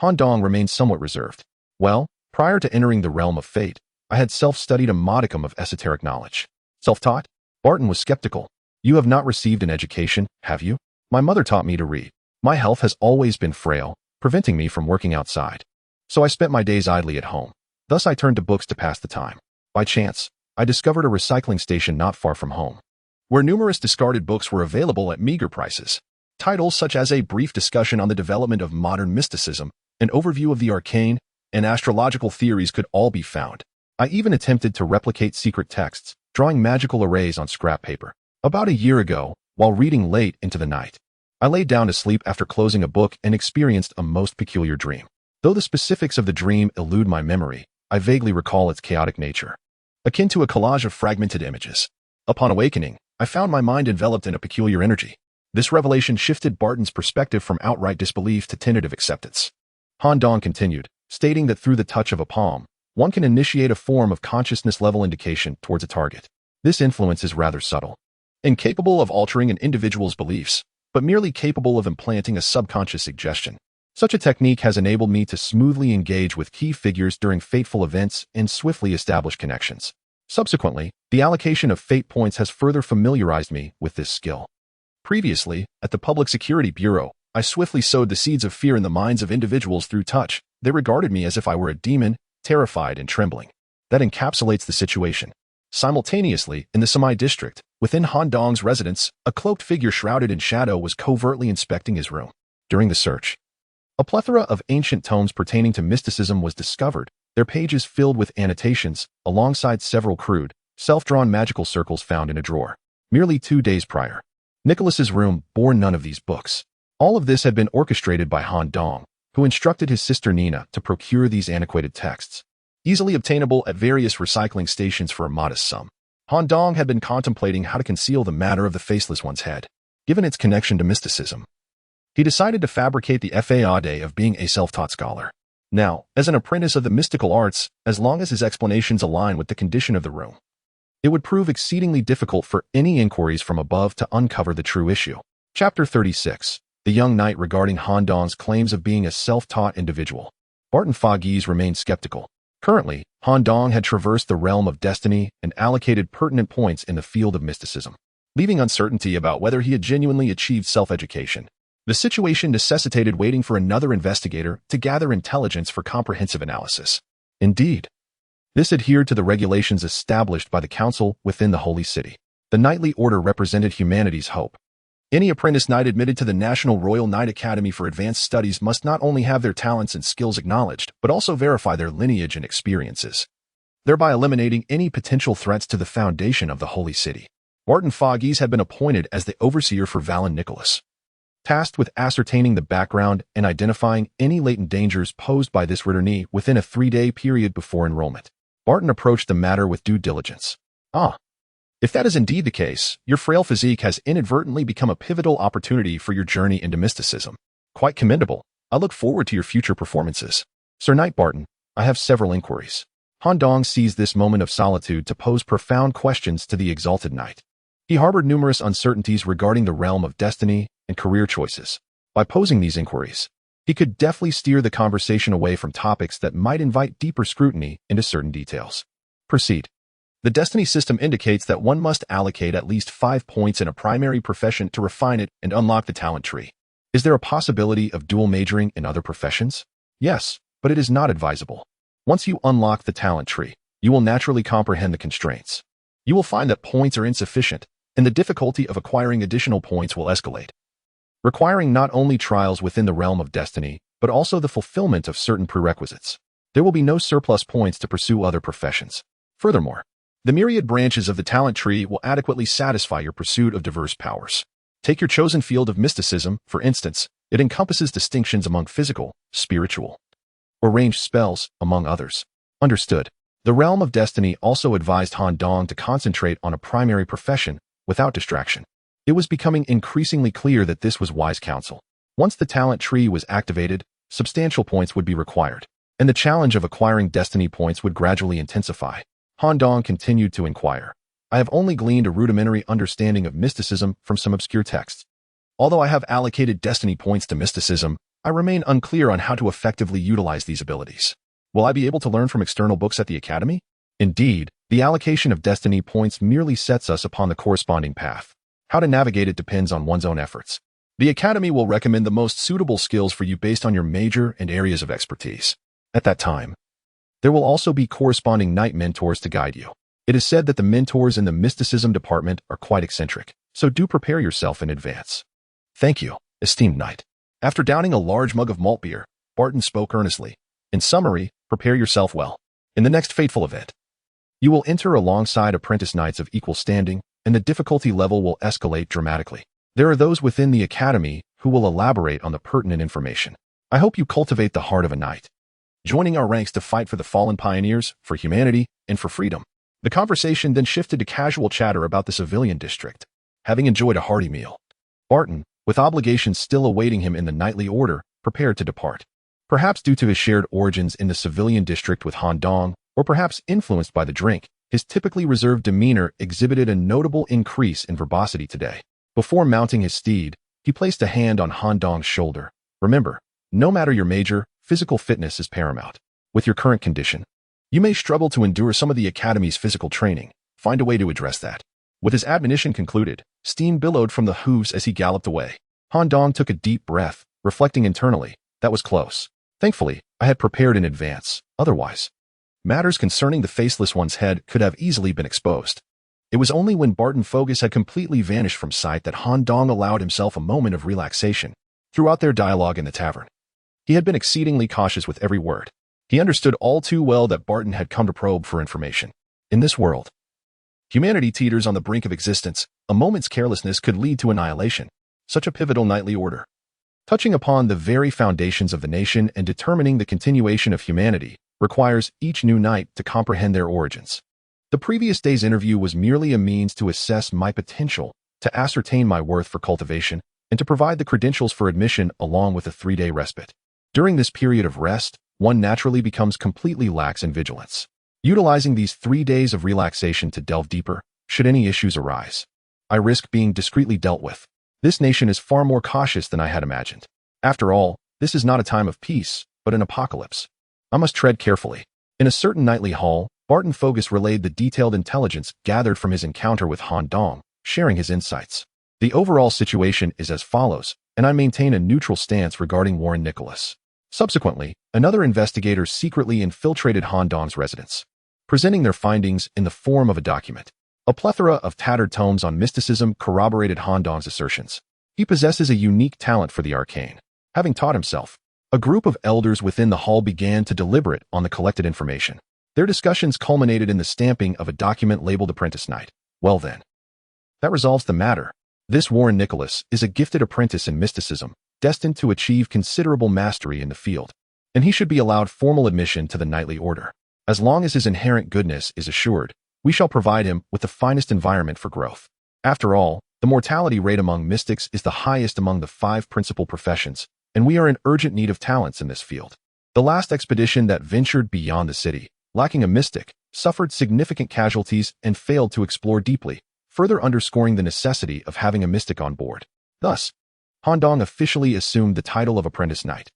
Han Dong remained somewhat reserved. "Well, prior to entering the realm of fate, I had self-studied a modicum of esoteric knowledge." "Self-taught?" Barton was skeptical. "You have not received an education, have you?" "My mother taught me to read. My health has always been frail, preventing me from working outside. So I spent my days idly at home. Thus I turned to books to pass the time. By chance, I discovered a recycling station not far from home. where numerous discarded books were available at meager prices. Titles such as A Brief Discussion on the Development of Modern Mysticism, An Overview of the Arcane, and Astrological Theories could all be found. I even attempted to replicate secret texts, drawing magical arrays on scrap paper. About a year ago, while reading late into the night, I laid down to sleep after closing a book and experienced a most peculiar dream. Though the specifics of the dream elude my memory, I vaguely recall its chaotic nature, akin to a collage of fragmented images. Upon awakening, I found my mind enveloped in a peculiar energy. This revelation shifted Barton's perspective from outright disbelief to tentative acceptance. Han Dong continued, stating that through the touch of a palm, one can initiate a form of consciousness-level indication towards a target. This influence is rather subtle, incapable of altering an individual's beliefs, but merely capable of implanting a subconscious suggestion. Such a technique has enabled me to smoothly engage with key figures during fateful events and swiftly establish connections. Subsequently, the allocation of fate points has further familiarized me with this skill. Previously, at the Public Security Bureau, I swiftly sowed the seeds of fear in the minds of individuals through touch. They regarded me as if I were a demon, terrified and trembling. That encapsulates the situation. Simultaneously, in the Samai district, within Han Dong's residence, a cloaked figure shrouded in shadow was covertly inspecting his room. During the search, a plethora of ancient tomes pertaining to mysticism was discovered, their pages filled with annotations, alongside several crude, self-drawn magical circles found in a drawer. Merely 2 days prior, Nicholas's room bore none of these books. All of this had been orchestrated by Han Dong, who instructed his sister Nina to procure these antiquated texts, easily obtainable at various recycling stations for a modest sum. Han Dong had been contemplating how to conceal the matter of the Faceless One's head, given its connection to mysticism. He decided to fabricate the fade of being a self-taught scholar. Now, as an apprentice of the mystical arts, as long as his explanations align with the condition of the room, it would prove exceedingly difficult for any inquiries from above to uncover the true issue. Chapter 36. The young knight regarding Han Dong's claims of being a self-taught individual. Barton Foggies remained skeptical. Currently, Han Dong had traversed the realm of destiny and allocated pertinent points in the field of mysticism, leaving uncertainty about whether he had genuinely achieved self-education. The situation necessitated waiting for another investigator to gather intelligence for comprehensive analysis. Indeed, this adhered to the regulations established by the council within the Holy City. The knightly order represented humanity's hope. Any apprentice knight admitted to the National Royal Knight Academy for Advanced Studies must not only have their talents and skills acknowledged, but also verify their lineage and experiences, thereby eliminating any potential threats to the foundation of the Holy City. Barton Foggies had been appointed as the overseer for Valen Nicholas, tasked with ascertaining the background and identifying any latent dangers posed by this returnee within a 3-day period before enrollment. Barton approached the matter with due diligence. If that is indeed the case, your frail physique has inadvertently become a pivotal opportunity for your journey into mysticism. Quite commendable. I look forward to your future performances. Sir Knight Barton, I have several inquiries. Han Dong seized this moment of solitude to pose profound questions to the exalted knight. He harbored numerous uncertainties regarding the realm of destiny and career choices. By posing these inquiries, he could deftly steer the conversation away from topics that might invite deeper scrutiny into certain details. Proceed. The destiny system indicates that one must allocate at least 5 points in a primary profession to refine it and unlock the talent tree. Is there a possibility of dual majoring in other professions? Yes, but it is not advisable. Once you unlock the talent tree, you will naturally comprehend the constraints. You will find that points are insufficient, and the difficulty of acquiring additional points will escalate, requiring not only trials within the realm of destiny, but also the fulfillment of certain prerequisites. There will be no surplus points to pursue other professions. Furthermore, the myriad branches of the talent tree will adequately satisfy your pursuit of diverse powers. Take your chosen field of mysticism, for instance. It encompasses distinctions among physical, spiritual, or ranged spells, among others. Understood. The realm of destiny also advised Han Dong to concentrate on a primary profession without distraction. It was becoming increasingly clear that this was wise counsel. Once the talent tree was activated, substantial points would be required, and the challenge of acquiring destiny points would gradually intensify. Han Dong continued to inquire. I have only gleaned a rudimentary understanding of mysticism from some obscure texts. Although I have allocated destiny points to mysticism, I remain unclear on how to effectively utilize these abilities. Will I be able to learn from external books at the Academy? Indeed, the allocation of destiny points merely sets us upon the corresponding path. How to navigate it depends on one's own efforts. The Academy will recommend the most suitable skills for you based on your major and areas of expertise. At that time, there will also be corresponding knight mentors to guide you. It is said that the mentors in the mysticism department are quite eccentric, so do prepare yourself in advance. Thank you, esteemed knight. After downing a large mug of malt beer, Barton spoke earnestly. In summary, prepare yourself well. In the next fateful event, you will enter alongside apprentice knights of equal standing, and the difficulty level will escalate dramatically. There are those within the academy who will elaborate on the pertinent information. I hope you cultivate the heart of a knight, joining our ranks to fight for the fallen pioneers, for humanity, and for freedom. The conversation then shifted to casual chatter about the civilian district. Having enjoyed a hearty meal, Barton, with obligations still awaiting him in the knightly order, prepared to depart. Perhaps due to his shared origins in the civilian district with Han Dong, or perhaps influenced by the drink, his typically reserved demeanor exhibited a notable increase in verbosity today. Before mounting his steed, he placed a hand on Han Dong's shoulder. Remember, no matter your major, physical fitness is paramount. With your current condition, you may struggle to endure some of the academy's physical training. Find a way to address that. With his admonition concluded, steam billowed from the hooves as he galloped away. Han Dong took a deep breath, reflecting internally. That was close. Thankfully, I had prepared in advance. Otherwise, matters concerning the Faceless One's head could have easily been exposed. It was only when Barton Fogus had completely vanished from sight that Han Dong allowed himself a moment of relaxation. Throughout their dialogue in the tavern, he had been exceedingly cautious with every word. He understood all too well that Barton had come to probe for information. In this world, humanity teeters on the brink of existence. A moment's carelessness could lead to annihilation. Such a pivotal knightly order, touching upon the very foundations of the nation and determining the continuation of humanity, requires each new knight to comprehend their origins. The previous day's interview was merely a means to assess my potential, to ascertain my worth for cultivation, and to provide the credentials for admission along with a 3-day respite. During this period of rest, one naturally becomes completely lax in vigilance, utilizing these 3 days of relaxation to delve deeper, should any issues arise. I risk being discreetly dealt with. This nation is far more cautious than I had imagined. After all, this is not a time of peace, but an apocalypse. I must tread carefully. In a certain nightly hall, Barton Fogus relayed the detailed intelligence gathered from his encounter with Han Dong, sharing his insights. The overall situation is as follows, and I maintain a neutral stance regarding Warren Nicholas. Subsequently, another investigator secretly infiltrated Han Dong's residence, presenting their findings in the form of a document. A plethora of tattered tomes on mysticism corroborated Han Dong's assertions. He possesses a unique talent for the arcane. Having taught himself, a group of elders within the hall began to deliberate on the collected information. Their discussions culminated in the stamping of a document labeled Apprentice Knight. Well then, that resolves the matter. This Warren Nicholas is a gifted apprentice in mysticism, destined to achieve considerable mastery in the field, and he should be allowed formal admission to the knightly order. As long as his inherent goodness is assured, we shall provide him with the finest environment for growth. After all, the mortality rate among mystics is the highest among the 5 principal professions, and we are in urgent need of talents in this field. The last expedition that ventured beyond the city, lacking a mystic, suffered significant casualties and failed to explore deeply, further underscoring the necessity of having a mystic on board. Thus, Han Dong officially assumed the title of Apprentice Knight.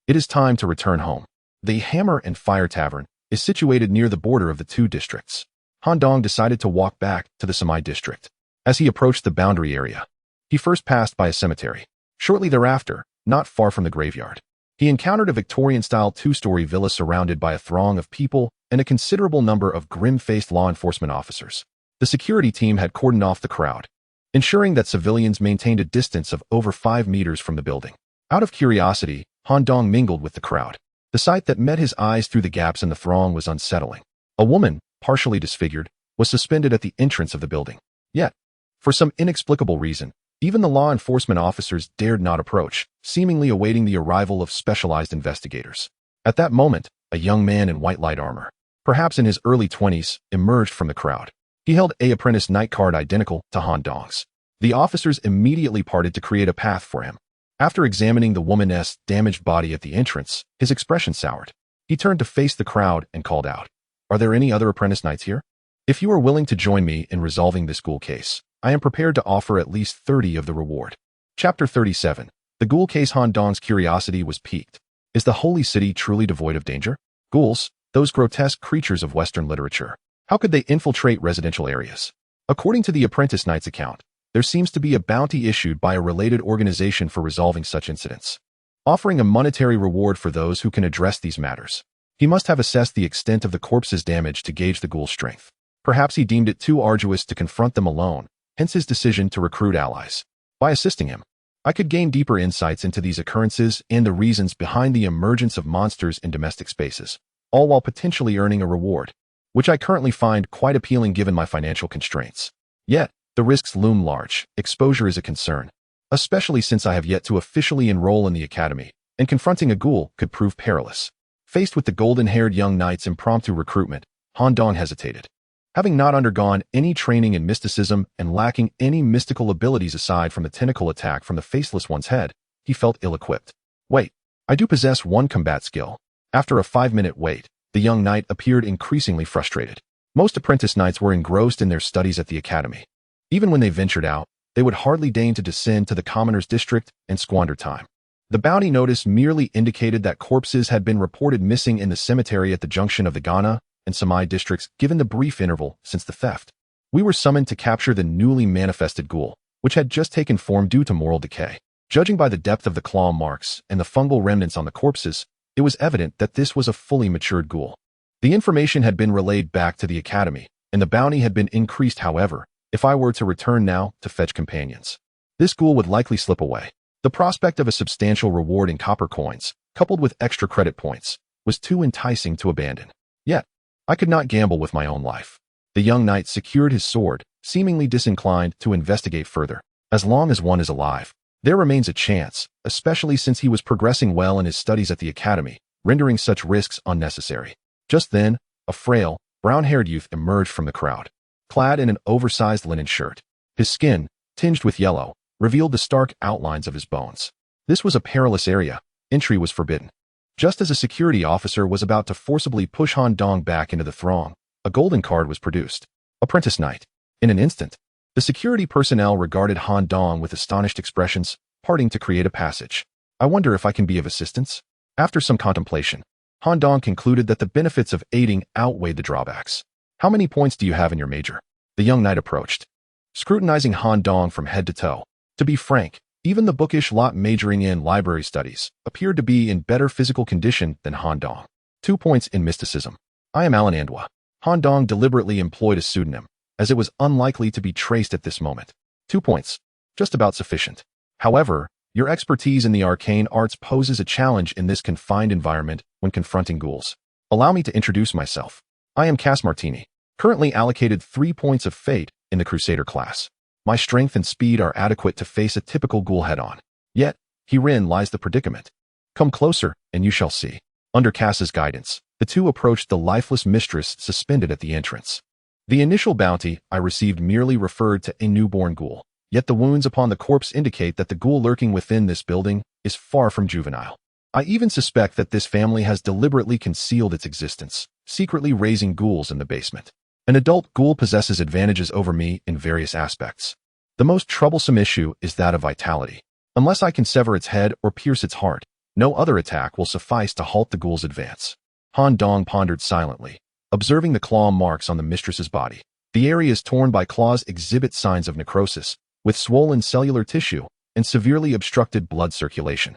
It is time to return home. The Hammer and Fire Tavern is situated near the border of the 2 districts. Han Dong decided to walk back to the Samai district. As he approached the boundary area, he first passed by a cemetery. Shortly thereafter, not far from the graveyard, he encountered a Victorian-style 2-story villa surrounded by a throng of people and a considerable number of grim-faced law enforcement officers. The security team had cordoned off the crowd, ensuring that civilians maintained a distance of over 5 meters from the building. Out of curiosity, Han Dong mingled with the crowd. The sight that met his eyes through the gaps in the throng was unsettling. A woman, partially disfigured, was suspended at the entrance of the building. Yet, for some inexplicable reason, even the law enforcement officers dared not approach, seemingly awaiting the arrival of specialized investigators. At that moment, a young man in white light armor, perhaps in his early 20s, emerged from the crowd. He held a Apprentice Knight card identical to Han Dong's. The officers immediately parted to create a path for him. After examining the woman's damaged body at the entrance, his expression soured. He turned to face the crowd and called out, "Are there any other Apprentice Knights here? If you are willing to join me in resolving this ghoul case, I am prepared to offer at least 30 of the reward." Chapter 37. The ghoul case. Han Dong's curiosity was piqued. Is the holy city truly devoid of danger? Ghouls, those grotesque creatures of Western literature, how could they infiltrate residential areas? According to the Apprentice Knight's account, there seems to be a bounty issued by a related organization for resolving such incidents, offering a monetary reward for those who can address these matters. He must have assessed the extent of the corpse's damage to gauge the ghoul's strength. Perhaps he deemed it too arduous to confront them alone, hence his decision to recruit allies. By assisting him, I could gain deeper insights into these occurrences and the reasons behind the emergence of monsters in domestic spaces, all while potentially earning a reward, which I currently find quite appealing given my financial constraints. Yet, the risks loom large. Exposure is a concern, especially since I have yet to officially enroll in the academy, and confronting a ghoul could prove perilous. Faced with the golden-haired young knight's impromptu recruitment, Han Dong hesitated. Having not undergone any training in mysticism and lacking any mystical abilities aside from the tentacle attack from the Faceless one's head, he felt ill-equipped. Wait, I do possess one combat skill. After a 5-minute wait, the young knight appeared increasingly frustrated. Most apprentice knights were engrossed in their studies at the academy. Even when they ventured out, they would hardly deign to descend to the commoner's district and squander time. The bounty notice merely indicated that corpses had been reported missing in the cemetery at the junction of the Ghana and Samai districts given the brief interval since the theft. We were summoned to capture the newly manifested ghoul, which had just taken form due to moral decay. Judging by the depth of the claw marks and the fungal remnants on the corpses, it was evident that this was a fully matured ghoul. The information had been relayed back to the academy, and the bounty had been increased. However, if I were to return now to fetch companions, this ghoul would likely slip away. The prospect of a substantial reward in copper coins, coupled with extra credit points, was too enticing to abandon. Yet, I could not gamble with my own life. The young knight secured his sword, seemingly disinclined to investigate further. As long as one is alive, there remains a chance, especially since he was progressing well in his studies at the academy, rendering such risks unnecessary. Just then, a frail, brown-haired youth emerged from the crowd. Clad in an oversized linen shirt, his skin, tinged with yellow, revealed the stark outlines of his bones. This was a perilous area. Entry was forbidden. Just as a security officer was about to forcibly push Han Dong back into the throng, a golden card was produced. Apprentice Knight. In an instant, the security personnel regarded Han Dong with astonished expressions, parting to create a passage. I wonder if I can be of assistance? After some contemplation, Han Dong concluded that the benefits of aiding outweighed the drawbacks. How many points do you have in your major? The young knight approached, scrutinizing Han Dong from head to toe. To be frank, even the bookish lot majoring in library studies appeared to be in better physical condition than Han Dong. 2 points in mysticism. I am Alan Andwa. Han Dong deliberately employed a pseudonym, as it was unlikely to be traced at this moment. 2 points. Just about sufficient. However, your expertise in the arcane arts poses a challenge in this confined environment when confronting ghouls. Allow me to introduce myself. I am Cass Martini, currently allocated 3 points of fate in the Crusader class. My strength and speed are adequate to face a typical ghoul head-on. Yet, herein lies the predicament. Come closer, and you shall see. Under Cass's guidance, the two approached the lifeless mistress suspended at the entrance. The initial bounty I received merely referred to a newborn ghoul, yet the wounds upon the corpse indicate that the ghoul lurking within this building is far from juvenile. I even suspect that this family has deliberately concealed its existence, secretly raising ghouls in the basement. An adult ghoul possesses advantages over me in various aspects. The most troublesome issue is that of vitality. Unless I can sever its head or pierce its heart, no other attack will suffice to halt the ghoul's advance. Han Dong pondered silently, observing the claw marks on the mistress's body. The areas torn by claws exhibit signs of necrosis, with swollen cellular tissue and severely obstructed blood circulation.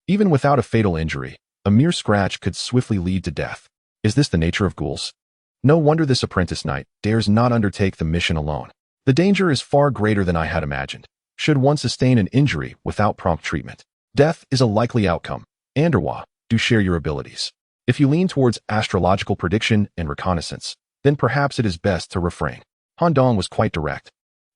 Even without a fatal injury, a mere scratch could swiftly lead to death. Is this the nature of ghouls? No wonder this apprentice knight dares not undertake the mission alone. The danger is far greater than I had imagined. Should one sustain an injury without prompt treatment, death is a likely outcome. Anderwa, do share your abilities. If you lean towards astrological prediction and reconnaissance, then perhaps it is best to refrain. Han Dong was quite direct.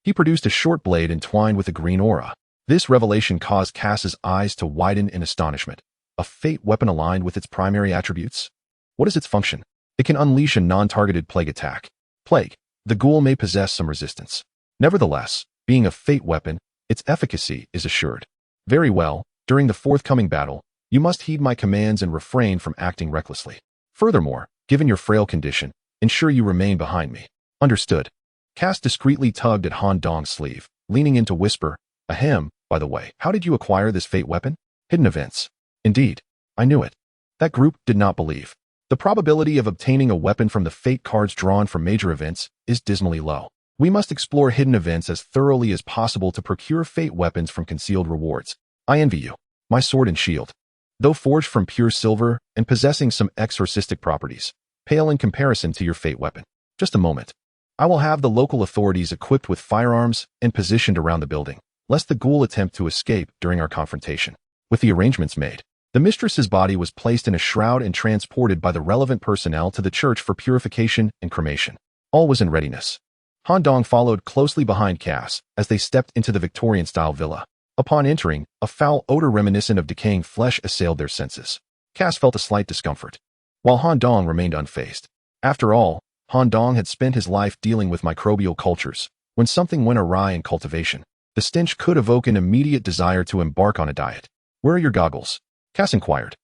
He produced a short blade entwined with a green aura. This revelation caused Cass's eyes to widen in astonishment. A fate weapon aligned with its primary attributes? What is its function? It can unleash a non-targeted plague attack. Plague. The ghoul may possess some resistance. Nevertheless, being a fate weapon, its efficacy is assured. Very well, during the forthcoming battle, you must heed my commands and refrain from acting recklessly. Furthermore, given your frail condition, ensure you remain behind me. Understood. Cass discreetly tugged at Han Dong's sleeve, leaning in to whisper, Ahem, by the way, how did you acquire this fate weapon? Hidden events. Indeed. I knew it. That group did not believe. The probability of obtaining a weapon from the fate cards drawn from major events is dismally low. We must explore hidden events as thoroughly as possible to procure fate weapons from concealed rewards. I envy you. My sword and shield, though forged from pure silver and possessing some exorcistic properties, pale in comparison to your fate weapon. Just a moment. I will have the local authorities equipped with firearms and positioned around the building, lest the ghoul attempt to escape during our confrontation. With the arrangements made, the mistress's body was placed in a shroud and transported by the relevant personnel to the church for purification and cremation. All was in readiness. Han Dong followed closely behind Cass as they stepped into the Victorian-style villa. Upon entering, a foul odor reminiscent of decaying flesh assailed their senses. Cass felt a slight discomfort, while Han Dong remained unfazed. After all, Han Dong had spent his life dealing with microbial cultures. When something went awry in cultivation, the stench could evoke an immediate desire to embark on a diet. "Where are your goggles?" Cass inquired,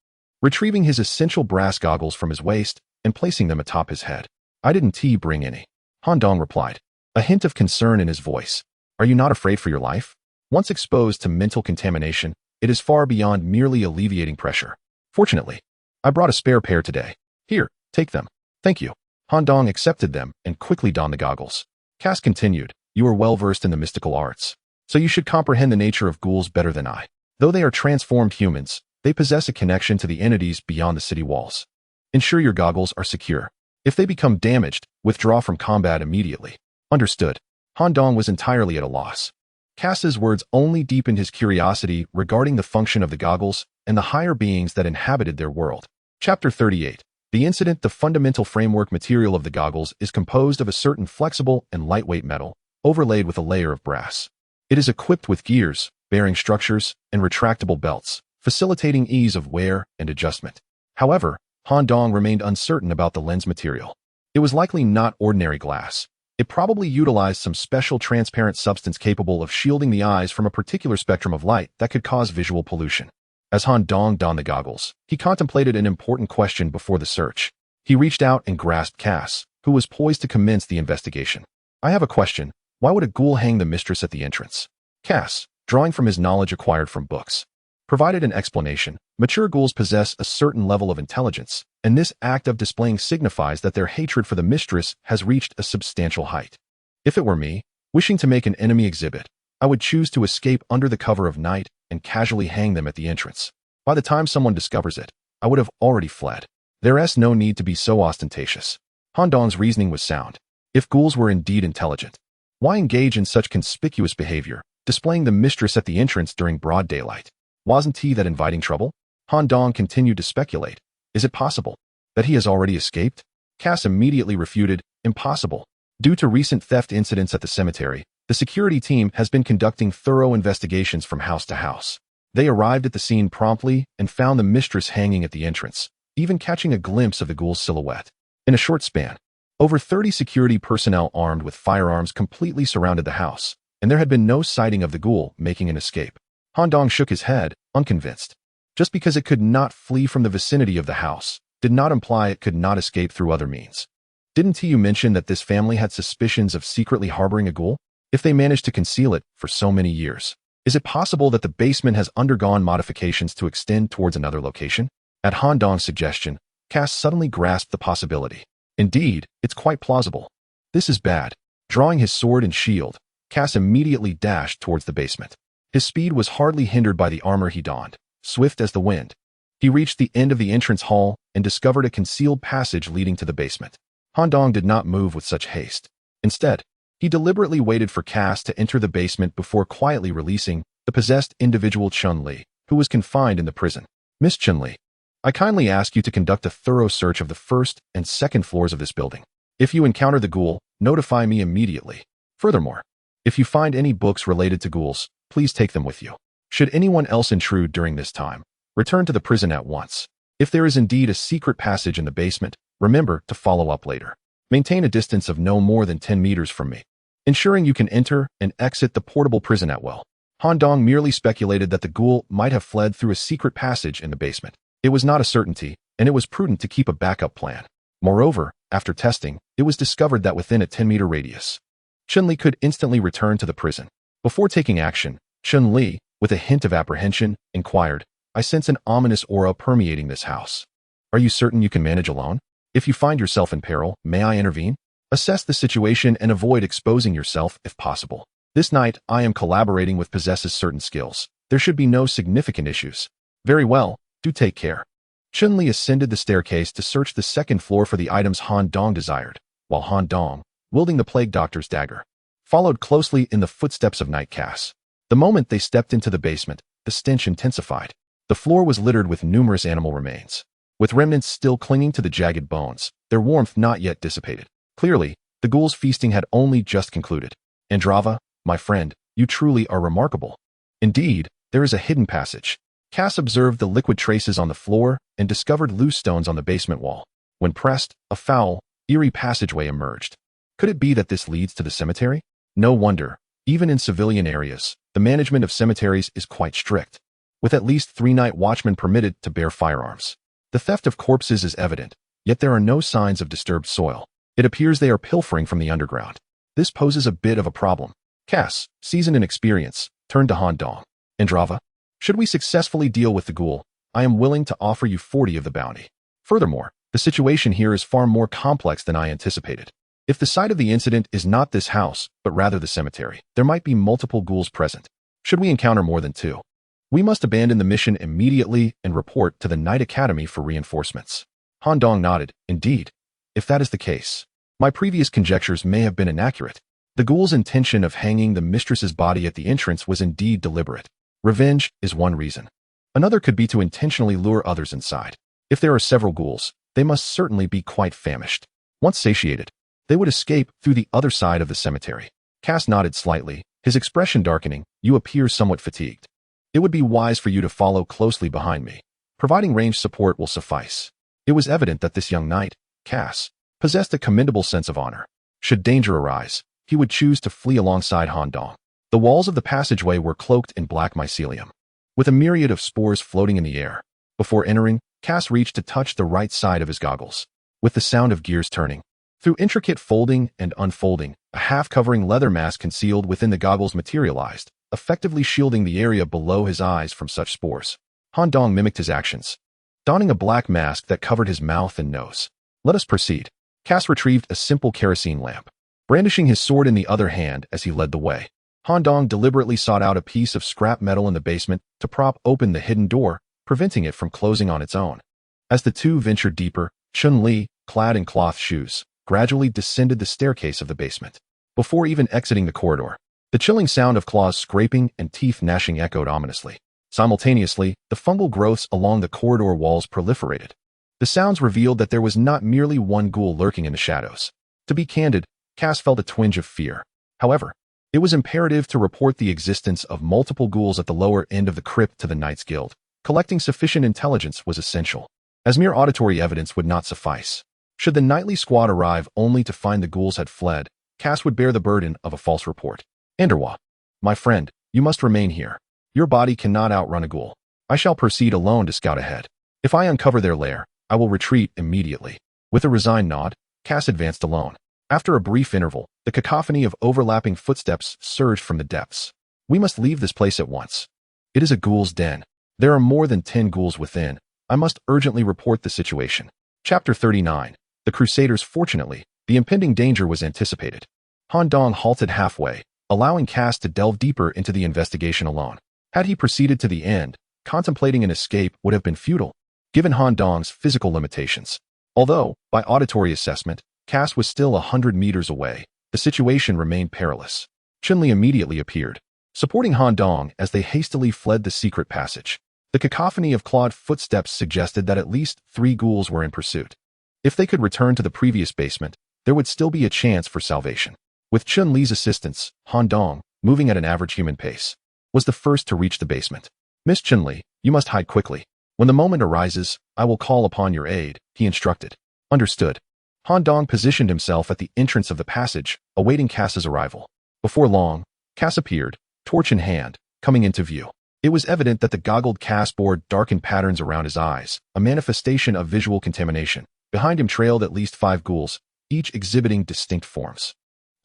retrieving his essential brass goggles from his waist and placing them atop his head. "I didn't bring any," Han Dong replied, a hint of concern in his voice. "Are you not afraid for your life?" Once exposed to mental contamination, it is far beyond merely alleviating pressure. "Fortunately, I brought a spare pair today. Here, take them." "Thank you." Han Dong accepted them and quickly donned the goggles. Cass continued, "You are well versed in the mystical arts, so you should comprehend the nature of ghouls better than I. Though they are transformed humans, they possess a connection to the entities beyond the city walls. Ensure your goggles are secure. If they become damaged, withdraw from combat immediately." "Understood." Han Dong was entirely at a loss. Cass's words only deepened his curiosity regarding the function of the goggles and the higher beings that inhabited their world. Chapter 38. The incident. The fundamental framework material of the goggles is composed of a certain flexible and lightweight metal, overlaid with a layer of brass. It is equipped with gears, bearing structures, and retractable belts, facilitating ease of wear and adjustment. However, Han Dong remained uncertain about the lens material. It was likely not ordinary glass. It probably utilized some special transparent substance capable of shielding the eyes from a particular spectrum of light that could cause visual pollution. As Han Dong donned the goggles, he contemplated an important question before the search. He reached out and grasped Cass, who was poised to commence the investigation. "I have a question. Why would a ghoul hang the mistress at the entrance?" Cass, drawing from his knowledge acquired from books, provided an explanation. Mature ghouls possess a certain level of intelligence, and this act of displaying signifies that their hatred for the mistress has reached a substantial height. If it were me, wishing to make an enemy exhibit, I would choose to escape under the cover of night and casually hang them at the entrance. By the time someone discovers it, I would have already fled. There's no need to be so ostentatious. Han Dong's reasoning was sound. If ghouls were indeed intelligent, why engage in such conspicuous behavior, displaying the mistress at the entrance during broad daylight? Wasn't he that inviting trouble? Han Dong continued to speculate. Is it possible that he has already escaped? Cass immediately refuted, impossible. Due to recent theft incidents at the cemetery, the security team has been conducting thorough investigations from house to house. They arrived at the scene promptly and found the mistress hanging at the entrance, even catching a glimpse of the ghoul's silhouette. In a short span, over 30 security personnel armed with firearms completely surrounded the house, and there had been no sighting of the ghoul making an escape. Han Dong shook his head, unconvinced. Just because it could not flee from the vicinity of the house did not imply it could not escape through other means. Didn't you mention that this family had suspicions of secretly harboring a ghoul? If they managed to conceal it for so many years, is it possible that the basement has undergone modifications to extend towards another location? At Han Dong's suggestion, Cass suddenly grasped the possibility. Indeed, it's quite plausible. This is bad. Drawing his sword and shield, Cass immediately dashed towards the basement. His speed was hardly hindered by the armor he donned, swift as the wind. He reached the end of the entrance hall and discovered a concealed passage leading to the basement. Han Dong did not move with such haste. Instead, he deliberately waited for Cass to enter the basement before quietly releasing the possessed individual Chun-Li, who was confined in the prison. "Miss Chun-Li, I kindly ask you to conduct a thorough search of the first and second floors of this building. If you encounter the ghoul, notify me immediately. Furthermore, if you find any books related to ghouls, please take them with you. Should anyone else intrude during this time, return to the prison at once. If there is indeed a secret passage in the basement, remember to follow up later. Maintain a distance of no more than 10 meters from me, ensuring you can enter and exit the portable prison at will." Han Dong merely speculated that the ghoul might have fled through a secret passage in the basement. It was not a certainty, and it was prudent to keep a backup plan. Moreover, after testing, it was discovered that within a 10-meter radius, Chun-Li could instantly return to the prison. Before taking action, Chun-Li, with a hint of apprehension, inquired, "I sense an ominous aura permeating this house. Are you certain you can manage alone? If you find yourself in peril, may I intervene? Assess the situation and avoid exposing yourself if possible. This night, I am collaborating with possesses certain skills. There should be no significant issues." "Very well, do take care." Chun-Li ascended the staircase to search the second floor for the items Han Dong desired, while Han Dong, wielding the plague doctor's dagger, followed closely in the footsteps of Night Cass. The moment they stepped into the basement, the stench intensified. The floor was littered with numerous animal remains, with remnants still clinging to the jagged bones, their warmth not yet dissipated. Clearly, the ghouls' feasting had only just concluded. Andrava, my friend, you truly are remarkable. Indeed, there is a hidden passage. Cass observed the liquid traces on the floor and discovered loose stones on the basement wall. When pressed, a foul, eerie passageway emerged. Could it be that this leads to the cemetery? No wonder. Even in civilian areas, the management of cemeteries is quite strict, with at least 3 night watchmen permitted to bear firearms. The theft of corpses is evident, yet there are no signs of disturbed soil. It appears they are pilfering from the underground. This poses a bit of a problem. Cass, seasoned in experience, turned to Han Dong. Andrava, should we successfully deal with the ghoul, I am willing to offer you 40 of the bounty. Furthermore, the situation here is far more complex than I anticipated. If the site of the incident is not this house, but rather the cemetery, there might be multiple ghouls present. Should we encounter more than 2, we must abandon the mission immediately and report to the Night Academy for reinforcements. Han Dong nodded. Indeed, if that is the case, my previous conjectures may have been inaccurate. The ghoul's intention of hanging the mistress's body at the entrance was indeed deliberate. Revenge is one reason. Another could be to intentionally lure others inside. If there are several ghouls, they must certainly be quite famished. Once satiated, they would escape through the other side of the cemetery. Cass nodded slightly, his expression darkening. You appear somewhat fatigued. It would be wise for you to follow closely behind me. Providing ranged support will suffice. It was evident that this young knight, Cass, possessed a commendable sense of honor. Should danger arise, he would choose to flee alongside Han Dong. The walls of the passageway were cloaked in black mycelium, with a myriad of spores floating in the air. Before entering, Cass reached to touch the right side of his goggles. With the sound of gears turning, through intricate folding and unfolding, a half-covering leather mask concealed within the goggles materialized, effectively shielding the area below his eyes from such spores. Han Dong mimicked his actions, donning a black mask that covered his mouth and nose. Let us proceed. Cass retrieved a simple kerosene lamp, brandishing his sword in the other hand as he led the way. Han Dong deliberately sought out a piece of scrap metal in the basement to prop open the hidden door, preventing it from closing on its own. As the two ventured deeper, Chun-Li, clad in cloth shoes, gradually descended the staircase of the basement. Before even exiting the corridor, the chilling sound of claws scraping and teeth gnashing echoed ominously. Simultaneously, the fungal growths along the corridor walls proliferated. The sounds revealed that there was not merely one ghoul lurking in the shadows. To be candid, Cass felt a twinge of fear. However, it was imperative to report the existence of multiple ghouls at the lower end of the crypt to the Knights Guild. Collecting sufficient intelligence was essential, as mere auditory evidence would not suffice. Should the nightly squad arrive only to find the ghouls had fled, Cass would bear the burden of a false report. Andrava, my friend, you must remain here. Your body cannot outrun a ghoul. I shall proceed alone to scout ahead. If I uncover their lair, I will retreat immediately. With a resigned nod, Cass advanced alone. After a brief interval, the cacophony of overlapping footsteps surged from the depths. We must leave this place at once. It is a ghoul's den. There are more than 10 ghouls within. I must urgently report the situation. Chapter 39. The Crusaders. Fortunately, the impending danger was anticipated. Han Dong halted halfway, allowing Cass to delve deeper into the investigation alone. Had he proceeded to the end, contemplating an escape would have been futile, given Han Dong's physical limitations. Although, by auditory assessment, Cass was still 100 meters away, the situation remained perilous. Chun-Li immediately appeared, supporting Han Dong as they hastily fled the secret passage. The cacophony of clawed footsteps suggested that at least 3 ghouls were in pursuit. If they could return to the previous basement, there would still be a chance for salvation. With Chun-Li's assistance, Han Dong, moving at an average human pace, was the first to reach the basement. Miss Chun-Li, you must hide quickly. When the moment arises, I will call upon your aid, he instructed. Understood. Han Dong positioned himself at the entrance of the passage, awaiting Cass's arrival. Before long, Cass appeared, torch in hand, coming into view. It was evident that the goggled Cass bore darkened patterns around his eyes, a manifestation of visual contamination. Behind him trailed at least 5 ghouls, each exhibiting distinct forms.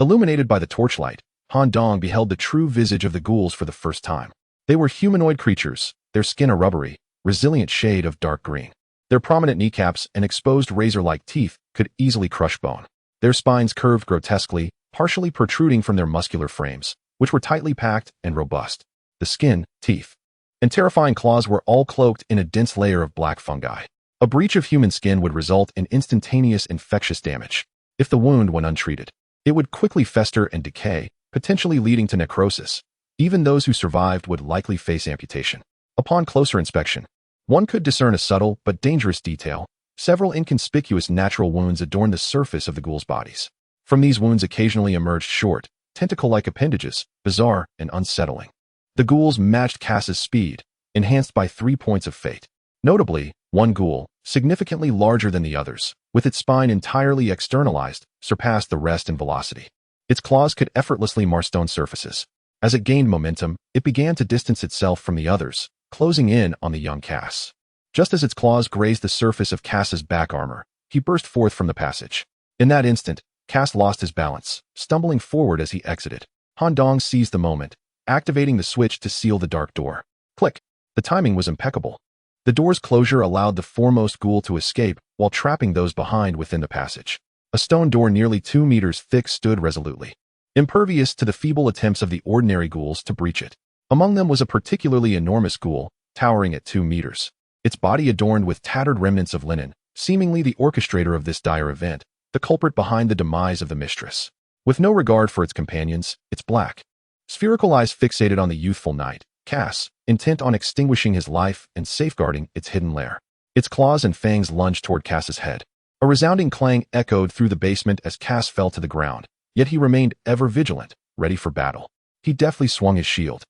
Illuminated by the torchlight, Han Dong beheld the true visage of the ghouls for the first time. They were humanoid creatures, their skin a rubbery, resilient shade of dark green. Their prominent kneecaps and exposed razor-like teeth could easily crush bone. Their spines curved grotesquely, partially protruding from their muscular frames, which were tightly packed and robust. The skin, teeth, and terrifying claws were all cloaked in a dense layer of black fungi. A breach of human skin would result in instantaneous infectious damage, if the wound went untreated. It would quickly fester and decay, potentially leading to necrosis. Even those who survived would likely face amputation. Upon closer inspection, one could discern a subtle but dangerous detail. Several inconspicuous natural wounds adorned the surface of the ghouls' bodies. From these wounds occasionally emerged short, tentacle-like appendages, bizarre and unsettling. The ghouls matched Cass's speed, enhanced by 3 points of fate. Notably, one ghoul, significantly larger than the others, with its spine entirely externalized, surpassed the rest in velocity. Its claws could effortlessly mark stone surfaces. As it gained momentum, it began to distance itself from the others, closing in on the young Cass. Just as its claws grazed the surface of Cass's back armor, he burst forth from the passage. In that instant, Cass lost his balance, stumbling forward as he exited. Han Dong seized the moment, activating the switch to seal the dark door. Click! The timing was impeccable. The door's closure allowed the foremost ghoul to escape while trapping those behind within the passage. A stone door nearly 2 meters thick stood resolutely, impervious to the feeble attempts of the ordinary ghouls to breach it. Among them was a particularly enormous ghoul, towering at 2 meters. Its body adorned with tattered remnants of linen, seemingly the orchestrator of this dire event, the culprit behind the demise of the mistress. With no regard for its companions, its black, spherical eyes fixated on the youthful knight, Cass, intent on extinguishing his life and safeguarding its hidden lair. Its claws and fangs lunged toward Cass's head. A resounding clang echoed through the basement as Cass fell to the ground, yet he remained ever vigilant, ready for battle. He deftly swung his shield,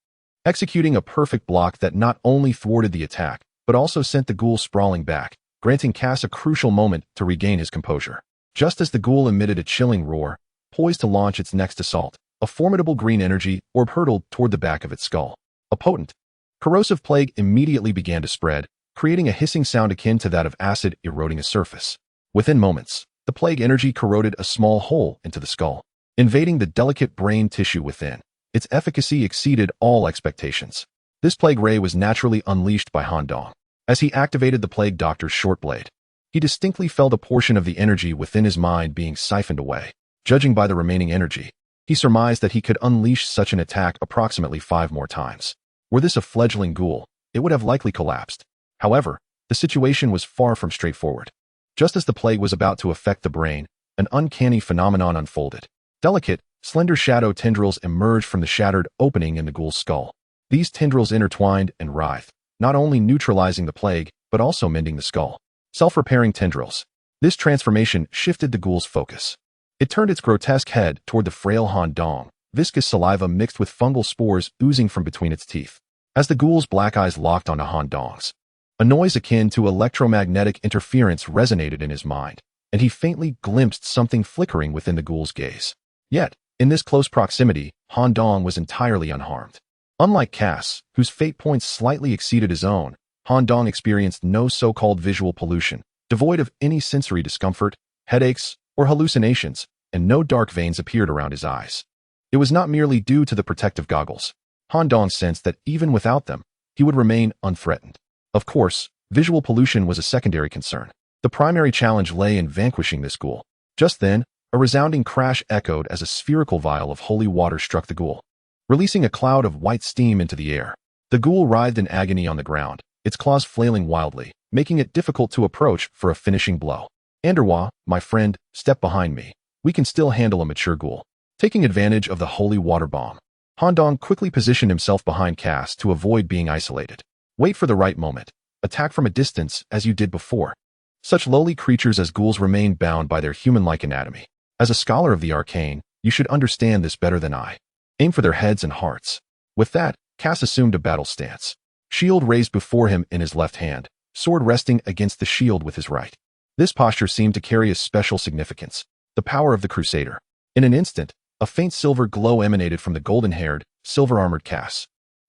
executing a perfect block that not only thwarted the attack, but also sent the ghoul sprawling back, granting Cass a crucial moment to regain his composure. Just as the ghoul emitted a chilling roar, poised to launch its next assault, a formidable green energy orb hurtled toward the back of its skull. A potent, corrosive plague immediately began to spread, creating a hissing sound akin to that of acid eroding a surface. Within moments, the plague energy corroded a small hole into the skull, invading the delicate brain tissue within. Its efficacy exceeded all expectations. This plague ray was naturally unleashed by Han Dong. As he activated the plague doctor's short blade, he distinctly felt a portion of the energy within his mind being siphoned away. Judging by the remaining energy, he surmised that he could unleash such an attack approximately 5 more times. Were this a fledgling ghoul, it would have likely collapsed. However, the situation was far from straightforward. Just as the plague was about to affect the brain, an uncanny phenomenon unfolded. Delicate, slender shadow tendrils emerged from the shattered opening in the ghoul's skull. These tendrils intertwined and writhed, not only neutralizing the plague, but also mending the skull. Self-repairing tendrils. This transformation shifted the ghoul's focus. It turned its grotesque head toward the frail Han Dong, viscous saliva mixed with fungal spores oozing from between its teeth. As the ghoul's black eyes locked onto Han Dong's, a noise akin to electromagnetic interference resonated in his mind, and he faintly glimpsed something flickering within the ghoul's gaze. Yet, in this close proximity, Han Dong was entirely unharmed. Unlike Cass, whose fate points slightly exceeded his own, Han Dong experienced no so-called visual pollution, devoid of any sensory discomfort, headaches, or hallucinations, and no dark veins appeared around his eyes. It was not merely due to the protective goggles. Han Dong sensed that even without them, he would remain unthreatened. Of course, visual pollution was a secondary concern. The primary challenge lay in vanquishing this ghoul. Just then, a resounding crash echoed as a spherical vial of holy water struck the ghoul, releasing a cloud of white steam into the air. The ghoul writhed in agony on the ground, its claws flailing wildly, making it difficult to approach for a finishing blow. Anderwa, my friend, step behind me. We can still handle a mature ghoul. Taking advantage of the holy water bomb, Han Dong quickly positioned himself behind Cass to avoid being isolated. Wait for the right moment. Attack from a distance as you did before. Such lowly creatures as ghouls remain bound by their human-like anatomy. As a scholar of the arcane, you should understand this better than I. Aim for their heads and hearts. With that, Cass assumed a battle stance. Shield raised before him in his left hand, sword resting against the shield with his right. This posture seemed to carry a special significance, the power of the crusader. In an instant, a faint silver glow emanated from the golden-haired, silver-armored Cass.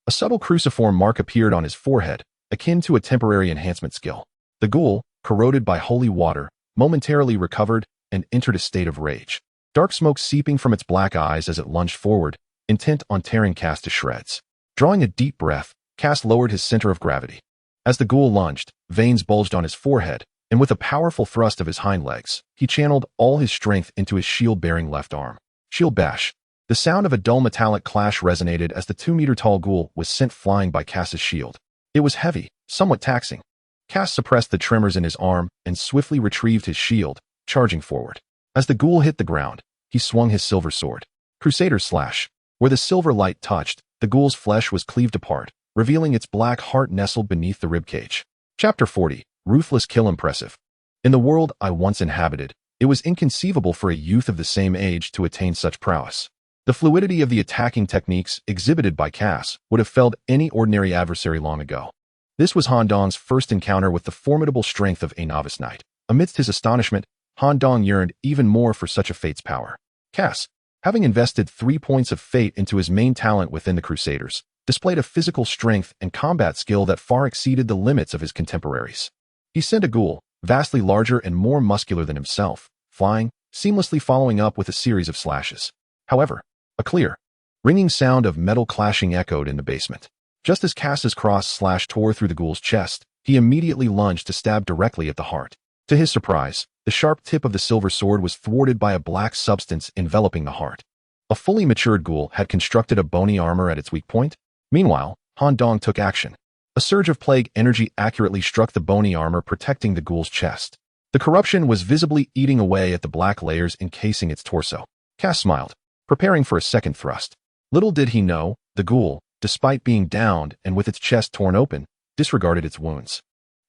A subtle cruciform mark appeared on his forehead, akin to a temporary enhancement skill. The ghoul, corroded by holy water, momentarily recovered and entered a state of rage. Dark smoke seeping from its black eyes as it lunged forward, intent on tearing Cass to shreds. Drawing a deep breath, Cass lowered his center of gravity. As the ghoul lunged, veins bulged on his forehead, and with a powerful thrust of his hind legs, he channeled all his strength into his shield-bearing left arm. Shield bash. The sound of a dull metallic clash resonated as the 2-meter-tall ghoul was sent flying by Cass's shield. It was heavy, somewhat taxing. Cass suppressed the tremors in his arm and swiftly retrieved his shield, charging forward. As the ghoul hit the ground, he swung his silver sword. Crusader slash. Where the silver light touched, the ghoul's flesh was cleaved apart, revealing its black heart nestled beneath the ribcage. Chapter 40. Ruthless Kill Impressive. In the world I once inhabited, it was inconceivable for a youth of the same age to attain such prowess. The fluidity of the attacking techniques exhibited by Cass would have felled any ordinary adversary long ago. This was Han Dong's first encounter with the formidable strength of a novice knight. Amidst his astonishment, Han Dong yearned even more for such a fate's power. Cass, having invested 3 points of fate into his main talent within the Crusaders, displayed a physical strength and combat skill that far exceeded the limits of his contemporaries. He sent a ghoul, vastly larger and more muscular than himself, flying, seamlessly following up with a series of slashes. However, a clear, ringing sound of metal clashing echoed in the basement. Just as Cass's cross slash tore through the ghoul's chest, he immediately lunged to stab directly at the heart. To his surprise, the sharp tip of the silver sword was thwarted by a black substance enveloping the heart. A fully matured ghoul had constructed a bony armor at its weak point. Meanwhile, Han Dong took action. A surge of plague energy accurately struck the bony armor protecting the ghoul's chest. The corruption was visibly eating away at the black layers encasing its torso. Cass smiled, preparing for a second thrust. Little did he know, the ghoul, despite being downed and with its chest torn open, disregarded its wounds.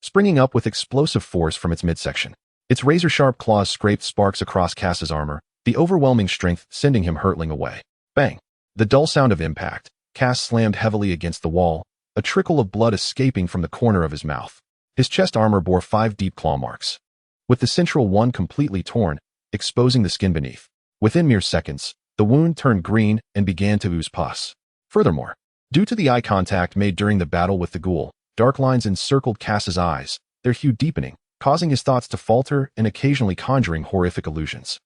Springing up with explosive force from its midsection, its razor-sharp claws scraped sparks across Cass's armor, the overwhelming strength sending him hurtling away. Bang! The dull sound of impact, Cass slammed heavily against the wall, a trickle of blood escaping from the corner of his mouth. His chest armor bore 5 deep claw marks, with the central one completely torn, exposing the skin beneath. Within mere seconds, the wound turned green and began to ooze pus. Furthermore, due to the eye contact made during the battle with the ghoul, dark lines encircled Cass's eyes, their hue deepening, causing his thoughts to falter and occasionally conjuring horrific illusions.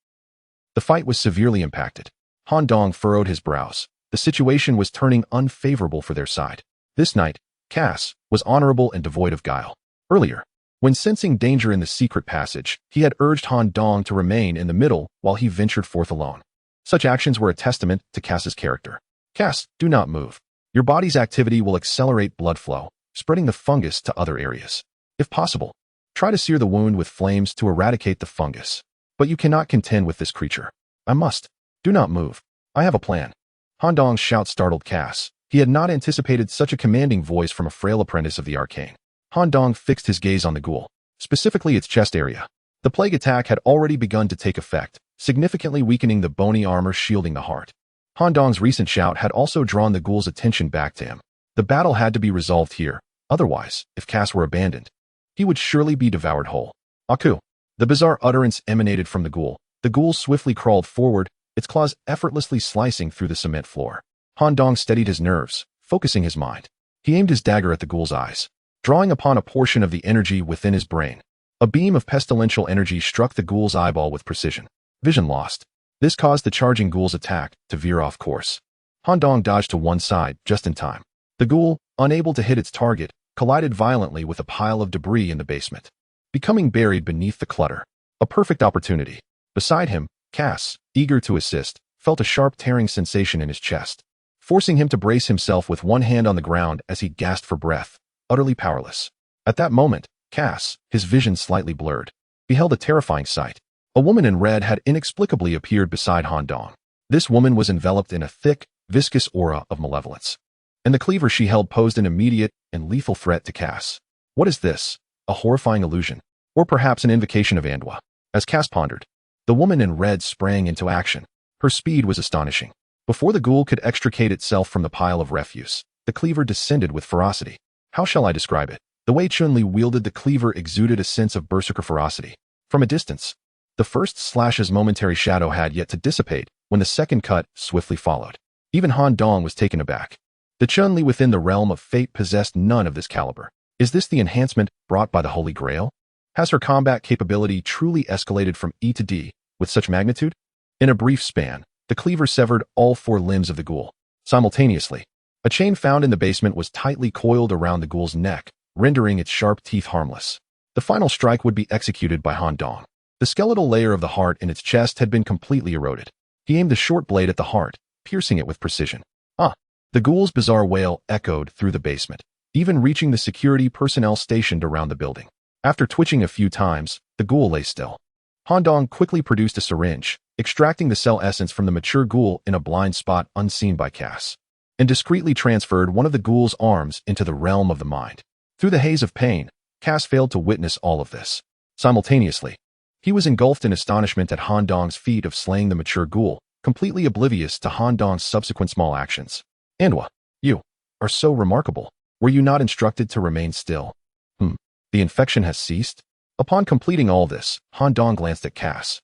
The fight was severely impacted. Han Dong furrowed his brows. The situation was turning unfavorable for their side. This night, Cass was honorable and devoid of guile. Earlier, when sensing danger in the secret passage, he had urged Han Dong to remain in the middle while he ventured forth alone. Such actions were a testament to Cass's character. Cass, do not move. Your body's activity will accelerate blood flow, spreading the fungus to other areas. If possible, try to sear the wound with flames to eradicate the fungus. But you cannot contend with this creature. I must. Do not move. I have a plan. Han Dong's shout startled Cass. He had not anticipated such a commanding voice from a frail apprentice of the arcane. Han Dong fixed his gaze on the ghoul, specifically its chest area. The plague attack had already begun to take effect, significantly weakening the bony armor shielding the heart. Han Dong's recent shout had also drawn the ghoul's attention back to him. The battle had to be resolved here, otherwise, if Cass were abandoned, he would surely be devoured whole. Aku! The bizarre utterance emanated from the ghoul. The ghoul swiftly crawled forward, its claws effortlessly slicing through the cement floor. Han Dong steadied his nerves, focusing his mind. He aimed his dagger at the ghoul's eyes, drawing upon a portion of the energy within his brain. A beam of pestilential energy struck the ghoul's eyeball with precision. Vision lost. This caused the charging ghoul's attack to veer off course. Han Dong dodged to one side just in time. The ghoul, unable to hit its target, collided violently with a pile of debris in the basement, becoming buried beneath the clutter. A perfect opportunity. Beside him, Cass, eager to assist, felt a sharp tearing sensation in his chest, forcing him to brace himself with one hand on the ground as he gasped for breath, utterly powerless. At that moment, Cass, his vision slightly blurred, beheld a terrifying sight. A woman in red had inexplicably appeared beside Han Dong. This woman was enveloped in a thick, viscous aura of malevolence, and the cleaver she held posed an immediate and lethal threat to Cass. What is this? A horrifying illusion? Or perhaps an invocation of Andwa? As Cass pondered, the woman in red sprang into action. Her speed was astonishing. Before the ghoul could extricate itself from the pile of refuse, the cleaver descended with ferocity. How shall I describe it? The way Chun-Li wielded the cleaver exuded a sense of berserker ferocity. From a distance, the first slash's momentary shadow had yet to dissipate when the second cut swiftly followed. Even Han Dong was taken aback. The Chun-Li within the realm of fate possessed none of this caliber. Is this the enhancement brought by the Holy Grail? Has her combat capability truly escalated from E to D with such magnitude? In a brief span, the cleaver severed all 4 limbs of the ghoul. Simultaneously, a chain found in the basement was tightly coiled around the ghoul's neck, rendering its sharp teeth harmless. The final strike would be executed by Han Dong. The skeletal layer of the heart in its chest had been completely eroded. He aimed the short blade at the heart, piercing it with precision. Ah! The ghoul's bizarre wail echoed through the basement, even reaching the security personnel stationed around the building. After twitching a few times, the ghoul lay still. Han Dong quickly produced a syringe, extracting the cell essence from the mature ghoul in a blind spot unseen by Cass, and discreetly transferred one of the ghoul's arms into the realm of the mind. Through the haze of pain, Cass failed to witness all of this. Simultaneously, he was engulfed in astonishment at Han Dong's feat of slaying the mature ghoul, completely oblivious to Han Dong's subsequent small actions. Anhwa, you are so remarkable. Were you not instructed to remain still? The infection has ceased? Upon completing all this, Han Dong glanced at Cass,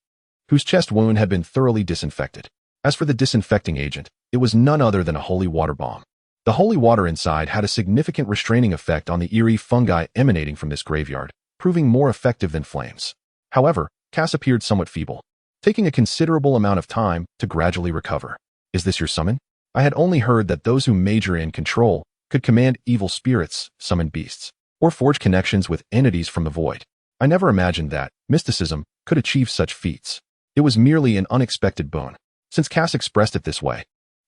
whose chest wound had been thoroughly disinfected. As for the disinfecting agent, it was none other than a holy water bomb. The holy water inside had a significant restraining effect on the eerie fungi emanating from this graveyard, proving more effective than flames. However, Cass appeared somewhat feeble, taking a considerable amount of time to gradually recover. Is this your summon? I had only heard that those who major in control could command evil spirits, summon beasts, or forge connections with entities from the void. I never imagined that mysticism could achieve such feats. It was merely an unexpected boon. Since Cass expressed it this way,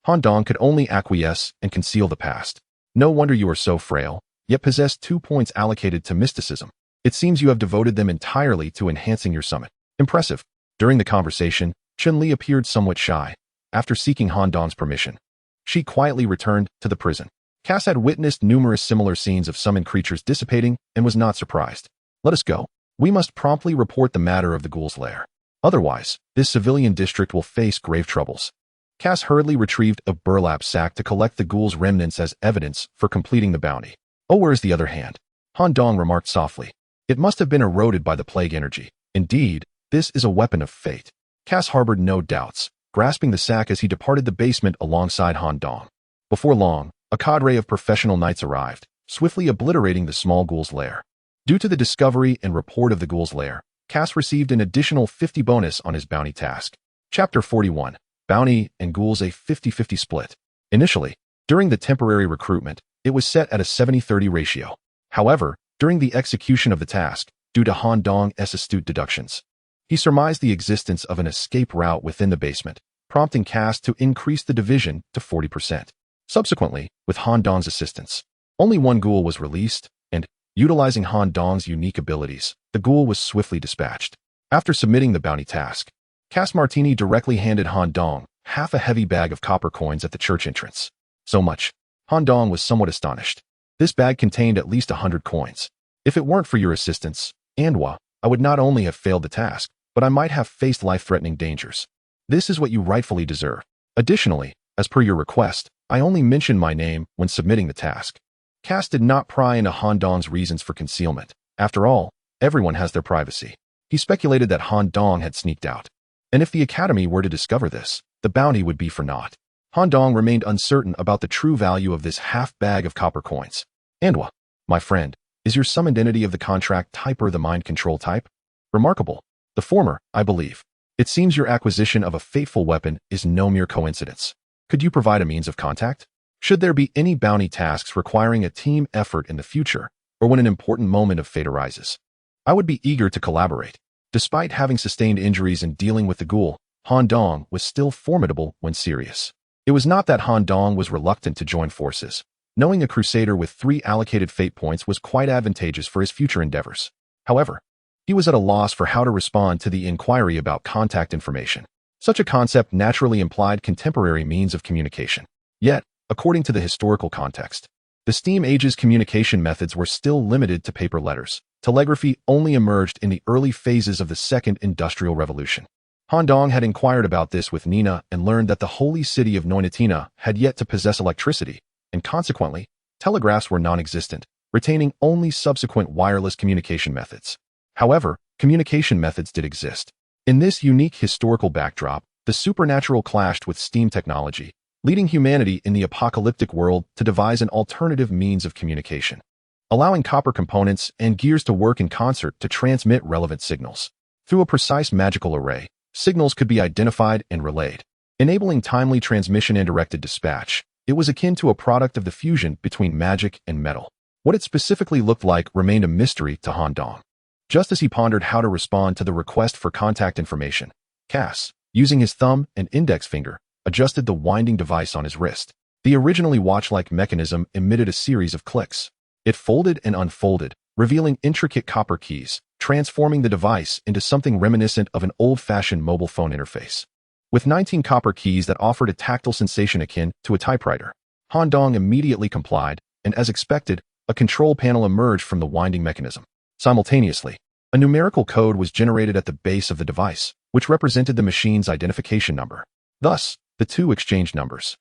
Han Dong could only acquiesce and conceal the past. No wonder you are so frail, yet possess 2 points allocated to mysticism. It seems you have devoted them entirely to enhancing your summit. Impressive. During the conversation, Chun-Li appeared somewhat shy. After seeking Han Dong's permission, she quietly returned to the prison. Cass had witnessed numerous similar scenes of summoned creatures dissipating and was not surprised. Let us go. We must promptly report the matter of the ghoul's lair. Otherwise, this civilian district will face grave troubles. Cass hurriedly retrieved a burlap sack to collect the ghoul's remnants as evidence for completing the bounty. Oh, where's the other hand? Han Dong remarked softly. It must have been eroded by the plague energy. Indeed, this is a weapon of fate. Cass harbored no doubts, grasping the sack as he departed the basement alongside Han Dong. Before long, a cadre of professional knights arrived, swiftly obliterating the small ghoul's lair. Due to the discovery and report of the ghoul's lair, Cass received an additional 50 bonus on his bounty task. Chapter 41. Bounty and Ghouls, a 50-50 split. Initially, during the temporary recruitment, it was set at a 70-30 ratio. However, during the execution of the task, due to Han Dong's astute deductions, he surmised the existence of an escape route within the basement, prompting Cass to increase the division to 40%. Subsequently, with Han Dong's assistance, only one ghoul was released, and, utilizing Han Dong's unique abilities, the ghoul was swiftly dispatched. After submitting the bounty task, Cass Martini directly handed Han Dong half a heavy bag of copper coins at the church entrance. So much. Han Dong was somewhat astonished. This bag contained at least 100 coins. If it weren't for your assistance, Anhwa, I would not only have failed the task, but I might have faced life-threatening dangers. This is what you rightfully deserve. Additionally, as per your request, I only mentioned my name when submitting the task. Cass did not pry into Han Dong's reasons for concealment. After all, everyone has their privacy. He speculated that Han Dong had sneaked out. And if the Academy were to discover this, the bounty would be for naught. Han Dong remained uncertain about the true value of this half bag of copper coins. Anhwa, my friend, is your summoned entity of the contract type or the mind control type? Remarkable. The former, I believe. It seems your acquisition of a fateful weapon is no mere coincidence. Could you provide a means of contact? Should there be any bounty tasks requiring a team effort in the future, or when an important moment of fate arises, I would be eager to collaborate. Despite having sustained injuries and dealing with the ghoul, Han Dong was still formidable when serious. It was not that Han Dong was reluctant to join forces. Knowing a crusader with 3 allocated fate points was quite advantageous for his future endeavors. However, he was at a loss for how to respond to the inquiry about contact information. Such a concept naturally implied contemporary means of communication. Yet, according to the historical context, the Steam Age's communication methods were still limited to paper letters. Telegraphy only emerged in the early phases of the Second Industrial Revolution. Han Dong had inquired about this with Nina and learned that the holy city of Noinatina had yet to possess electricity, and consequently, telegraphs were non-existent, retaining only subsequent wireless communication methods. However, communication methods did exist. In this unique historical backdrop, the supernatural clashed with steam technology, leading humanity in the apocalyptic world to devise an alternative means of communication, allowing copper components and gears to work in concert to transmit relevant signals. Through a precise magical array, signals could be identified and relayed, enabling timely transmission and directed dispatch. It was akin to a product of the fusion between magic and metal. What it specifically looked like remained a mystery to Han Dong. Just as he pondered how to respond to the request for contact information, Cass, using his thumb and index finger, adjusted the winding device on his wrist. The originally watch-like mechanism emitted a series of clicks. It folded and unfolded, revealing intricate copper keys, transforming the device into something reminiscent of an old-fashioned mobile phone interface. with 19 copper keys that offered a tactile sensation akin to a typewriter. Han Dong immediately complied, and as expected, a control panel emerged from the winding mechanism. Simultaneously, a numerical code was generated at the base of the device, which represented the machine's identification number. Thus, the two exchanged numbers.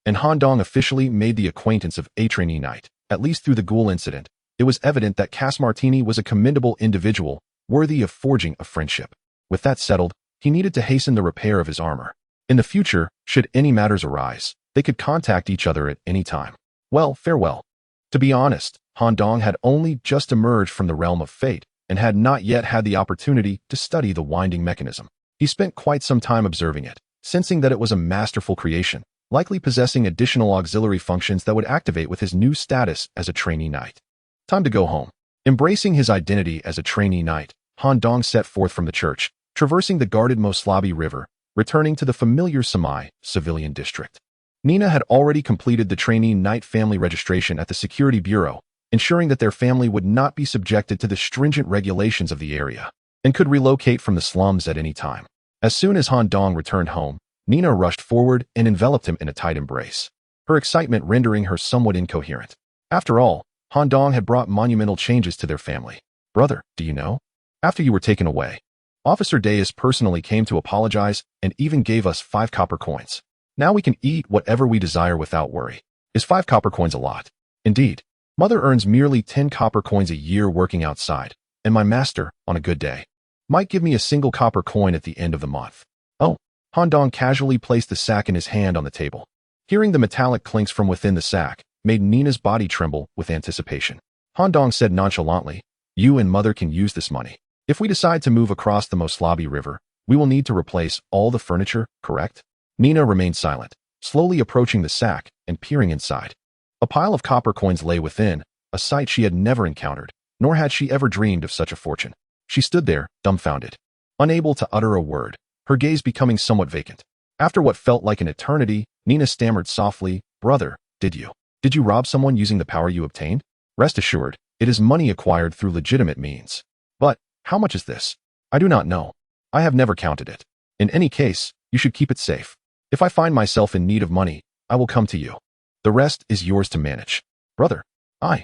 And Han Dong officially made the acquaintance of a trainee knight. At least through the ghoul incident, it was evident that Cass Martini was a commendable individual, worthy of forging a friendship. With that settled, he needed to hasten the repair of his armor. In the future, should any matters arise, they could contact each other at any time. Well, farewell. To be honest, Han Dong had only just emerged from the realm of fate and had not yet had the opportunity to study the winding mechanism. He spent quite some time observing it, sensing that it was a masterful creation, likely possessing additional auxiliary functions that would activate with his new status as a trainee knight. Time to go home. Embracing his identity as a trainee knight, Han Dong set forth from the church, traversing the guarded Moslabi River, returning to the familiar Samai civilian district. Nina had already completed the trainee knight family registration at the Security Bureau, ensuring that their family would not be subjected to the stringent regulations of the area, and could relocate from the slums at any time. As soon as Han Dong returned home, Nina rushed forward and enveloped him in a tight embrace, her excitement rendering her somewhat incoherent. After all, Han Dong had brought monumental changes to their family. Brother, do you know? After you were taken away, Officer Deus personally came to apologize and even gave us 5 copper coins. Now we can eat whatever we desire without worry. Is 5 copper coins a lot? Indeed. Mother earns merely 10 copper coins a year working outside, and my master, on a good day, might give me a single copper coin at the end of the month. Oh. Han Dong casually placed the sack in his hand on the table. Hearing the metallic clinks from within the sack made Nina's body tremble with anticipation. Han Dong said nonchalantly, "You and Mother can use this money. If we decide to move across the Moslabi River, we will need to replace all the furniture, correct?" Nina remained silent, slowly approaching the sack and peering inside. A pile of copper coins lay within, a sight she had never encountered, nor had she ever dreamed of such a fortune. She stood there, dumbfounded, unable to utter a word, her gaze becoming somewhat vacant. After what felt like an eternity, Nina stammered softly, "Brother, did you rob someone using the power you obtained? Rest assured, it is money acquired through legitimate means. But, how much is this? I do not know. I have never counted it. In any case, you should keep it safe. If I find myself in need of money, I will come to you. The rest is yours to manage." "Brother, I.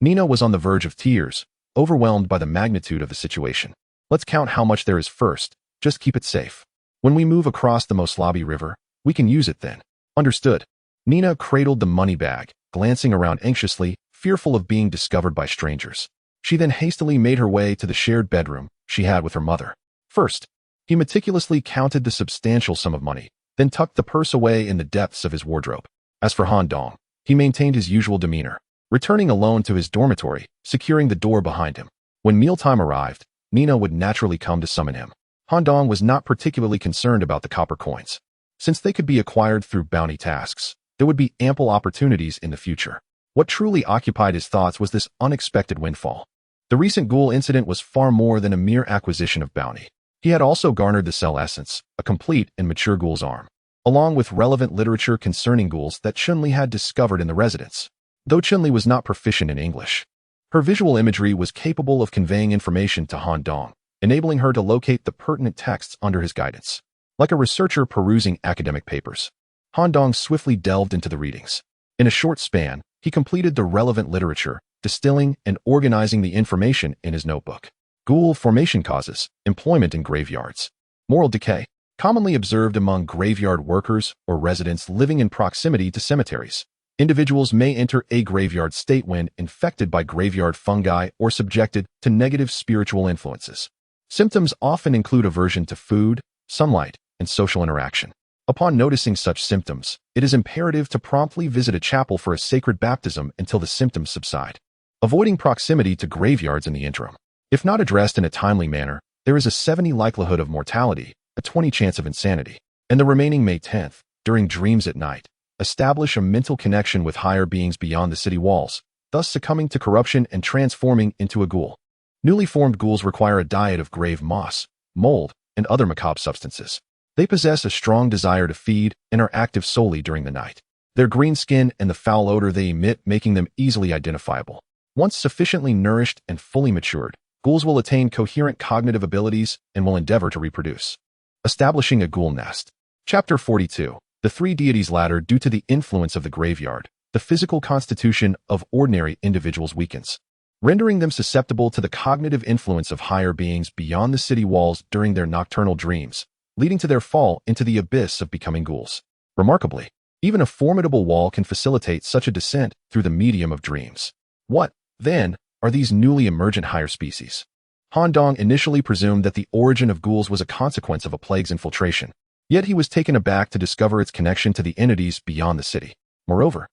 Nina was on the verge of tears, overwhelmed by the magnitude of the situation. "Let's count how much there is first. Just keep it safe. When we move across the Moslabi River, we can use it then." "Understood." Nina cradled the money bag, glancing around anxiously, fearful of being discovered by strangers. She then hastily made her way to the shared bedroom she had with her mother. First, he meticulously counted the substantial sum of money, then tucked the purse away in the depths of his wardrobe. As for Han Dong, he maintained his usual demeanor, returning alone to his dormitory, securing the door behind him. When mealtime arrived, Nina would naturally come to summon him. Han Dong was not particularly concerned about the copper coins. Since they could be acquired through bounty tasks, there would be ample opportunities in the future. What truly occupied his thoughts was this unexpected windfall. The recent ghoul incident was far more than a mere acquisition of bounty. He had also garnered the cell essence, a complete and mature ghoul's arm, along with relevant literature concerning ghouls that Chun-Li had discovered in the residence. Though Chun-Li was not proficient in English, her visual imagery was capable of conveying information to Han Dong, enabling her to locate the pertinent texts under his guidance. Like a researcher perusing academic papers, Han Dong swiftly delved into the readings. In a short span, he completed the relevant literature, distilling and organizing the information in his notebook. Ghoul formation causes, employment in graveyards. Moral decay, commonly observed among graveyard workers or residents living in proximity to cemeteries. Individuals may enter a graveyard state when infected by graveyard fungi or subjected to negative spiritual influences. Symptoms often include aversion to food, sunlight, and social interaction. Upon noticing such symptoms, it is imperative to promptly visit a chapel for a sacred baptism until the symptoms subside, avoiding proximity to graveyards in the interim. If not addressed in a timely manner, there is a 70% likelihood of mortality, a 20% chance of insanity, and the remaining May 10th, during dreams at night, establish a mental connection with higher beings beyond the city walls, thus succumbing to corruption and transforming into a ghoul. Newly formed ghouls require a diet of grave moss, mold, and other macabre substances. They possess a strong desire to feed and are active solely during the night. Their green skin and the foul odor they emit making them easily identifiable. Once sufficiently nourished and fully matured, ghouls will attain coherent cognitive abilities and will endeavor to reproduce. Establishing a Ghoul Nest. Chapter 42. The Three Deities Ladder. Due to the influence of the graveyard, the physical constitution of ordinary individuals weakens, rendering them susceptible to the cognitive influence of higher beings beyond the city walls during their nocturnal dreams, leading to their fall into the abyss of becoming ghouls. Remarkably, even a formidable wall can facilitate such a descent through the medium of dreams. What, then, are these newly emergent higher species? Han Dong initially presumed that the origin of ghouls was a consequence of a plague's infiltration, yet he was taken aback to discover its connection to the entities beyond the city. Moreover,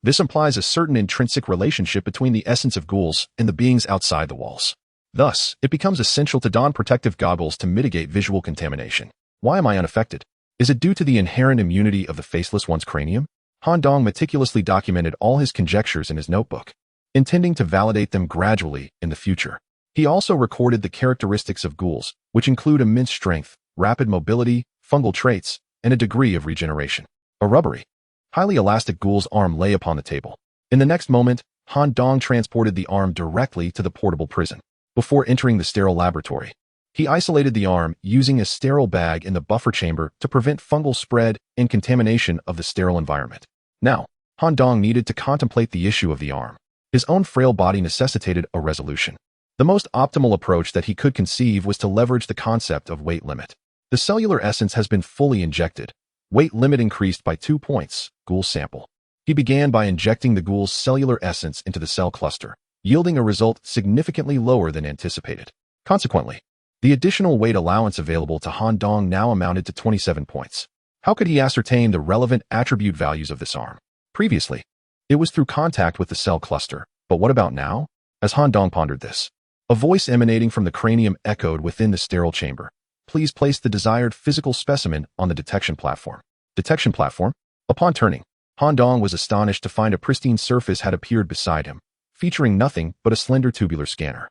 this implies a certain intrinsic relationship between the essence of ghouls and the beings outside the walls. Thus, it becomes essential to don protective goggles to mitigate visual contamination. Why am I unaffected? Is it due to the inherent immunity of the Faceless One's cranium? Han Dong meticulously documented all his conjectures in his notebook, intending to validate them gradually in the future. He also recorded the characteristics of ghouls, which include immense strength, rapid mobility, fungal traits, and a degree of regeneration. A rubbery, highly elastic ghoul's arm lay upon the table. In the next moment, Han Dong transported the arm directly to the portable prison. Before entering the sterile laboratory, he isolated the arm using a sterile bag in the buffer chamber to prevent fungal spread and contamination of the sterile environment. Now, Han Dong needed to contemplate the issue of the arm. His own frail body necessitated a resolution. The most optimal approach that he could conceive was to leverage the concept of weight limit. The cellular essence has been fully injected. Weight limit increased by 2 points. Ghoul sample. He began by injecting the ghoul's cellular essence into the cell cluster, yielding a result significantly lower than anticipated. Consequently, the additional weight allowance available to Han Dong now amounted to 27 points. How could he ascertain the relevant attribute values of this arm? Previously, it was through contact with the cell cluster, but what about now? As Han Dong pondered this, a voice emanating from the cranium echoed within the sterile chamber. Please place the desired physical specimen on the detection platform. Detection platform? Upon turning, Han Dong was astonished to find a pristine surface had appeared beside him, featuring nothing but a slender tubular scanner.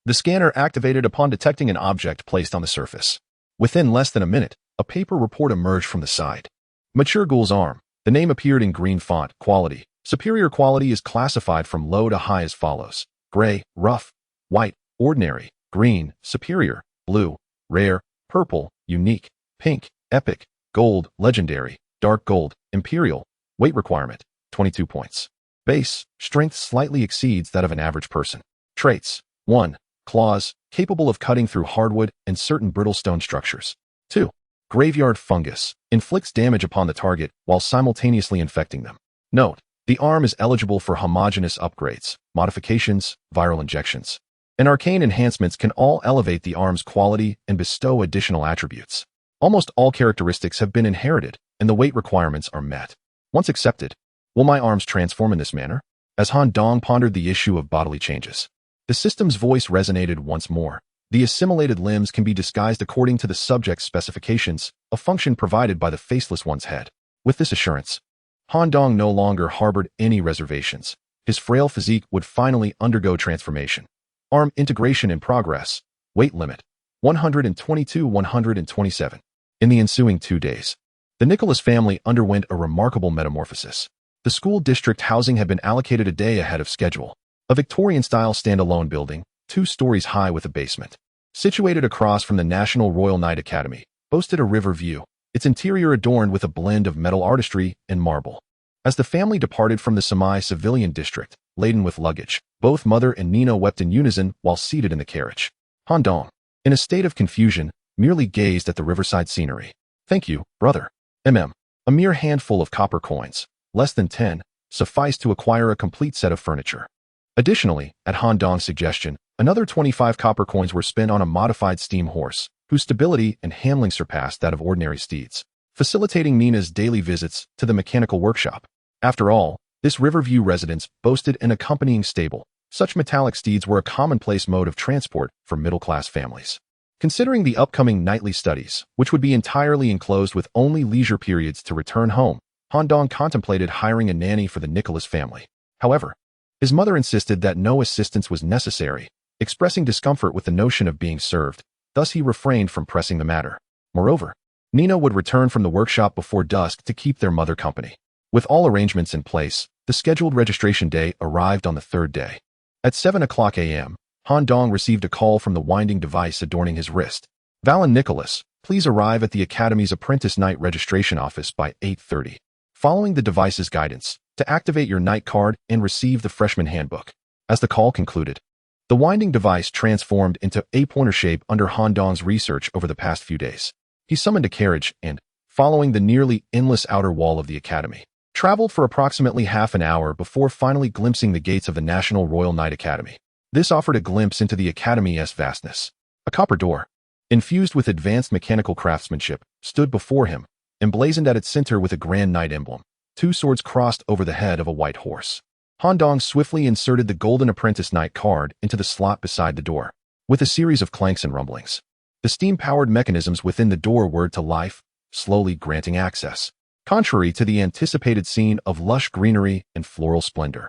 The scanner activated upon detecting an object placed on the surface. Within less than a minute, a paper report emerged from the side. Mature Ghoul's arm. The name appeared in green font. Quality. Superior quality is classified from low to high as follows: gray, rough; white, ordinary; green, superior; blue, rare; purple, unique; pink, epic; gold, legendary; dark gold, imperial. Weight requirement, 22 points. Base, strength slightly exceeds that of an average person. Traits: 1. Claws, capable of cutting through hardwood and certain brittle stone structures. 2. Graveyard fungus, inflicts damage upon the target while simultaneously infecting them. Note: the arm is eligible for homogeneous upgrades, modifications, viral injections, and arcane enhancements can all elevate the arm's quality and bestow additional attributes. Almost all characteristics have been inherited, and the weight requirements are met. Once accepted, will my arms transform in this manner? As Han Dong pondered the issue of bodily changes, the system's voice resonated once more. The assimilated limbs can be disguised according to the subject's specifications, a function provided by the Faceless One's head. With this assurance, Han Dong no longer harbored any reservations. His frail physique would finally undergo transformation. Arm integration in progress. Weight limit, 122-127. In the ensuing 2 days, the Nicholas family underwent a remarkable metamorphosis. The school district housing had been allocated a day ahead of schedule. A Victorian-style standalone building, 2 stories high with a basement, situated across from the National Royal Knight Academy, boasted a river view, its interior adorned with a blend of metal artistry and marble. As the family departed from the semi-civilian district, laden with luggage, both Mother and Nina wept in unison while seated in the carriage. Han Dong, in a state of confusion, merely gazed at the riverside scenery. Thank you, brother. A mere handful of copper coins, less than 10, sufficed to acquire a complete set of furniture. Additionally, at Han Dong's suggestion, another 25 copper coins were spent on a modified steam horse, whose stability and handling surpassed that of ordinary steeds, facilitating Nina's daily visits to the mechanical workshop. After all, this Riverview residence boasted an accompanying stable. Such metallic steeds were a commonplace mode of transport for middle-class families. Considering the upcoming nightly studies, which would be entirely enclosed with only leisure periods to return home, Han Dong contemplated hiring a nanny for the Nicholas family. However, his mother insisted that no assistance was necessary, expressing discomfort with the notion of being served. Thus he refrained from pressing the matter. Moreover, Nina would return from the workshop before dusk to keep their mother company. With all arrangements in place, the scheduled registration day arrived on the 3rd day. At 7:00 a.m., Han Dong received a call from the winding device adorning his wrist. Valen Nicholas, Please arrive at the Academy's Apprentice Night registration office by 8:30. Following the device's guidance, to activate your night card and receive the freshman handbook. As the call concluded, the winding device transformed into a pointer shape under Han Dong's research over the past few days. He summoned a carriage and, following the nearly endless outer wall of the Academy, traveled for approximately half an hour before finally glimpsing the gates of the National Royal Knight Academy. This offered a glimpse into the Academy's vastness. A copper door, infused with advanced mechanical craftsmanship, stood before him, emblazoned at its center with a grand knight emblem, two swords crossed over the head of a white horse. Han Dong swiftly inserted the golden apprentice knight card into the slot beside the door. With a series of clanks and rumblings, the steam-powered mechanisms within the door whirred to life, slowly granting access, contrary to the anticipated scene of lush greenery and floral splendor.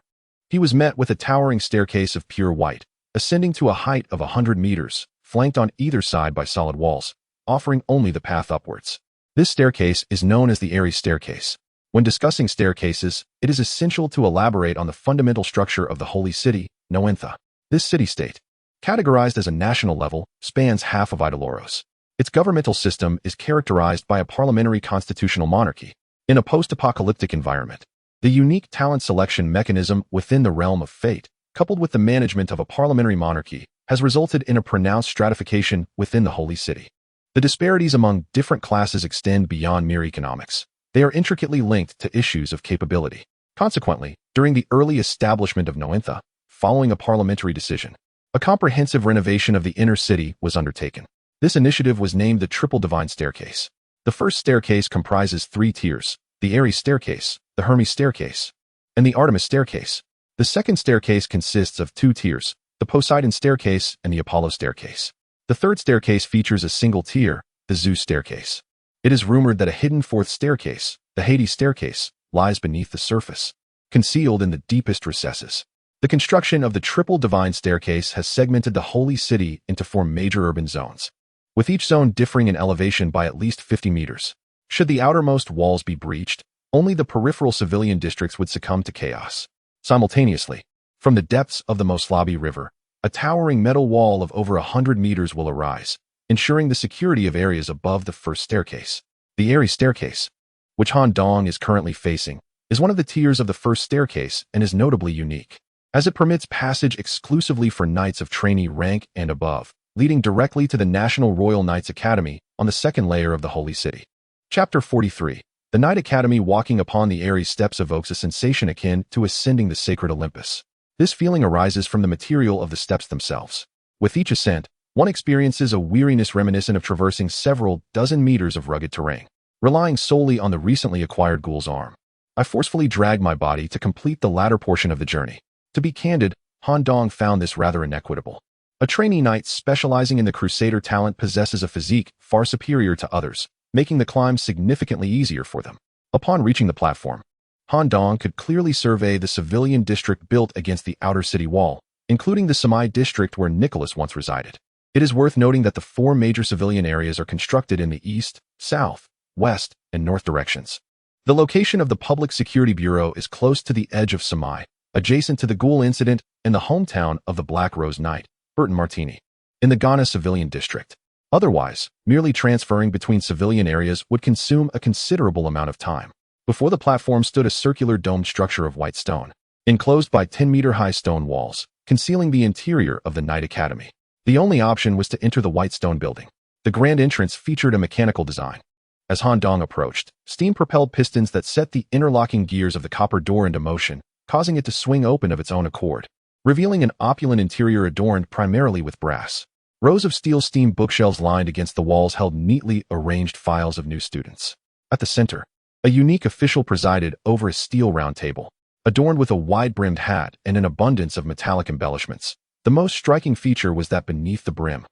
He was met with a towering staircase of pure white, ascending to a height of 100 meters, flanked on either side by solid walls, offering only the path upwards. This staircase is known as the Aries staircase. When discussing staircases, it is essential to elaborate on the fundamental structure of the holy city, Noentha. This city-state, categorized as a national level, spans half of Idoloros. Its governmental system is characterized by a parliamentary constitutional monarchy. In a post-apocalyptic environment, the unique talent selection mechanism within the realm of fate, coupled with the management of a parliamentary monarchy, has resulted in a pronounced stratification within the holy city. The disparities among different classes extend beyond mere economics. They are intricately linked to issues of capability. Consequently, during the early establishment of Noentha, following a parliamentary decision, a comprehensive renovation of the inner city was undertaken. This initiative was named the Triple Divine Staircase. The first staircase comprises 3 tiers: the Aries staircase, the Hermes staircase, and the Artemis staircase. The second staircase consists of 2 tiers, the Poseidon staircase and the Apollo staircase. The third staircase features a single tier, the Zeus staircase. It is rumored that a hidden fourth staircase, the Hades staircase, lies beneath the surface, concealed in the deepest recesses. The construction of the Triple Divine Staircase has segmented the holy city into 4 major urban zones, with each zone differing in elevation by at least 50 meters. Should the outermost walls be breached, only the peripheral civilian districts would succumb to chaos. Simultaneously, from the depths of the Moslavi River, a towering metal wall of over 100 meters will arise, ensuring the security of areas above the first staircase. The Aries staircase, which Han Dong is currently facing, is one of the tiers of the first staircase and is notably unique, as it permits passage exclusively for knights of trainee rank and above, leading directly to the National Royal Knights Academy on the second layer of the Holy City. Chapter 43. The Knight Academy walking upon the Aries steps evokes a sensation akin to ascending the sacred Olympus. This feeling arises from the material of the steps themselves. With each ascent, one experiences a weariness reminiscent of traversing several dozen meters of rugged terrain, relying solely on the recently acquired ghoul's arm. I forcefully dragged my body to complete the latter portion of the journey. To be candid, Han Dong found this rather inequitable. A trainee knight specializing in the Crusader talent possesses a physique far superior to others, making the climb significantly easier for them. Upon reaching the platform, Han Dong could clearly survey the civilian district built against the outer city wall, including the Samai district where Nicholas once resided. It is worth noting that the 4 major civilian areas are constructed in the east, south, west, and north directions. The location of the Public Security Bureau is close to the edge of Samai, adjacent to the Ghoul incident and the hometown of the Black Rose Knight, Burton Martini, in the Ghana civilian district. Otherwise, merely transferring between civilian areas would consume a considerable amount of time. Before the platform stood a circular domed structure of white stone, enclosed by 10-meter-high stone walls, concealing the interior of the Knight Academy. The only option was to enter the white stone building. The grand entrance featured a mechanical design. As Han Dong approached, steam-propelled pistons that set the interlocking gears of the copper door into motion, causing it to swing open of its own accord, revealing an opulent interior adorned primarily with brass. Rows of steel steam bookshelves lined against the walls held neatly arranged files of new students. At the center, a unique official presided over a steel round table, adorned with a wide-brimmed hat and an abundance of metallic embellishments. The most striking feature was that beneath the brim,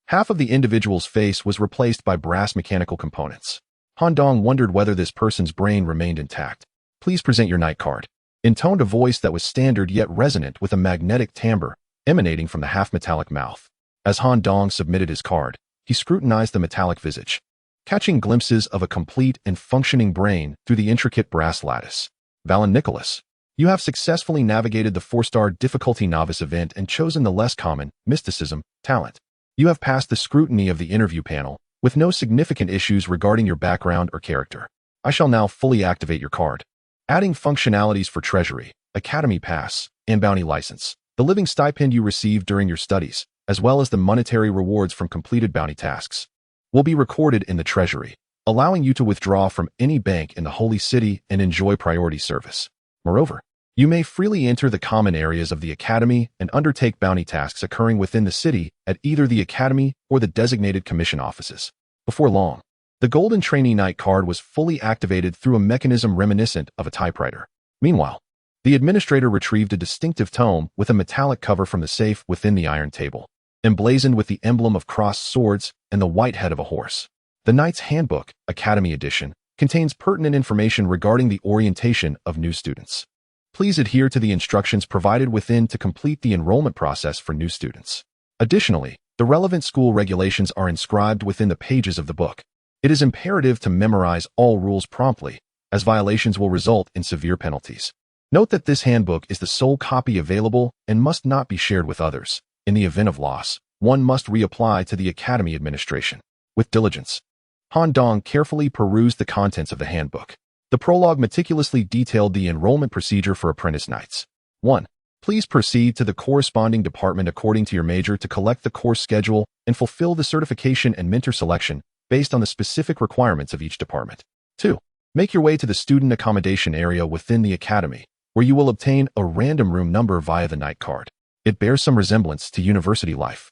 half of the individual's face was replaced by brass mechanical components. Han Dong wondered whether this person's brain remained intact. Please present your night card, intoned a voice that was standard yet resonant with a magnetic timbre emanating from the half-metallic mouth. As Han Dong submitted his card, he scrutinized the metallic visage, catching glimpses of a complete and functioning brain through the intricate brass lattice. Valen Nicholas, you have successfully navigated the 4-star difficulty novice event and chosen the less common mysticism talent. You have passed the scrutiny of the interview panel with no significant issues regarding your background or character. I shall now fully activate your card, adding functionalities for Treasury, Academy Pass, and Bounty License, the living stipend you receive during your studies, as well as the monetary rewards from completed bounty tasks, will be recorded in the Treasury, allowing you to withdraw from any bank in the Holy City and enjoy priority service. Moreover, you may freely enter the common areas of the Academy and undertake bounty tasks occurring within the city at either the Academy or the designated commission offices. Before long, the Golden Trainee Knight card was fully activated through a mechanism reminiscent of a typewriter. Meanwhile, the administrator retrieved a distinctive tome with a metallic cover from the safe within the iron table, emblazoned with the emblem of crossed swords and the white head of a horse. The Knight's Handbook, Academy Edition, contains pertinent information regarding the orientation of new students. Please adhere to the instructions provided within to complete the enrollment process for new students. Additionally, the relevant school regulations are inscribed within the pages of the book. It is imperative to memorize all rules promptly, as violations will result in severe penalties. Note that this handbook is the sole copy available and must not be shared with others. In the event of loss, one must reapply to the Academy administration. With diligence, Han Dong carefully perused the contents of the handbook. The prologue meticulously detailed the enrollment procedure for Apprentice Knights. 1. Please proceed to the corresponding department according to your major to collect the course schedule and fulfill the certification and mentor selection based on the specific requirements of each department. 2. Make your way to the student accommodation area within the Academy, where you will obtain a random room number via the Knight card. It bears some resemblance to university life.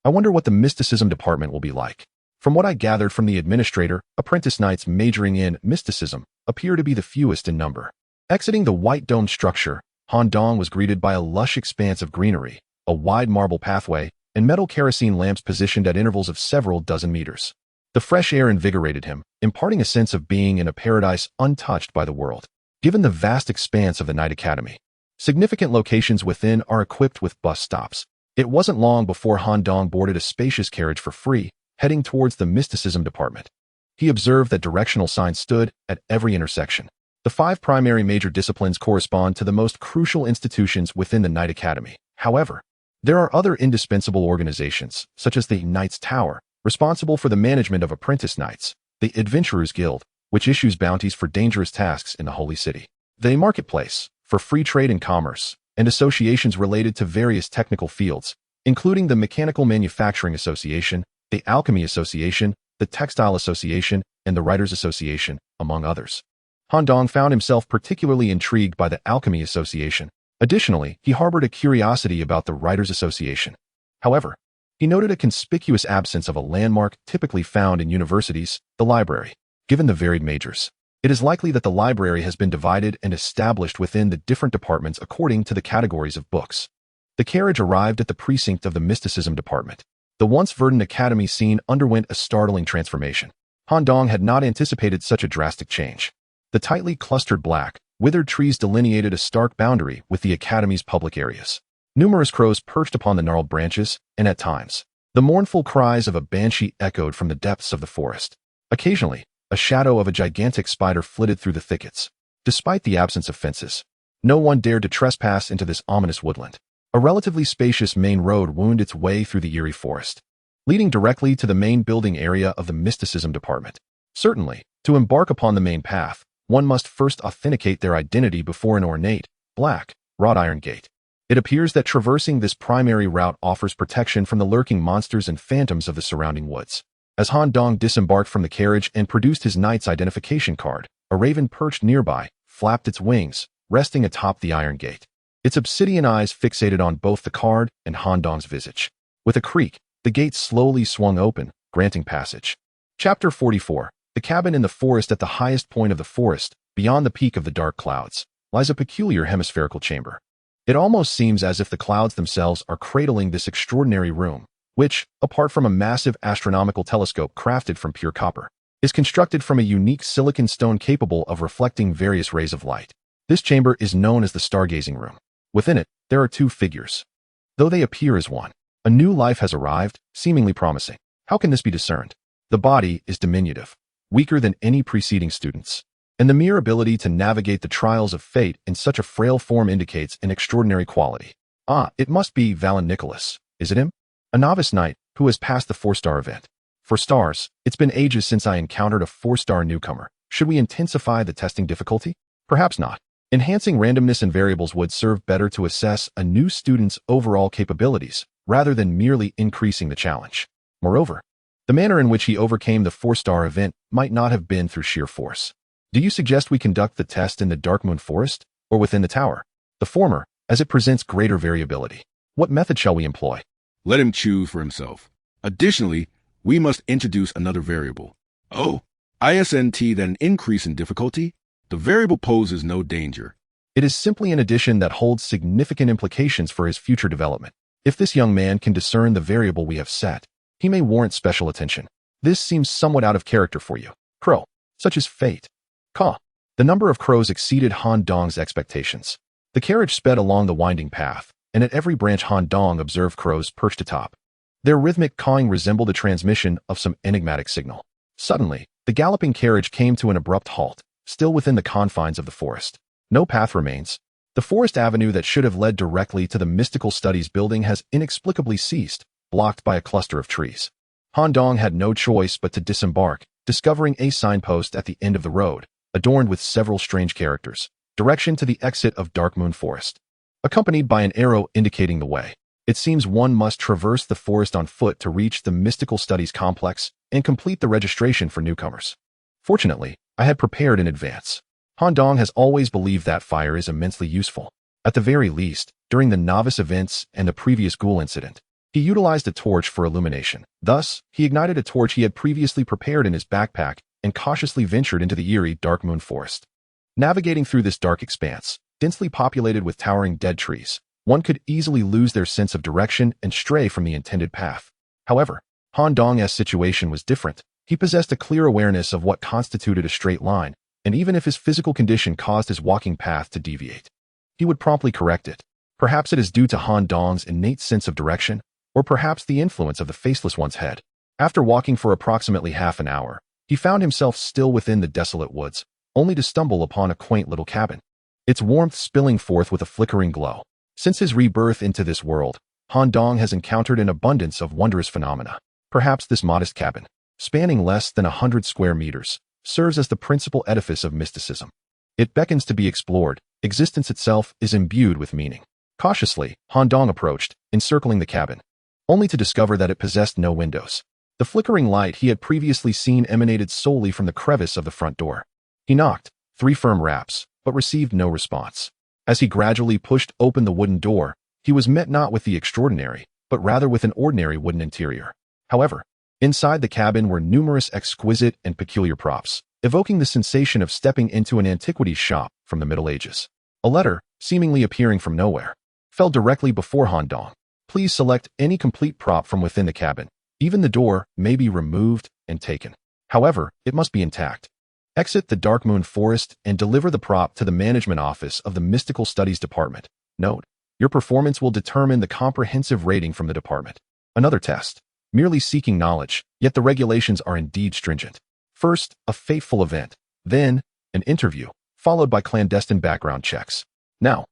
I wonder what the mysticism department will be like. From what I gathered from the administrator, Apprentice Knights majoring in mysticism appear to be the fewest in number. Exiting the white domed structure, Han Dong was greeted by a lush expanse of greenery, a wide marble pathway, and metal kerosene lamps positioned at intervals of several dozen meters. The fresh air invigorated him, imparting a sense of being in a paradise untouched by the world. Given the vast expanse of the Knight Academy, significant locations within are equipped with bus stops. It wasn't long before Han Dong boarded a spacious carriage for free, heading towards the mysticism department. He observed that directional signs stood at every intersection. The 5 primary major disciplines correspond to the most crucial institutions within the Knight Academy. However, there are other indispensable organizations, such as the Knight's Tower, responsible for the management of apprentice knights, the Adventurers Guild, which issues bounties for dangerous tasks in the Holy City, the Marketplace, for free trade and commerce, and associations related to various technical fields, including the Mechanical Manufacturing Association, the Alchemy Association, the Textile Association, and the Writers Association, among others. Han Dong found himself particularly intrigued by the Alchemy Association. Additionally, he harbored a curiosity about the Writers Association. However, he noted a conspicuous absence of a landmark typically found in universities, the library. Given the varied majors, it is likely that the library has been divided and established within the different departments according to the categories of books. The carriage arrived at the precinct of the mysticism department. The once verdant academy scene underwent a startling transformation. Han Dong had not anticipated such a drastic change. The tightly clustered black, withered trees delineated a stark boundary with the academy's public areas. Numerous crows perched upon the gnarled branches, and at times, the mournful cries of a banshee echoed from the depths of the forest. Occasionally, a shadow of a gigantic spider flitted through the thickets. Despite the absence of fences, no one dared to trespass into this ominous woodland. A relatively spacious main road wound its way through the eerie forest, leading directly to the main building area of the mysticism department. Certainly, to embark upon the main path, one must first authenticate their identity before an ornate, black, wrought iron gate. It appears that traversing this primary route offers protection from the lurking monsters and phantoms of the surrounding woods. As Han Dong disembarked from the carriage and produced his knight's identification card, a raven perched nearby, flapped its wings, resting atop the iron gate. Its obsidian eyes fixated on both the card and Han Dong's visage. With a creak, the gate slowly swung open, granting passage. Chapter 44. The cabin in the forest. At the highest point of the forest, beyond the peak of the dark clouds, lies a peculiar hemispherical chamber. It almost seems as if the clouds themselves are cradling this extraordinary room, which, apart from a massive astronomical telescope crafted from pure copper, is constructed from a unique silicon stone capable of reflecting various rays of light. This chamber is known as the stargazing room. Within it, there are 2 figures. Though they appear as one, a new life has arrived, seemingly promising. How can this be discerned? The body is diminutive, weaker than any preceding student's, and the mere ability to navigate the trials of fate in such a frail form indicates an extraordinary quality. Ah, it must be Valen Nicholas, is it him? A novice knight who has passed the 4-star event. For stars, it's been ages since I encountered a 4-star newcomer. Should we intensify the testing difficulty? Perhaps not. Enhancing randomness and variables would serve better to assess a new student's overall capabilities, rather than merely increasing the challenge. Moreover, the manner in which he overcame the 4-star event might not have been through sheer force. Do you suggest we conduct the test in the Darkmoon Forest, or within the tower? The former, as it presents greater variability. What method shall we employ? Let him choose for himself. Additionally, we must introduce another variable. Oh, ISNT that an increase in difficulty? The variable poses no danger. It is simply an addition that holds significant implications for his future development. If this young man can discern the variable we have set, he may warrant special attention. This seems somewhat out of character for you. Crow, such as fate. Caw. The number of crows exceeded Han Dong's expectations. The carriage sped along the winding path, and at every branch Han Dong observed crows perched atop. Their rhythmic cawing resembled a transmission of some enigmatic signal. Suddenly, the galloping carriage came to an abrupt halt, still within the confines of the forest. No path remains. The forest avenue that should have led directly to the Mystical Studies building has inexplicably ceased, blocked by a cluster of trees. Han Dong had no choice but to disembark, discovering a signpost at the end of the road, adorned with several strange characters. Direction to the exit of Darkmoon Forest. Accompanied by an arrow indicating the way. It seems one must traverse the forest on foot to reach the Mystical Studies complex and complete the registration for newcomers. Fortunately, I had prepared in advance. Han Dong has always believed that fire is immensely useful. At the very least, during the novice events and the previous ghoul incident, he utilized a torch for illumination. Thus, he ignited a torch he had previously prepared in his backpack and cautiously ventured into the eerie Darkmoon Forest. Navigating through this dark expanse, densely populated with towering dead trees, one could easily lose their sense of direction and stray from the intended path. However, Han Dong's situation was different. He possessed a clear awareness of what constituted a straight line, and even if his physical condition caused his walking path to deviate, he would promptly correct it. Perhaps it is due to Han Dong's innate sense of direction, or perhaps the influence of the Faceless One's head. After walking for approximately half an hour, he found himself still within the desolate woods, only to stumble upon a quaint little cabin, its warmth spilling forth with a flickering glow. Since his rebirth into this world, Han Dong has encountered an abundance of wondrous phenomena. Perhaps this modest cabin, spanning less than 100 square meters, serves as the principal edifice of mysticism. It beckons to be explored. Existence itself is imbued with meaning. Cautiously, Han Dong approached, encircling the cabin, only to discover that it possessed no windows. The flickering light he had previously seen emanated solely from the crevice of the front door. He knocked 3 firm raps, but received no response. As he gradually pushed open the wooden door, he was met not with the extraordinary, but rather with an ordinary wooden interior. However, inside the cabin were numerous exquisite and peculiar props, evoking the sensation of stepping into an antiquities shop from the Middle Ages. A letter, seemingly appearing from nowhere, fell directly before Han Dong. Please select any complete prop from within the cabin. Even the door may be removed and taken. However, it must be intact. Exit the Darkmoon Forest and deliver the prop to the management office of the Mystical Studies Department. Note, your performance will determine the comprehensive rating from the department. Another test. Merely seeking knowledge, yet the regulations are indeed stringent. First, a fateful event. Then, an interview, followed by clandestine background checks. Now,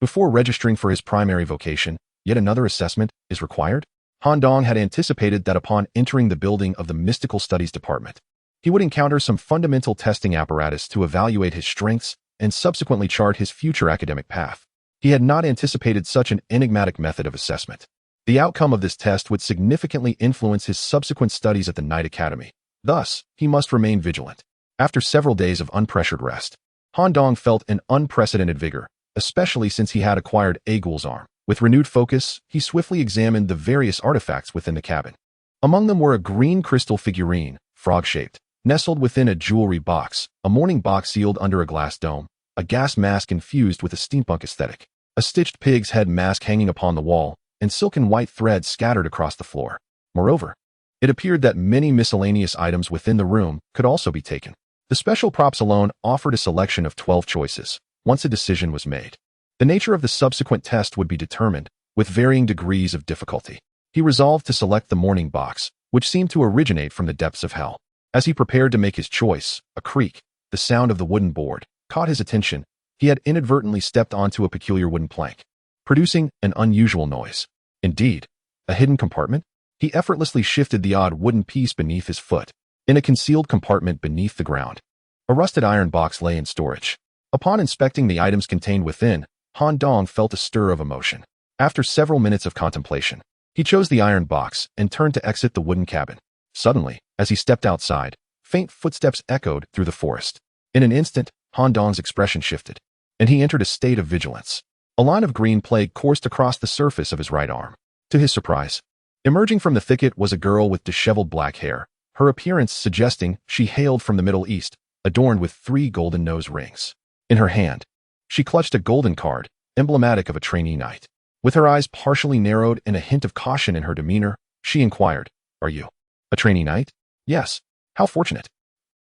before registering for his primary vocation, yet another assessment is required? Han Dong had anticipated that upon entering the building of the Mystical Studies Department, he would encounter some fundamental testing apparatus to evaluate his strengths and subsequently chart his future academic path. He had not anticipated such an enigmatic method of assessment. The outcome of this test would significantly influence his subsequent studies at the Night Academy. Thus, he must remain vigilant. After several days of unpressured rest, Han Dong felt an unprecedented vigor, especially since he had acquired a ghoul's arm. With renewed focus, he swiftly examined the various artifacts within the cabin. Among them were a green crystal figurine, frog-shaped, nestled within a jewelry box, a mourning box sealed under a glass dome, a gas mask infused with a steampunk aesthetic, a stitched pig's head mask hanging upon the wall, and silken white threads scattered across the floor. Moreover, it appeared that many miscellaneous items within the room could also be taken. The special props alone offered a selection of 12 choices, once a decision was made. The nature of the subsequent test would be determined, with varying degrees of difficulty. He resolved to select the mourning box, which seemed to originate from the depths of hell. As he prepared to make his choice, a creak, the sound of the wooden board, caught his attention. He had inadvertently stepped onto a peculiar wooden plank, producing an unusual noise. Indeed, a hidden compartment? He effortlessly shifted the odd wooden piece beneath his foot. In a concealed compartment beneath the ground, a rusted iron box lay in storage. Upon inspecting the items contained within, Han Dong felt a stir of emotion. After several minutes of contemplation, he chose the iron box and turned to exit the wooden cabin. Suddenly, as he stepped outside, faint footsteps echoed through the forest. In an instant, Han Dong's expression shifted, and he entered a state of vigilance. A line of green plague coursed across the surface of his right arm. To his surprise, emerging from the thicket was a girl with disheveled black hair, her appearance suggesting she hailed from the Middle East, adorned with 3 golden nose rings. In her hand, she clutched a golden card, emblematic of a trainee knight. With her eyes partially narrowed and a hint of caution in her demeanor, she inquired, "Are you a trainee knight?" "Yes." "How fortunate."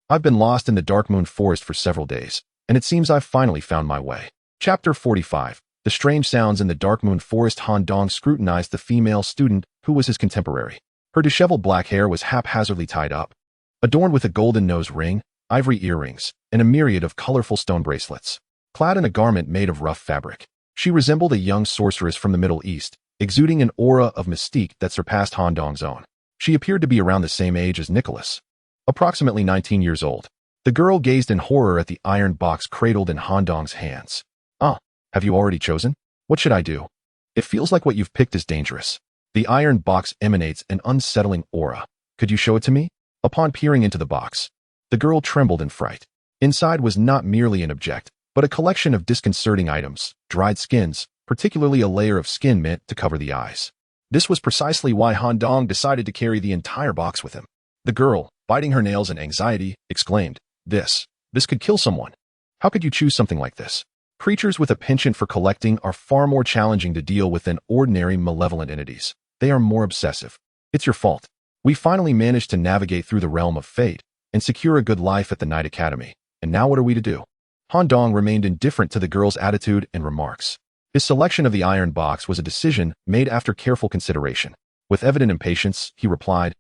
"I've been lost in the Dark Moon Forest for several days, and it seems I've finally found my way." Chapter 45. The strange sounds in the Dark Moon Forest. Han Dong scrutinized the female student who was his contemporary. Her disheveled black hair was haphazardly tied up, adorned with a golden nose ring, ivory earrings, and a myriad of colorful stone bracelets. Clad in a garment made of rough fabric, she resembled a young sorceress from the Middle East, exuding an aura of mystique that surpassed Han Dong's own. She appeared to be around the same age as Nicholas, approximately 19 years old. The girl gazed in horror at the iron box cradled in Han Dong's hands. "Ah, have you already chosen? What should I do? It feels like what you've picked is dangerous. The iron box emanates an unsettling aura. Could you show it to me?" Upon peering into the box, the girl trembled in fright. Inside was not merely an object, but a collection of disconcerting items, dried skins, particularly a layer of skin meant to cover the eyes. This was precisely why Han Dong decided to carry the entire box with him. The girl, biting her nails in anxiety, exclaimed, This could kill someone. How could you choose something like this? Creatures with a penchant for collecting are far more challenging to deal with than ordinary malevolent entities. They are more obsessive. It's your fault. We finally managed to navigate through the realm of fate and secure a good life at the Knight Academy. And now what are we to do? Han Dong remained indifferent to the girl's attitude and remarks. His selection of the iron box was a decision made after careful consideration. With evident impatience, he replied,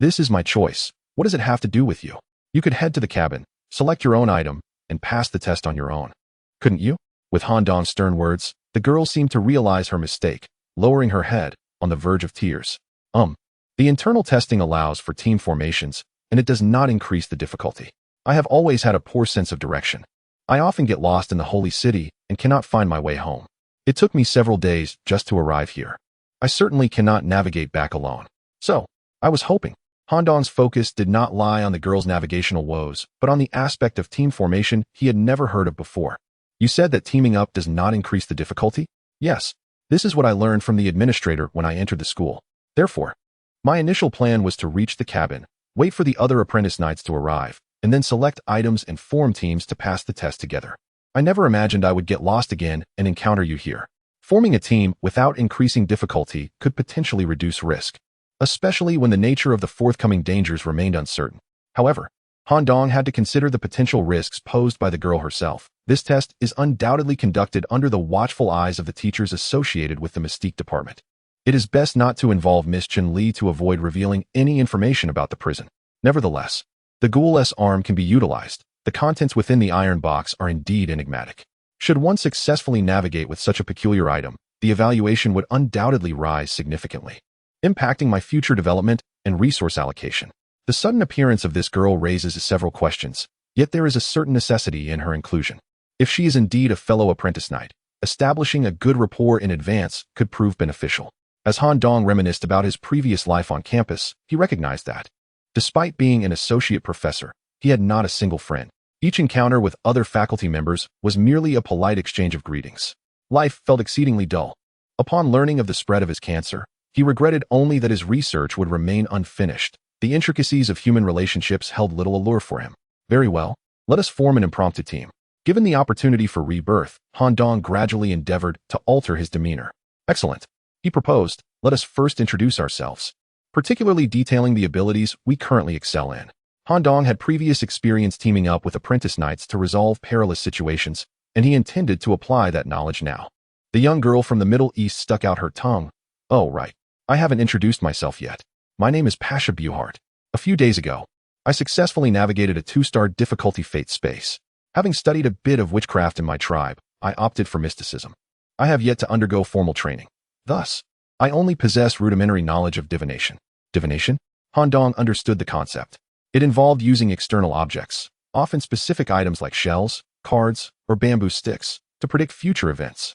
This is my choice. What does it have to do with you? You could head to the cabin, select your own item, and pass the test on your own. Couldn't you? With Han Dong's stern words, the girl seemed to realize her mistake, lowering her head, on the verge of tears. The internal testing allows for team formations, and it does not increase the difficulty. I have always had a poor sense of direction. I often get lost in the holy city and cannot find my way home. It took me several days just to arrive here. I certainly cannot navigate back alone. So, I was hoping. Han Dong's focus did not lie on the girl's navigational woes, but on the aspect of team formation he had never heard of before. You said that teaming up does not increase the difficulty? Yes. This is what I learned from the administrator when I entered the school. Therefore, my initial plan was to reach the cabin, wait for the other apprentice knights to arrive, and then select items and form teams to pass the test together. I never imagined I would get lost again and encounter you here. Forming a team without increasing difficulty could potentially reduce risk, especially when the nature of the forthcoming dangers remained uncertain. However, Han Dong had to consider the potential risks posed by the girl herself. This test is undoubtedly conducted under the watchful eyes of the teachers associated with the Mystique Department. It is best not to involve Miss Chun Li to avoid revealing any information about the prison. Nevertheless, the Ghoul's arm can be utilized. The contents within the iron box are indeed enigmatic. Should one successfully navigate with such a peculiar item, the evaluation would undoubtedly rise significantly, impacting my future development and resource allocation. The sudden appearance of this girl raises several questions, yet there is a certain necessity in her inclusion. If she is indeed a fellow apprentice knight, establishing a good rapport in advance could prove beneficial. As Han Dong reminisced about his previous life on campus, he recognized that, despite being an associate professor, he had not a single friend. Each encounter with other faculty members was merely a polite exchange of greetings. Life felt exceedingly dull. Upon learning of the spread of his cancer, he regretted only that his research would remain unfinished. The intricacies of human relationships held little allure for him. Very well, let us form an impromptu team. Given the opportunity for rebirth, Han Dong gradually endeavored to alter his demeanor. Excellent. He proposed, let us first introduce ourselves, particularly detailing the abilities we currently excel in. Han Dong had previous experience teaming up with apprentice knights to resolve perilous situations, and he intended to apply that knowledge now. The young girl from the Middle East stuck out her tongue. Oh, right. I haven't introduced myself yet. My name is Pasha Buhart. A few days ago, I successfully navigated a 2-star difficulty fate space. Having studied a bit of witchcraft in my tribe, I opted for mysticism. I have yet to undergo formal training. Thus, I only possess rudimentary knowledge of divination. Divination? Han Dong understood the concept. It involved using external objects, often specific items like shells, cards, or bamboo sticks, to predict future events.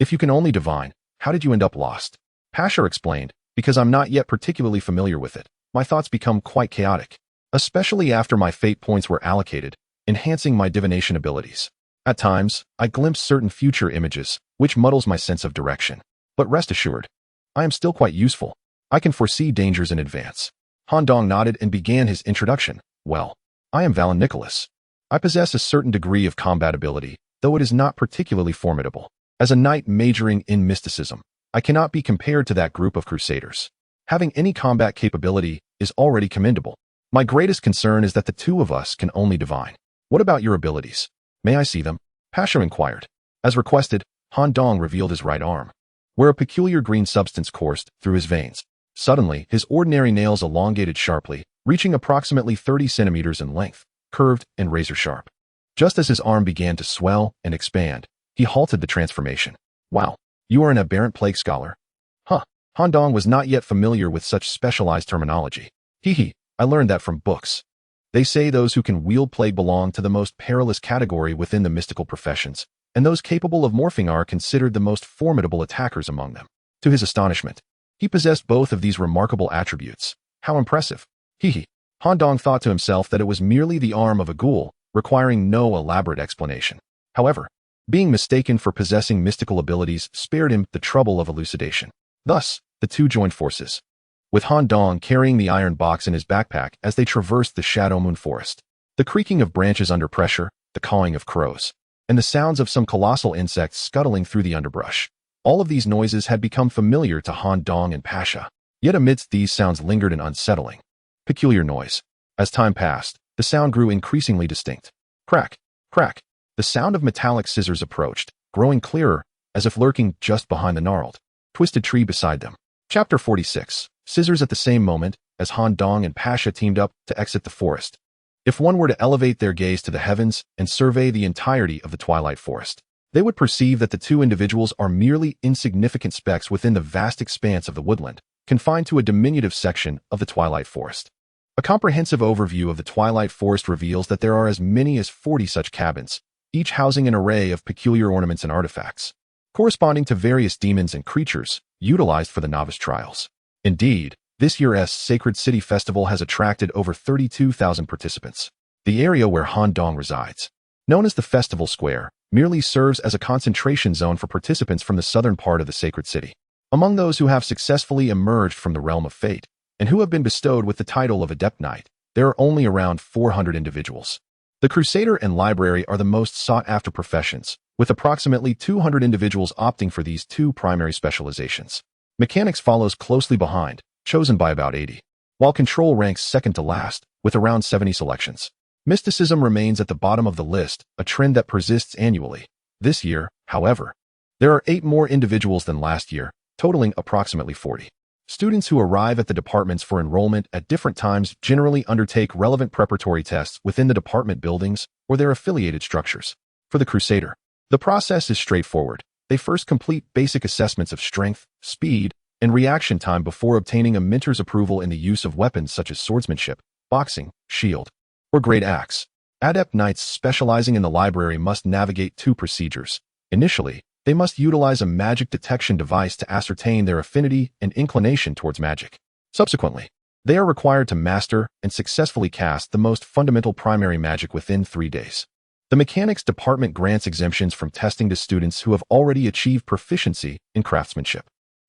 If you can only divine, how did you end up lost? Pasha explained, because I'm not yet particularly familiar with it. My thoughts become quite chaotic, especially after my fate points were allocated, enhancing my divination abilities. At times, I glimpse certain future images, which muddles my sense of direction. But rest assured, I am still quite useful. I can foresee dangers in advance. Han Dong nodded and began his introduction. Well, I am Valen Nicholas. I possess a certain degree of combat ability, though it is not particularly formidable. As a knight majoring in mysticism, I cannot be compared to that group of crusaders. Having any combat capability is already commendable. My greatest concern is that the two of us can only divine. What about your abilities? May I see them? Pasha inquired. As requested, Han Dong revealed his right arm, where a peculiar green substance coursed through his veins. Suddenly, his ordinary nails elongated sharply, reaching approximately 30 centimeters in length, curved and razor-sharp. Just as his arm began to swell and expand, he halted the transformation. Wow, you are an aberrant plague scholar. Huh. Han Dong was not yet familiar with such specialized terminology. I learned that from books. They say those who can wield plague belong to the most perilous category within the mystical professions, and those capable of morphing are considered the most formidable attackers among them. To his astonishment, he possessed both of these remarkable attributes. How impressive. Han Dong thought to himself that it was merely the arm of a ghoul, requiring no elaborate explanation. However, being mistaken for possessing mystical abilities spared him the trouble of elucidation. Thus, the two joined forces, with Han Dong carrying the iron box in his backpack as they traversed the Shadow Moon Forest. The creaking of branches under pressure, the cawing of crows, and the sounds of some colossal insects scuttling through the underbrush. All of these noises had become familiar to Han Dong and Pasha, yet amidst these sounds lingered an unsettling, peculiar noise. As time passed, the sound grew increasingly distinct. Crack, crack. The sound of metallic scissors approached, growing clearer, as if lurking just behind the gnarled, twisted tree beside them. Chapter 46. Scissors. At the same moment, as Han Dong and Pasha teamed up to exit the forest, if one were to elevate their gaze to the heavens and survey the entirety of the Twilight Forest, they would perceive that the two individuals are merely insignificant specks within the vast expanse of the woodland, confined to a diminutive section of the Twilight Forest. A comprehensive overview of the Twilight Forest reveals that there are as many as 40 such cabins, each housing an array of peculiar ornaments and artifacts, corresponding to various demons and creatures utilized for the novice trials. Indeed, this year's Sacred City Festival has attracted over 32,000 participants. The area where Han Dong resides, known as the Festival Square, merely serves as a concentration zone for participants from the southern part of the Sacred City. Among those who have successfully emerged from the realm of fate, and who have been bestowed with the title of Adept Knight, there are only around 400 individuals. The Crusader and Library are the most sought-after professions, with approximately 200 individuals opting for these two primary specializations. Mechanics follows closely behind, chosen by about 80, while Control ranks second to last, with around 70 selections. Mysticism remains at the bottom of the list, a trend that persists annually. This year, however, there are 8 more individuals than last year, totaling approximately 40. Students who arrive at the departments for enrollment at different times generally undertake relevant preparatory tests within the department buildings or their affiliated structures. For the Crusader, the process is straightforward. They first complete basic assessments of strength, speed, and reaction time before obtaining a mentor's approval in the use of weapons such as swordsmanship, boxing, shield, or great axe. Adept Knights specializing in the library must navigate 2 procedures. Initially, they must utilize a magic detection device to ascertain their affinity and inclination towards magic. Subsequently, they are required to master and successfully cast the most fundamental primary magic within 3 days. The Mechanics Department grants exemptions from testing to students who have already achieved proficiency in craftsmanship.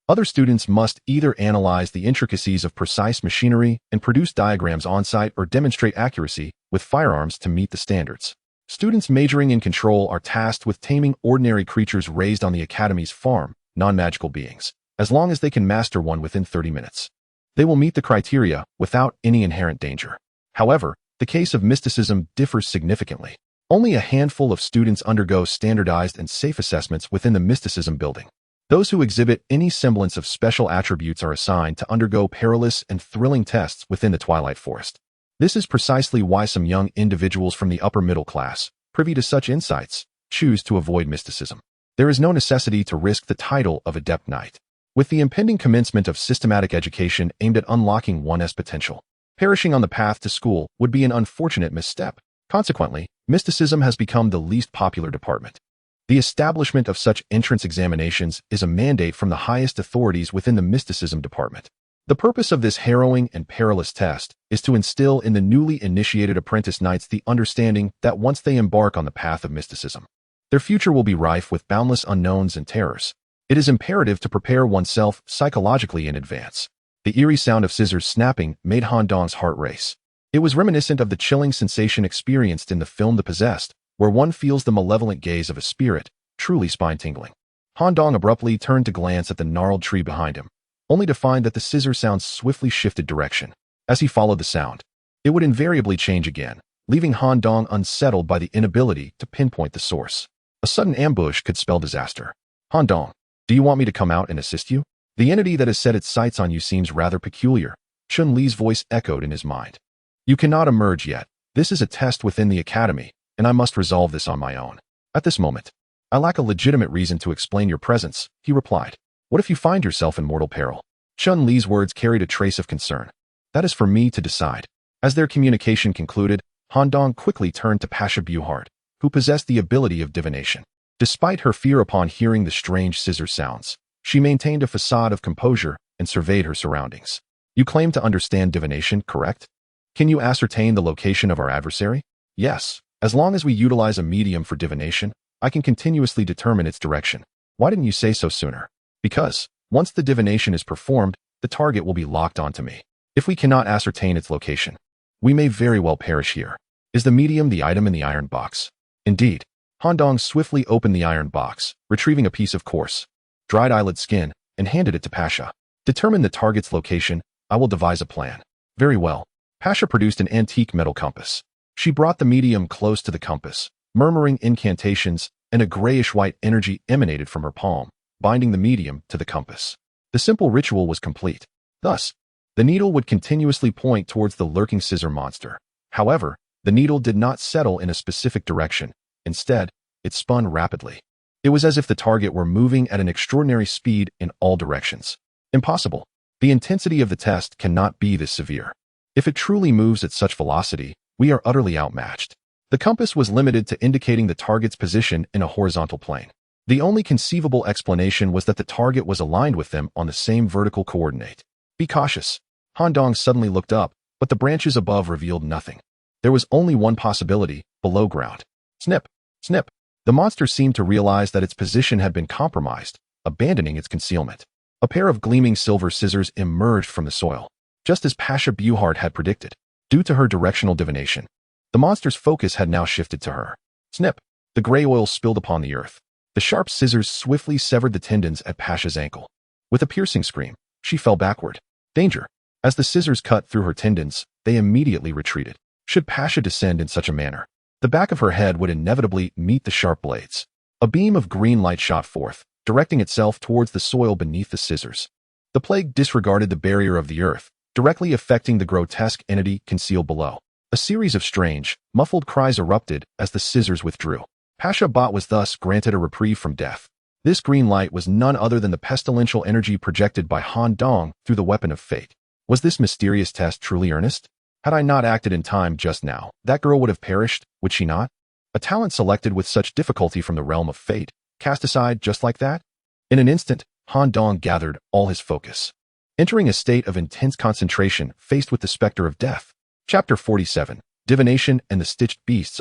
Other students must either analyze the intricacies of precise machinery and produce diagrams on-site or demonstrate accuracy with firearms to meet the standards. Students majoring in Control are tasked with taming ordinary creatures raised on the Academy's farm, non-magical beings, as long as they can master one within 30 minutes. They will meet the criteria without any inherent danger. However, the case of mysticism differs significantly. Only a handful of students undergo standardized and safe assessments within the mysticism building. Those who exhibit any semblance of special attributes are assigned to undergo perilous and thrilling tests within the Twilight Forest. This is precisely why some young individuals from the upper middle class, privy to such insights, choose to avoid mysticism. There is no necessity to risk the title of Adept Knight. with the impending commencement of systematic education aimed at unlocking one's potential. Perishing on the path to school would be an unfortunate misstep. Consequently, mysticism has become the least popular department. The establishment of such entrance examinations is a mandate from the highest authorities within the mysticism department. The purpose of this harrowing and perilous test is to instill in the newly initiated apprentice knights the understanding that once they embark on the path of mysticism, their future will be rife with boundless unknowns and terrors. It is imperative to prepare oneself psychologically in advance. The eerie sound of scissors snapping made Han Dong's heart race. It was reminiscent of the chilling sensation experienced in the film The Possessed, where one feels the malevolent gaze of a spirit, truly spine-tingling. Han Dong abruptly turned to glance at the gnarled tree behind him, only to find that the scissor sound swiftly shifted direction. As he followed the sound, it would invariably change again, leaving Han Dong unsettled by the inability to pinpoint the source. A sudden ambush could spell disaster. Han Dong, do you want me to come out and assist you? The entity that has set its sights on you seems rather peculiar. Chun Li's voice echoed in his mind. You cannot emerge yet. This is a test within the academy, and I must resolve this on my own. At this moment, I lack a legitimate reason to explain your presence, he replied. What if you find yourself in mortal peril? Chun Li's words carried a trace of concern. That is for me to decide. As their communication concluded, Han Dong quickly turned to Pasha Buhart, who possessed the ability of divination. Despite her fear upon hearing the strange scissor sounds, she maintained a facade of composure and surveyed her surroundings. You claim to understand divination, correct? Can you ascertain the location of our adversary? Yes. As long as we utilize a medium for divination, I can continuously determine its direction. Why didn't you say so sooner? Because, once the divination is performed, the target will be locked onto me. If we cannot ascertain its location, we may very well perish here. Is the medium the item in the iron box? Indeed. Han Dong swiftly opened the iron box, retrieving a piece of coarse, dried eyelid skin, and handed it to Pasha. Determine the target's location, I will devise a plan. Very well. Pasha produced an antique metal compass. She brought the medium close to the compass, murmuring incantations, and a grayish-white energy emanated from her palm, binding the medium to the compass. The simple ritual was complete. Thus, the needle would continuously point towards the lurking scissor monster. However, the needle did not settle in a specific direction. Instead, it spun rapidly. It was as if the target were moving at an extraordinary speed in all directions. Impossible. The intensity of the test cannot be this severe. If it truly moves at such velocity, we are utterly outmatched. The compass was limited to indicating the target's position in a horizontal plane. The only conceivable explanation was that the target was aligned with them on the same vertical coordinate. Be cautious. Han Dong suddenly looked up, but the branches above revealed nothing. There was only one possibility, below ground. Snip. Snip. The monster seemed to realize that its position had been compromised, abandoning its concealment. A pair of gleaming silver scissors emerged from the soil, just as Pasha Buhart had predicted. Due to her directional divination, the monster's focus had now shifted to her. Snip. The gray oil spilled upon the earth. The sharp scissors swiftly severed the tendons at Pasha's ankle. With a piercing scream, she fell backward. Danger. As the scissors cut through her tendons, they immediately retreated. Should Pasha descend in such a manner, the back of her head would inevitably meet the sharp blades. A beam of green light shot forth, directing itself towards the soil beneath the scissors. The plague disregarded the barrier of the earth, directly affecting the grotesque entity concealed below. A series of strange, muffled cries erupted as the scissors withdrew. Pasha Bot was thus granted a reprieve from death. This green light was none other than the pestilential energy projected by Han Dong through the weapon of fate. Was this mysterious test truly earnest? Had I not acted in time just now, that girl would have perished, would she not? A talent selected with such difficulty from the realm of fate, cast aside just like that? In an instant, Han Dong gathered all his focus, entering a state of intense concentration faced with the specter of death. Chapter 47, Divination and the Stitched Beasts.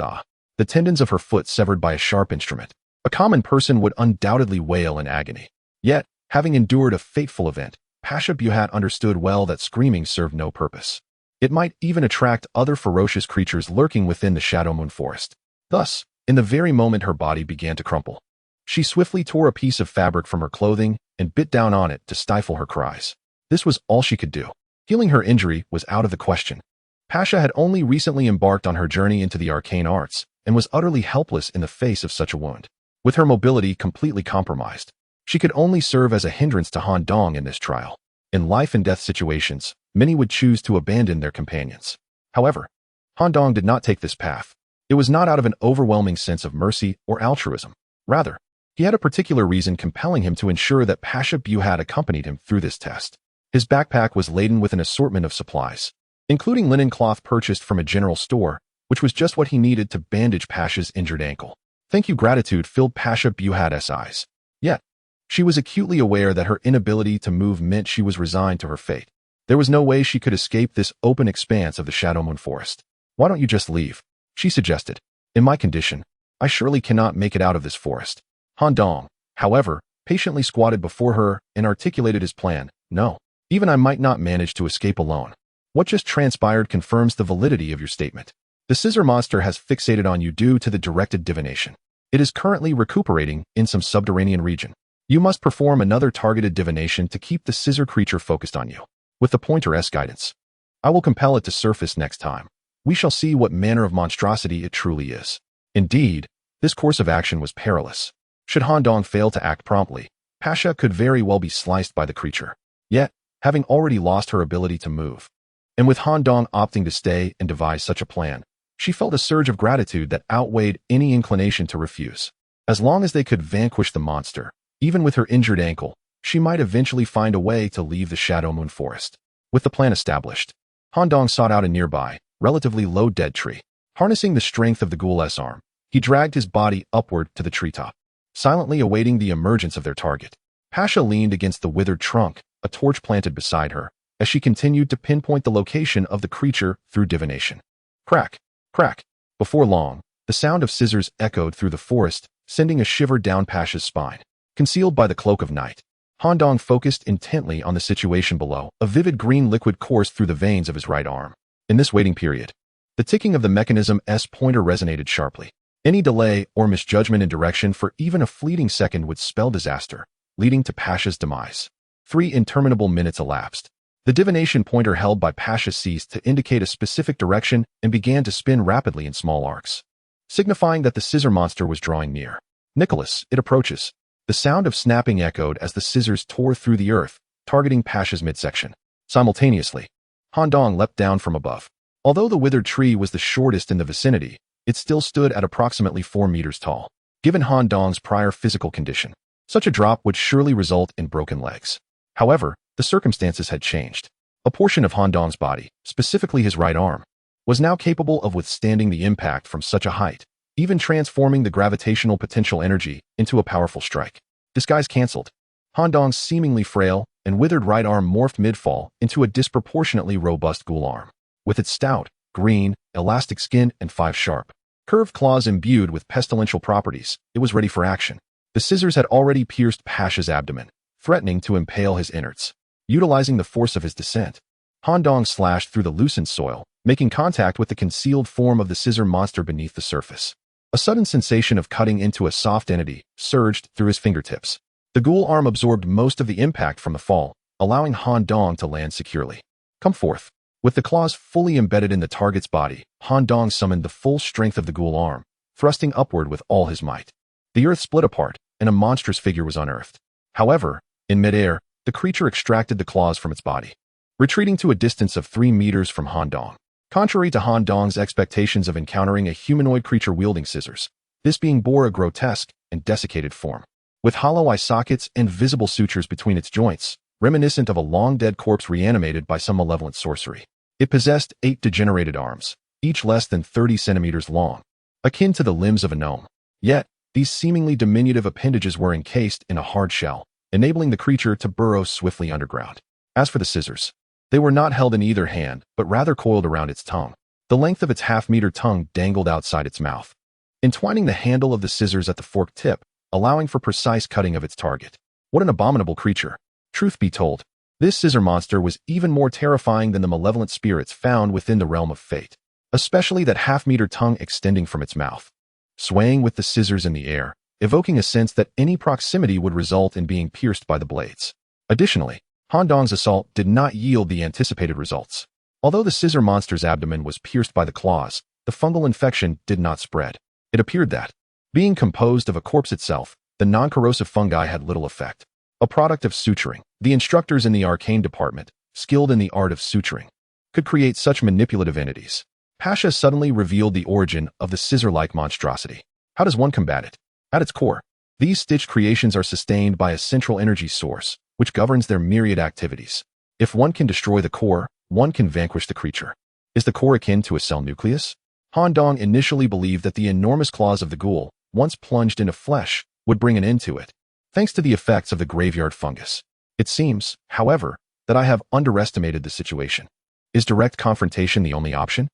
The tendons of her foot severed by a sharp instrument. A common person would undoubtedly wail in agony. Yet, having endured a fateful event, Pasha Buhat understood well that screaming served no purpose. It might even attract other ferocious creatures lurking within the Shadow Moon Forest. Thus, in the very moment her body began to crumple, she swiftly tore a piece of fabric from her clothing and bit down on it to stifle her cries. This was all she could do. Healing her injury was out of the question. Pasha had only recently embarked on her journey into the arcane arts and was utterly helpless in the face of such a wound. With her mobility completely compromised, she could only serve as a hindrance to Han Dong in this trial. In life and death situations, many would choose to abandon their companions. However, Han Dong did not take this path. It was not out of an overwhelming sense of mercy or altruism. Rather, He had a particular reason compelling him to ensure that Pasha Buhat accompanied him through this test. His backpack was laden with an assortment of supplies, including linen cloth purchased from a general store, which was just what he needed to bandage Pasha's injured ankle. Thank you. Gratitude filled Pasha Buhat's eyes. Yet, she was acutely aware that her inability to move meant she was resigned to her fate. There was no way she could escape this open expanse of the Shadow Moon Forest. Why don't you just leave? She suggested. In my condition, I surely cannot make it out of this forest. Han Dong, however, patiently squatted before her and articulated his plan. No, even I might not manage to escape alone. What just transpired confirms the validity of your statement. The scissor monster has fixated on you due to the directed divination. It is currently recuperating in some subterranean region. You must perform another targeted divination to keep the scissor creature focused on you. With the pointer's guidance, I will compel it to surface next time. We shall see what manner of monstrosity it truly is. Indeed, this course of action was perilous. Should Han Dong fail to act promptly, Pasha could very well be sliced by the creature. Yet, having already lost her ability to move, and with Han Dong opting to stay and devise such a plan, she felt a surge of gratitude that outweighed any inclination to refuse. As long as they could vanquish the monster, even with her injured ankle, she might eventually find a way to leave the Shadow Moon Forest. With the plan established, Han Dong sought out a nearby, relatively low dead tree. Harnessing the strength of the ghoul's arm, he dragged his body upward to the treetop, silently awaiting the emergence of their target. Pasha leaned against the withered trunk, a torch planted beside her, as she continued to pinpoint the location of the creature through divination. Crack, crack. Before long, the sound of scissors echoed through the forest, sending a shiver down Pasha's spine. Concealed by the cloak of night, Han Dong focused intently on the situation below. A vivid green liquid coursed through the veins of his right arm. In this waiting period, the ticking of the mechanism's pointer resonated sharply. Any delay or misjudgment in direction for even a fleeting second would spell disaster, leading to Pasha's demise. 3 interminable minutes elapsed. The divination pointer held by Pasha ceased to indicate a specific direction and began to spin rapidly in small arcs, signifying that the scissor monster was drawing near. Nicholas, it approaches. The sound of snapping echoed as the scissors tore through the earth, targeting Pasha's midsection. Simultaneously, Han Dong leapt down from above. Although the withered tree was the shortest in the vicinity, it still stood at approximately 4 meters tall. Given Han Dong's prior physical condition, such a drop would surely result in broken legs. However, the circumstances had changed. A portion of Han Dong's body, specifically his right arm, was now capable of withstanding the impact from such a height, even transforming the gravitational potential energy into a powerful strike. Disguise cancelled. Han Dong's seemingly frail and withered right arm morphed mid-fall into a disproportionately robust ghoul arm. With its stout, green, elastic skin and 5 sharp, curved claws imbued with pestilential properties, it was ready for action. The scissors had already pierced Pasha's abdomen, threatening to impale his innards. Utilizing the force of his descent, Han Dong slashed through the loosened soil, making contact with the concealed form of the scissor monster beneath the surface. A sudden sensation of cutting into a soft entity surged through his fingertips. The ghoul arm absorbed most of the impact from the fall, allowing Han Dong to land securely. Come forth. With the claws fully embedded in the target's body, Han Dong summoned the full strength of the ghoul arm, thrusting upward with all his might. The earth split apart, and a monstrous figure was unearthed. However, in midair, the creature extracted the claws from its body, retreating to a distance of 3 meters from Han Dong. Contrary to Han Dong's expectations of encountering a humanoid creature wielding scissors, this being bore a grotesque and desiccated form, with hollow eye sockets and visible sutures between its joints, reminiscent of a long-dead corpse reanimated by some malevolent sorcery. It possessed 8 degenerated arms, each less than 30 centimeters long, akin to the limbs of a gnome. Yet, these seemingly diminutive appendages were encased in a hard shell, enabling the creature to burrow swiftly underground. As for the scissors, they were not held in either hand, but rather coiled around its tongue. The length of its half-meter tongue dangled outside its mouth, entwining the handle of the scissors at the forked tip, allowing for precise cutting of its target. What an abominable creature! Truth be told, this scissor monster was even more terrifying than the malevolent spirits found within the realm of fate, especially that half-meter tongue extending from its mouth, swaying with the scissors in the air, evoking a sense that any proximity would result in being pierced by the blades. Additionally, Han Dong's assault did not yield the anticipated results. Although the scissor monster's abdomen was pierced by the claws, the fungal infection did not spread. It appeared that, being composed of a corpse itself, the non-corrosive fungi had little effect. A product of suturing, the instructors in the arcane department, skilled in the art of suturing, could create such manipulative entities. Pasha suddenly revealed the origin of the scissor-like monstrosity. How does one combat it? At its core, These stitch creations are sustained by a central energy source, which governs their myriad activities. If one can destroy the core, one can vanquish the creature. Is the core akin to a cell nucleus? Han Dong initially believed that the enormous claws of the ghoul, once plunged into flesh, would bring an end to it, thanks to the effects of the graveyard fungus. It seems, however, that I have underestimated the situation. Is direct confrontation the only option?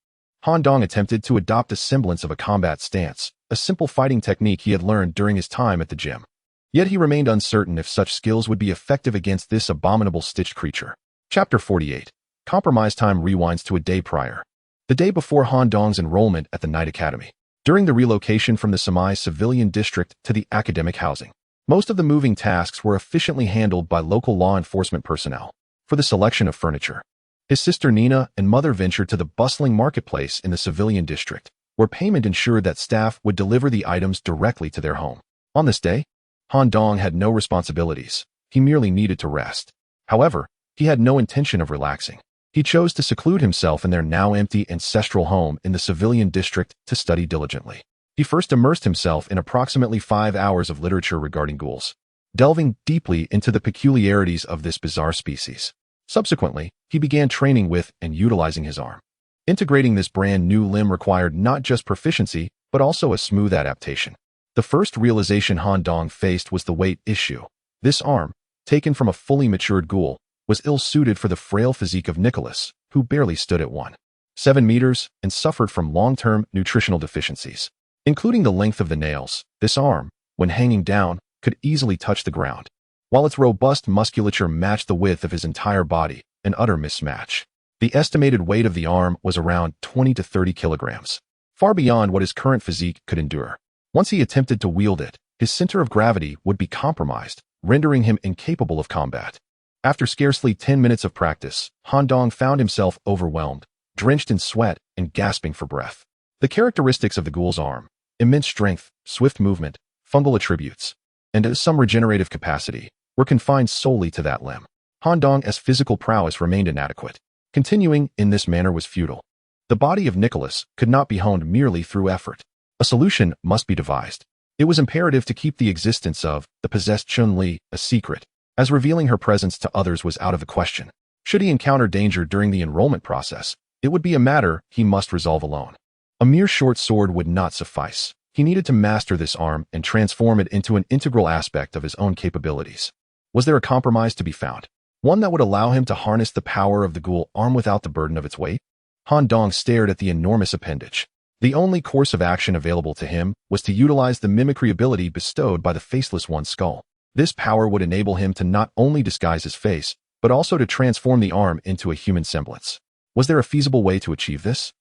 Han Dong attempted to adopt a semblance of a combat stance, a simple fighting technique he had learned during his time at the gym. Yet he remained uncertain if such skills would be effective against this abominable stitched creature. Chapter 48. Compromise time rewinds to a day prior. The day before Han Dong's enrollment at the Night Academy. During the relocation from the semi-civilian district to the academic housing, most of the moving tasks were efficiently handled by local law enforcement personnel. For the selection of furniture, his sister Nina and mother ventured to the bustling marketplace in the civilian district, where payment ensured that staff would deliver the items directly to their home. On this day, Han Dong had no responsibilities. He merely needed to rest. However, he had no intention of relaxing. He chose to seclude himself in their now empty ancestral home in the civilian district to study diligently. He first immersed himself in approximately 5 hours of literature regarding ghouls, delving deeply into the peculiarities of this bizarre species. Subsequently, he began training with and utilizing his arm. Integrating this brand new limb required not just proficiency, but also a smooth adaptation. The first realization Han Dong faced was the weight issue. This arm, taken from a fully matured ghoul, was ill-suited for the frail physique of Nicholas, who barely stood at 1.7 meters and suffered from long-term nutritional deficiencies. Including the length of the nails, this arm, when hanging down, could easily touch the ground. While its robust musculature matched the width of his entire body, an utter mismatch. The estimated weight of the arm was around 20 to 30 kilograms, far beyond what his current physique could endure. Once he attempted to wield it, his center of gravity would be compromised, rendering him incapable of combat. After scarcely 10 minutes of practice, Han Dong found himself overwhelmed, drenched in sweat, and gasping for breath. The characteristics of the ghoul's arm, immense strength, swift movement, fungal attributes, and some regenerative capacity, were confined solely to that limb. Han Dong's physical prowess remained inadequate. Continuing in this manner was futile. The body of Nicholas could not be honed merely through effort. A solution must be devised. It was imperative to keep the existence of the possessed Chun-Li a secret, as revealing her presence to others was out of the question. Should he encounter danger during the enrollment process, it would be a matter he must resolve alone. A mere short sword would not suffice. He needed to master this arm and transform it into an integral aspect of his own capabilities. Was there a compromise to be found? One that would allow him to harness the power of the ghoul arm without the burden of its weight? Han Dong stared at the enormous appendage. The only course of action available to him was to utilize the mimicry ability bestowed by the Faceless One's skull. This power would enable him to not only disguise his face, but also to transform the arm into a human semblance. Was there a feasible way to achieve this?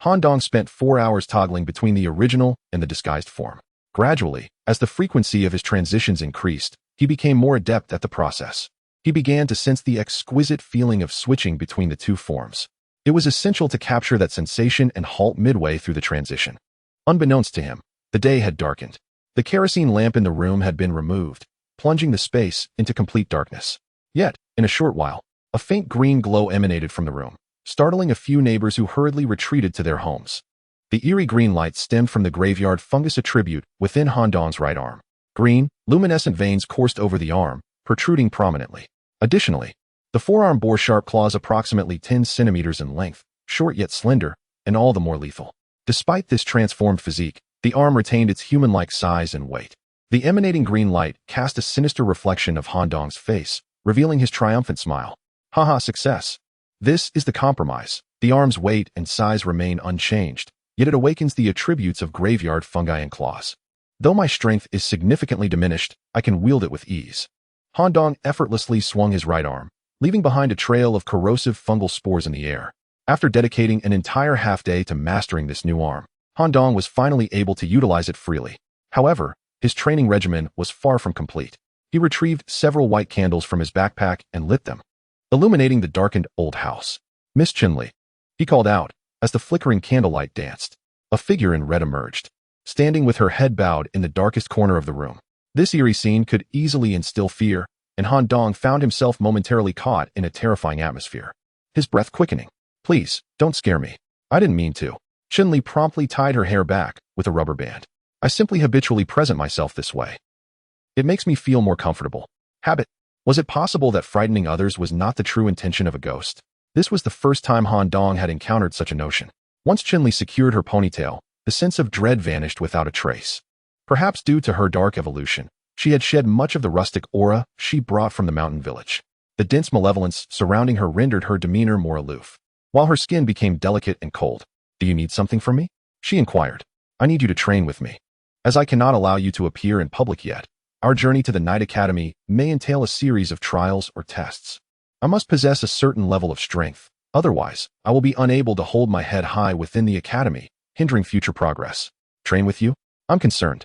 Han Dong spent 4 hours toggling between the original and the disguised form. Gradually, as the frequency of his transitions increased, he became more adept at the process. He began to sense the exquisite feeling of switching between the two forms. It was essential to capture that sensation and halt midway through the transition. Unbeknownst to him, the day had darkened. The kerosene lamp in the room had been removed, plunging the space into complete darkness. Yet, in a short while, a faint green glow emanated from the room, startling a few neighbors who hurriedly retreated to their homes. The eerie green light stemmed from the graveyard fungus attribute within Han Dong's right arm. Green, luminescent veins coursed over the arm, protruding prominently. Additionally, the forearm bore sharp claws approximately 10 centimeters in length, short yet slender, and all the more lethal. Despite this transformed physique, the arm retained its human-like size and weight. The emanating green light cast a sinister reflection of Han Dong's face, revealing his triumphant smile. Haha, success. This is the compromise. The arm's weight and size remain unchanged, yet it awakens the attributes of graveyard fungi and claws. Though my strength is significantly diminished, I can wield it with ease. Han Dong effortlessly swung his right arm, leaving behind a trail of corrosive fungal spores in the air. After dedicating an entire half-day to mastering this new arm, Han Dong was finally able to utilize it freely. However, his training regimen was far from complete. He retrieved several white candles from his backpack and lit them, illuminating the darkened old house. "Miss Chun-Li," he called out, as the flickering candlelight danced. A figure in red emerged, standing with her head bowed in the darkest corner of the room. This eerie scene could easily instill fear, and Han Dong found himself momentarily caught in a terrifying atmosphere. His breath quickening. "Please, don't scare me. I didn't mean to." Chun-Li promptly tied her hair back with a rubber band. "I simply habitually present myself this way." It makes me feel more comfortable. Habit. Was it possible that frightening others was not the true intention of a ghost? This was the first time Han Dong had encountered such a notion. Once Chun-Li secured her ponytail, the sense of dread vanished without a trace. Perhaps due to her dark evolution, she had shed much of the rustic aura she brought from the mountain village. The dense malevolence surrounding her rendered her demeanor more aloof, while her skin became delicate and cold. "Do you need something from me?" she inquired. "I need you to train with me. As I cannot allow you to appear in public yet, our journey to the Night Academy may entail a series of trials or tests. I must possess a certain level of strength, otherwise, I will be unable to hold my head high within the academy, hindering future progress. Train with you? I'm concerned.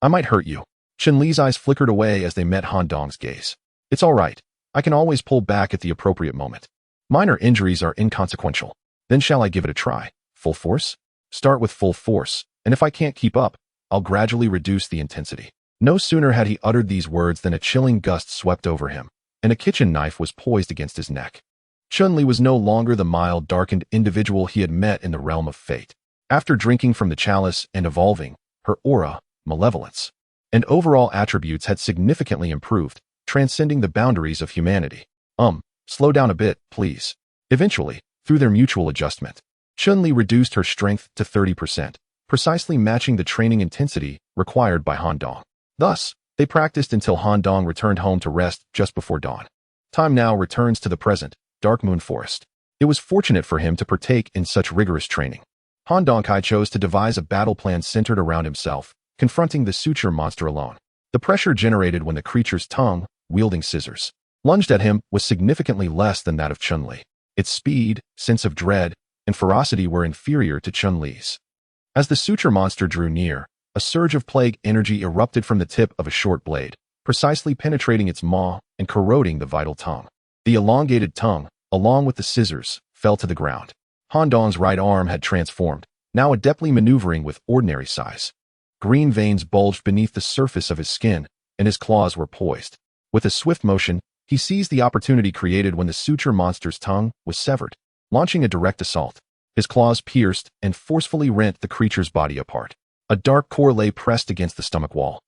I might hurt you." Chun-Li's eyes flickered away as they met Han Dong's gaze. "It's all right. I can always pull back at the appropriate moment. Minor injuries are inconsequential. Then shall I give it a try? Full force? Start with full force, and if I can't keep up, I'll gradually reduce the intensity." No sooner had he uttered these words than a chilling gust swept over him, and a kitchen knife was poised against his neck. Chun-Li was no longer the mild, darkened individual he had met in the realm of fate. After drinking from the chalice and evolving, her aura, malevolence, and overall attributes had significantly improved, transcending the boundaries of humanity. Slow down a bit, please." Eventually, through their mutual adjustment, Chun-Li reduced her strength to 30%, precisely matching the training intensity required by Han Dong. Thus, they practiced until Han Dong returned home to rest just before dawn. Time now returns to the present, Dark Moon Forest. It was fortunate for him to partake in such rigorous training. Han Dongkai chose to devise a battle plan centered around himself, confronting the suture monster alone. The pressure generated when the creature's tongue, wielding scissors, lunged at him was significantly less than that of Chun-Li. Its speed, sense of dread, and ferocity were inferior to Chun-Li's. As the suture monster drew near, a surge of plague energy erupted from the tip of a short blade, precisely penetrating its maw and corroding the vital tongue. The elongated tongue, along with the scissors, fell to the ground. Han Dong's right arm had transformed, now adeptly maneuvering with ordinary size. Green veins bulged beneath the surface of his skin, and his claws were poised. With a swift motion, he seized the opportunity created when the suture monster's tongue was severed, launching a direct assault. His claws pierced and forcefully rent the creature's body apart. A dark core lay pressed against the stomach wall,